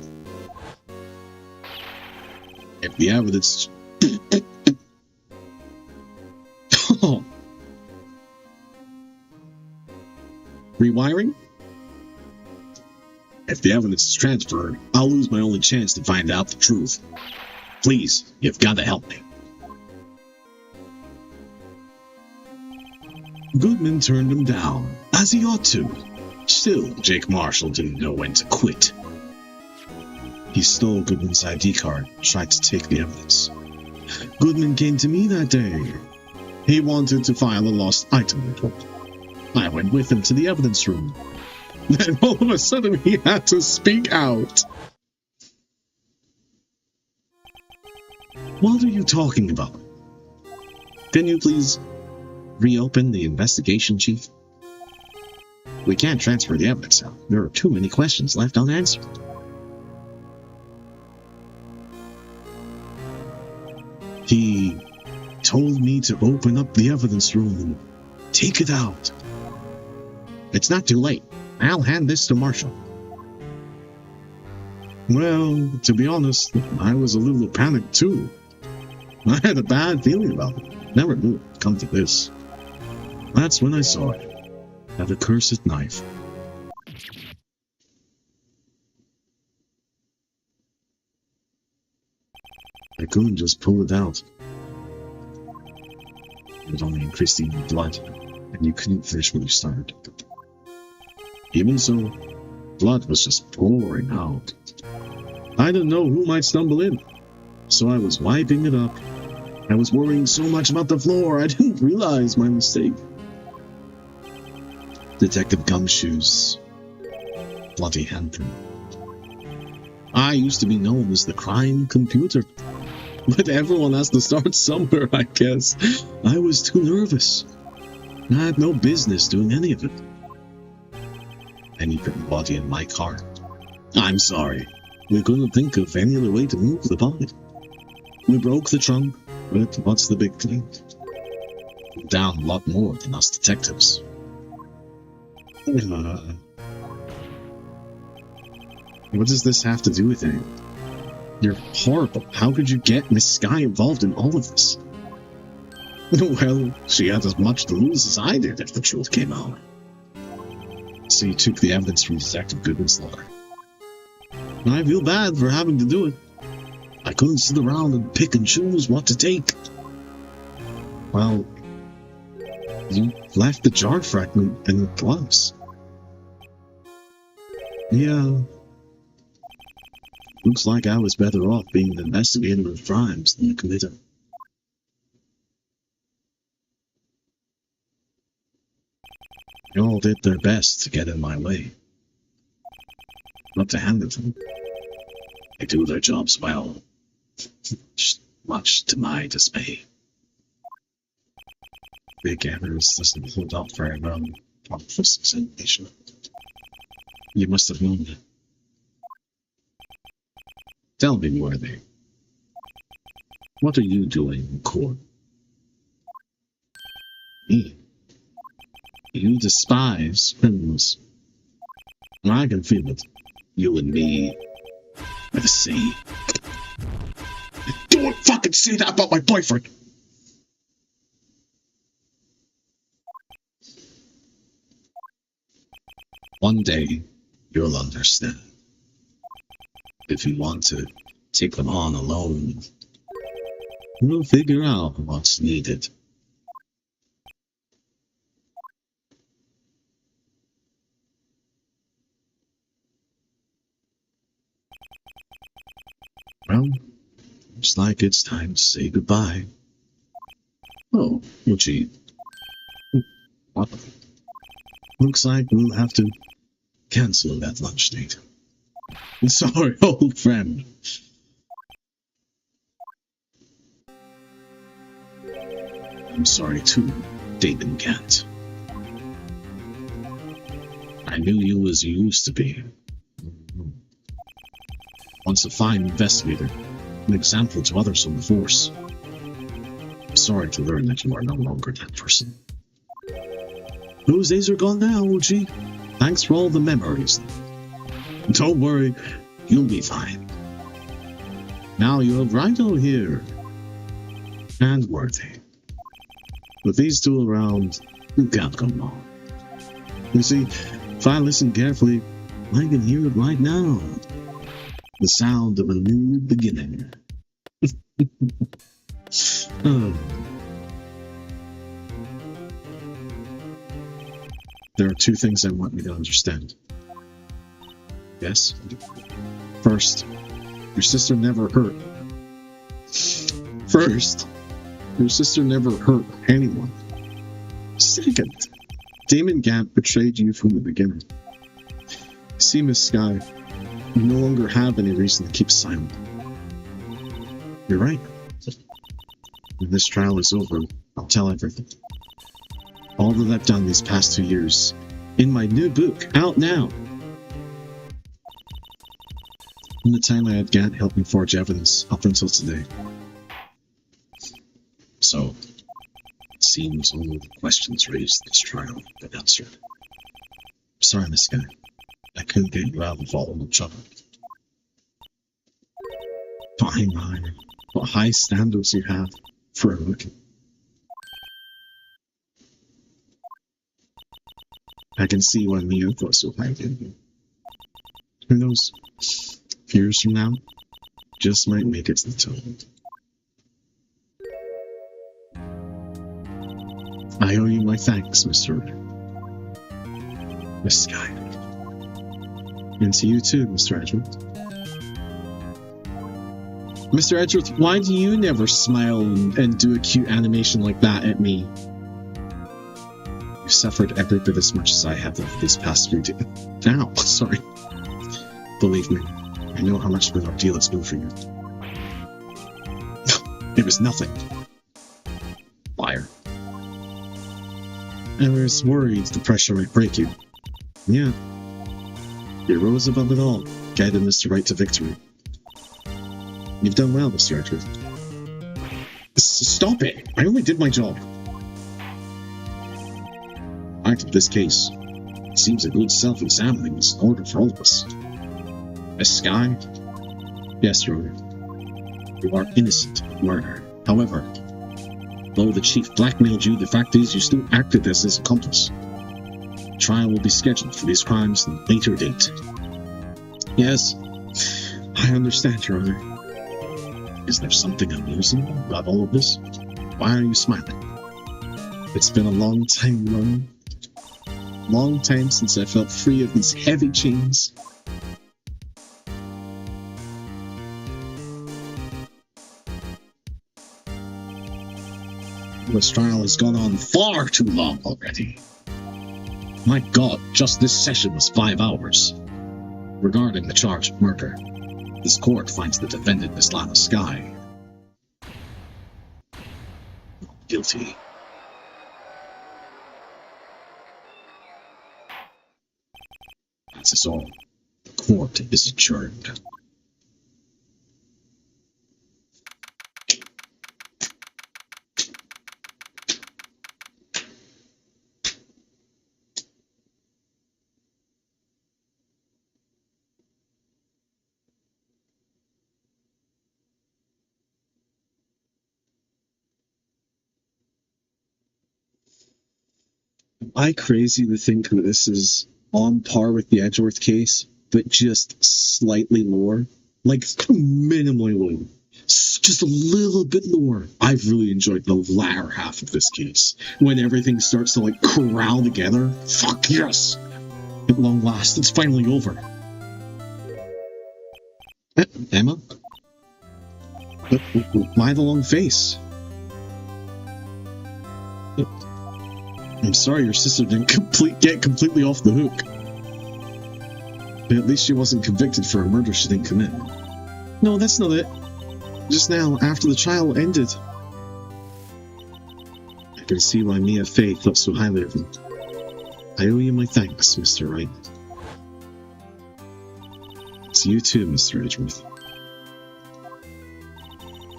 If the evidence... Oh. If the evidence is transferred, I'll lose my only chance to find out the truth. Please, you've got to help me. Goodman turned him down, as he ought to. Still, Jake Marshall didn't know when to quit. He stole Goodman's ID card and tried to take the evidence. Goodman came to me that day. He wanted to file a lost item report. I went with him to the evidence room. Then all of a sudden he had to speak out. What are you talking about? Can you please reopen the investigation, Chief? We can't transfer the evidence now. There are too many questions left unanswered. He told me to open up the evidence room and take it out. It's not too late. I'll hand this to Marshall. Well, to be honest, I was a little panicked too. I had a bad feeling about it. Never knew it would come to this. That's when I saw it. That accursed knife. I couldn't just pull it out. It would only increase the blood, and you couldn't finish what you started. Even so, blood was just pouring out. I didn't know who might stumble in, so I was wiping it up. I was worrying so much about the floor, I didn't realize my mistake. Detective Gumshoe's bloody handprint. I used to be known as the crime computer. But everyone has to start somewhere, I guess. I was too nervous. I had no business doing any of it. Any written body in my car? I'm sorry. We couldn't think of any other way to move the body. We broke the trunk, but what's the big thing? We're down a lot more than us detectives. What does this have to do with it? You're horrible. How could you get Miss Sky involved in all of this? Well, she had as much to lose as I did if the truth came out. So you took the evidence from Detective Goodman's locker. I feel bad for having to do it. I couldn't sit around and pick and choose what to take. Well, you left the jar fragment in the gloves. Yeah. Looks like I was better off being an investigator of crimes than a committer. They all did their best to get in my way. Not to hand it to them. They do their jobs well. Much to my dismay. Big Evers doesn't hold up very well on this examination. You must have known that. Tell me, Worthy. What are you doing in court? Me? You despise criminals. I can feel it. You and me are the same. Don't fucking say that about my boyfriend! One day, you'll understand. If you want to take them on alone, we'll figure out what's needed. Well, looks like it's time to say goodbye. Oh, gee. What? Looks like we'll have to cancel that lunch date. Sorry, old friend. I'm sorry too, David Gant. I knew you as you used to be. Once a fine investigator, an example to others on the force. I'm sorry to learn that you are no longer that person. Those days are gone now, OG. Thanks for all the memories. Don't worry, you'll be fine. Now you have Wright here. And Worthy. With these two around, you can't go wrong. You see, if I listen carefully, I can hear it right now. The sound of a new beginning. Oh. There are two things I want you to understand. Yes? First, your sister never hurt. First, your sister never hurt anyone. Second, Damon Gant betrayed you from the beginning. See, Miss Sky, you no longer have any reason to keep silent. You're right. When this trial is over, I'll tell everything. All that I've done these past 2 years, in my new book, out now. From the time I had Gant help me forge evidence up until today. So, it seems all the questions raised in this trial have been answered. Sorry, Miss Sky. I couldn't get you out of all the trouble. Fine. What high standards you have for a rookie. I can see why Mia thought so highly of you. Who knows? A few years from now, just might make it to the top. I owe you my thanks, Mr. Miss Sky. And to you too, Mr. Edgeworth. Mr. Edgeworth, why do you never smile and do a cute animation like that at me? You've suffered every bit as much as I have over these past few days. Ow, sorry. Believe me, I know how much of an ordeal it's been for you. It was nothing. Liar. I was worried the pressure might break you. Yeah. You rose above it all, guiding Mr. Wright to victory. You've done well, Mr. Edgeworth. Stop it! I only did my job. Back to this case. It seems a good self-examining is in order for all of us. Miss Sky? Yes, Your Honor. You are innocent of murder. However, though the chief blackmailed you, the fact is you still acted as his accomplice. Trial will be scheduled for these crimes at a later date. Yes, I understand, Your Honor. Is there something amusing about all of this? Why are you smiling? It's been a long time, Ron. Long time since I felt free of these heavy chains. This trial has gone on far too long already. My God, just this session was 5 hours. Regarding the charge of murder, this court finds the defendant, Miss Lana Sky, not guilty. That is all. The court is adjourned. Am I crazy to think that this is on par with the Edgeworth case, but just slightly lower? Like, minimally lower. Just a little bit lower. I've really enjoyed the latter half of this case. When everything starts to, like, corral together. Fuck yes! At long last, it's finally over. Emma? Why the long face? I'm sorry your sister didn't get completely off the hook. But at least she wasn't convicted for a murder she didn't commit. No, that's not it. Just now, after the trial ended. I can see why Mia Fey thought so highly of him. I owe you my thanks, Mr. Wright. To you too, Mr. Edgeworth.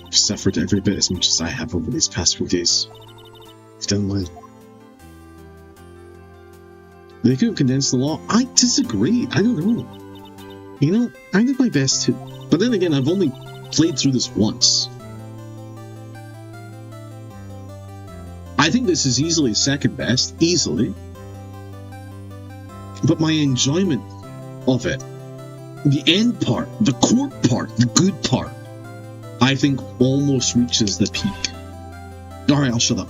You've suffered every bit as much as I have over these past few days. You've done well. They could have condensed the law. I disagree. I don't know. You know, I did my best too. But then again, I've only played through this once. I think this is easily second best. Easily. But my enjoyment of it, the end part, the court part, the good part, I think almost reaches the peak. Alright, I'll shut up.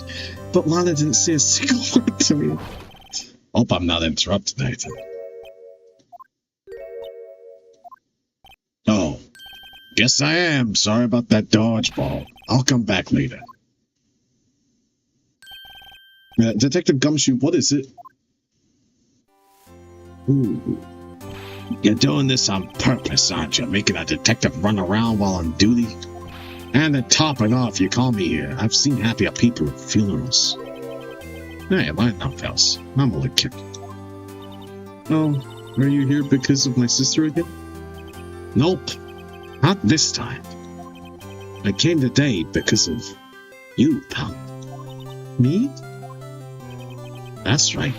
But Lana didn't say a single word to me. Hope I'm not interrupted, Nathan. Oh, guess I am. Sorry about that dodgeball. I'll come back later. Detective Gumshoe, what is it? Ooh. You're doing this on purpose, aren't you? Making a detective run around while on duty? And to top it off, you call me here. I've seen happier people at funerals. Hey, line up, pals. I'm only kidding. Oh, are you here because of my sister again? Nope. Not this time. I came today because of you, pal. Me? That's right.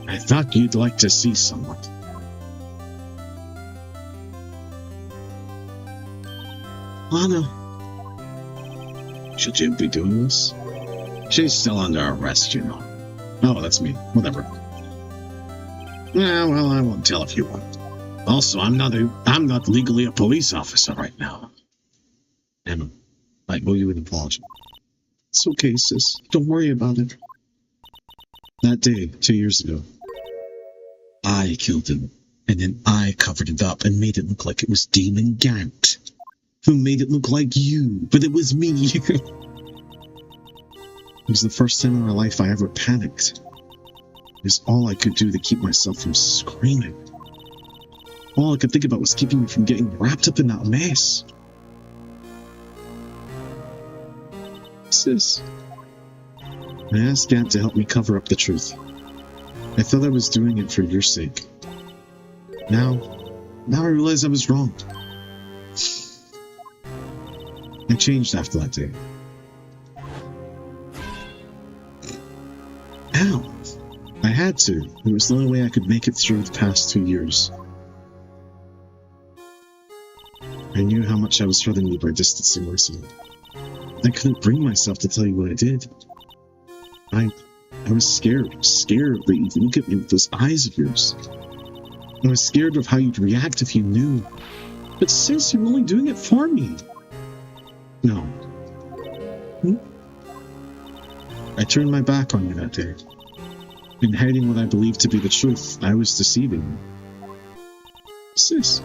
I thought you'd like to see someone. Lana. Should you be doing this? She's still under arrest, you know. Oh, that's me. Whatever. Yeah, well, I won't tell if you want. Also, I'm not legally a police officer right now. Emma, I owe you an apology. It's okay, sis. Don't worry about it. That day, 2 years ago, I killed him, and then I covered it up and made it look like it was Demon Gant, who made it look like you, but it was me. It was the first time in my life I ever panicked. It was all I could do to keep myself from screaming. All I could think about was keeping me from getting wrapped up in that mess. Sis, I asked Gant to help me cover up the truth. I thought I was doing it for your sake. Now I realize I was wrong. I changed after that day. Ow! I had to. It was the only way I could make it through the past 2 years. I knew how much I was hurting you by distancing myself. I couldn't bring myself to tell you what I did. I was scared that you'd look at me with those eyes of yours. I was scared of how you'd react if you knew. But sis, you're only doing it for me. No. I turned my back on you that day. In hiding what I believed to be the truth, I was deceiving you. Sis,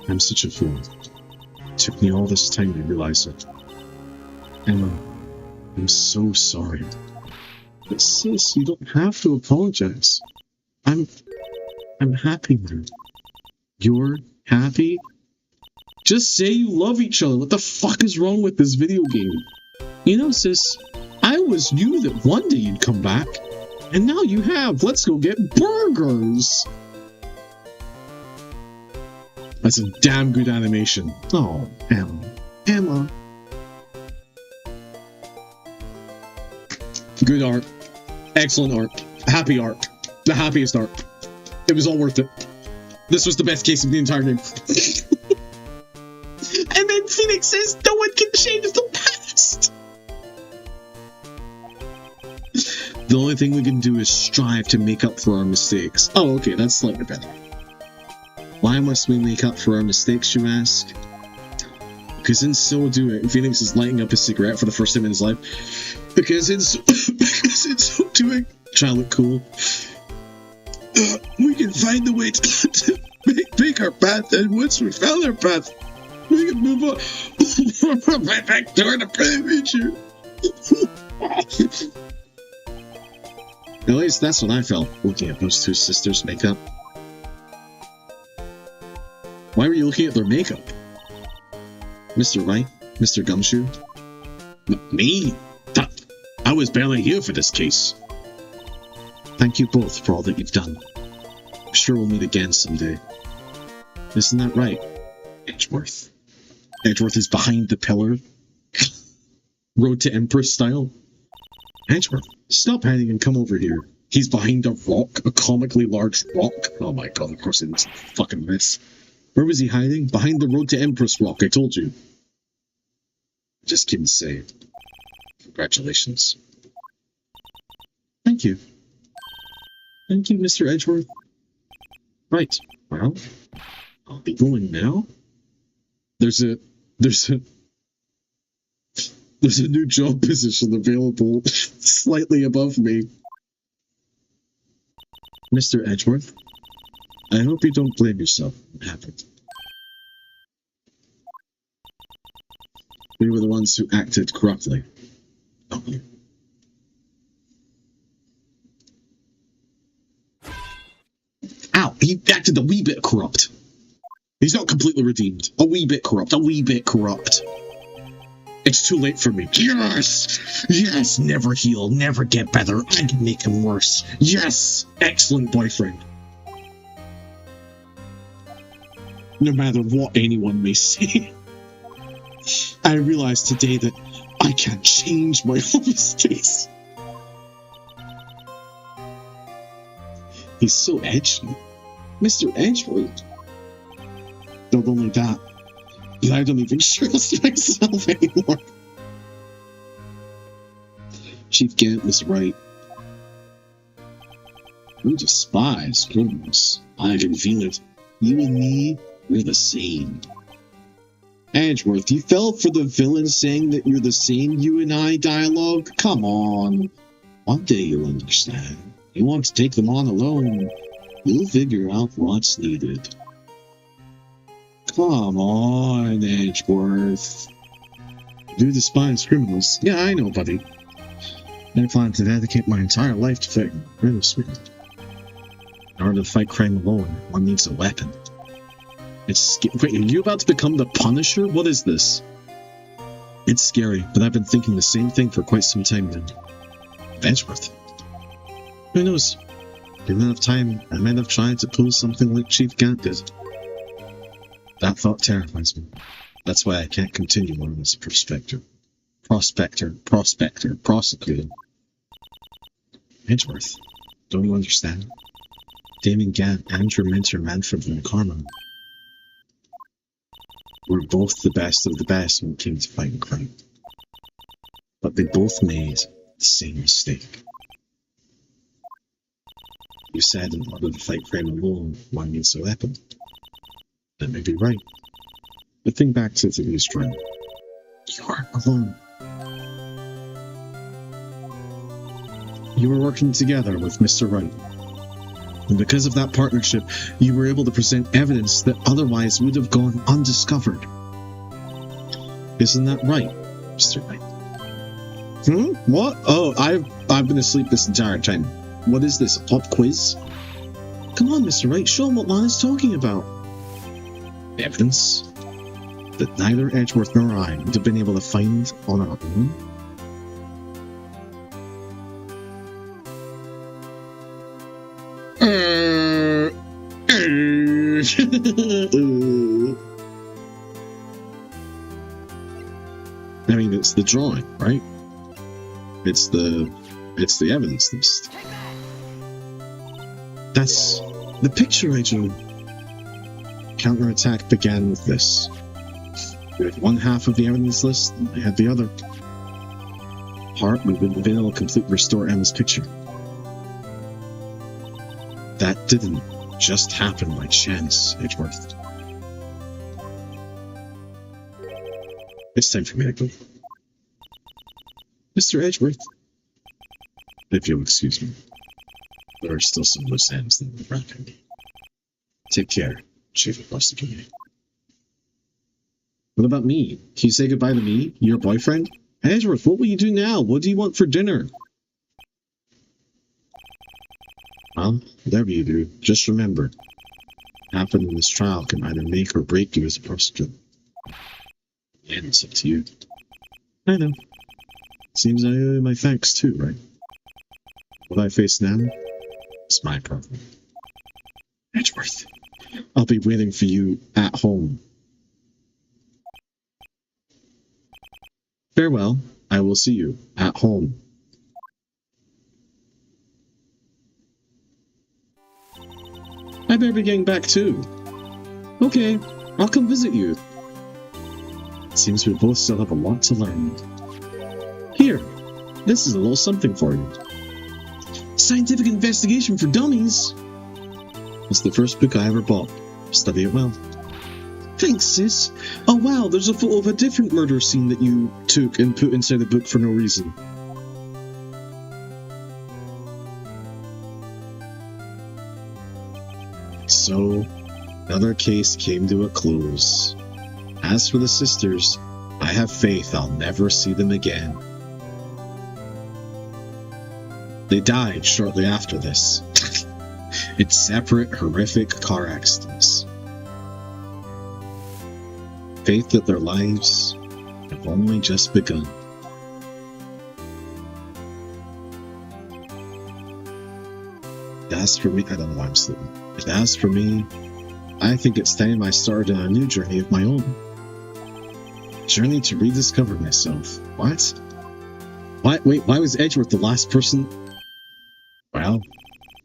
I'm such a fool. It took me all this time to realize it. Emma, I'm so sorry. But sis, you don't have to apologize. I'm happy now. You're happy? Just say you love each other. What the fuck is wrong with this video game? You know, sis, I always knew that one day you'd come back. And now you have. Let's go get burgers. That's a damn good animation. Oh, Emma. Good art. Excellent art. Happy art. The happiest art. It was all worth it. This was the best case of the entire game. And then Phoenix says no one can change the past. The only thing we can do is strive to make up for our mistakes. Oh, okay, that's slightly better. Why must we make up for our mistakes, you ask? Because in so doing, Phoenix is lighting up a cigarette for the first time in his life. Because in so doing, try to look cool. We can find a way to make our path, and once we found our path, we can move on. Back toward the future. At least that's what I felt looking at those two sisters' makeup. Why were you looking at their makeup? Mr. Wright? Mr. Gumshoe? Me? I was barely here for this case. Thank you both for all that you've done. I'm sure we'll meet again someday. Isn't that right, Edgeworth? Edgeworth is behind the pillar. Road to Empress style. Edgeworth, stop hiding and come over here. He's behind a rock, a comically large rock. Oh my god, of course it was fucking this. Where was he hiding? Behind the Road to Empress rock, I told you. Just kidding to say. Congratulations. Thank you. Thank you, Mr. Edgeworth. Right, Well, I'll be going now. There's a new job position available slightly above me. Mr. Edgeworth, I hope you don't blame yourself for what happened. We were the ones who acted corruptly. Oh. Ow, he acted a wee bit corrupt. He's not completely redeemed. A wee bit corrupt. A wee bit corrupt. It's too late for me. Yes! Yes! Never heal. Never get better. I can make him worse. Yes! Excellent boyfriend. No matter what anyone may say, I realized today that I can't change my own mistakes. He's so edgy. Mr. Edgeworth. Not only that, but I don't even trust myself anymore. Chief Gant was right. We despise criminals. I can feel it. You and me, we're the same. Edgeworth, you fell for the villain saying that you're the same you and I dialogue? Come on. One day you'll understand. You want to take them on alone. You'll figure out what's needed. Come on, Edgeworth. You despise criminals. Yeah, I know, buddy. I plan to dedicate my entire life to fighting criminal spirit. In order to fight crime alone, one needs a weapon. Wait, are you about to become the Punisher? What is this? It's scary, but I've been thinking the same thing for quite some time now. Edgeworth. Who knows? Given enough time, I might have tried to pull something like Chief Gant did. That thought terrifies me. That's why I can't continue on as a prospector, prosecutor. Edgeworth, don't you understand? Damon Gant and your mentor Manfred von Karma were both the best of the best when it came to fighting crime. But they both made the same mistake. You said in order to fight crime alone, one needs a weapon. That may be right. But think back to today's trial. You aren't alone. You were working together with Mr. Wright. And because of that partnership, you were able to present evidence that otherwise would have gone undiscovered. Isn't that right, Mr. Wright? What? Oh, I've been asleep this entire time. What is this, a pop quiz? Come on, Mr. Wright, show him what Lana's talking about. Evidence that neither Edgeworth nor I would have been able to find on our own? I mean, it's the drawing, right? It's the evidence list. That's the picture I drew. Counterattack began with this. We had one half of the evidence list, and I had the other. Hart would have been able to completely restore Emma's picture. That didn't just happen by chance, Edgeworth. It's time for me to go. Mr. Edgeworth, if you'll excuse me, there are still some loose ends that we're wrapping. Take care, Chief across the community. What about me? Can you say goodbye to me, your boyfriend? Edgeworth, what will you do now? What do you want for dinner? Well, whatever you do, just remember, what happened in this trial can either make or break you as a prosecutor. And it's up to you. I know. Seems I owe you my thanks too, right? What I face now is my problem. Edgeworth, I'll be waiting for you at home. Farewell. I will see you at home. I better be getting back too. Okay, I'll come visit you. It seems we both still have a lot to learn. Here, this is a little something for you. Scientific investigation for dummies. It's the first book I ever bought. Study it well. Thanks, sis. Oh wow, there's a photo of a different murder scene that you took and put inside the book for no reason. So, another case came to a close. As for the sisters, I have faith I'll never see them again. They died shortly after this. In separate, horrific car accidents. Faith that their lives have only just begun. As for me, I don't know why I'm sleeping. But as for me, I think it's time I started on a new journey of my own. Journey to rediscover myself. What? Why was Edgeworth the last person? Well,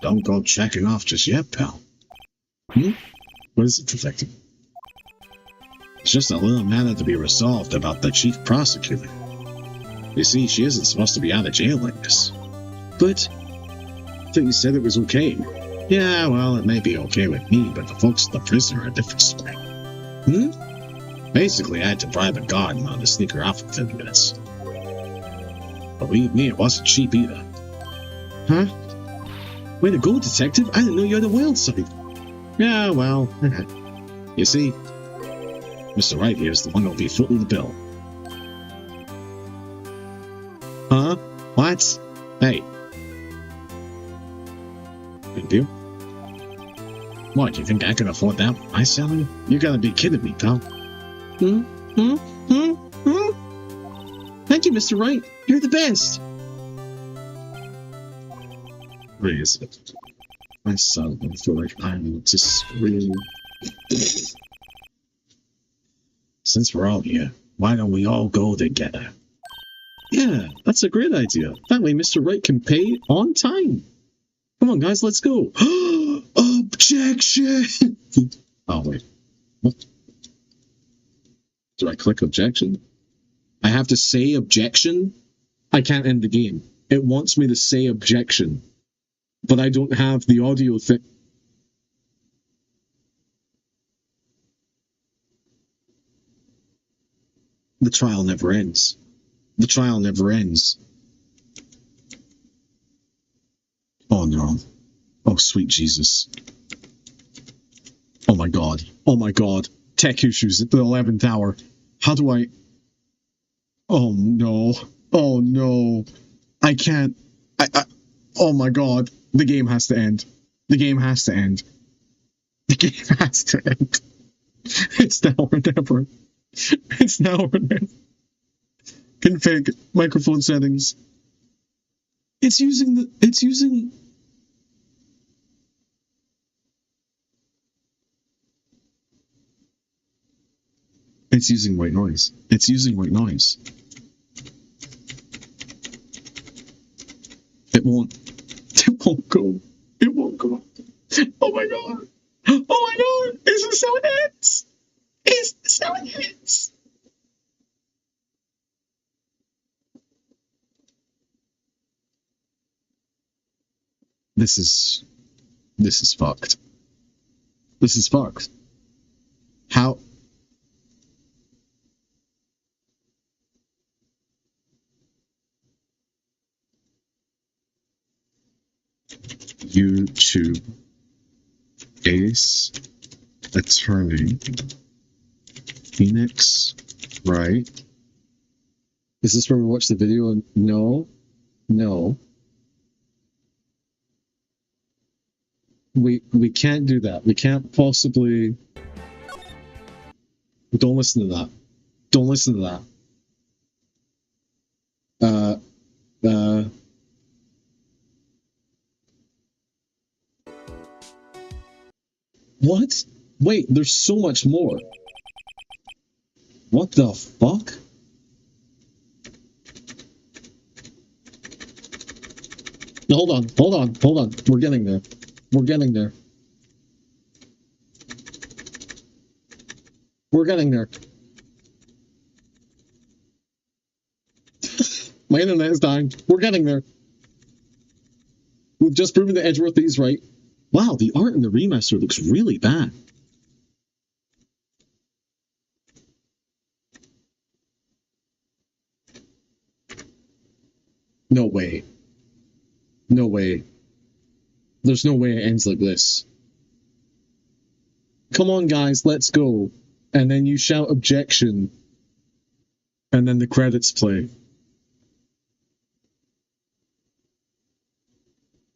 don't go checking off just yet, pal. What is it, Detective? It's just a little matter to be resolved about the chief prosecutor. You see, she isn't supposed to be out of jail like this. But I thought you said it was okay. Yeah, well, it may be okay with me, but the folks at the prison are a different story. Basically, I had to bribe a guard in order to sneak her out for 10 minutes. Believe me, it wasn't cheap either. Huh? Way to go, Detective. I didn't know you had a wild side. Yeah, well, you see, Mr. Wright here is the one who'll be footing the bill. Huh? What? Hey. Big deal? What, you think I can afford that with my salary? You gotta be kidding me, pal. Thank you, Mr. Wright. You're the best. Where is it? I suddenly feel like I'm just screaming. Since we're all here, why don't we all go together? Yeah, that's a great idea. That way Mr. Wright can pay on time. Come on, guys, let's go. Objection! Oh, wait. What? Do I click objection? I have to say objection? I can't end the game. It wants me to say objection. But I don't have the audio thing. The trial never ends. The trial never ends. Oh no. Oh sweet Jesus. Oh my god. Oh my god. Tech issues at the 11th hour. How do I... Oh no. Oh no. I can't... Oh my god. The game has to end. The game has to end. The game has to end. It's now or never. It's now or never. Config microphone settings. It's using the... It's using... It's using white noise. It's using white noise. It won't. It won't go. It won't go. Oh my god. Oh my god. Is this how it ends? Is this how it ends? This is fucked. This is fucked. How? YouTube Ace Attorney Phoenix Wright. Is this where we watch the video? No. No. We can't do that. We can't possibly... Don't listen to that. Don't listen to that. What? Wait, there's so much more. What the fuck? No, hold on. We're getting there. We're getting there. We're getting there. My internet is dying. We're getting there. We've just proven that Edgeworth is right. Wow, the art in the remaster looks really bad. No way. No way. There's no way it ends like this. Come on, guys, let's go. And then you shout objection. And then the credits play.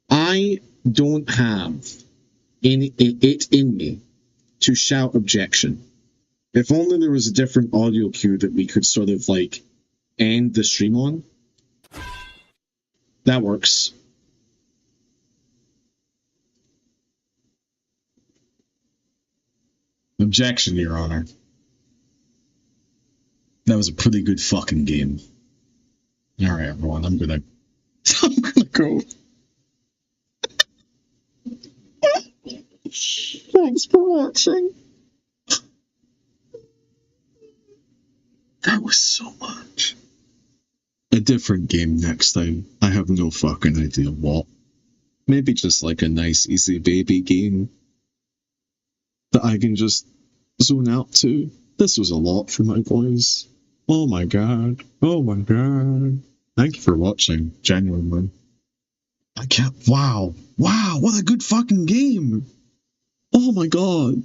I don't have it in me to shout objection. If only there was a different audio cue that we could sort of like end the stream on. That works. Objection, Your Honor. That was a pretty good fucking game. Alright, everyone, I'm gonna go. Thanks for watching. That was so much. A different game next time. I have no fucking idea what. Maybe just like a nice, easy baby game that I can just zone out to. This was a lot for my boys. Oh my god. Oh my god. Thank you for watching, genuinely. I can't. Wow. Wow, what a good fucking game. Oh my god.